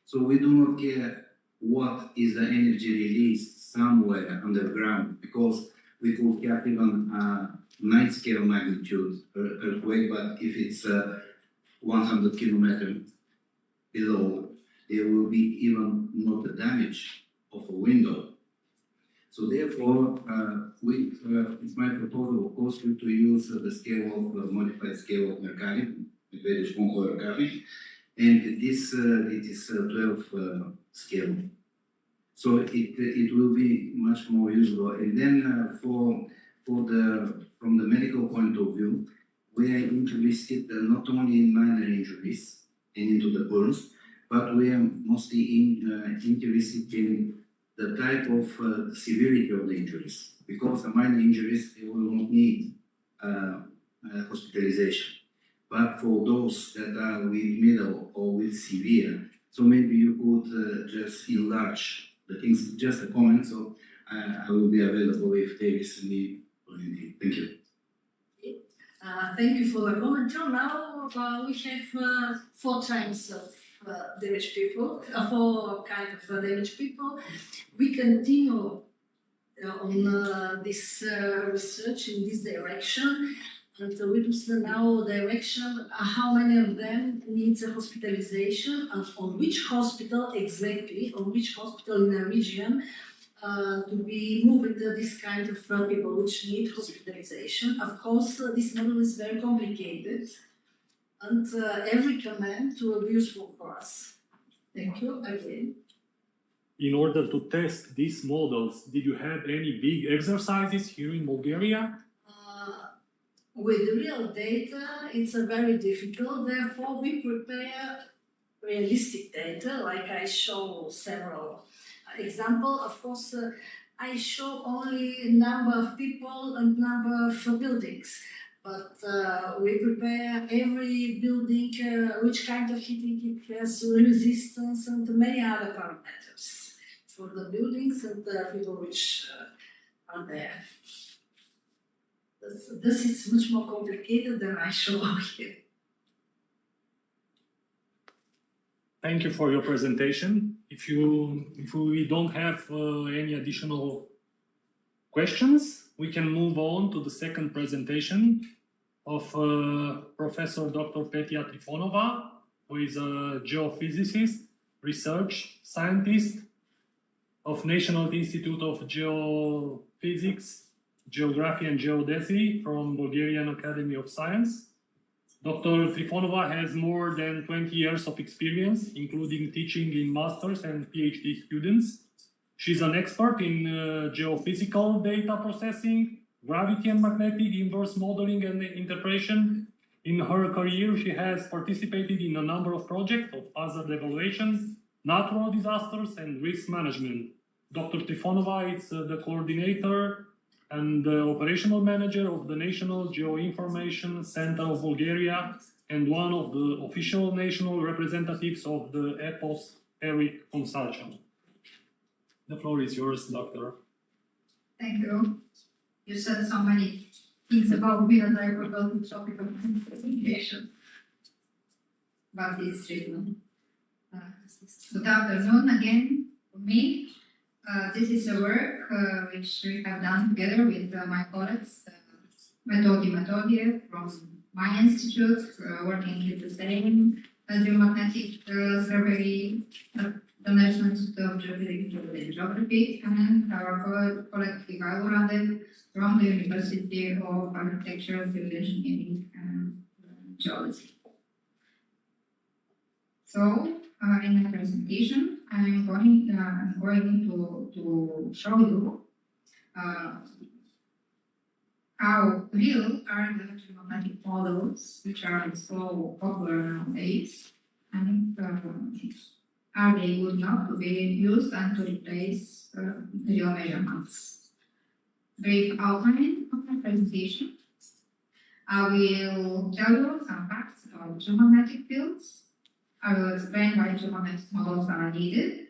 So we do not care what is the energy released somewhere underground, because we could have even 9 scale magnitude earthquake, but if it's 100 kilometers below, there will be even not the damage of a window. So therefore, it's my proposal, of course, to use the scale of modified scale of Mercalli, and this it is 12 scale. So it will be much more usable. And then from the medical point of view, we are interested not only in minor injuries and into the burns, but we are mostly interested in the type of severity of the injuries, because the minor injuries, they will not need hospitalization. But for those that are with middle or with severe, so maybe you could just enlarge the things, just a comment. So I will be available if there is a need or anything. Thank you. Thank you for the comment. Till now, we have 4 types of damaged people, 4 kind of damaged people. We continue on this research in this direction, and we do see now direction how many of them needs a hospitalization and on which hospital exactly, on which hospital in a region to be moving to this kind of people which need hospitalization. Of course, this model is very complicated, and every comment will be useful for us. Thank you again. In order to test these models, did you have any big exercises here in Bulgaria? With real data, it's very difficult. Therefore, we prepare realistic data, like I show several examples. Of course, I show only number of people and number of buildings. But we prepare every building, which kind of heating it has, resistance, and many other parameters for the buildings and the people which are there. This is much more complicated than I show here. Thank you for your presentation. If we don't have any additional questions, we can move on to the second presentation of Professor Dr. Petya Trifonova, who is a geophysicist, research scientist of National Institute of Geophysics, Geography and Geodesy from Bulgarian Academy of Science. Dr. Trifonova has more than 20 years of experience, including teaching in master's and PhD students. She's an expert in geophysical data processing, gravity and magnetic inverse modeling and interpretation. In her career, she has participated in a number of projects of hazard evaluation, natural disasters, and risk management. Dr. Trifonova is the coordinator and the operational manager of the National Geoinformation Center of Bulgaria and one of the official national representatives of the EPOS-ERIC consortium. The floor is yours, Doctor. Thank you. You said so many things about me that I forgot to talk about in the presentation. But it's written. Good afternoon again for me. This is a work which we have done together with my colleagues, Metodie from my institute, working with the same geomagnetic survey, the National Institute of Geophysics and Geography, and our colleague Ivailo Radev from the University of Architecture, Civil Engineering, and Geology. So, in my presentation, I'm going to show you how real are the geomagnetic models, which are so popular nowadays, and are they good enough to be used and to replace real measurements. Brief outline of my presentation. I will tell you some facts about geomagnetic fields. I will explain why geomagnetic models are needed.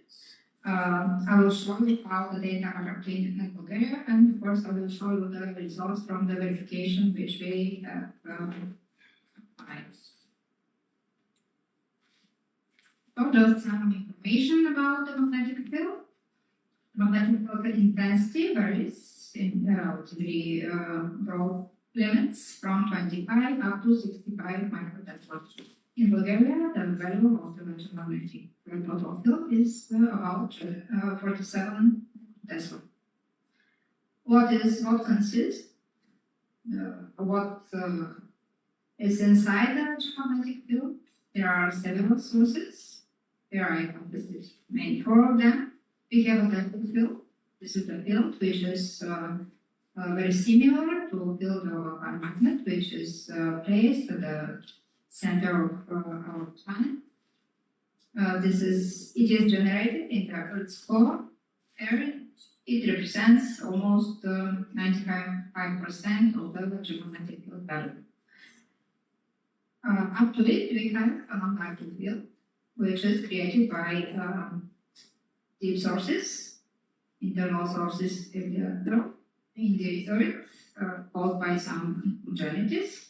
I will show you how the data are obtained in Bulgaria, and of course I will show you the results from the verification which we have applied. So just some information about the magnetic field. Magnetic field intensity varies in relatively broad limits from 25 up to 65 microtesla. In Bulgaria, the value of the electromagnetic total field is about 47 Tesla. What consists? What is inside the electromagnetic field? There are several sources. There are mainly 4 of them. We have a electric field. This is the field which is very similar to the field of a magnet, which is placed at the center of our planet. It is generated in the Earth's core area. It represents almost 95% of the geomagnetic field value. Up to it, we have a non-magnetic field, which is created by deep sources. internal sources in the earth caused by some genetics.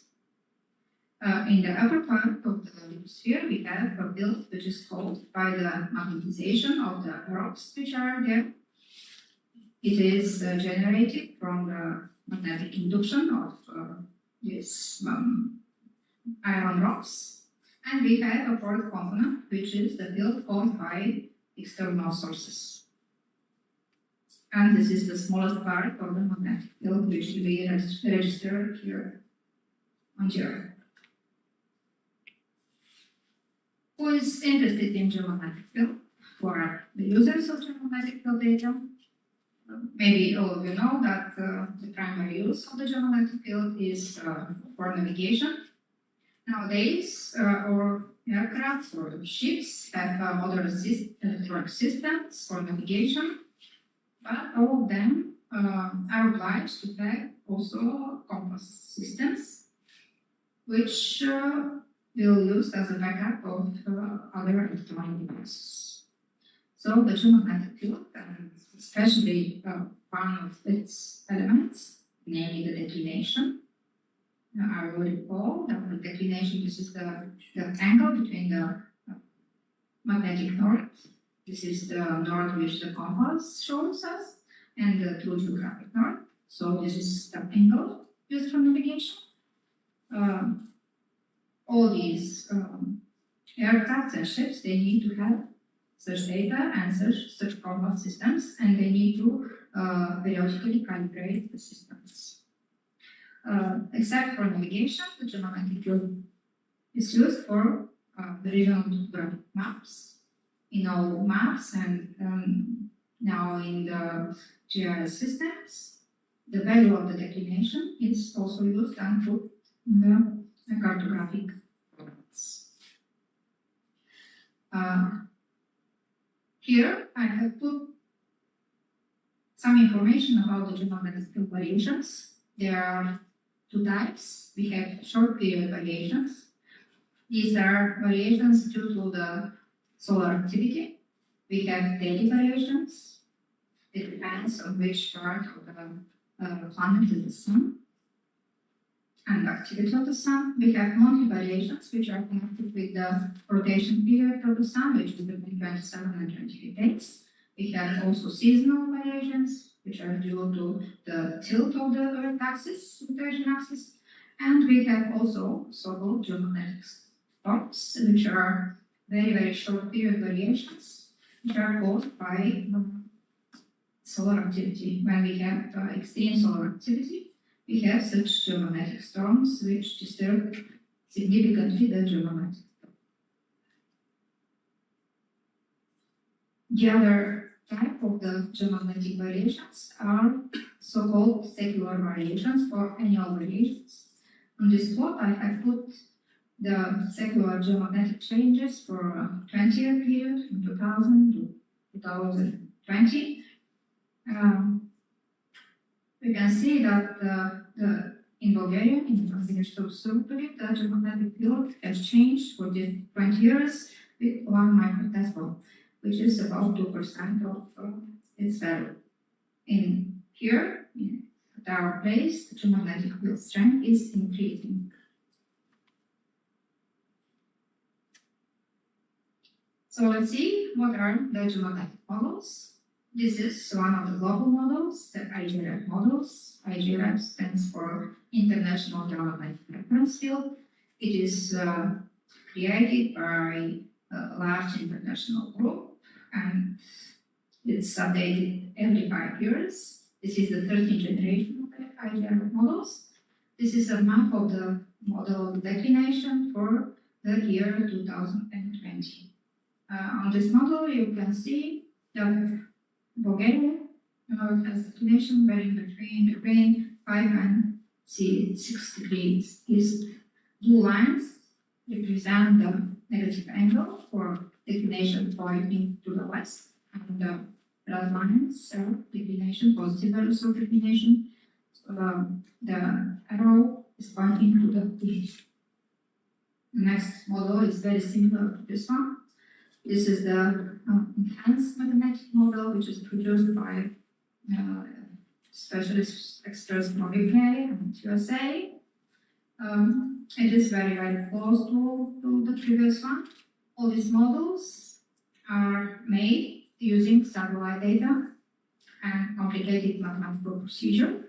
In the upper part of the lithosphere, we have a field which is caused by the magnetization of the rocks which are there. It is generated from the magnetic induction of these iron rocks. And we have a fourth component, which is the field caused by external sources. And this is the smallest part of the magnetic field which we register here on the Earth. Who is interested in geomagnetic field? Who are the users of geomagnetic field data? Maybe all of you know that the primary use of the geomagnetic field is for navigation. Nowadays, our aircraft or ships have other electronic systems for navigation, but all of them are obliged to have also compass systems, which will use as a backup of other electronic devices. So the geomagnetic field, and especially one of its elements, namely the declination. I will recall that the declination, this is the angle between the magnetic north. This is the north which the compass shows us, and the true geographic north. So this is the angle used for navigation. All these aircraft and ships, they need to have such data and such compass systems, and they need to periodically calibrate the systems. Except for navigation, the geomagnetic field is used for the regional topographic maps. In all maps and now in the GIS systems, the value of the declination is also used and put in the cartographic formats. Here I have put some information about the geomagnetic field variations. There are two types. We have short period variations. These are variations due to the solar activity. We have daily variations. It depends on which part of the planet is the sun and the activity of the sun. We have monthly variations, which are connected with the rotation period of the sun, which is between 27 and 28 days. We have also seasonal variations, which are due to the tilt of the Earth axis, rotation axis. And we have also so-called geomagnetic storms, which are very, very short period variations, which are caused by solar activity. When we have extreme solar activity, we have such geomagnetic storms which disturb significantly the geomagnetic field. The other type of the geomagnetic variations are so-called secular variations or annual variations. On this plot, I have put the secular geomagnetic changes for a 20-year period from 2000 to 2020. We can see that in Bulgaria, in the continuous observed period, the geomagnetic field has changed for these 20 years with 1 microtesla, which is about 2% of its value. In here, at our place, the geomagnetic field strength is increasing. So let's see what are the geomagnetic models. This is one of the global models, the IGRF models. IGRF stands for International Geomagnetic Reference Field. It is created by a large international group, and it's updated every 5 years. This is the 13th generation of the IGRF models. This is a map of the model of declination for the year 2020. On this model, you can see that Bulgaria has declination varying between 5 and 6 degrees. These blue lines represent the negative angle for declination pointing to the west, and the red lines are declination, positive values of declination. The arrow is pointing to the east. The next model is very similar to this one. This is the enhanced magnetic model, which is produced by specialist experts from UK and USA. It is very, very close to the previous one. All these models are made using satellite data and complicated mathematical procedure.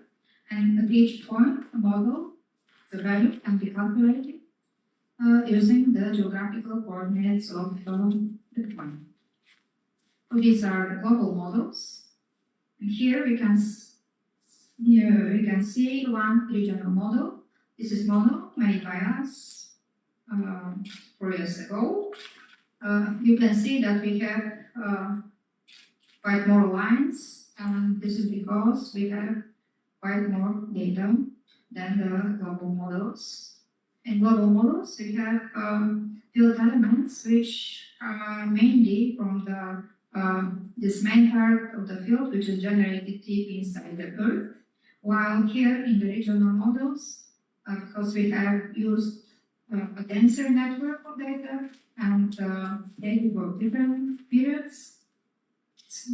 And at each point, the model, the value can be calculated using the geographical coordinates of the point. So these are the global models. And here we can see one regional model. This is model made by us 4 years ago. You can see that we have quite more lines, and this is because we have quite more data than the global models. In global models, we have field elements which are mainly from the this main part of the field, which is generated deep inside the Earth. While here in the regional models, because we have used a denser network of data and data for different periods,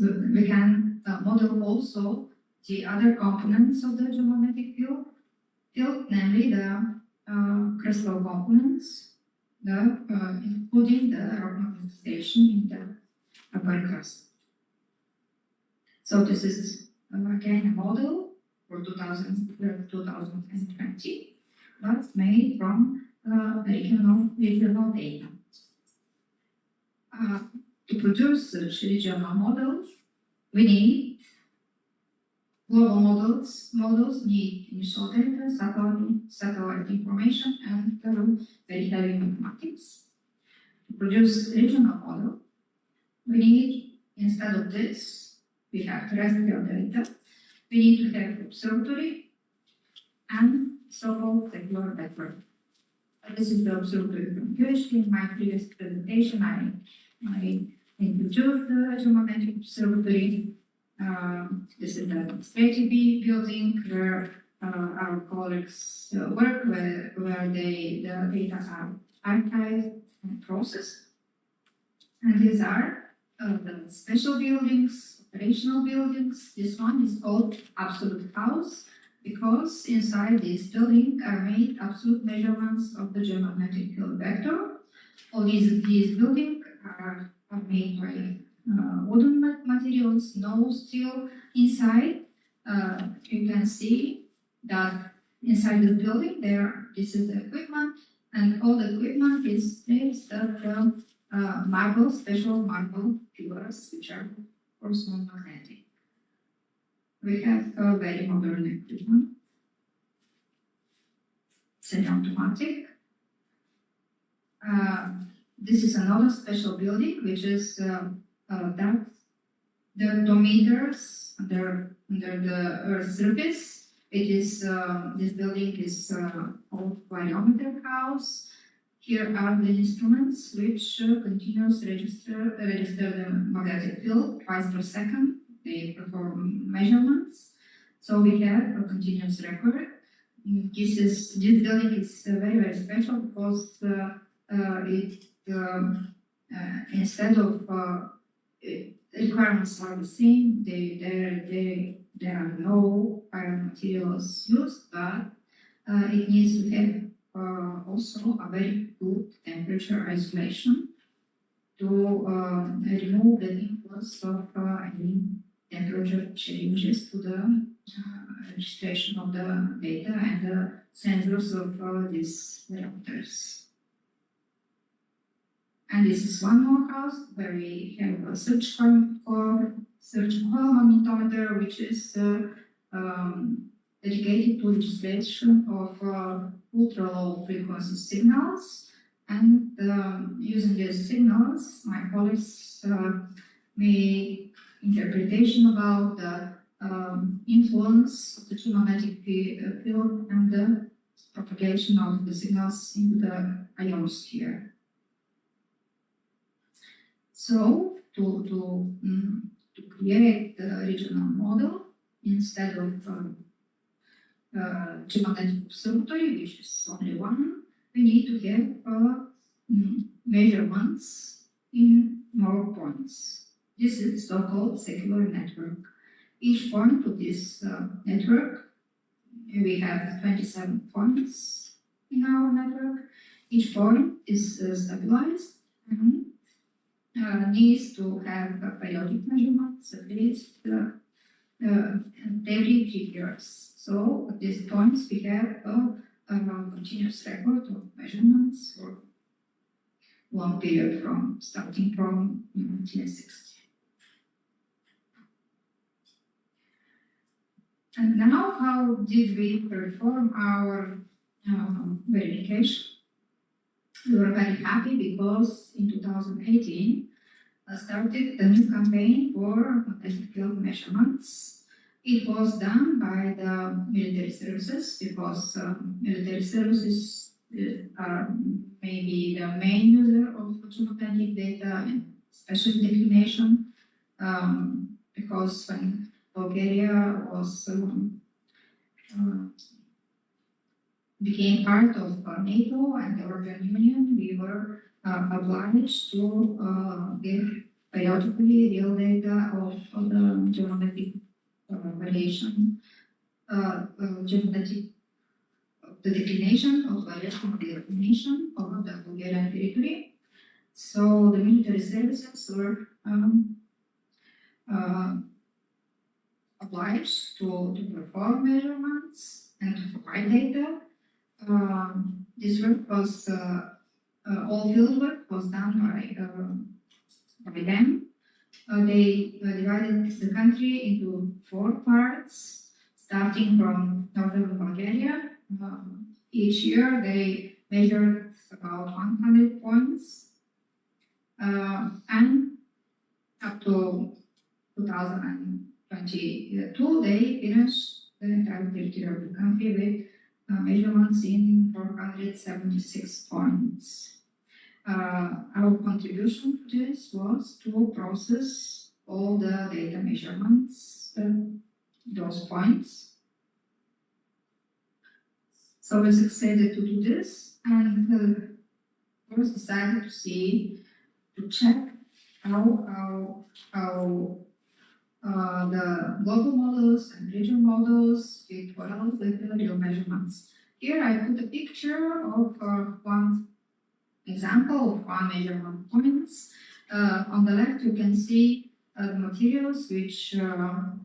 we can model also the other components of the geomagnetic field, namely the crystal components, including the rock magnetization in the upper crust. So this is again a model for 2020, but made from regional data. To produce such regional models, we need global models. Models need initial data, satellite information, and very heavy mathematics. To produce regional model, we need, instead of this, we have terrestrial data. We need to have observatory and so-called secular network. This is the observatory from PhD. In my previous presentation, I introduced the geomagnetic observatory. This is the administrative building where our colleagues work, where the data are archived and processed. And these are the special buildings, operational buildings. This one is called absolute house, because inside this building are made absolute measurements of the geomagnetic field vector. All these buildings are made by wooden materials, no steel inside. You can see that inside the building this is the equipment, and all the equipment is placed at special marble pillars, which are of course non-magnetic. We have a very modern equipment, semi-automatic. This is another special building, which is the meters under the Earth's surface. It is this building is called variometer house. Here are the instruments which continuously register the magnetic field twice per second. They perform measurements, so we have a continuous record. This building is very, very special because instead of requirements are the same. There are no iron materials used, but it needs to have also a very good temperature isolation to remove the influence of any temperature changes to the registration of the data and the sensors of these parameters. And this is one more house where we have a search coil magnetometer, which is dedicated to registration of ultra low frequency signals. And using these signals, my colleagues make interpretation about the influence of the geomagnetic field and the propagation of the signals into the ionosphere. So to create the regional model, instead of geomagnetic observatory, which is only one, we need to have measurements in more points. This is so-called secular network. Each point of this network, we have 27 points in our network. Each point is stabilized and needs to have periodic measurements at least every 3 years. So at these points we have a continuous record of measurements for long period starting from 1960. And now, how did we perform our verification? We were very happy because in 2018, I started a new campaign for magnetic field measurements. It was done by the military services because military services are maybe the main user of geomagnetic data and especially declination because when Bulgaria was became part of NATO and the European Union, we were obliged to give periodically real data of the geomagnetic variation, geomagnetic the declination of variation of the declination of the Bulgarian territory. So the military services were obliged to perform measurements and to provide data. This work was all field work was done by them. They divided the country into 4 parts, starting from northern Bulgaria. Each year they measured about 100 points, and up to 2022 they finished the entire territory of the country with measurements in 476 points. Our contribution to this was to process all the data measurements, those points. So we succeeded to do this, and we decided to check how the global models and regional models fit well with the real measurements. Here I put a picture of one example of one measurement points. On the left you can see the materials which the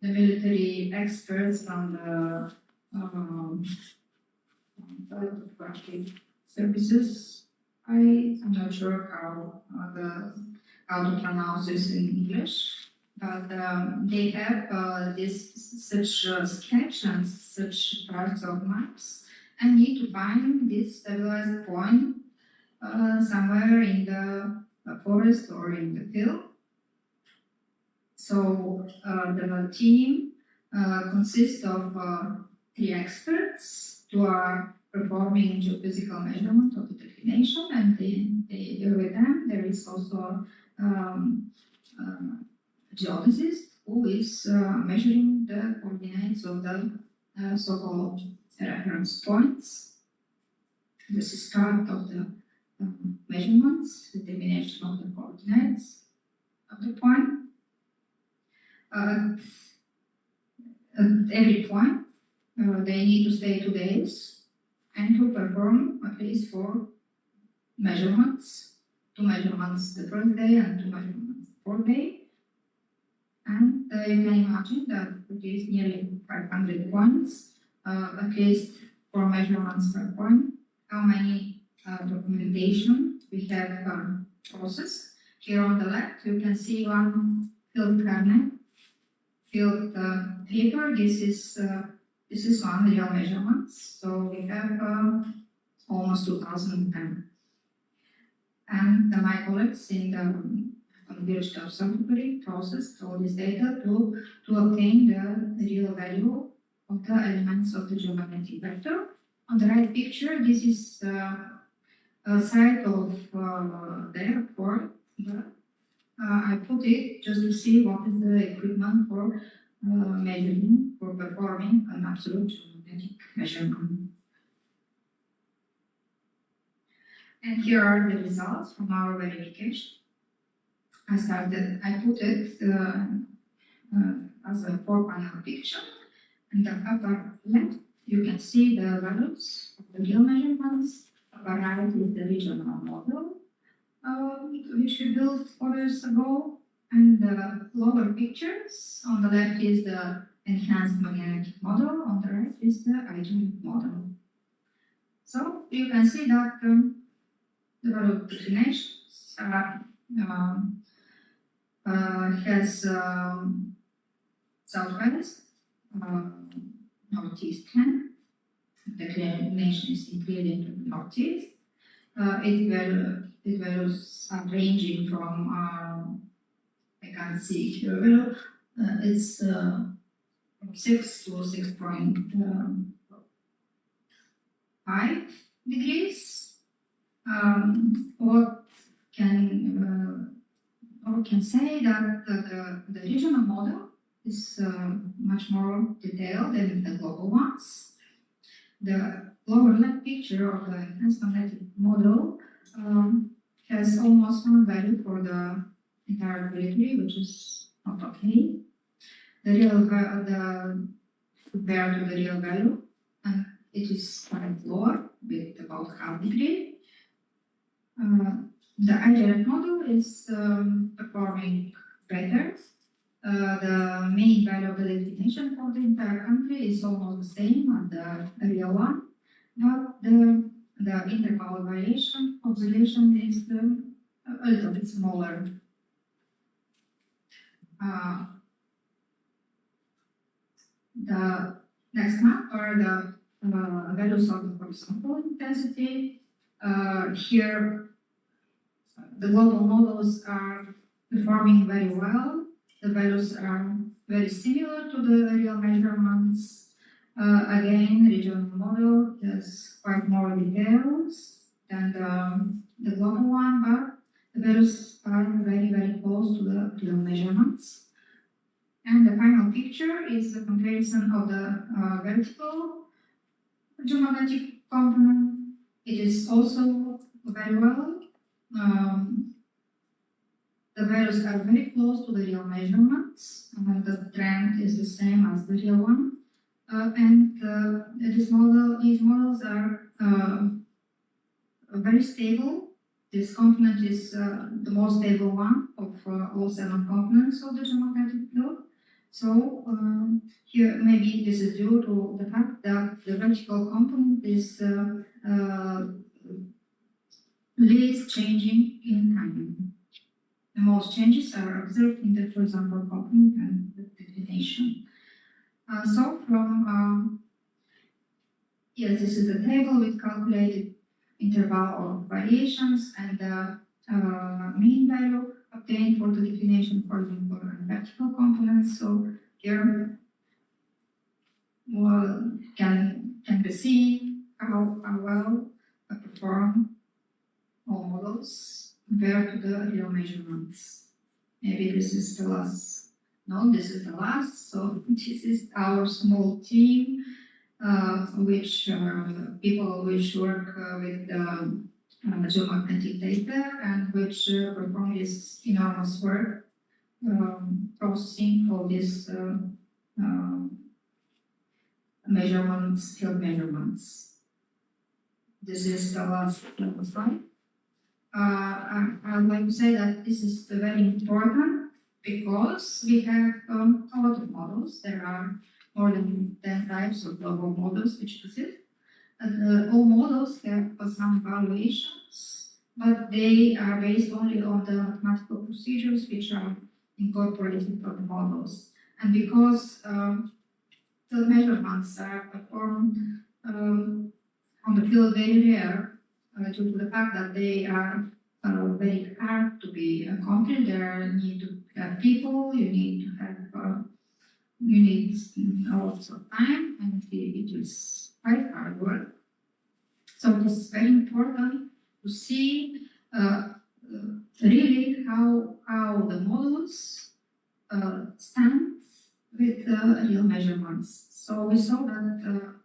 military experts from the services. I'm not sure how to pronounce this in English, but they have such sketch and such parts of maps, and need to find this stabilized point somewhere in the forest or in the field. So the team consists of 3 experts who are performing geophysical measurement of the declination, and with them there is also a geologist who is measuring the coordinates of the so-called reference points. This is part of the measurements, determination of the coordinates of the point. At every point, they need to stay 2 days and to perform at least 4 measurements. 2 measurements the first day and 2 measurements the 4th day. And you can imagine that it is nearly 500 points, at least 4 measurements per point. How many documentation we have processed. Here on the left, you can see one field carnet, field paper. This is one real measurements. So we have almost 2,000 of them. And my colleagues in the EnviroRisk observatory processed all this data to obtain the real value of the elements of the geomagnetic vector. On the right picture, this is a site of the airport. I put it just to see what is the equipment for measuring, for performing an absolute geomagnetic measurement. And here are the results from our verification. I put it as a 4-panel picture. In the upper left, you can see the values of the real measurements. Upper right is the regional model, which we built 4 years ago. And the lower pictures, on the left is the enhanced magnetic model, on the right is the hygienic model. So you can see that the value of declinations has southwest, northeast 10. Declination is included in the northeast. It values are ranging from I can't see here. It's from 6 to 6.5 degrees. What can say that the regional model is much more detailed than the global ones. The lower left picture of the enhanced magnetic model has almost one value for the entire territory, which is not okay. The real compared to the real value, and it is quite lower with about half degree. The IGF model is performing better. The main value of the declination for the entire country is almost the same as the real one, but the interval variation of relation is a little bit smaller. The next map are the values of the horizontal intensity. Here, the global models are performing very well. The values are very similar to the real measurements. Again, regional model has quite more details than the global one, but the values are very, very close to the real measurements. And the final picture is the comparison of the vertical geomagnetic component. It is also very well. The values are very close to the real measurements, and the trend is the same as the real one. These models are very stable. This component is the most stable one of all 7 components of the geomagnetic field. So here maybe this is due to the fact that the vertical component is least changing in time. The most changes are observed in the horizontal component and the declination. So from yes, this is the table with calculated interval of variations and the mean value obtained for the declination horizontal and vertical components. So here can be seen how well perform all models compared to the real measurements. Maybe this is the last. No, this is the last. So this is our small team, which people which work with geomagnetic data and which perform this enormous work processing all these measurements, field measurements. This is the last slide. I'd like to say that this is very important because we have a lot of models. There are more than 10 types of global models which exist. All models have some valuations, but they are based only on the mathematical procedures which are incorporated into the models. And because the measurements are performed on the field very rare, due to the fact that they are very hard to be accomplished. There need to have people, you need to have, you need lots of time, and it is quite hard work. So it is very important to see really how the models stand with real measurements. So we saw that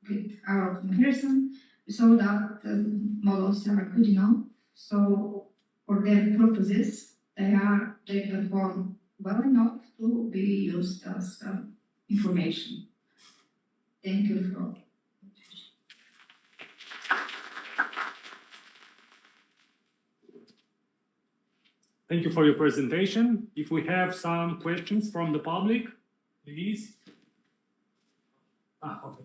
with our comparison, we saw that models are good enough. So for their purposes, they perform well enough to be used as information. Thank you for. Thank you for your presentation. If we have some questions from the public, please. Okay.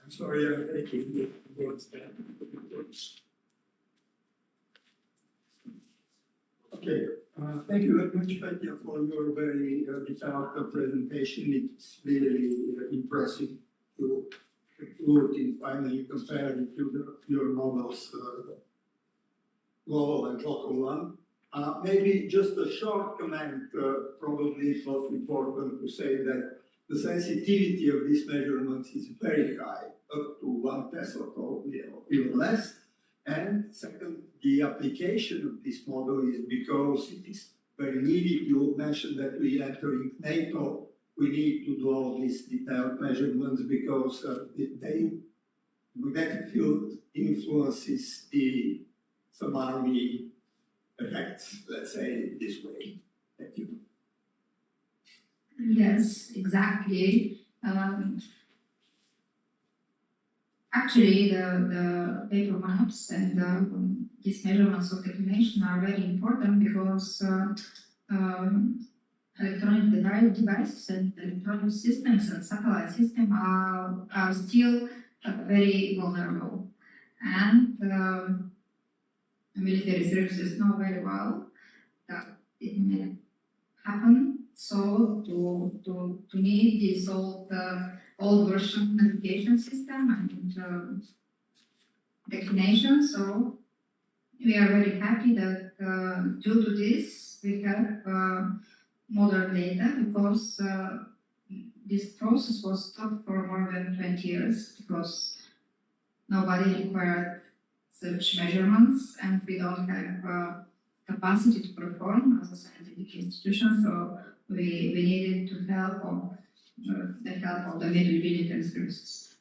I'm sorry, I'm taking the words back. Okay, thank you very much, Petya, for your very detailed presentation. It's really impressive to look and finally compare it to your models, global and local one. Maybe just a short comment, probably it's most important to say that the sensitivity of these measurements is very high, up to 1 Tesla probably or even less. And second, the application of this model is because it is very needed. You mentioned that we entering NATO, we need to do all these detailed measurements because the magnetic field influences the tsunami effects, let's say it this way. Thank you. Yes, exactly. Actually, the paper maps and these measurements of declination are very important because electronic devices and electronic systems and satellite systems are still very vulnerable. And military services know very well that it may happen. So to need this old version navigation system and declination. So we are very happy that due to this we have modern data because this process was stopped for more than 20 years because nobody required such measurements and we don't have capacity to perform as a scientific institution. So we needed to help of the help of the military services.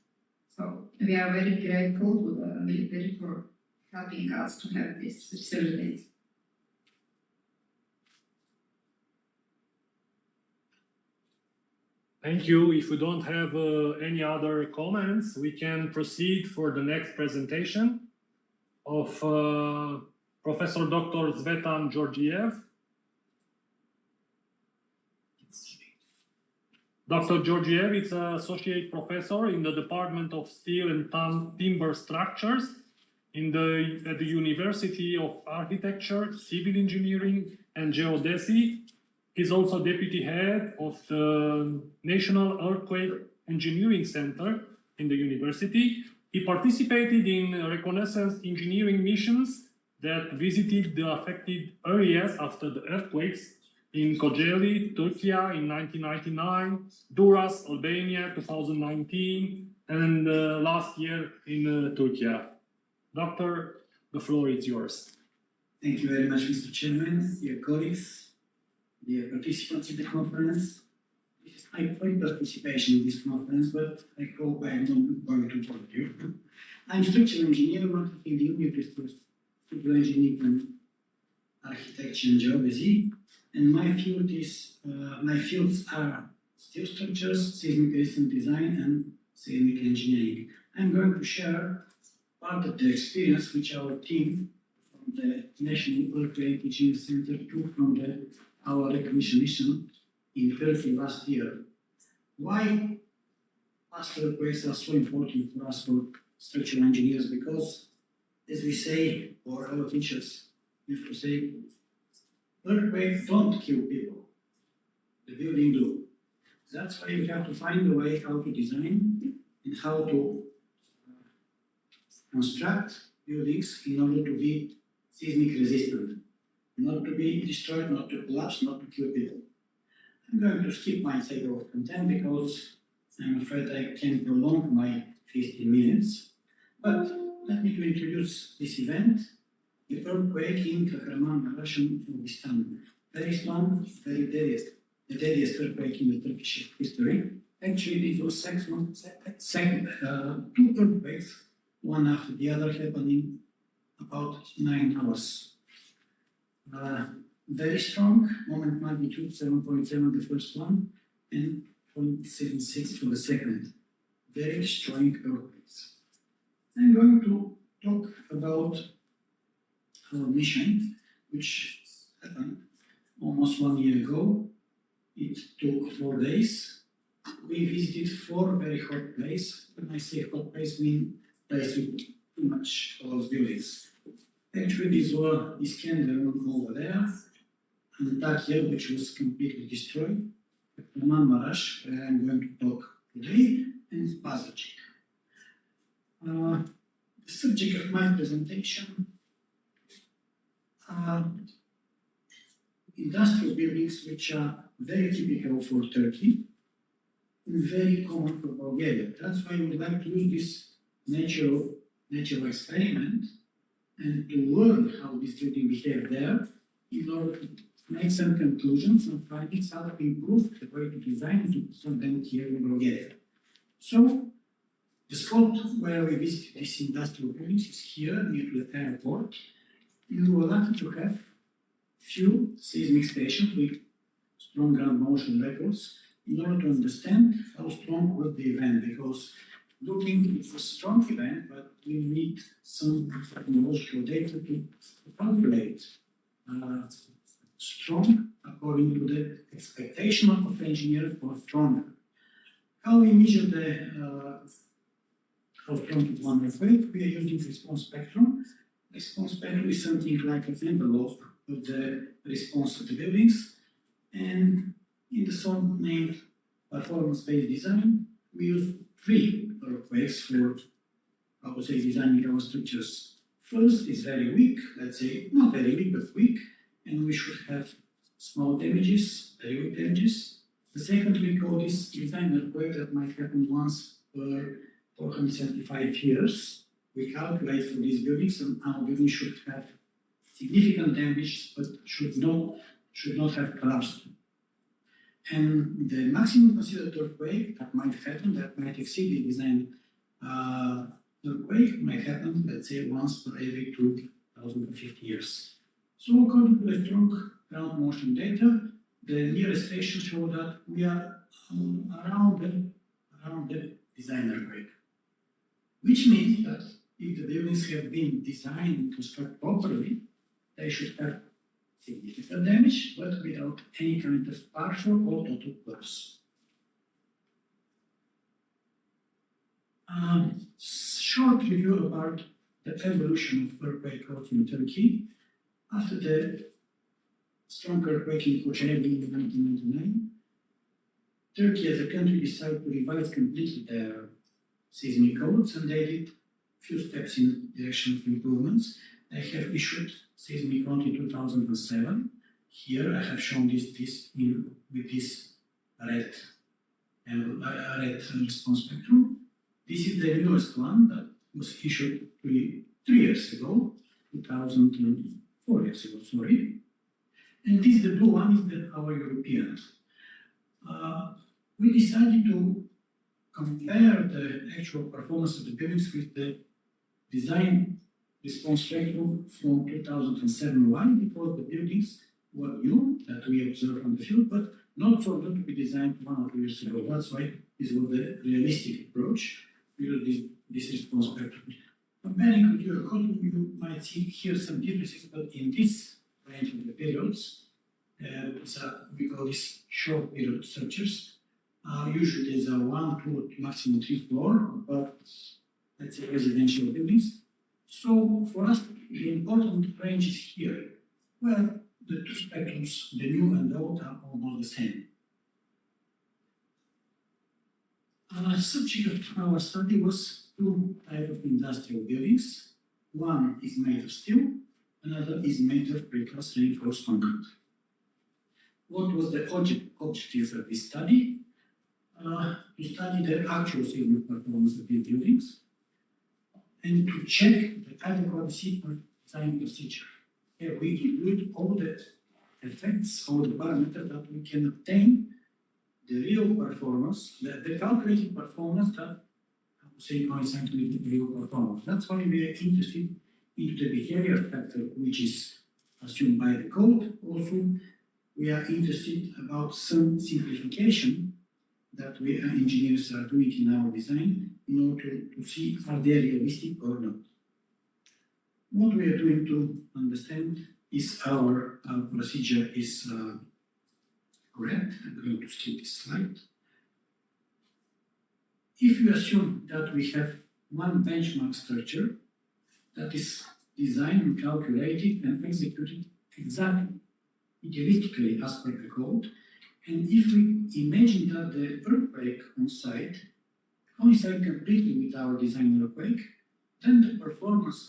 So we are very grateful to the military for helping us to have this research data. Thank you. If we don't have any other comments, we can proceed for the next presentation of Professor Dr. Zvetan Georgiev. Dr. Georgiev is an associate professor in the Department of Steel and Timber Structures at the University of Architecture, Civil Engineering and Geodesy. He's also deputy head of the National Earthquake Engineering Center in the university. He participated in reconnaissance engineering missions that visited the affected areas after the earthquakes in Kocaeli, Turkey in 1999, Duras, Albania 2019, and last year in Turkey. Doctor, the floor is yours. Thank you very much, Mr. Chairman, dear colleagues, dear participants in the conference. This is my first participation in this conference, but I hope I am not going to bore you. I'm structural engineer working in the University of Civil Engineering and Architecture and Geodesy, and my fields are steel structures, seismic resistant design, and seismic engineering. I'm going to share part of the experience which our team from the National Earthquake Engineering Center took from our recognition mission in Turkey last year. Why past earthquakes are so important for us for structural engineers? Because, as we say, or our teachers used to say, earthquakes don't kill people, the building do. That's why we have to find a way how to design and how to construct buildings in order to be seismic resistant, not to be destroyed, not to collapse, not to kill people. I'm going to skip my table of content because I'm afraid I can prolong my 15 minutes. But let me introduce this event, the earthquake in Kahraman, Russian Kurdistan. Very strong, very the deadliest earthquake in the Turkish history. Actually, this was two earthquakes, one after the other, happening about 9 hours Very strong, moment magnitude 7.7 the first one, and 0.76 for the second. Very strong earthquakes. I'm going to talk about our mission, which happened almost 1 year ago. It took 4 days. We visited 4 very hot places. When I say hot place, I mean places with too much of buildings. Actually, these were Iskender over there, Antakya, which was completely destroyed, Marash, where I'm going to talk today, and Pazacic. The subject of my presentation are industrial buildings which are very typical for Turkey and very common for Bulgaria. That's why I would like to use this natural experiment and to learn how this building behaves there in order to make some conclusions and findings how to improve the way to design and to present them here in Bulgaria. So, the spot where we visited these industrial buildings is here near to the airport. We were lucky to have few seismic stations with strong ground motion records in order to understand how strong was the event, because looking, it's a strong event, but we need some technological data to calculate strong according to the expectation of engineers for stronger. How we measure the how strong is one earthquake? We are using response spectrum. Response spectrum is something like an envelope of the response of the buildings, and in the song named performance-based design, we use 3 earthquakes for, I would say, designing our structures. First is very weak, let's say, not very weak, but weak, and we should have small damages, very weak damages. The second we call this design earthquake that might happen once per 475 years. We calculate for these buildings, and our building should have significant damage, but should not have collapsed. And the maximum considered earthquake that might happen, that might exceed the design earthquake, might happen, let's say, once per every 2,050 years. So according to the strong ground motion data, the nearest stations show that we are around the design earthquake. Which means that if the buildings have been designed and constructed properly, they should have significant damage, but without any kind of partial or total loss. Short review about the evolution of earthquake codes in Turkey. After the strong earthquake in Kocaeli in 1999, Turkey as a country decided to revise completely their seismic codes, and they did few steps in direction of improvements. They have issued seismic code in 2007. Here I have shown this with this red response spectrum. This is the newest one that was issued 3 years ago, 4 years ago, sorry. And this, the blue one, is our European. We decided to compare the actual performance of the buildings with the design response spectrum from 2007. Why? Because the buildings were new, that we observed on the field, but not for them to be designed 1 or 2 years ago. That's why this was the realistic approach. We use this response spectrum. Comparing with your code, you might see here some differences, but in this range of the periods, we call this short period structures. Usually there's a 1, 2, maximum 3 floor, but let's say residential buildings. So for us, the important range is here, where the 2 spectrums, the new and the old, are almost the same. Subject of our study was 2 types of industrial buildings. One is made of steel, another is made of precast reinforced concrete. What was the objective of this study? To study the actual seismic performance of these buildings and to check the adequacy of design procedure. Here we include all the effects, all the parameters that we can obtain the real performance, the calculated performance that I would say coincides with the real performance. That's why we are interested into the behavior factor, which is assumed by the code. Also, we are interested about some simplification that we engineers are doing in our design in order to see are they realistic or not. What we are doing to understand is our procedure is correct. I'm going to skip this slide. If you assume that we have one benchmark structure that is designed and calculated and executed exactly, idealistically as per the code, and if we imagine that the earthquake on site coincides completely with our design earthquake, then the performance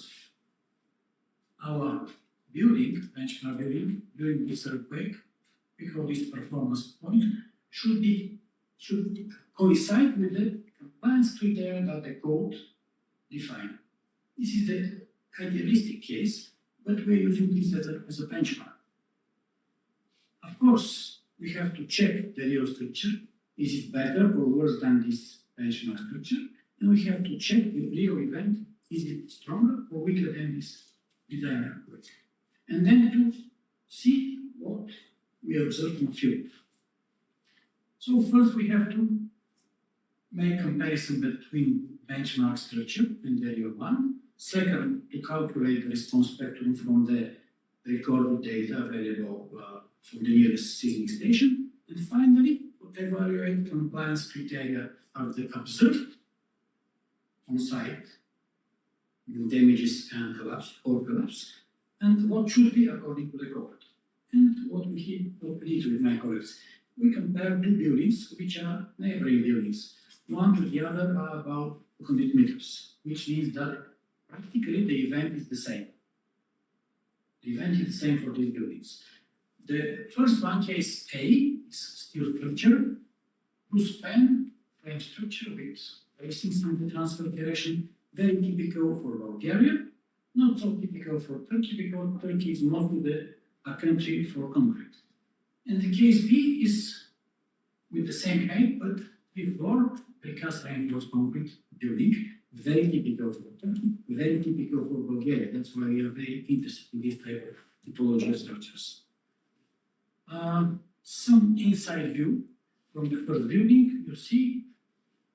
of our building, benchmark building, during this earthquake, we call this performance point, should coincide with the compliance criteria that the code defines. This is the idealistic case, but we're using this as a benchmark. Of course, we have to check the real structure. Is it better or worse than this benchmark structure? And we have to check the real event. Is it stronger or weaker than this design earthquake? And then to see what we observe in field. So first we have to make comparison between benchmark structure and the real one. Second, to calculate the response spectrum from the recorded data available from the nearest seismic station. And finally, to evaluate compliance criteria of the observed on site, damages and collapse, and what should be according to the code. And what we need with my colleagues. We compare two buildings which are neighboring buildings. One to the other are about 200 meters, which means that practically the event is the same. The event is the same for these buildings. The first one, case A, is steel structure, whose span frame structure with bracings and the transfer direction, very typical for Bulgaria, not so typical for Turkey, because Turkey is mostly a country for concrete. And the case B is with the same height, but before precast reinforced concrete building, very typical for Turkey, very typical for Bulgaria. That's why we are very interested in this type of typology of structures. Some inside view from the first building, you see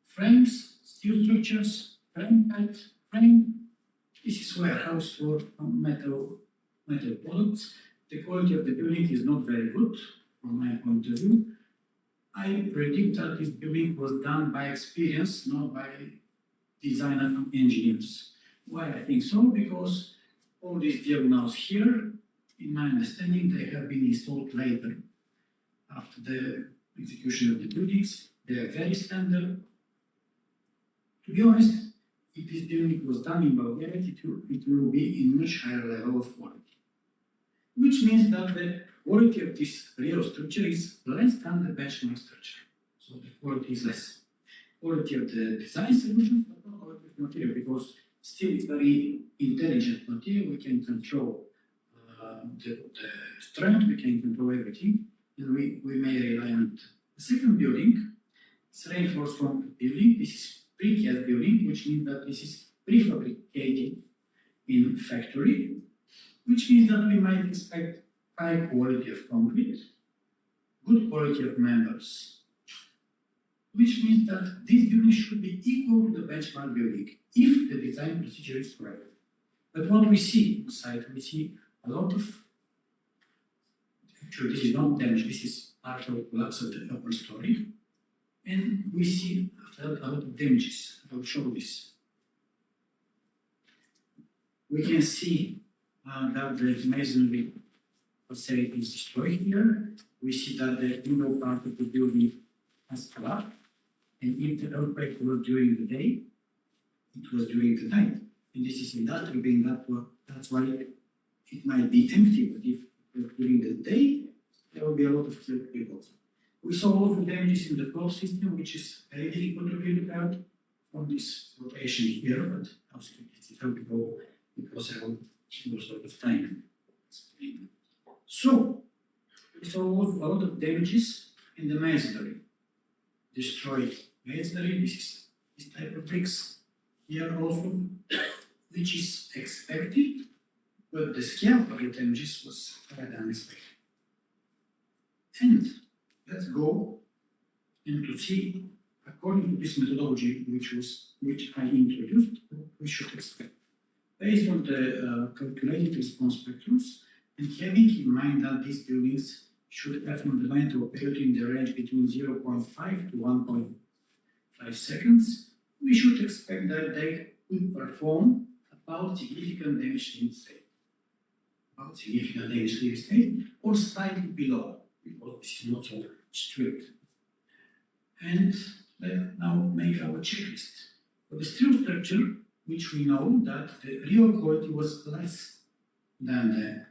frames, steel structures, frame height, frame. This is warehouse for metal products. The quality of the building is not very good from my point of view. I predict that this building was done by experience, not by designers and engineers. Why I think so? Because all these diagonals here, in my understanding, they have been installed later after the execution of the buildings. They are very standard. To be honest, if this building was done in Bulgaria, it will be in much higher level of quality. Which means that the quality of this real structure is less than the benchmark structure. So the quality is less. Quality of the design solution, but not quality of material, because still it's very intelligent material. We can control the strength, we can control everything, and we may rely on it. The second building is reinforced concrete building. This is precast building, which means that this is prefabricated in factory, which means that we might expect high quality of concrete, good quality of members, which means that this building should be equal to the benchmark building if the design procedure is correct. But what we see inside, we see a lot of, actually this is not damage, this is partial collapse of the upper story, and we see a lot of damages. I will show this. We can see that the masonry facility is destroyed here. We see that the inner part of the building has collapsed. And if the earthquake was during the day, it was during the night. And this is industrial being that's why it might be empty, but if it was during the day, there will be a lot of people. We saw also damages in the floor system, which is very difficult to build out from this rotation here, but also it's difficult because I will lose a lot of time. So, we saw also a lot of damages in the masonry. Destroyed masonry, this is this type of bricks here also, which is expected but the scale of the damages was higher than expected. And let's go and to see, according to this methodology which I introduced, what we should expect. Based on the calculated response spectrums, and having in mind that these buildings should have fundamental period in the range between 0.5 to 1.5 seconds, we should expect that they will perform about significant damage limit state. About significant damage limit state, or slightly below, because this is not so strict. And let's now make our checklist. For the steel structure, which we know that the real quality was less than the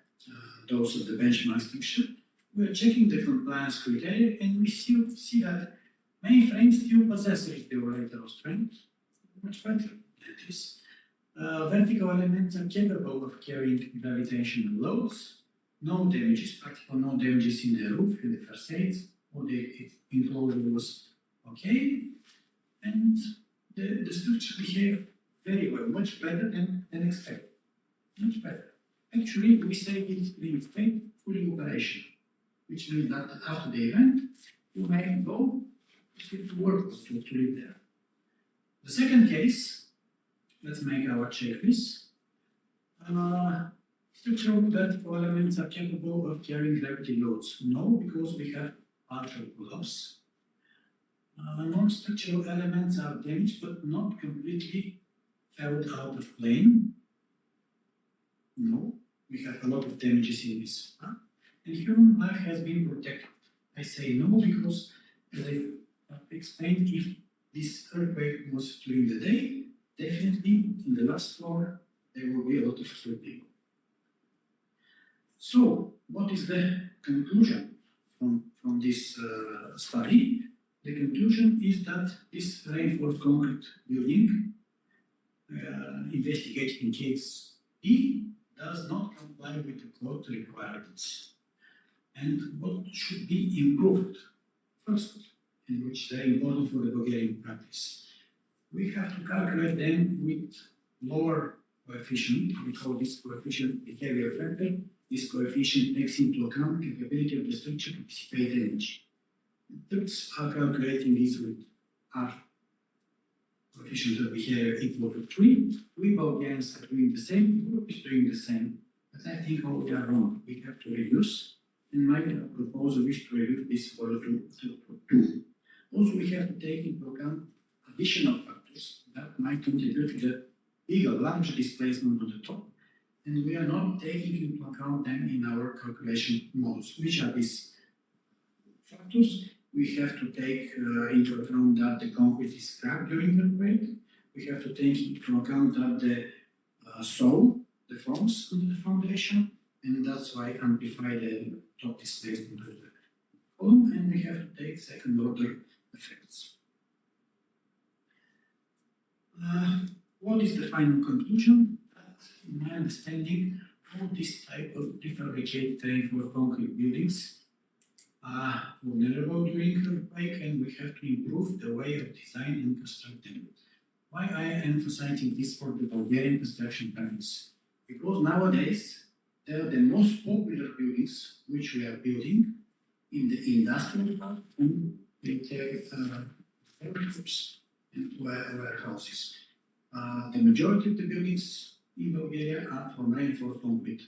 those of the benchmark structure, we are checking the compliance criteria, and we still see that many frames still possess residual lateral strength, much better than this. Vertical elements are capable of carrying gravitational loads, no damages, practically no damages in the roof, in the facades, or the enclosure was okay, and the structure behaved very well, much better than expected, much better. Actually, we say it's in state fully operational, which means that after the event, you may go to work to live there. The second case, let's make our checklist. Structural vertical elements are capable of carrying gravity loads. No, because we have partial pull-ups. Non-structural elements are damaged, but not completely fell out of plane. No, we have a lot of damages in this. And human life has been protected. I say no because, as I explained, if this earthquake was during the day, definitely in the last floor there will be a lot of people. So, what is the conclusion from this study? The conclusion is that this reinforced concrete building investigated in case B does not comply with the code requirements. And what should be improved? First, and which is very important for the Bulgarian practice, we have to calculate them with lower coefficient. We call this coefficient behavior factor. This coefficient takes into account the capability of the structure to dissipate energy. The Turks are calculating this with R coefficient of behavior equal to 3. We Bulgarians are doing the same, Europe is doing the same, but I think we are wrong. We have to reduce, and my proposal is to reduce this value to 2. Also, we have to take into account additional factors that might contribute to the bigger, larger displacement on the top, and we are not taking into account them in our calculation models. Which are these factors? We have to take into account that the concrete is cracked during the earthquake. We have to take into account that the soil deforms under the foundation, and that's why amplify the top displacement of the column, and we have to take second order effects. What is the final conclusion? In my understanding, all this type of prefabricated reinforced concrete buildings are vulnerable during earthquake, and we have to improve the way of design and construct them. Why I am emphasizing this for the Bulgarian construction practice? Because nowadays they are the most popular buildings which we are building in the industrial part and retail factories and warehouses. The majority of the buildings in Bulgaria are from reinforced concrete.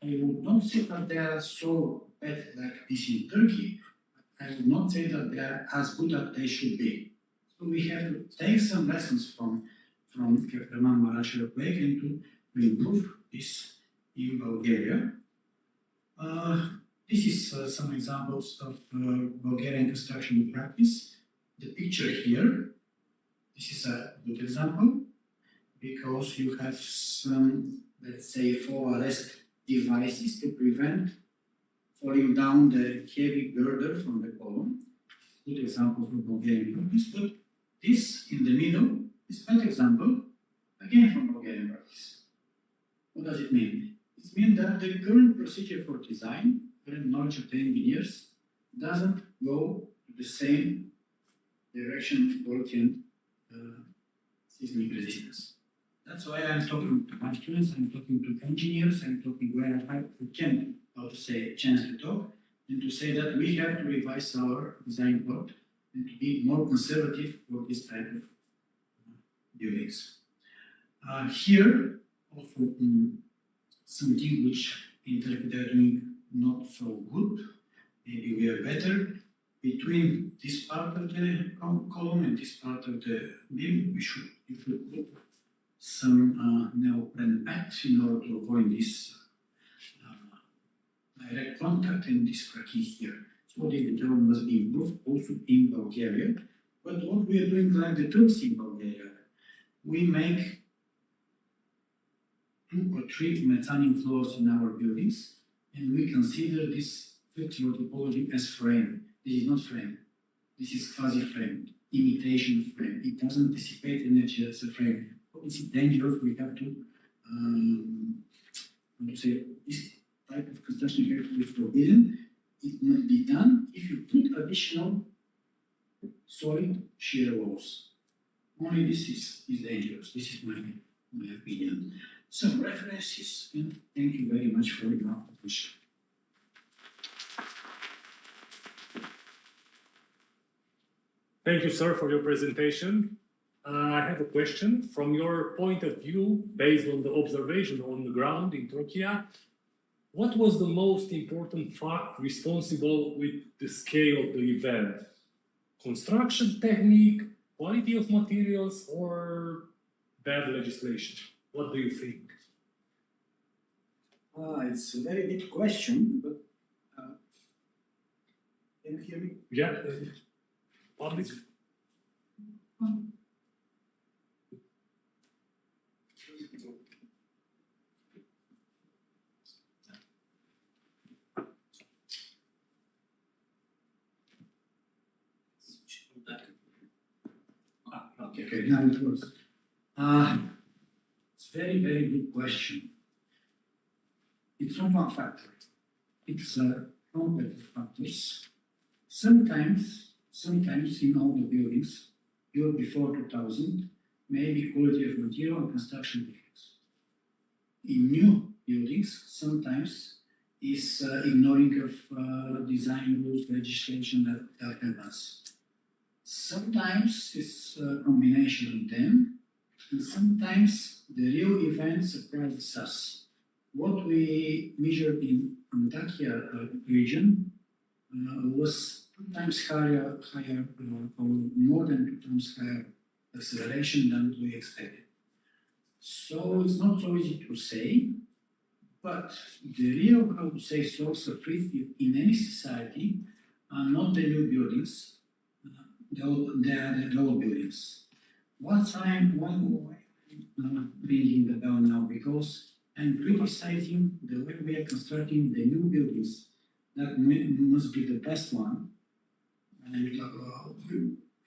I would not say that they are so bad like this in Turkey. I would not say that they are as good as they should be. So we have to take some lessons from Kahramanmaraş earthquake and to improve this in Bulgaria. This is some examples of Bulgarian construction practice. The picture here, this is a good example because you have some, let's say, fall arrest devices to prevent falling down the heavy girder from the column. Good example from Bulgarian practice, but this in the middle is a bad example, again from Bulgarian practice. What does it mean? It means that the current procedure for design, current knowledge of the engineers, doesn't go to the same direction of quality and seismic resistance. That's why I'm talking to my students, I'm talking to engineers, I'm talking where I can, how to say, chance to talk, and to say that we have to revise our design code and to be more conservative for this type of buildings. Here, also something which in Turkey they're doing not so good, maybe we are better. Between this part of the column and this part of the beam, we should include some neoprene mat in order to avoid this direct contact and this cracking here. So the material must be improved also in Bulgaria. But what we are doing like the Turks in Bulgaria, we make 2 or 3 mezzanine floors in our buildings, and we consider this flexible topology as frame. This is not frame. This is quasi-frame, imitation frame. It doesn't dissipate energy as a frame. It's dangerous. We have to, how to say, this type of construction here is forbidden. It must be done if you put additional solid shear walls. Only this is dangerous. This is my opinion. Some references, and thank you very much for your attention. Thank you, sir, for your presentation. I have a question. From your point of view, based on the observation on the ground in Turkey, what was the most important fact responsible with the scale of the event? Construction technique, quality of materials, or bad legislation? What do you think? It's a very big question, but can you hear me? Yeah. Public. Okay, now it works. It's a very, very good question. It's not one factor. It's complex factors. Sometimes in all the buildings built before 2000, maybe quality of material and construction techniques. In new buildings, sometimes is ignoring of design rules, legislation that help us. Sometimes it's a combination of them, and sometimes the real event surprises us. What we measured in Antakya region was 2 times higher or more than 2 times higher acceleration than we expected. So it's not so easy to say, but the real, how to say, source of risk in any society are not the new buildings, they are the old buildings. What's I'm ringing the bell now, because I'm criticizing the way we are constructing the new buildings. That must be the best one. And we talk about,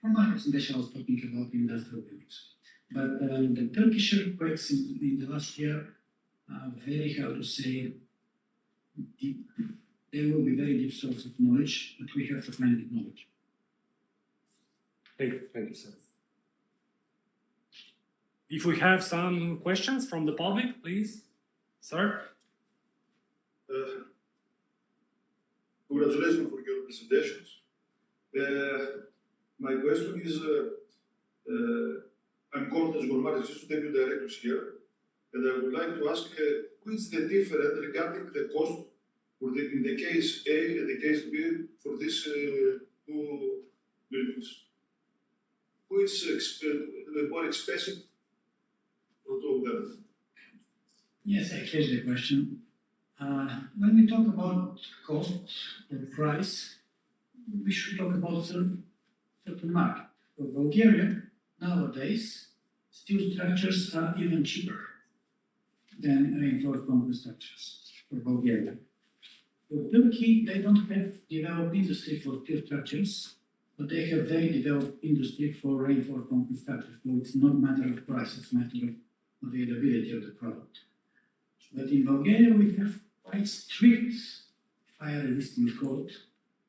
from my presentation, I was talking about industrial buildings. But the Turkish earthquakes in the last year are very, how to say, deep. They will be very deep source of knowledge, but we have to find the knowledge. Thank you, sir. If we have some questions from the public, please, sir. Congratulations for your presentations. My question is, I'm called as Gormar, Assistant Deputy Directors here, and I would like to ask who is the difference regarding the cost for in the case A and the case B for these 2 buildings? Who is more expensive for 2 of them? Yes, I catch the question. When we talk about cost or price, we should talk about certain market. For Bulgaria, nowadays, steel structures are even cheaper than reinforced concrete structures for Bulgaria. For Turkey, they don't have developed industry for steel structures, but they have very developed industry for reinforced concrete structures. So it's not a matter of price, it's a matter of availability of the product. But in Bulgaria, we have quite strict fire resistant code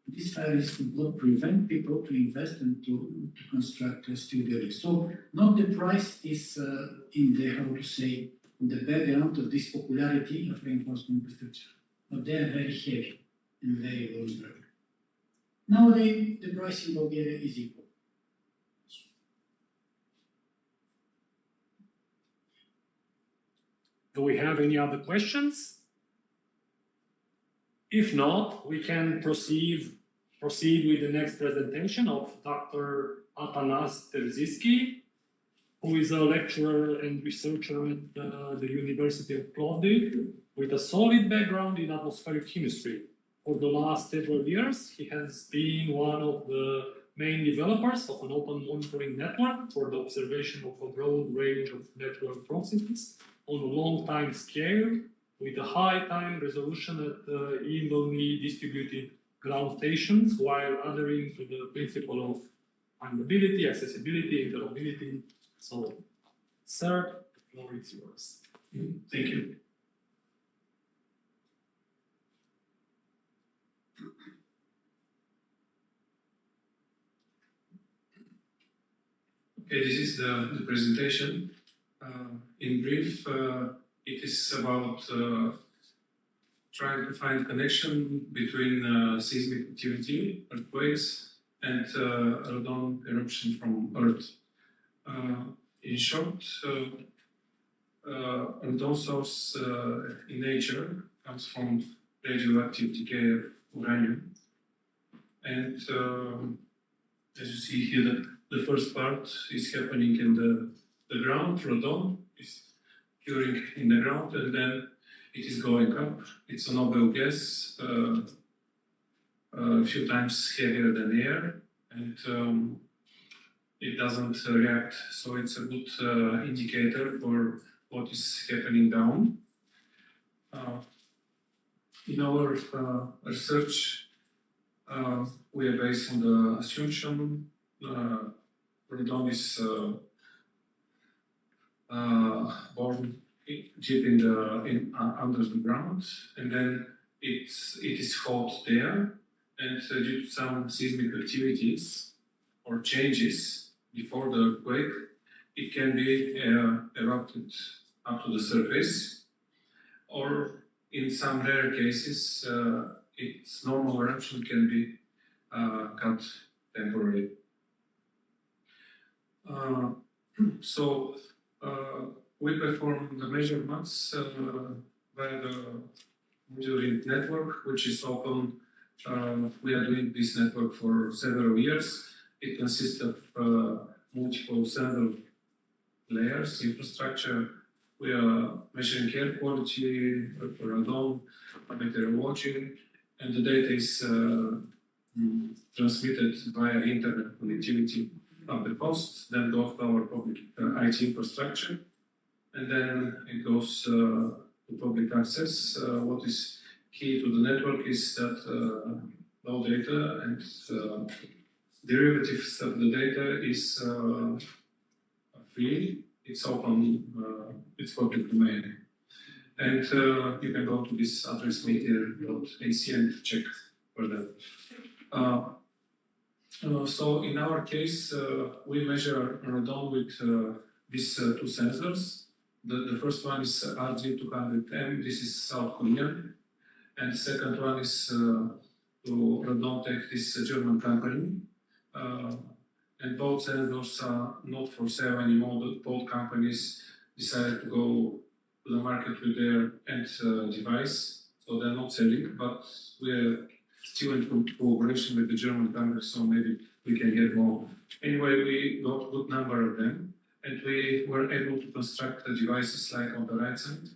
This fire risk would prevent people to invest and to construct a studio. So not the price is in the, how to say, in the background of this popularity of reinforced infrastructure, but they are very heavy and very vulnerable. Nowadays, the price in Bulgaria is equal. Do we have any other questions? If not, we can proceed with the next presentation of Dr. Atanas Terziski, who is a lecturer and researcher at the University of Plovdiv with a solid background in atmospheric chemistry. For the last several years, he has been one of the main developers of an open monitoring network for the observation of a broad range of natural processes on a long time scale with a high time resolution at evenly distributed ground stations while adhering to the principle of findability, accessibility, interoperability. So, sir, the floor is yours. Thank you. Okay, this is the presentation. In brief, it is about trying to find connection between seismic activity, earthquakes, and radon eruption from Earth. In short, radon source in nature comes from radioactive decay of uranium. And as you see here, the first part is happening in the ground, radon is occurring in the ground, and then it is going up. It's a noble gas, a few times heavier than air, and it doesn't react. So it's a good indicator for what is happening down. In our research, we are based on the assumption radon is born deep under the ground, and then it is hot there, and due to some seismic activities or changes before the earthquake, it can be erupted up to the surface, or in some rare cases, its normal eruption can be cut temporarily. So we perform the measurements via the monitoring network, which is open. We are doing this network for several years. It consists of multiple sensor layers, infrastructure. We are measuring air quality, radon, meteorology, and the data is transmitted via internet connectivity of the host, then goes to our public IT infrastructure, and then it goes to public access. What is key to the network is that no data and derivatives of the data is free. It's open, it's public domain. And you can go to this address meteor.ac and check for that. So in our case, we measure radon with these two sensors. The first one is RG200M, this is South Korean. And the second one is to Radon Tech, this is a German company. And both sensors are not for sale anymore. Both companies decided to go to the market with their end device. So they're not selling, but we're still in cooperation with the German company, so maybe we can get more. Anyway, we got a good number of them, and we were able to construct the devices like on the right side.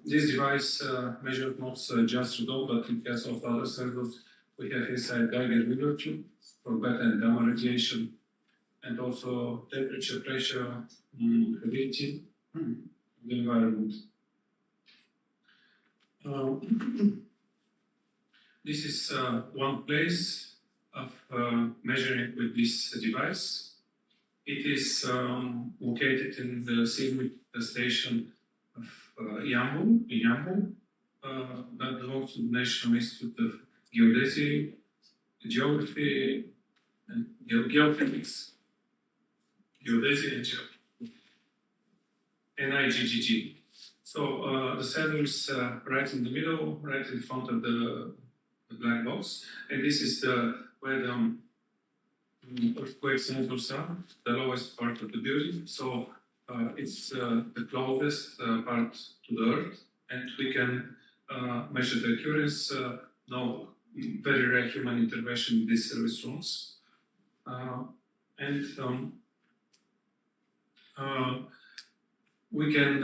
This device measures not just radon, but it has also other sensors. We have inside Geiger-Müller tube for beta and gamma radiation, and also temperature, pressure, humidity, the environment. This is one place of measuring with this device. It is located in the seismic station of Yambu, in Yambu, that belongs to the National Institute of Geodesy, Geography, and Geophysics. Geodesy and NIGGG. So the sensor is right in the middle, right in front of the black box, and this is where the earthquake sensors are, the lowest part of the building. So it's the closest part to the earth, and we can measure the accuracy. No very rare human intervention in these service rooms, we can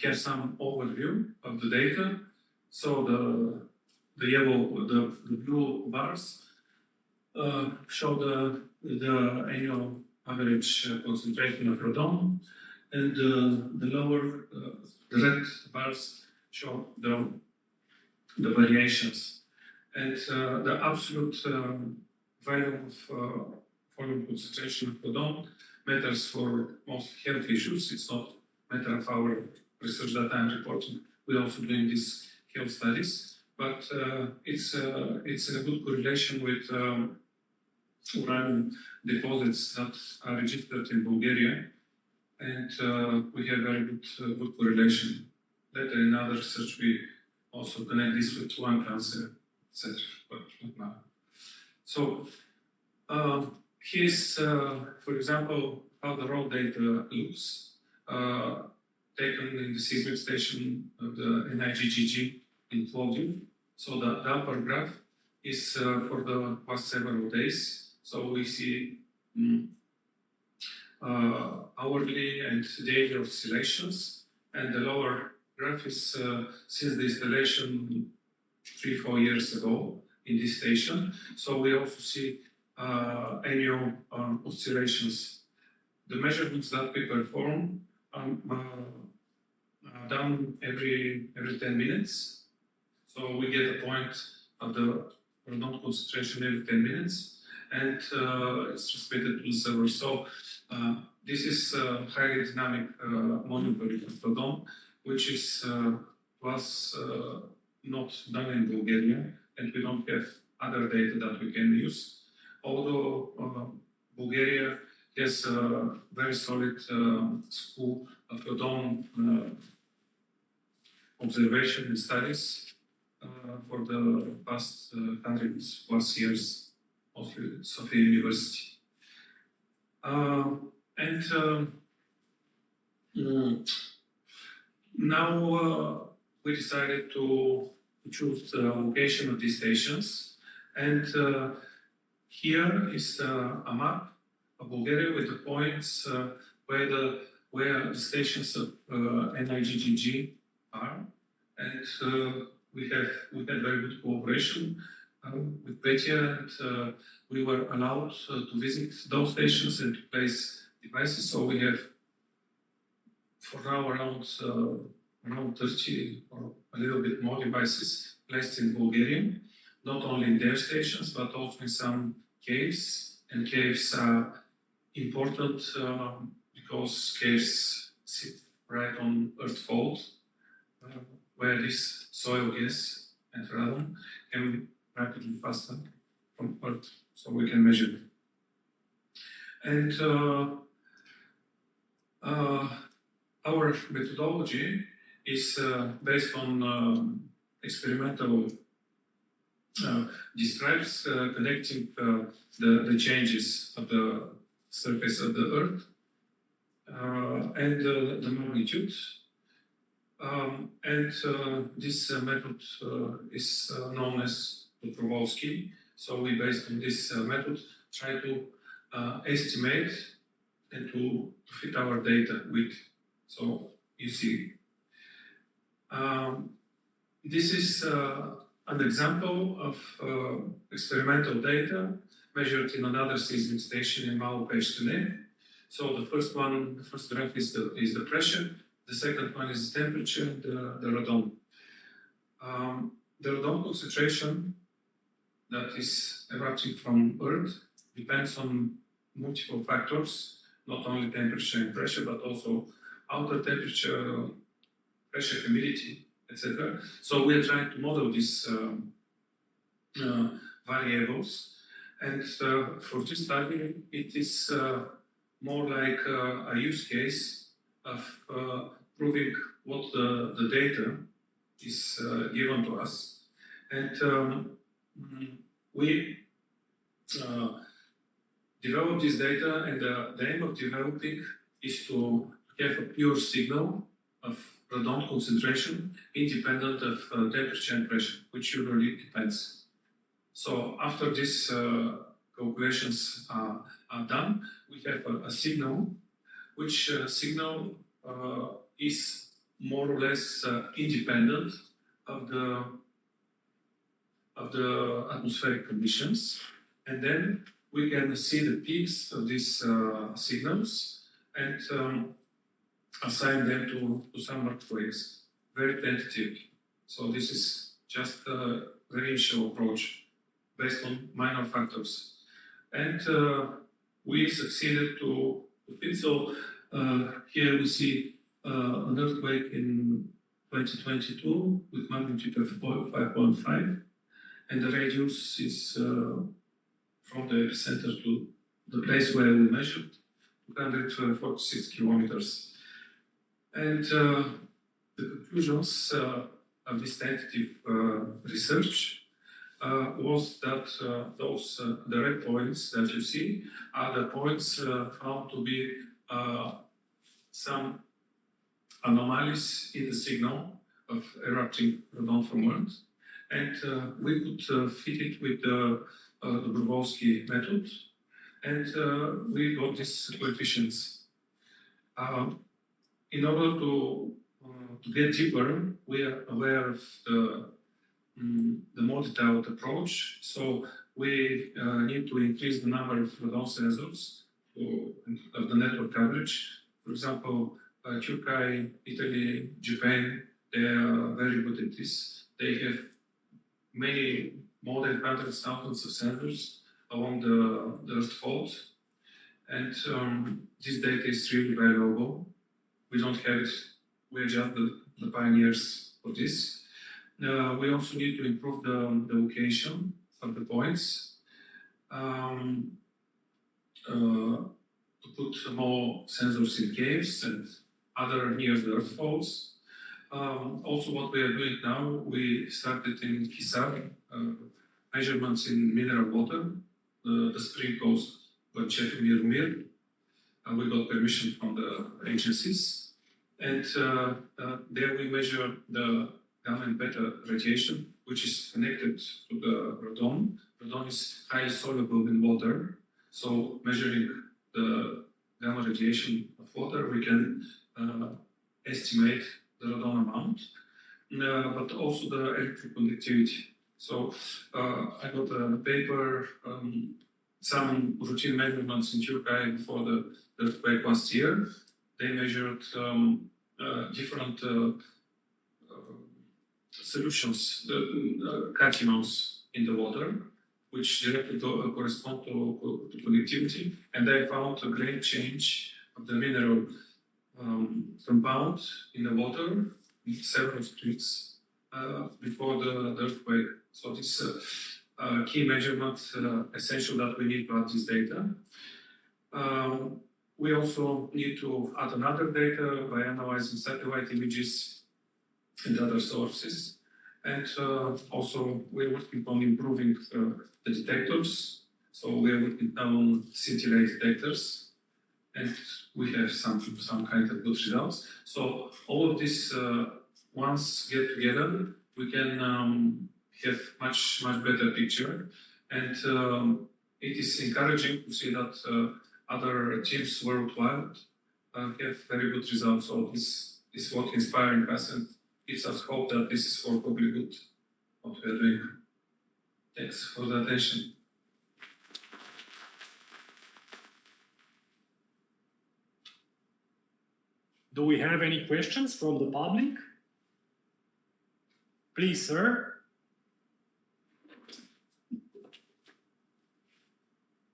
have some overview of the data. So the yellow, the blue bars show the annual average concentration of radon, and the lower, the red bars show the variations. And the absolute value of volume concentration of radon matters for most health issues. It's not a matter of our research that I'm reporting. We're also doing these health studies, but it's a good correlation with uranium deposits that are registered in Bulgaria, and we have very good correlation. Later in other research, we also connect this with lung cancer, etc. But not now. So here's, for example, how the raw data looks, taken in the seismic station of the NIGGG in Plovdiv. So the upper graph is for the past several days. So we see hourly and daily oscillations, and the lower graph is since the installation 3-4 years ago in this station. So we also see annual oscillations. The measurements that we perform done every 10 minutes. So we get a point of the radon concentration every 10 minutes. And it's transmitted to the server. So this is highly dynamic monitoring of radon, which is was not done in Bulgaria, and we don't have other data that we can use. Although Bulgaria has a very solid school of radon observation and studies for the past 100+ years. Mostly Sofia University. Now we decided to choose the location of these stations, and here is a map of Bulgaria with the points where the stations of NIGGG are, and we had very good cooperation with Petya, and we were allowed to visit those stations and to place devices. So we have, for now, around 30 or a little bit more devices placed in Bulgaria, not only in their stations, but also in some caves. And caves are important because caves sit right on earth fault, where this soil gas and radon can rapidly pass from earth, so we can measure it. And our methodology is based on experimental describes connecting the changes of the surface of the earth and the magnitude. This method is known as Dobrovolsky. So we, based on this method, try to estimate and to fit our data with. So you see, this is an example of experimental data measured in another seismic station in Malo-Peštine. So the first graph is the pressure. The second one is the temperature, the radon. The radon concentration that is erupting from Earth depends on multiple factors, not only temperature and pressure, but also outer temperature, pressure, humidity, etc. So we are trying to model these variables, and for this study, it is more like a use case of proving what the data is given to us, and we develop this data, and the aim of developing is to have a pure signal of radon concentration independent of temperature and pressure, which usually depends. So after these calculations are done, we have a signal, which signal is more or less independent of the atmospheric conditions, and then we can see the peaks of these signals and assign them to some earthquakes, very tentative. So this is just a very initial approach based on minor factors. And we succeeded to fit. So here we see an earthquake in 2022 with magnitude of 5.5, and the radius is from the epicenter to the place where we measured, 246 kilometers. And the conclusions of this tentative research was that the red points that you see are the points found to be some anomalies in the signal of erupting radon from Earth. And we could fit it with the Brodowski method, and we got these coefficients. In order to get deeper, we are aware of the more detailed approach. So we need to increase the number of radon sensors of the network coverage. For example, Turkey, Italy, Japan, they are very good at this. They have more than hundreds of thousands of sensors along the Earth fault, and this data is really valuable. We don't have it, we're just the pioneers of this. We also need to improve the location of the points, to put more sensors in caves and other near the Earth faults. Also, what we are doing now, we started in Hisar, measurements in mineral water. The spring goes by Mir. We got permission from the agencies, and there we measure the gamma and beta radiation, which is connected to the radon. Radon is highly soluble in water, so measuring the gamma radiation of water, we can estimate the radon amount, but also the electric conductivity. So I got a paper, some routine measurements in Turkey before the earthquake last year. They measured different solutions, cationals in the water, which directly correspond to conductivity, and they found a great change of the mineral compound in the water in several streets before the earthquake. So this key measurement essential that we need to add this data. We also need to add another data by analyzing satellite images and other sources. And also we're working on improving the detectors. So we're working on scintillate detectors, and we have some kind of good results. So all of this, once get together, we can have much better picture. And it is encouraging to see that other teams worldwide have very good results. So this is what inspiring us and gives us hope that this is for public good, what we are doing. Thanks for the attention. Do we have any questions from the public? Please, sir.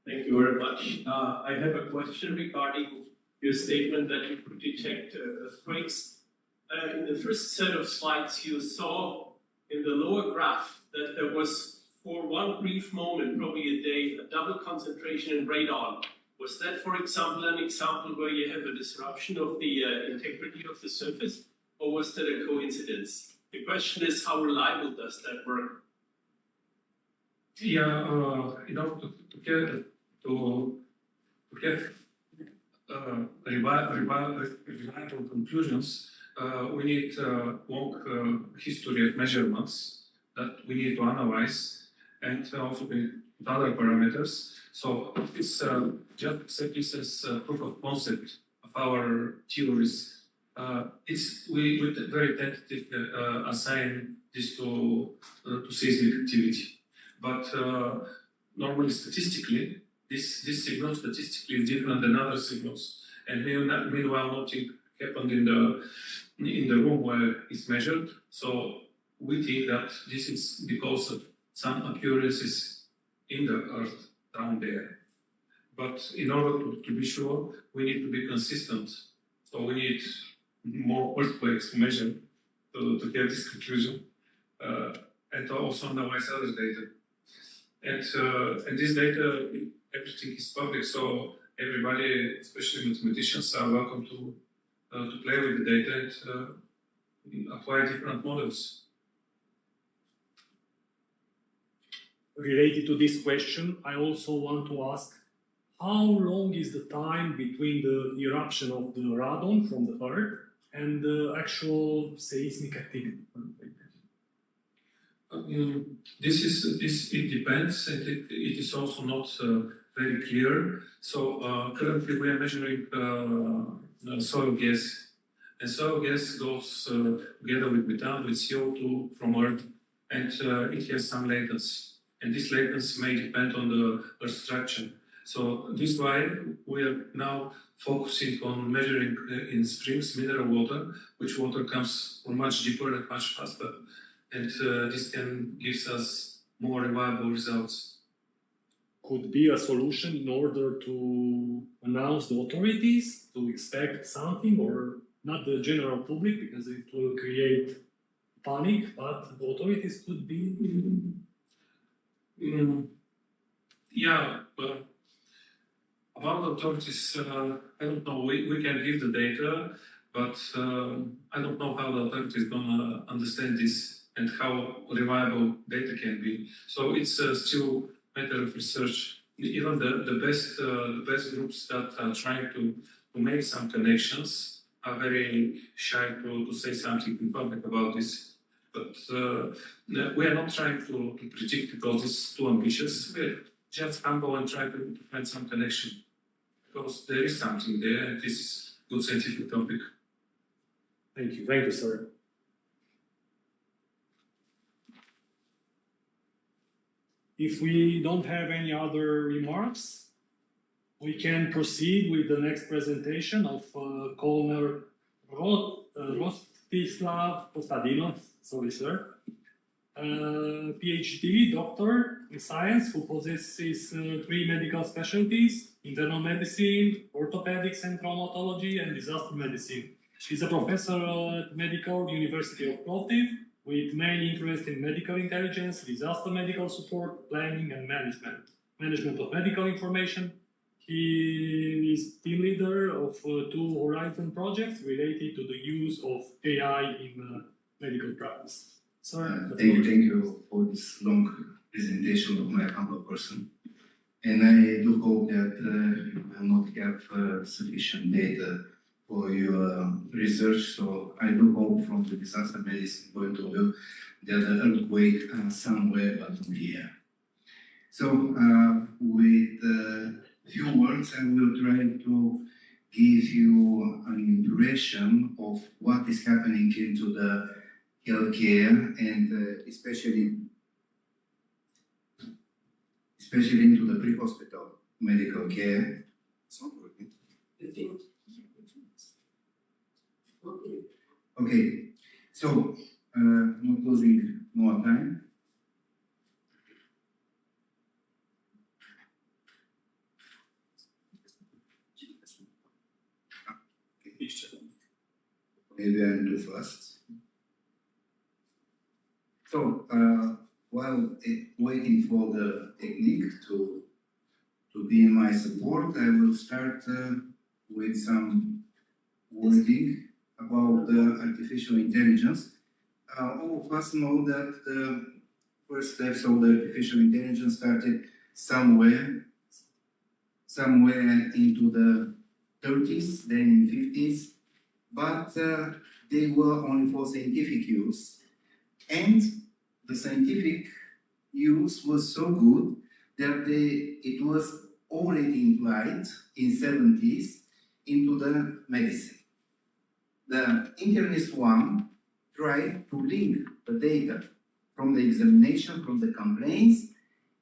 Thank you very much. I have a question regarding your statement that you could detect earthquakes in the first set of slides, you saw in the lower graph that there was, for one brief moment, probably a day, a double concentration in radon. Was that, for example, an example where you have a disruption of the integrity of the surface, or was that a coincidence? The question is, how reliable does that work? Yeah, in order to have reliable conclusions, we need a long history of measurements that we need to analyze, and also with other parameters. So it's just service as proof of concept of our theories. We very tentatively assign this to seismic activity, but normally statistically, this signal statistically is different than other signals. And meanwhile, nothing happened in the room where it's measured. So we think that this is because of some occurrences in the earth down there. But in order to be sure, we need to be consistent. So we need more earthquakes to measure to get this conclusion, and to also analyze other data. And this data, everything is public, so everybody, especially mathematicians, are welcome to play with the data and apply different models. Related to this question, I also want to ask, how long is the time between the eruption of the radon from the Earth and the actual seismic activity? It depends, and it is also not very clear. So currently we are measuring soil gas, and soil gas goes together with methane, with CO2 from Earth, and it has some latency. And this latency may depend on the Earth structure. So this is why we are now focusing on measuring in springs mineral water, which water comes from much deeper and much faster. And this can give us more reliable results. Could be a solution in order to announce the authorities to expect something, or not the general public because it will create panic, but the authorities could be. Yeah, but about authorities, I don't know. We can give the data, but I don't know how the authorities gonna understand this and how reliable data can be. So it's still a matter of research. Even the best groups that are trying to make some connections are very shy to say something in public about this. But we are not trying to predict because it's too ambitious. We're just humble and try to find some connection because there is something there, and this is a good scientific topic. Thank you, sir. If we don't have any other remarks, we can proceed with the next presentation of Colonel Rostislav Kostadinov, sorry sir, PhD doctor in science who possesses 3 medical specialties: internal medicine, orthopedics and traumatology, and disaster medicine. She's a professor at Medical University of Plovdiv, with main interest in medical intelligence, disaster medical support, planning and management of medical information. He is team leader of 2 Horizon projects related to the use of AI in medical practice. Sir, thank you for this long presentation of my humble person. And I do hope that you will not have sufficient data for your research. So I do hope from the disaster medicine point of view that the earthquake somewhere but not here. So with few words, I will try to give you an impression of what is happening into the healthcare and especially into the pre-hospital medical care. It's not working. Okay, so not losing more time. maybe I'm too fast. So, while waiting for the technique to be in my support, I will start with some wording about the artificial intelligence. All of us know that the first steps of the artificial intelligence started somewhere into the 30s, then in 50s, but they were only for scientific use. And the scientific use was so good that it was already implied in 70s into the medicine. The internist one tried to link the data from the examination, from the complaints,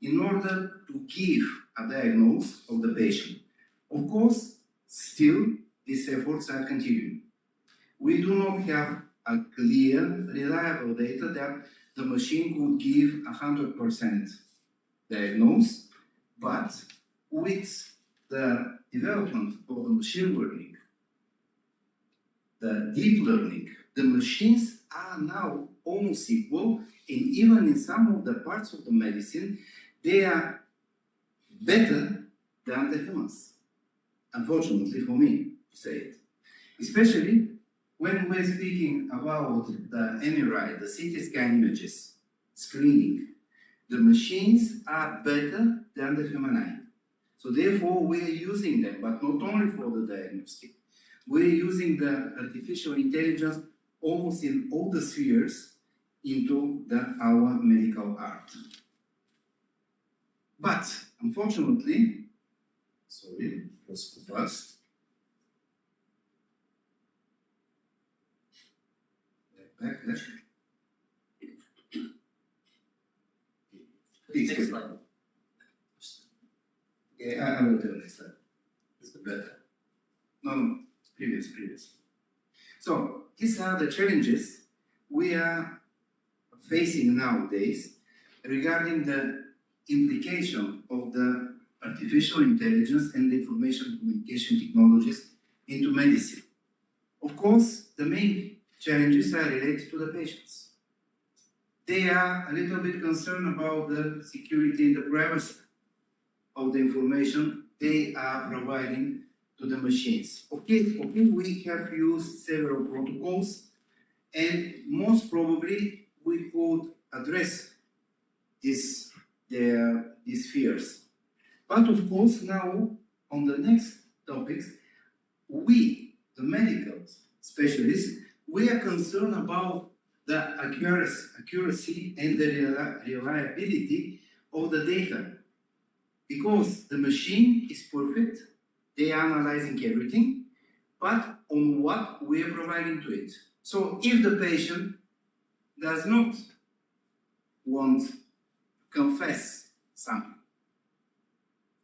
in order to give a diagnosis of the patient. Of course, still, these efforts are continuing. We do not have a clear, reliable data that the machine could give 100% diagnosis, but with the development of the machine learning, the deep learning, the machines are now almost equal, and even in some of the parts of the medicine, they are better than the humans. Unfortunately for me, to say it. Especially when we're speaking about the MRI, the CT scan images, screening, the machines are better than the human eye. So therefore, we're using them, but not only for the diagnostic. We're using the artificial intelligence almost in all the spheres into our medical art. But unfortunately, sorry, it was too fast. Back there. Please, next slide. Yeah, I will tell next slide. It's better. No, previous. So these are the challenges we are facing nowadays regarding the implication of the artificial intelligence and the information communication technologies into medicine. Of course, the main challenges are related to the patients. They are a little bit concerned about the security and the privacy of the information they are providing to the machines. Okay, we have used several protocols, and most probably we could address these fears. But of course, now on the next topics, we, the medical specialists, we are concerned about the accuracy and the reliability of the data. Because the machine is perfect, they are analyzing everything, but on what we are providing to it. So if the patient does not want to confess something,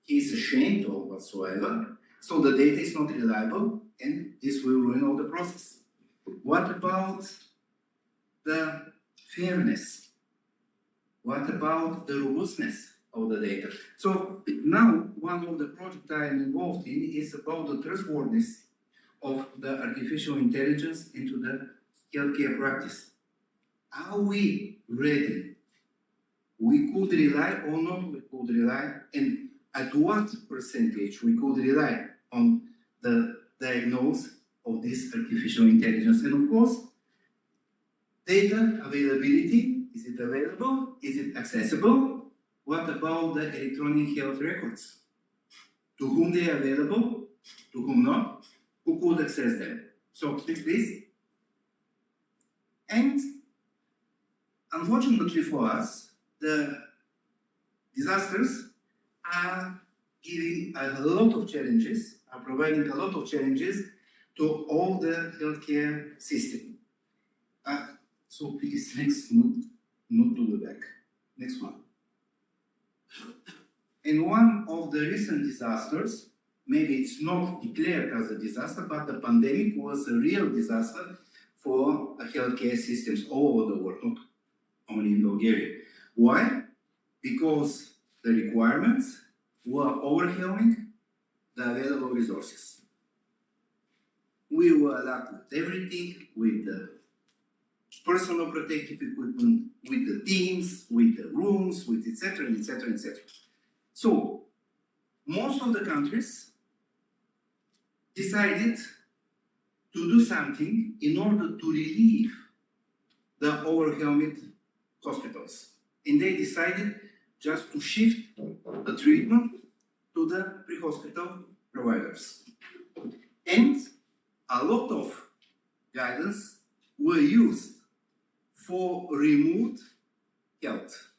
he is ashamed or whatsoever, so the data is not reliable, and this will ruin all the process. What about the fairness? What about the robustness of the data? So now one of the projects I am involved in is about the trustworthiness of the artificial intelligence into the healthcare practice. Are we ready? We could rely or not we could rely, and at what percentage we could rely on the diagnosis of this artificial intelligence? And of course, data availability, is it available? Is it accessible? What about the electronic health records? To whom they are available? To whom not? Who could access them? So, next please. And unfortunately for us, the disasters are giving a lot of challenges, are providing a lot of challenges to all the healthcare system. So please, next, not to the back. Next one. In one of the recent disasters, maybe it's not declared as a disaster, but the pandemic was a real disaster for healthcare systems all over the world, not only in Bulgaria. Why? Because the requirements were overwhelming the available resources. we were left with everything, with the personal protective equipment, with the teams, with the rooms, with etc., etc., etc. So, most of the countries decided to do something in order to relieve the overwhelmed hospitals. And they decided just to shift the treatment to the pre-hospital providers. And a lot of guidance were used for remote health.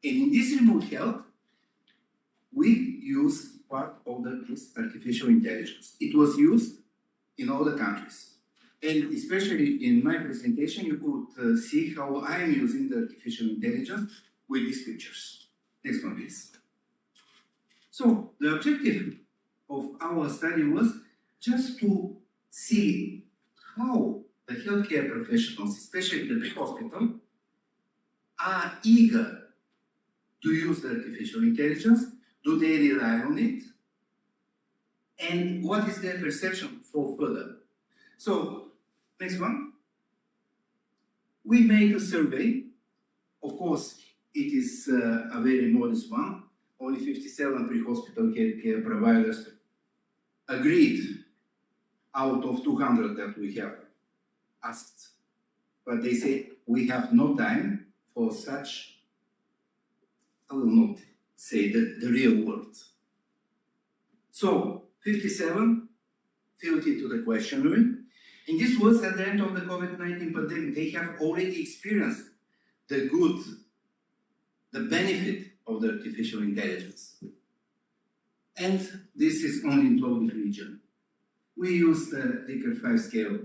And in this remote health, we use part of this artificial intelligence. It was used in all the countries. And especially in my presentation, you could see how I am using the artificial intelligence with these pictures. Next one, please. So the objective of our study was just to see how the healthcare professionals, especially the pre-hospital, are eager to use the artificial intelligence. Do they rely on it? And what is their perception for further? So, next one. We made a survey. Of course, it is a very modest one. Only 57 pre-hospital care providers agreed out of 200 that we have asked. But they say we have no time for such, I will not say the real world. So, 57 filled into the questionnaire. And this was at the end of the COVID-19 pandemic. They have already experienced the good, the benefit of the artificial intelligence. And this is only in 12 region. We use the Likert 5 scale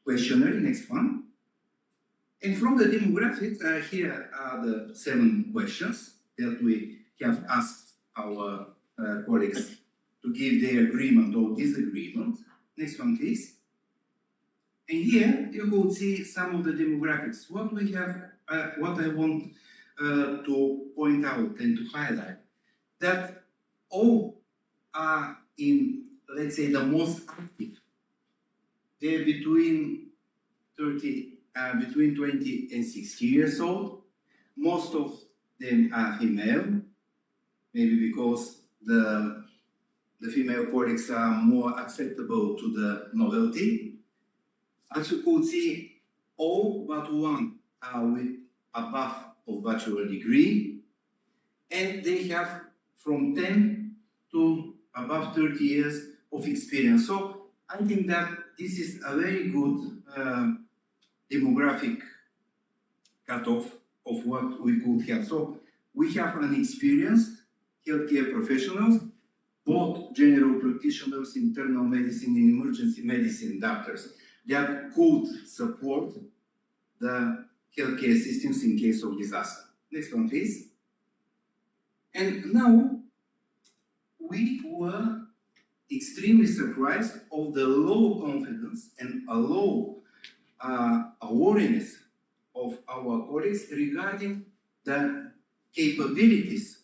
questionnaire, next one. And from the demographics, here are the 7 questions that we have asked our colleagues to give their agreement or disagreement. Next one, please. And here you could see some of the demographics. What we have, what I want to point out and to highlight, that all are in, let's say, the most active. They're between 20 and 60 years old. Most of them are female, maybe because the female colleagues are more acceptable to the novelty. As you could see, all but one are with above of bachelor degree, and they have from 10 to above 30 years of experience. So I think that this is a very good demographic cutoff of what we could have. So we have an experienced healthcare professionals, both general practitioners, internal medicine and emergency medicine doctors that could support the healthcare systems in case of disaster. Next one, please. And now we were extremely surprised of the low confidence and a low awareness of our colleagues regarding the capabilities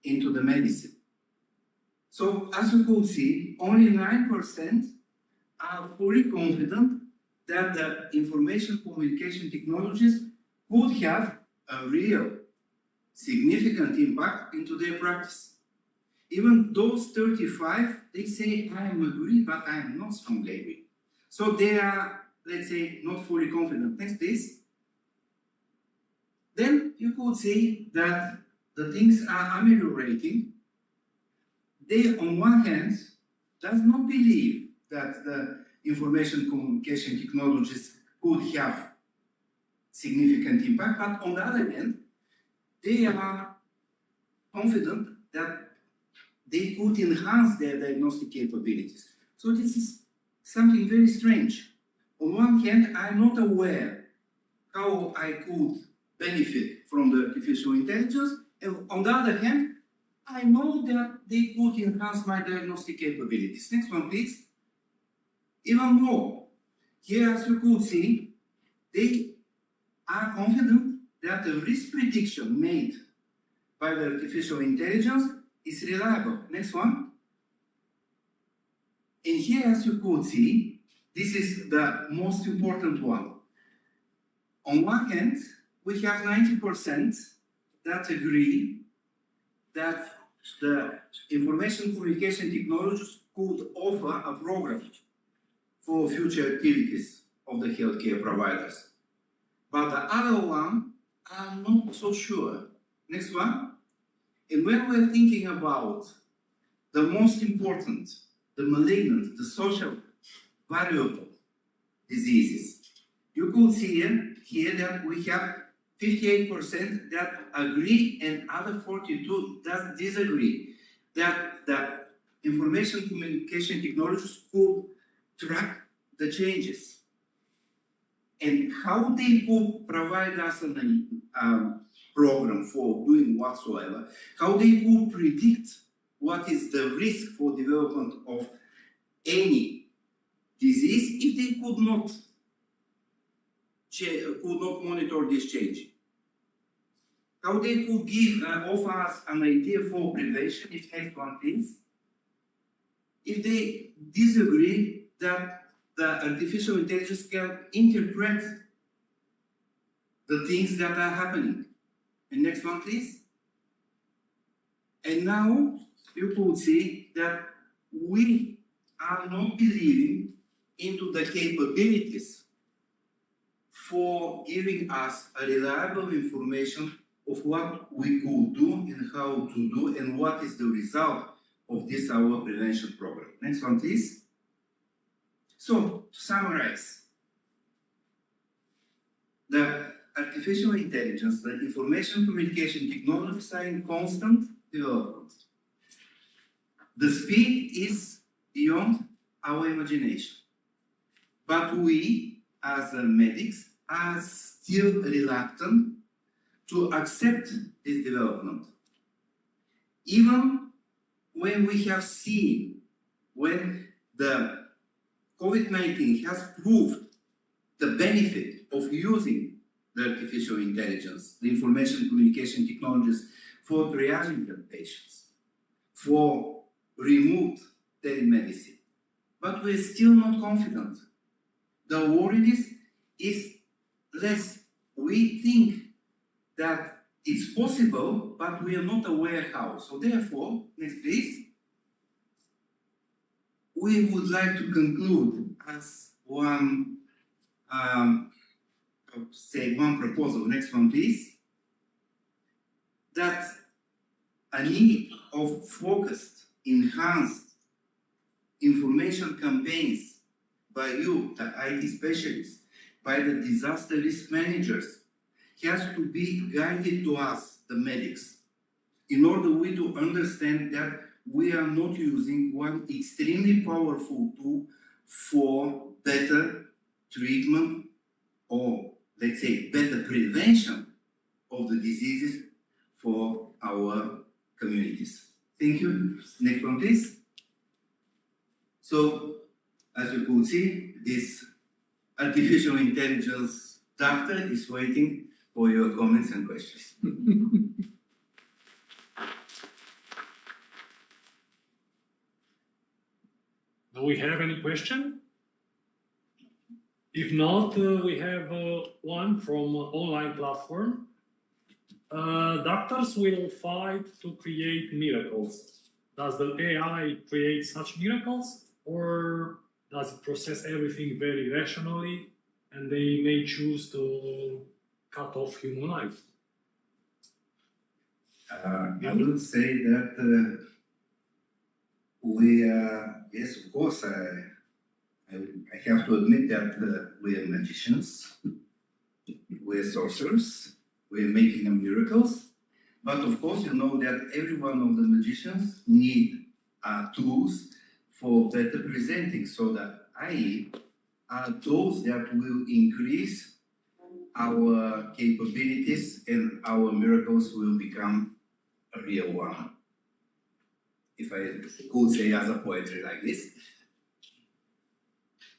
into the medicine. So as you could see, only 9% are fully confident that the information communication technologies could have a real significant impact into their practice. Even those 35, they say, I am agree, but I am not strongly agree. So they are, let's say, not fully confident. Next, please. Then you could say that the things are ameliorating. They, on one hand, does not believe that the information communication technologies could have significant impact, but on the other hand, they are confident that they could enhance their diagnostic capabilities. So this is something very strange. On one hand, I'm not aware how I could benefit from the artificial intelligence, and on the other hand, I know that they could enhance my diagnostic capabilities. Next one, please. Even more, here as you could see, they are confident that the risk prediction made by the artificial intelligence is reliable. Next one. And here, as you could see, this is the most important one. On one hand, we have 90% that agree that the information communication technologies could offer a program for future activities of the healthcare providers. But the other one are not so sure. Next one. And when we're thinking about the most important, the malignant, the social valuable diseases, you could see here that we have 58% that agree and other 42 that disagree that the information communication technologies could track the changes and how they could provide us a program for doing whatsoever, how they could predict what is the risk for development of any disease if they could not monitor this change. How they could offer us an idea for prevention if next one please. If they disagree that the artificial intelligence can interpret the things that are happening. And next one please. And now you could see that we are not believing into the capabilities for giving us a reliable information of what we could do and how to do and what is the result of this our prevention program. Next one, please. So, to summarize, the artificial intelligence, the information communication technologies are in constant development. The speed is beyond our imagination. But we, as medics, are still reluctant to accept this development. Even when we have seen, when the COVID-19 has proved the benefit of using the artificial intelligence, the information communication technologies for triaging the patients, for remote telemedicine. But we're still not confident. The worriness is less. We think that it's possible, but we are not aware how. So therefore, next please, we would like to conclude as one, one proposal. Next one, please. That a need of focused, enhanced information campaigns by you, the IT specialists, by the disaster risk managers, has to be guided to us, the medics, in order we to understand that we are not using one extremely powerful tool for better treatment or, let's say, better prevention of the diseases for our communities. Thank you. Next one, please. So, as you could see, this artificial intelligence doctor is waiting for your comments and questions. Do we have any question? If not, we have one from online platform. Doctors will fight to create miracles. Does the AI create such miracles, or does it process everything very rationally and they may choose to cut off human life? I would say that we are, yes, of course, I have to admit that we are magicians, we are sorcerers, we are making miracles, but of course you know that every one of the magicians need tools for better presenting, so that are those that will increase our capabilities and our miracles will become a real one. If I could say as a poetry like this.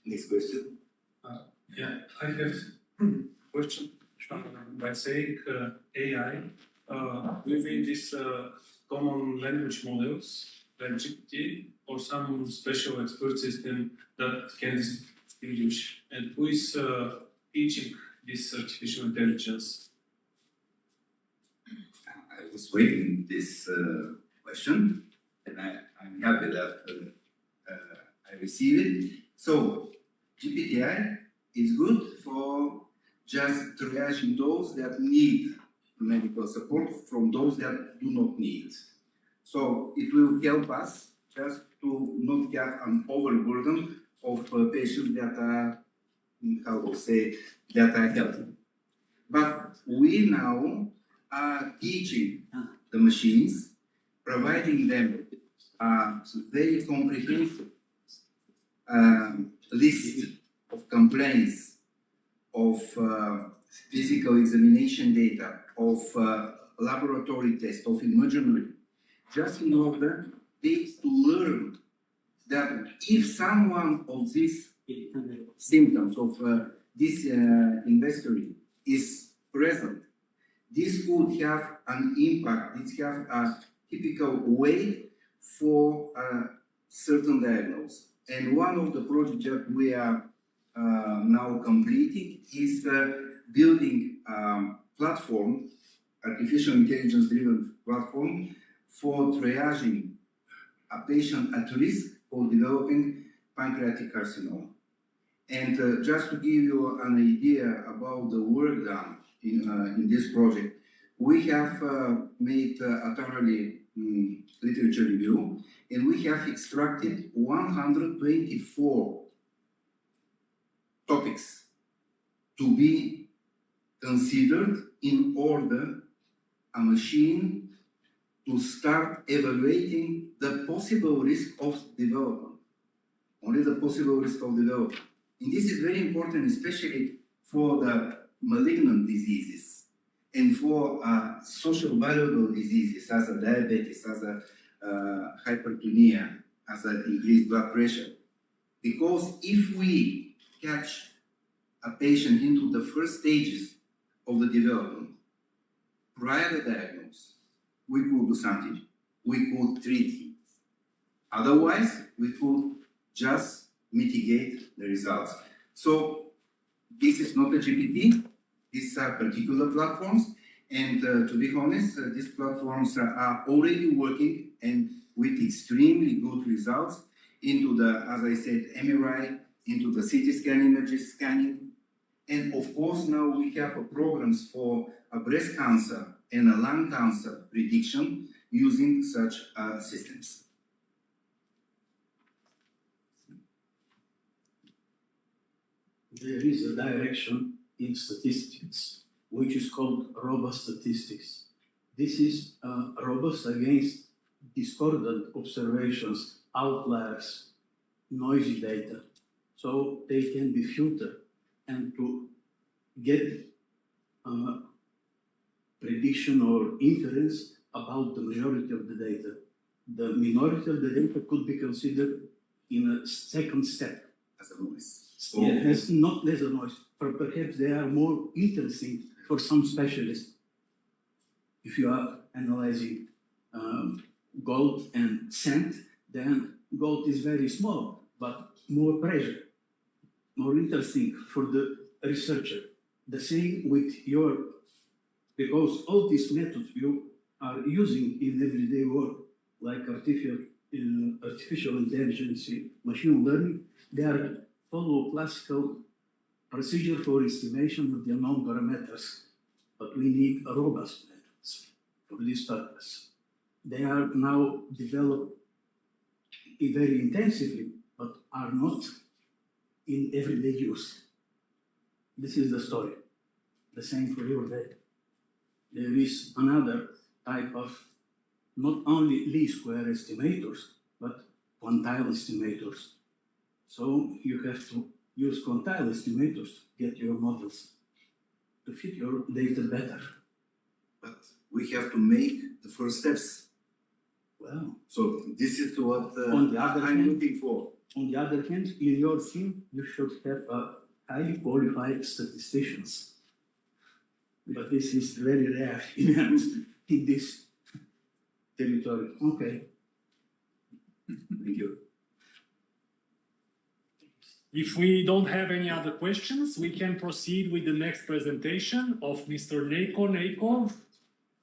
Next question. Yeah, I have a question. By saying AI, within these common language models, like GPT, or some special expert system that can distinguish? And who is teaching this artificial intelligence? I was waiting this question, and I'm happy that I received it. So, GPTI is good for just triaging those that need medical support from those that do not need. So, it will help us just to not get an overburden of patients that are, how to say, that are healthy. But we now are teaching the machines, providing them a very comprehensive list of complaints, of physical examination data, of laboratory tests, of imagery, just in order to learn that if someone of these symptoms of this inventory is present, this could have an impact, it have a typical way for a certain diagnosis. And one of the projects that we are now completing is building platform, artificial intelligence driven platform for triaging a patient at risk for developing pancreatic carcinoma. And just to give you an idea about the work done in this project, we have made a thoroughly literature review, and we have extracted 124 topics to be considered in order a machine to start evaluating the possible risk of development, only the possible risk of development. And this is very important, especially for the malignant diseases and for social valuable diseases, as a diabetes, as a hypertonia, as an increased blood pressure. Because if we catch a patient into the first stages of the development, prior to diagnosis, we could do something. We could treat him. Otherwise, we could just mitigate the results. So this is not a GPT. These are particular platforms. And to be honest, these platforms are already working and with extremely good results into the, as I said, MRI, into the CT scan images scanning. And of course, now we have programs for a breast cancer and a lung cancer prediction using such systems. There is a direction in statistics which is called robust statistics. This is robust against discordant observations, outliers, noisy data. So they can be filtered, and to get prediction or inference about the majority of the data. The minority of the data could be considered in a second step. As a noise. Yeah, as not as a noise, but perhaps they are more interesting for some specialists. If you are analyzing gold and sand, then gold is very small, but more pressure, more interesting for the researcher. The same with your, because all these methods you are using in everyday work, like artificial intelligence, machine learning, they are follow classical procedure for estimation of the unknown parameters, but we need robust methods for this purpose. They are now developed very intensively, but are not in everyday use. This is the story. The same for your data. There is another type of not only least square estimators, but quantile estimators. So you have to use quantile estimators to get your models to fit your data better. But we have to make the first steps. Well, so this is what I'm looking for. On the other hand, in your team, you should have highly qualified statisticians. But this is very rare in this territory. Okay. Thank you. If we don't have any other questions, we can proceed with the next presentation of Mr. Neiko Neikov,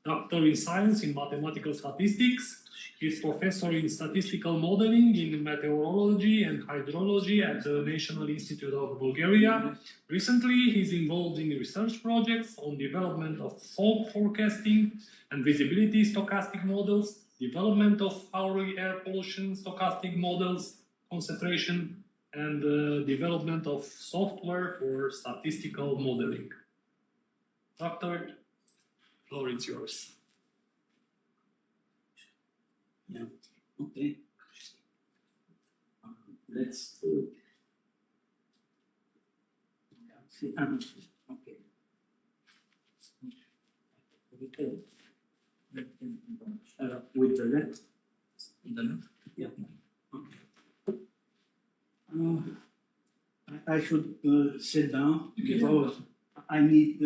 Doctor in Science in Mathematical Statistics. He's professor in statistical modeling in meteorology and hydrology at the National Institute of Bulgaria. Recently, he's involved in research projects on development of fog forecasting and visibility stochastic models, development of hourly air pollution stochastic models, concentration, and development of software for statistical modeling. Doctor, floor is yours. Yeah, okay. Let's do it. Okay. With the left. The left? Yeah. Okay. I should sit down because I need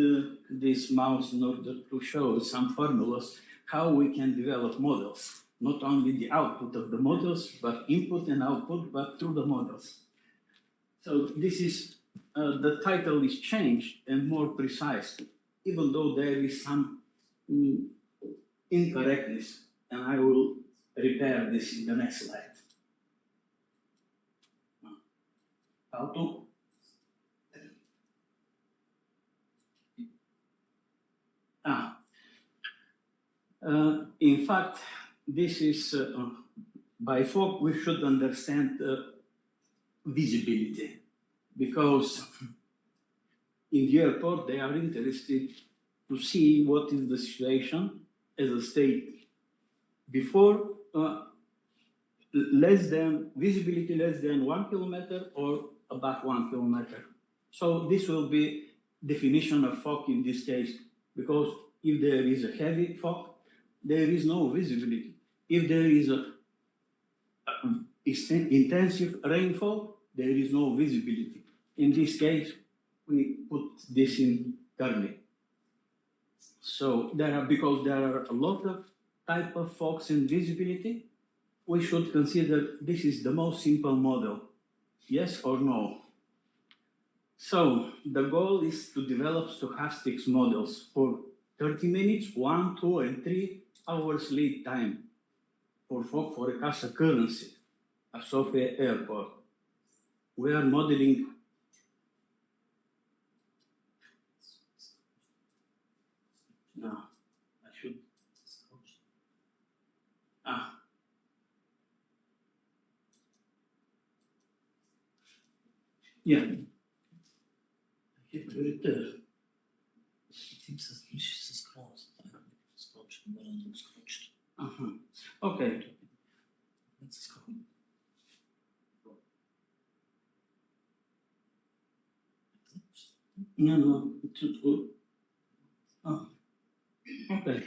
this mouse in order to show some formulas how we can develop models. Not only the output of the models, but input and output, but through the models. So this is, the title is changed and more precise, even though there is some incorrectness, and I will repair this in the next slide. How to? In fact, this is, by fog, we should understand visibility, because in the airport, they are interested to see what is the situation as a state before visibility less than 1 kilometer or above 1 kilometer. So this will be definition of fog in this case, because if there is a heavy fog, there is no visibility. If there is a intensive rainfall, there is no visibility. In this case, we put this in curly. So because there are a lot of type of fogs and visibility, we should consider this is the most simple model. Yes or no? So the goal is to develop stochastics models for 30 minutes, 1, 2, and 3 hours lead time for fog forecast occurrences at Sofia Airport. We are modeling now. I should. Yeah. Okay. No, it's good. Oh, okay.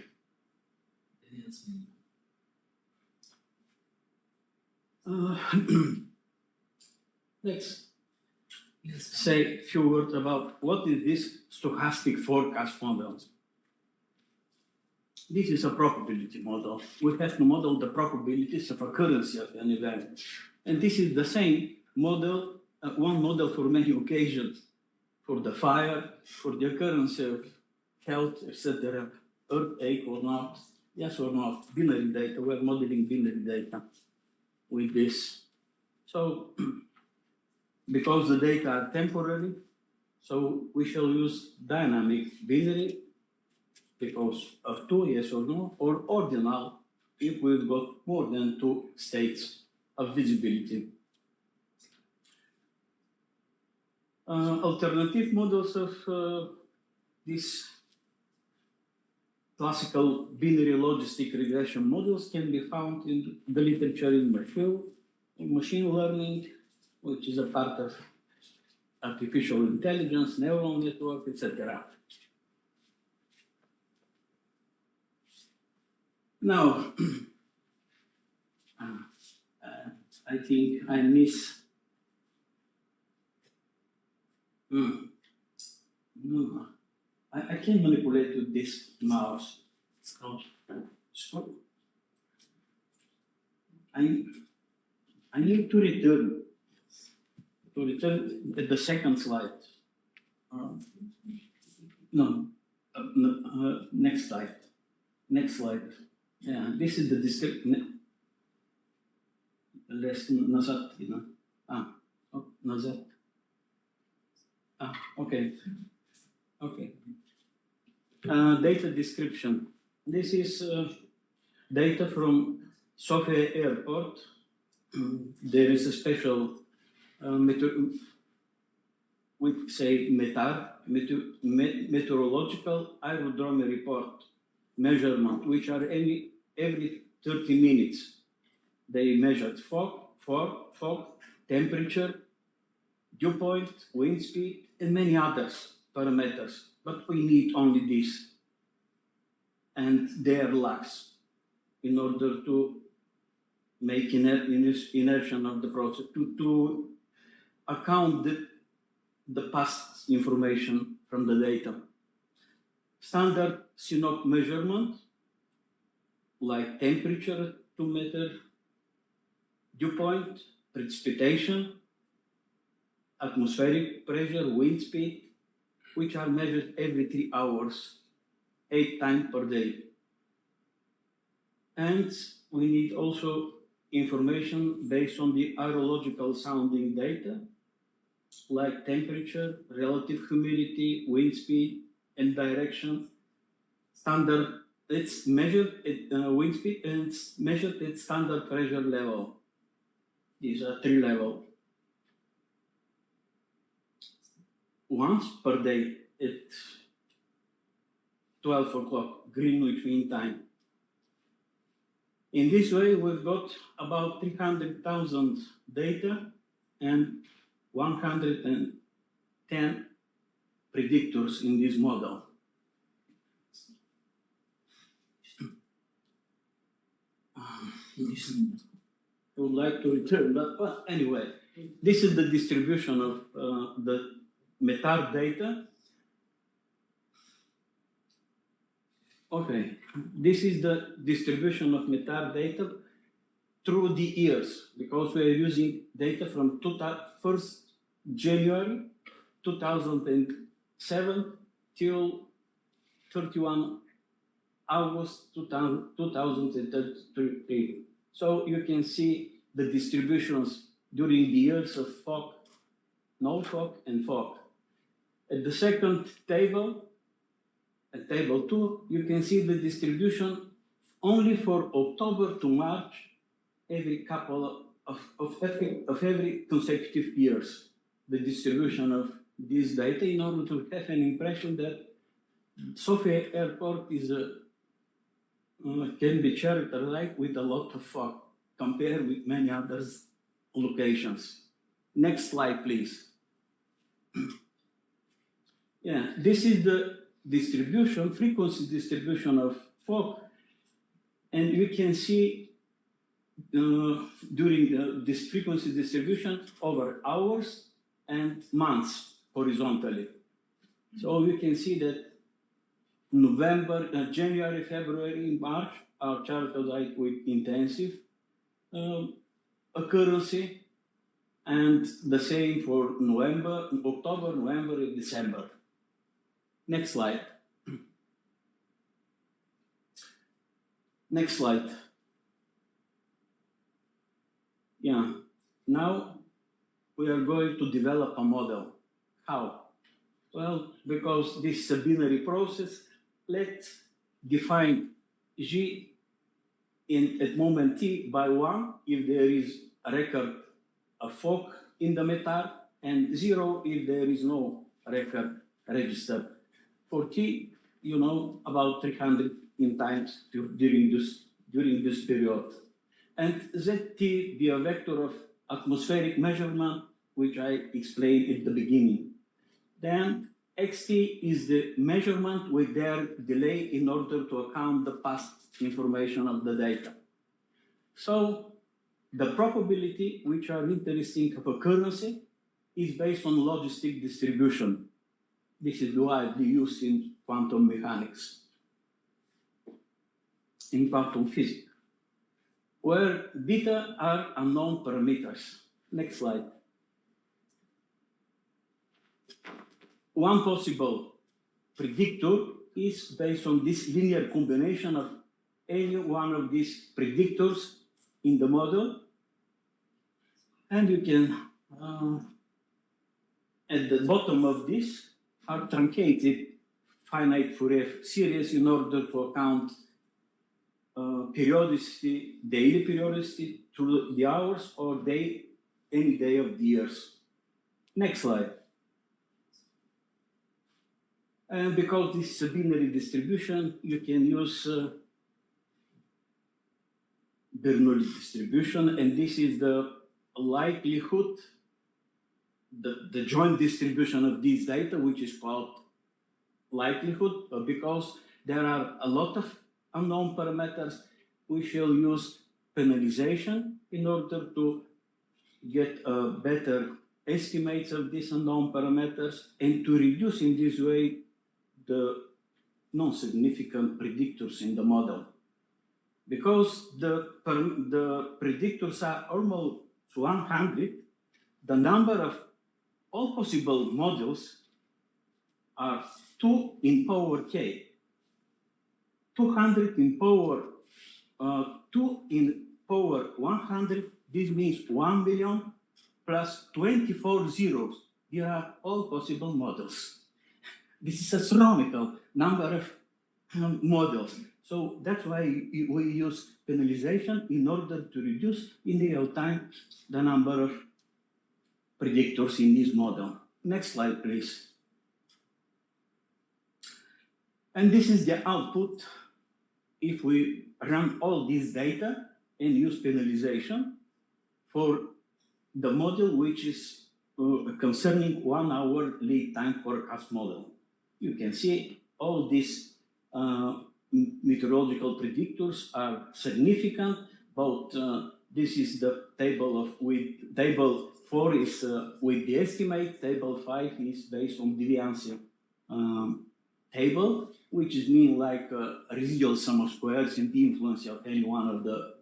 Let's say a few words about what is this stochastic forecast model. This is a probability model. We have to model the probabilities of occurrence of an event. And this is the same model, one model for many occasions, for the fire, for the occurrence of health, etc., earthquake or not, yes or not, binary data. We're modeling binary data with this. So, because the data are temporary, so we shall use dynamic binary because of 2, yes or no, or ordinal if we've got more than 2 states of visibility. Alternative models of these classical binary logistic regression models can be found in the literature in machine learning, which is a part of artificial intelligence, neural network, etc. Now, I think I miss. No, I can manipulate with this mouse. Scroll. I need to return at the second slide. Next slide. Next slide. Yeah, this is the description. Назад, назад. Okay. Okay. Data description. This is data from Sofia Airport. There is a special we say meteorological aerodrome report measurement, which are every 30 minutes. They measured fog, temperature, dew point, wind speed, and many others parameters. But we need only this and their lags in order to make inertia of the process, to account the past information from the data. Standard SYNOP measurement, like temperature 2 meter, dew point, precipitation, atmospheric pressure, wind speed, which are measured every 3 hours, 8 times per day. And we need also information based on the aerological sounding data, like temperature, relative humidity, wind speed, and direction. Standard, it's measured at wind speed and it's measured at standard pressure level. These are 3 levels. Once per day at 12 o'clock, Greenwich Mean Time. In this way, we've got about 300,000 data and 110 predictors in this model. I would like to return, but anyway, this is the distribution of the METAR data. Okay, this is the distribution of METAR data through the years, because we are using data from 1st January 2007 till 31 August 2023. So you can see the distributions during the years of fog, no fog, and fog. At the second table, at table 2, you can see the distribution only for October to March, every couple of every consecutive years, the distribution of this data in order to have an impression that Sofia Airport is can be characterized with a lot of fog compared with many other locations. Next slide, please. Yeah, this is the distribution, frequency distribution of fog, and you can see during this frequency distribution over hours and months horizontally. So you can see that November, January, February, March are characterized with intensive occurrence, and the same for November, October, November, and December. Next slide. Next slide. Yeah, now we are going to develop a model. How? Well, because this is a binary process, let's define G at moment T by 1 if there is a record of fog in the METAR, and 0 if there is no record registered. For T, you know, about 300 in times during this period. And ZT be a vector of atmospheric measurement, which I explained at the beginning. Then XT is the measurement with their delay in order to account the past information of the data. So the probability, which are interesting of occurrence, is based on logistic distribution. This is widely used in quantum mechanics, in quantum physics. where beta are unknown parameters. Next slide. One possible predictor is based on this linear combination of any one of these predictors in the model. And you can, at the bottom of this, are truncated finite Fourier series in order to account periodicity, daily periodicity through the hours or any day of the years. Next slide. And because this is a binary distribution, you can use Bernoulli distribution, and this is the likelihood, the joint distribution of these data, which is called likelihood, because there are a lot of unknown parameters. We shall use penalization in order to get better estimates of these unknown parameters and to reduce in this way the non-significant predictors in the model. Because the predictors are almost 100, the number of all possible models are 2 in power k. 200 in power, 2 in power 100, this means 1 million plus 24 zeros. Here are all possible models. This is astronomical number of models. So that's why we use penalization in order to reduce in real time the number of predictors in this model. Next slide, please. And this is the output if we run all this data and use penalization for the model which is concerning 1 hour lead time forecast model. You can see all these meteorological predictors are significant. Both this is the table with table 4 is with the estimate. Table 5 is based on deviance table, which is mean like residual sum of squares and the influence of any one of the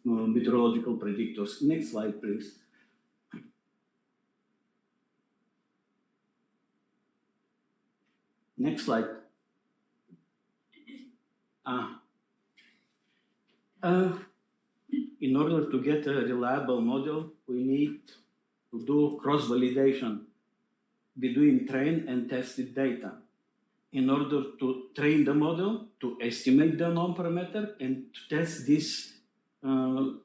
meteorological predictors. Next slide, please. Next slide. In order to get a reliable model, we need to do cross-validation between trained and tested data. In order to train the model, to estimate the unknown parameter, and to test this, to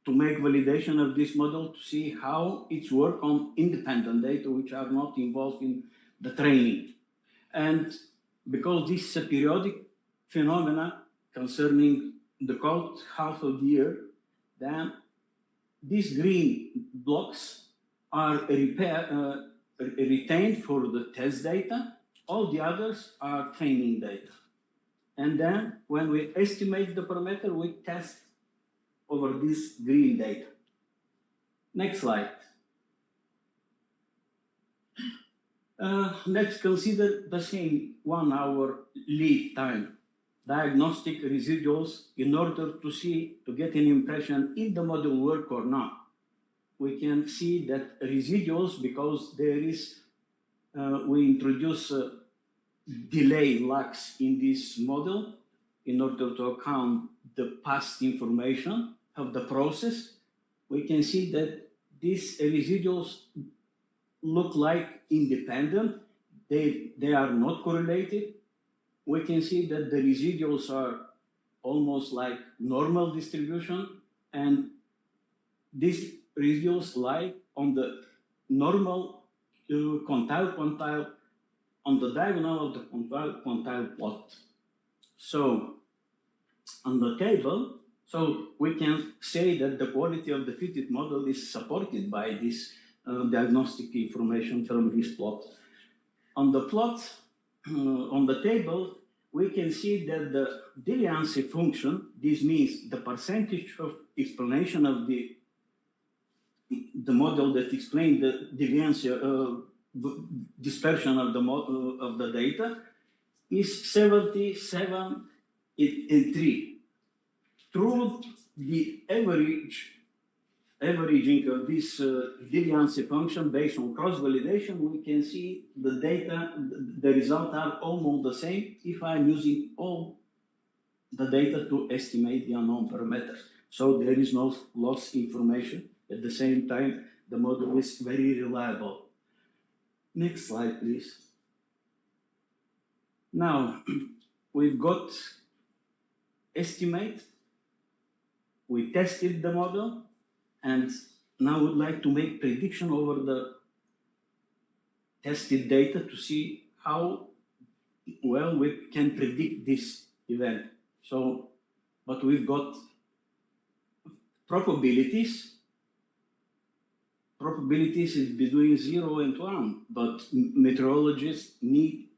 make validation of this model to see how it's work on independent data which are not involved in the training. And because this is a periodic phenomena concerning the cold half of the year, then these green blocks are retained for the test data. All the others are training data. And then when we estimate the parameter, we test over this green data. Next slide. Let's consider the same 1 hour lead time diagnostic residuals in order to get an impression if the model work or not. We can see that residuals, because there is, we introduce delay lags in this model in order to account the past information of the process. We can see that these residuals look like independent. They are not correlated. We can see that the residuals are almost like normal distribution, and these residuals lie on the normal quantile on the diagonal of the quantile plot. So on the table, so we can say that the quality of the fitted model is supported by this diagnostic information from this plot. On the plot, on the table, we can see that the deviance function, this means the percentage of explanation of the model that explains the deviance dispersion of the data, is 77 in three. Through the averaging of this deviancy function based on cross-validation, we can see the data, the results are almost the same if I'm using all the data to estimate the unknown parameters. So there is no loss information. At the same time, the model is very reliable. Next slide, please. Now, we've got estimate. We tested the model, and now we'd like to make prediction over the tested data to see how well we can predict this event. So, but we've got probabilities. Probabilities is between 0 and 1, but meteorologists need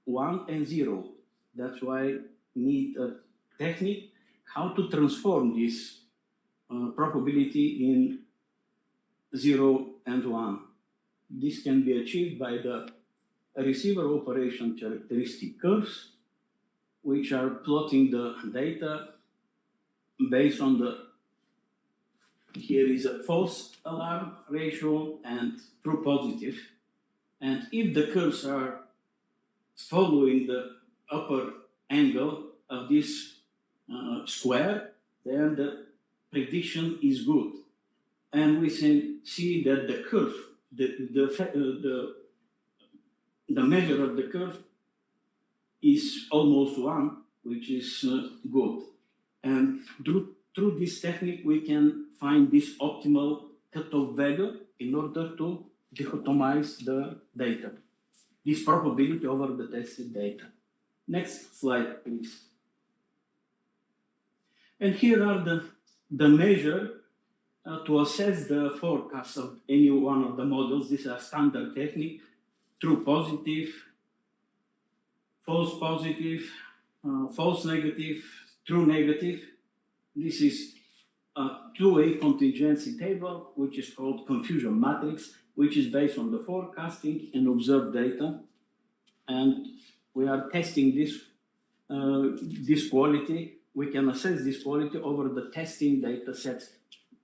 1 and 0. That's why need a technique how to transform this probability in 0 and 1. This can be achieved by the receiver operation characteristic curves, which are plotting the data based on the, here is a false alarm ratio and true positive. And if the curves are following the upper angle of this square, then the prediction is good. And we can see that the curve, the measure of the curve is almost 1, which is good. And through this technique, we can find this optimal cutoff value in order to dichotomize the data, this probability over the tested data. Next slide, please. And here are the measure to assess the forecast of any one of the models. This is a standard technique: true positive, false positive, false negative, true negative. This is a two-way contingency table, which is called confusion matrix, which is based on the forecasting and observed data. And we are testing this quality. We can assess this quality over the testing data sets.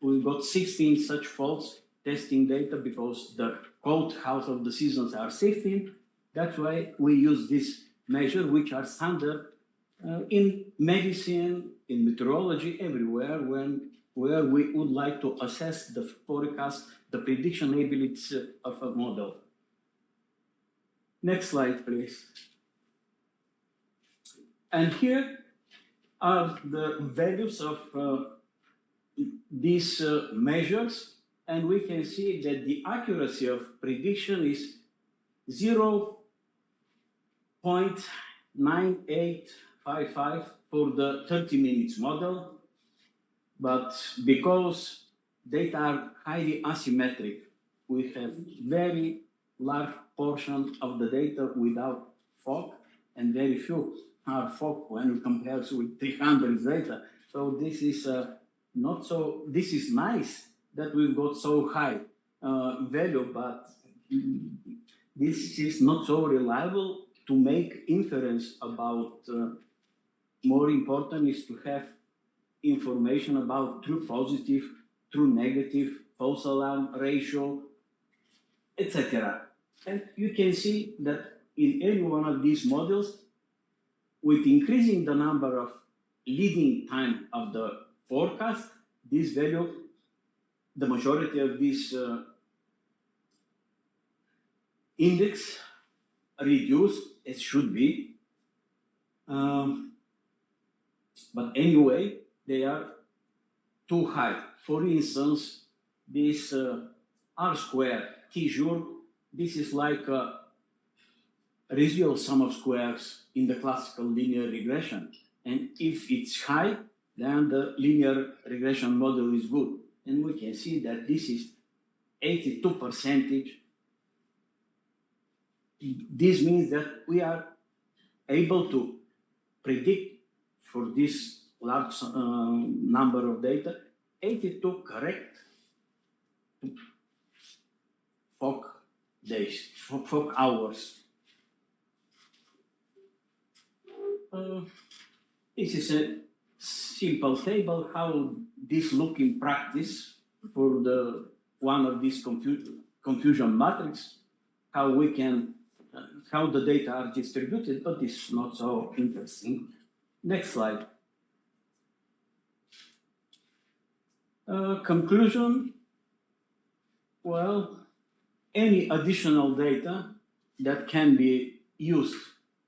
We've got 16 such false testing data because the cold half of the seasons are 16. That's why we use this measure, which are standard in medicine, in meteorology, everywhere, where we would like to assess the forecast, the prediction abilities of a model. Next slide, please. And here are the values of these measures, and we can see that the accuracy of prediction is 0.9855 for the 30 minutes model, but because data are highly asymmetric, we have very large portion of the data without fog and very few are fog when we compare with 300 data. So this is this is nice that we've got so high value, but this is not so reliable to make inference about. More important is to have information about true positive, true negative, false alarm ratio, etc. And you can see that in any one of these models, with increasing the number of leading time of the forecast, this value, the majority of this index reduced, it should be. But anyway, they are too high. For instance, this R square T-joule, this is like a residual sum of squares in the classical linear regression. And if it's high, then the linear regression model is good. And we can see that this is 82%. This means that we are able to predict for this large number of data, 82 correct fog days, fog hours. This is a simple table how this look in practice for the one of these confusion matrix, how we can how the data are distributed, but this is not so interesting. Next slide. Conclusion. Well, any additional data that can be used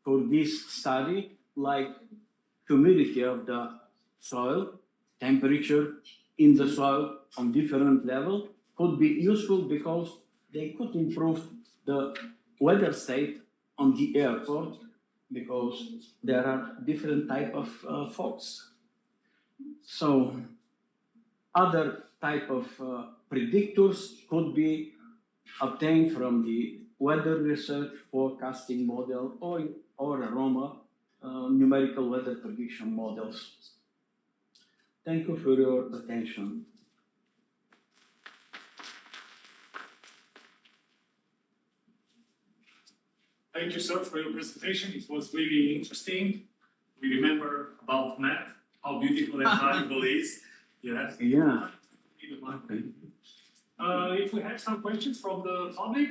for this study, like humidity of the soil, temperature in the soil on different level, could be useful because they could improve the weather state on the airport because there are different type of fogs. So other type of predictors could be obtained from the weather research forecasting model or aroma numerical weather prediction models. Thank you for your attention. Thank you, sir, for your presentation. It was really interesting. We remember about math, how beautiful and valuable it is. Yes. Yeah. Okay. If we have some questions from the public,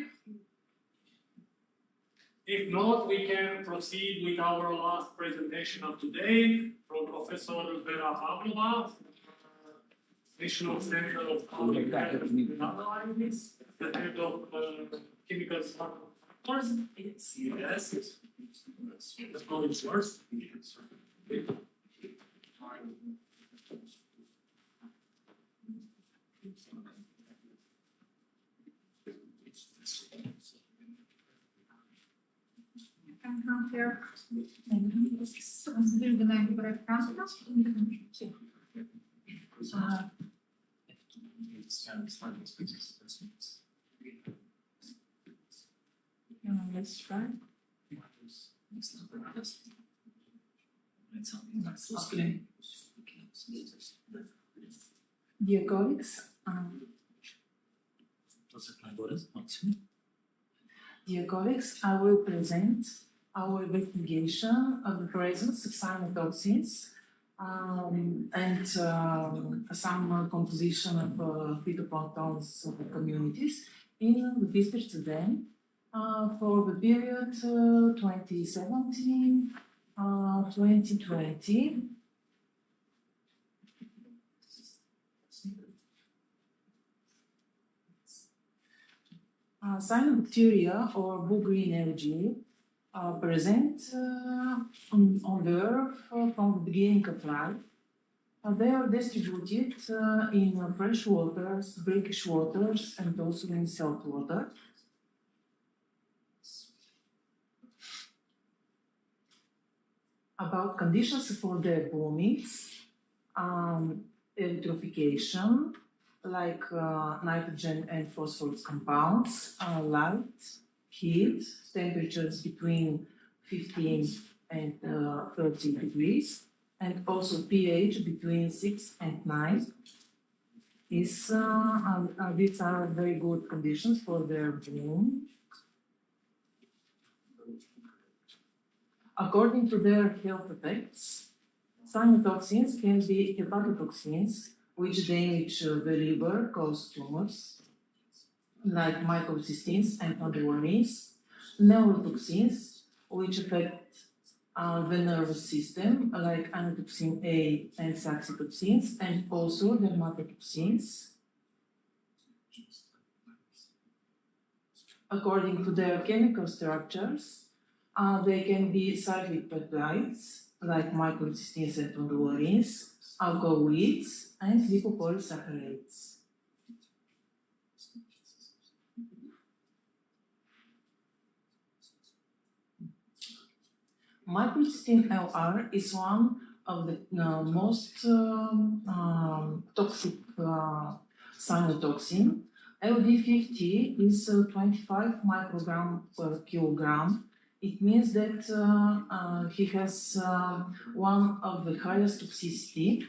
if not, we can proceed with our last presentation of today from Professor Vera Pavlova, National Center of Public Health and Analysis, the head of chemical factors. Yes. The floor is yours. Come here. We're gonna break let's try. Okay. Dear colleagues, I will present our investigation of the presence of cyanotoxins and some composition of phytoplanktons communities in the district Sudan for the period 2017-2020. Cyanobacteria or blue-green algae are present on the earth from the beginning of life. They are distributed in fresh waters, brackish waters, and also in salt water. About conditions for their bloomings, eutrophication, like nitrogen and phosphorus compounds, light, heat, temperatures between 15 and 30 degrees, and also pH between 6 and 9. These are very good conditions for their bloom. According to their health effects, cyanotoxins can be hepatotoxins, which damage the liver, cause tumors, like microcystins and adenoids, neurotoxins, which affect the nervous system, like anotoxin A and saxitoxins, and also dermatotoxins. According to their chemical structures, they can be cyclic peptides, like microcystins and toluenes, alkaloids, and lipopolysaccharides. Microcystin LR is one of the most toxic cyanotoxin. LD50 is 25 microgram per kilogram. It means that he has one of the highest toxicity.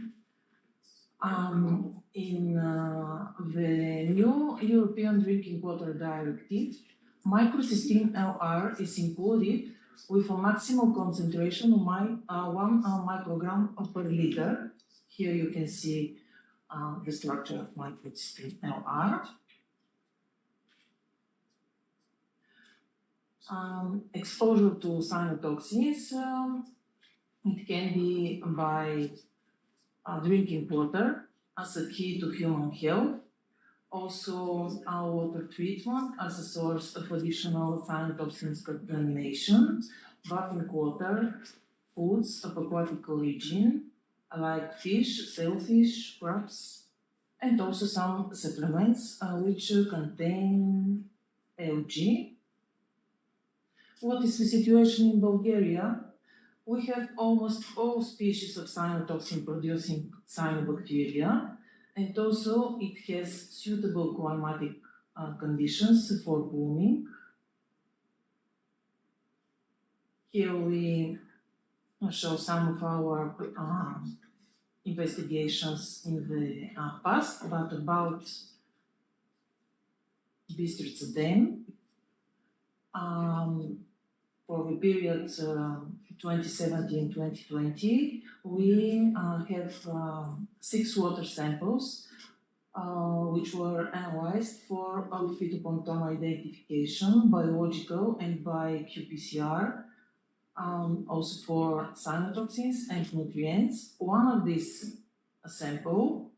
In the new European Drinking Water Directive, microcystin LR is included with a maximum concentration of 1 microgram per liter. Here you can see the structure of microcystin LR. Exposure to cyanotoxins, it can be by drinking water as a key to human health. Also, water treatment as a source of additional cyanotoxins contamination, bathing water, foods of aquatic origin, like fish, sailfish, crabs, and also some supplements which contain algae. What is the situation in Bulgaria? We have almost all species of cyanotoxin producing cyanobacteria, and also it has suitable climatic conditions for blooming. Here we show some of our investigations in the past, but about Bistrica Dam. For the period 2017-2020, we have 6 water samples which were analyzed for phytoplankton identification, biological and by qPCR, also for cyanotoxins and nutrients. One of these sample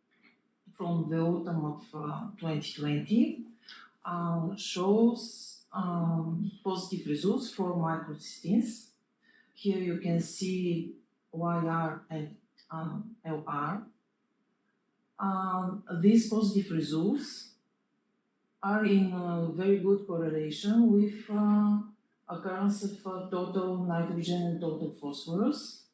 from the autumn of 2020 shows positive results for microcystins. Here you can see YR and LR. These positive results are in very good correlation with occurrence of total nitrogen and total phosphorus,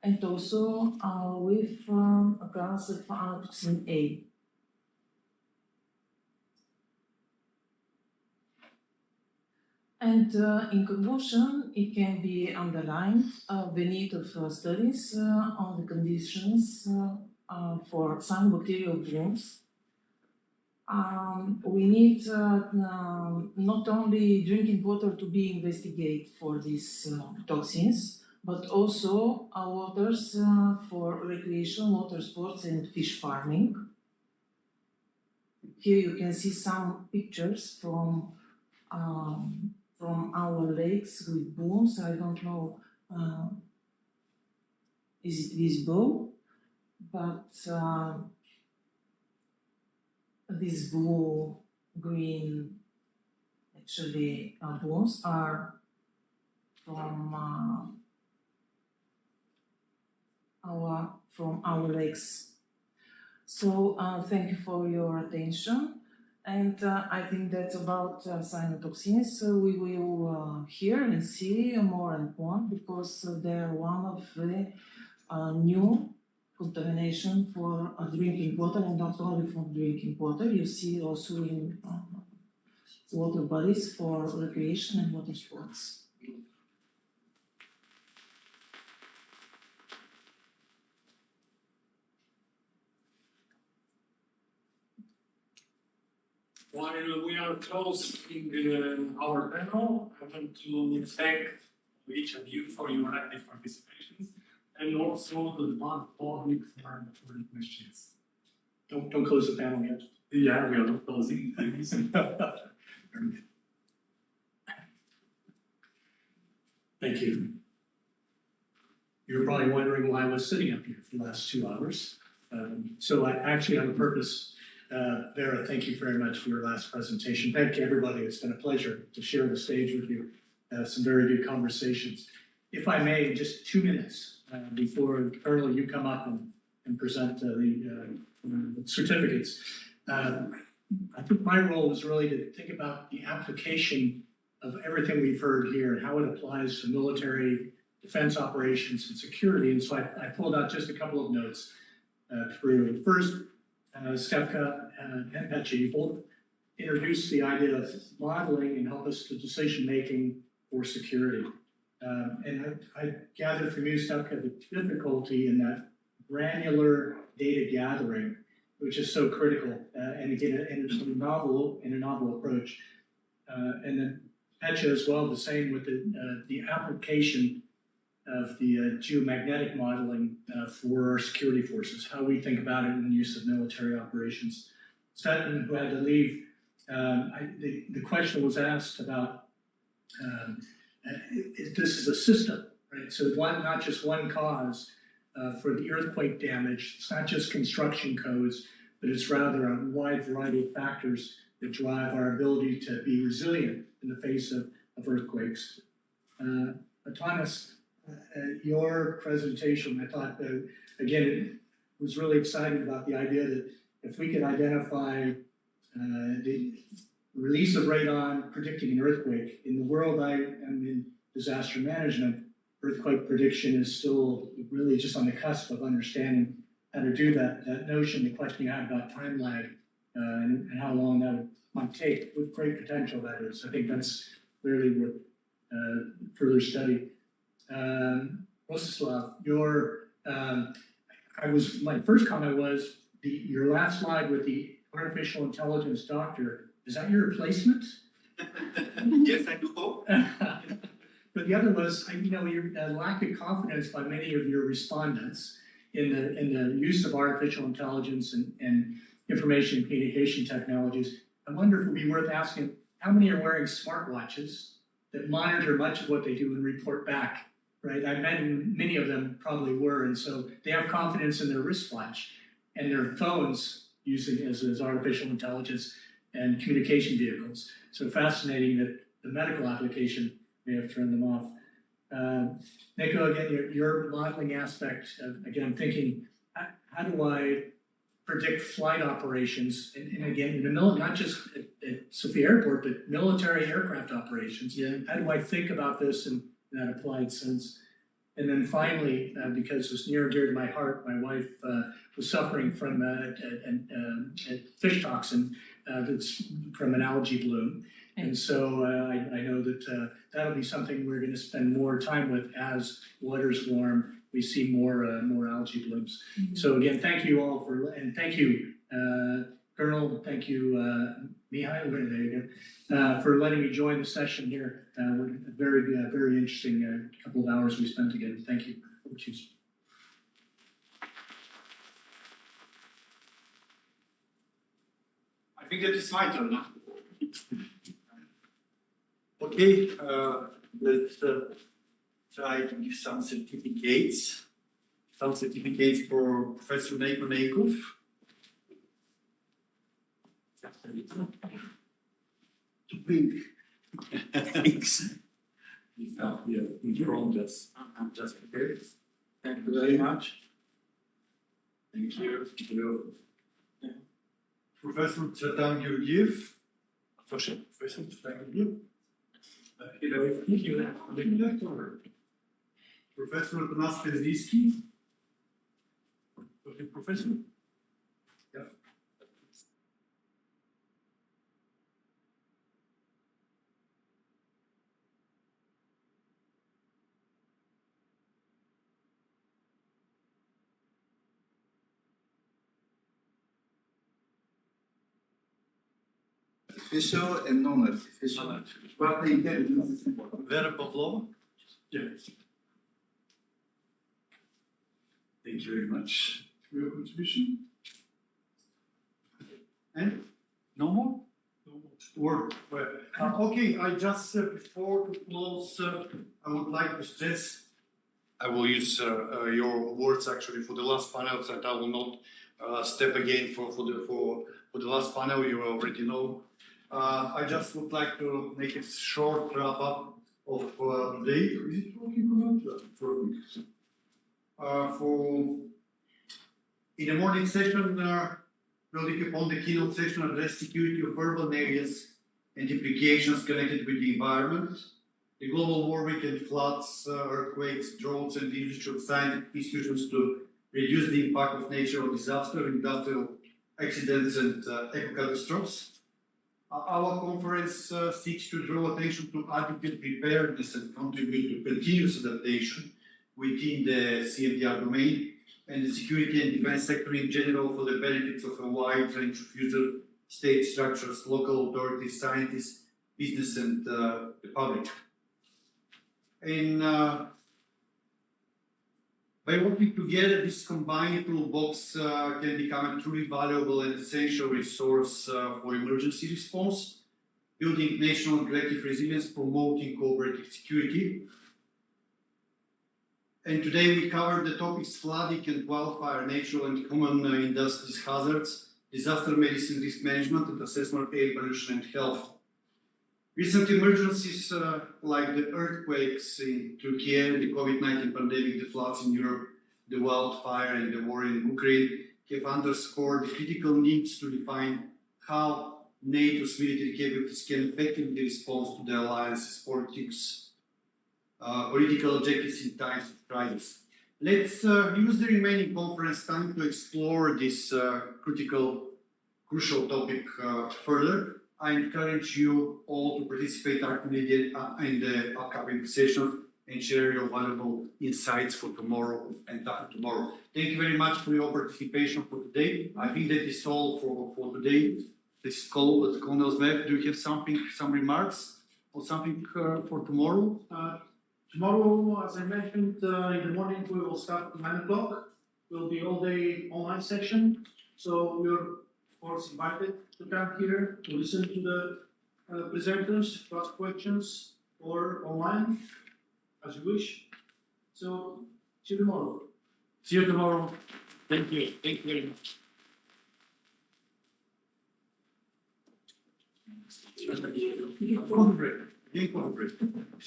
and also with occurrence of anotoxin A. And in conclusion, it can be underlined the need of studies on the conditions for cyanobacterial blooms. We need not only drinking water to be investigated for these toxins, but also waters for recreation, water sports, and fish farming. Here you can see some pictures from our lakes with blooms. I don't know, is it visible? But these blue-green actually blooms are from our lakes. So thank you for your attention. And I think that's about cyanotoxins. So we will hear and see more and more, because they're one of the new contamination for drinking water, and not only from drinking water. You see also in water bodies for recreation and water sports. While we are closing our panel, I want to thank each of you for your active participation, and also the public for the questions. Don't close the panel yet. Yeah, we are not closing. Thank you. You're probably wondering why I was sitting up here for the last 2 hours. So I actually have a purpose. Vera, thank you very much for your last presentation. Thank you, everybody. It's been a pleasure to share the stage with you. Some very good conversations. If I may, just 2 minutes before, Colonel, you come up and present the certificates. I think my role is really to think about the application of everything we've heard here and how it applies to military defense operations and security. And so I pulled out just a couple of notes through. First, Stefka and Petchy both introduced the idea of modeling and help us to decision-making for security. And I gathered from you, Stefka, the difficulty in that granular data gathering, which is so critical, and again, and it's a novel approach. And then Pecha as well, the same with the application of the geomagnetic modeling for our security forces, how we think about it in the use of military operations. Stetton, who had to leave, the question was asked about this is a system, right? So not just one cause for the earthquake damage. It's not just construction codes, but it's rather a wide variety of factors that drive our ability to be resilient in the face of earthquakes. Thomas, your presentation, I thought, again, was really excited about the idea that if we could identify the release of radon predicting an earthquake, in the world I am in disaster management, earthquake prediction is still really just on the cusp of understanding how to do that. That notion, the question you had about time lag and how long that might take, with great potential that is. I think that's clearly worth further study. Rostislav, my first comment was your last slide with the artificial intelligence doctor. Is that your replacement? Yes, I do hope. But the other was, your lack of confidence by many of your respondents in the use of artificial intelligence and information communication technologies. I wonder if it would be worth asking, how many are wearing smartwatches that monitor much of what they do and report back, right? I imagine many of them probably were, and so they have confidence in their wristwatch and their phones using as artificial intelligence and communication vehicles. So fascinating that the medical application may have turned them off. Nico, again, your modeling aspect of, again, thinking, how do I predict flight operations? And again, in the not just at Sofia Airport, but military aircraft operations. Yeah. How do I think about this in that applied sense? And then finally, because it's near and dear to my heart, my wife was suffering from a fish toxin that's from an algae bloom. And so I know that that'll be something we're going to spend more time with as waters warm. We see more algae blooms. Mm-hmm. So again, thank you all and thank you, Colonel. Thank you, Mihai. There you go, for letting me join the session here. Very interesting couple of hours we spent together. Thank you. I think that is my turn now. Okay, let's try to give some certificates. Some certificates for Professor Neko Nekov. Too big. Thanks. Just prepared. Thank you very much. Thank you. Professor Tsvetan Georgiev. Professor Tsvetan Georgiev. Professor Atanas Perzijski. Professor? Yeah. Artificial and non-artificial. But the intelligence is important. Vera Pavlova? Yes. Thank you very much for your contribution. And no more? Well, okay, I just, before to close, I would like to stress, I will use your words actually for the last panels, and I will not step again for the last panel, you already know. I just would like to make a short wrap up of today. Is it working or not? In the morning session, building upon the keynote session, address security of urban areas and implications connected with the environment, the global warming and floods, earthquakes, droughts, and the usage of scientific institutions to reduce the impact of natural disaster, industrial accidents, and eco-catastrophes. Our conference seeks to draw attention to adequate preparedness and contribute to continuous adaptation within the CMDR domain and the security and defense sector in general for the benefits of a wide range of user state structures, local authorities, scientists, business and the public. And by working together, this combined toolbox can become a truly valuable and essential resource for emergency response, building national collective resilience, promoting cooperative security. And today we covered the topics flooding and wildfire, natural and human industries hazards, disaster medicine, risk management, and assessment of air pollution and health. Recent emergencies like the earthquakes in Turkey, the COVID-19 pandemic, the floods in Europe, the wildfire and the war in Ukraine have underscored the critical needs to define how NATO's military capabilities can effectively respond to the alliance's political objectives in times of crisis. Let's use the remaining conference time to explore this crucial topic further. I encourage you all to participate actively in the upcoming sessions and share your valuable insights for tomorrow and after tomorrow. Thank you very much for your participation for today. I think that is all for today. This call with Colonel Zvev. Do you have some remarks or something for tomorrow? Tomorrow, as I mentioned, in the morning we will start at 9 o'clock. Will be all day online session. So you're of course invited to come here to listen to the presenters, to ask questions, or online, as you wish. So see you tomorrow. See you tomorrow. Thank you. Thank you very much.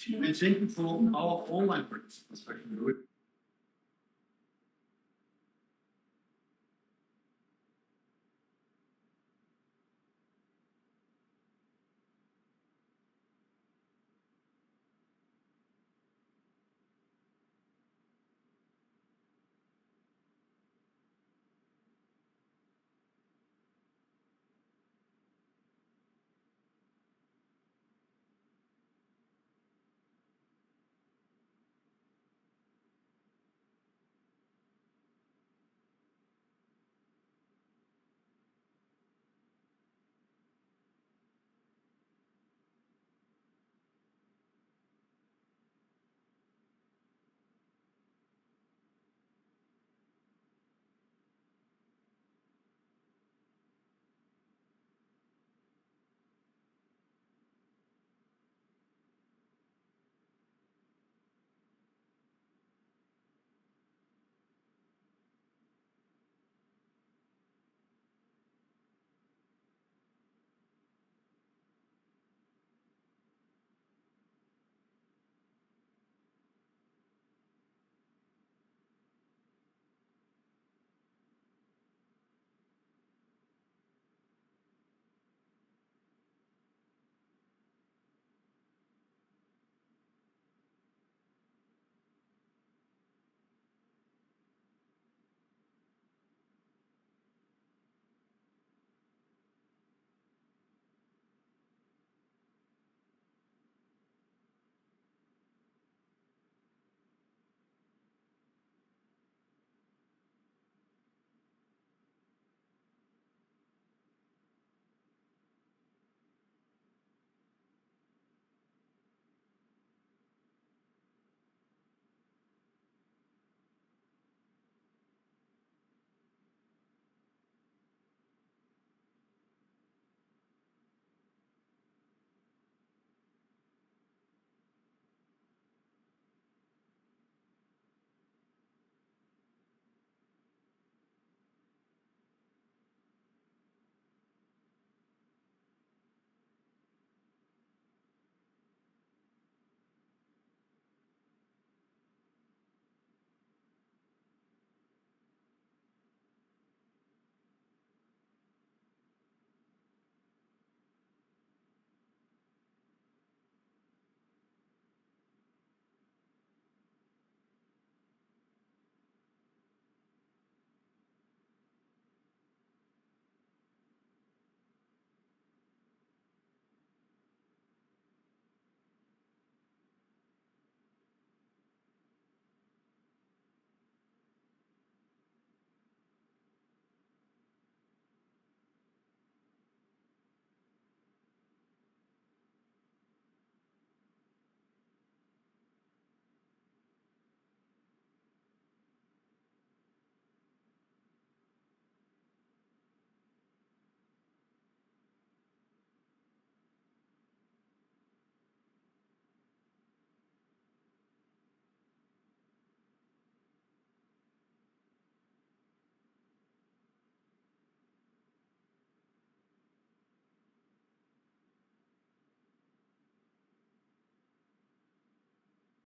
And thank you for our online participants.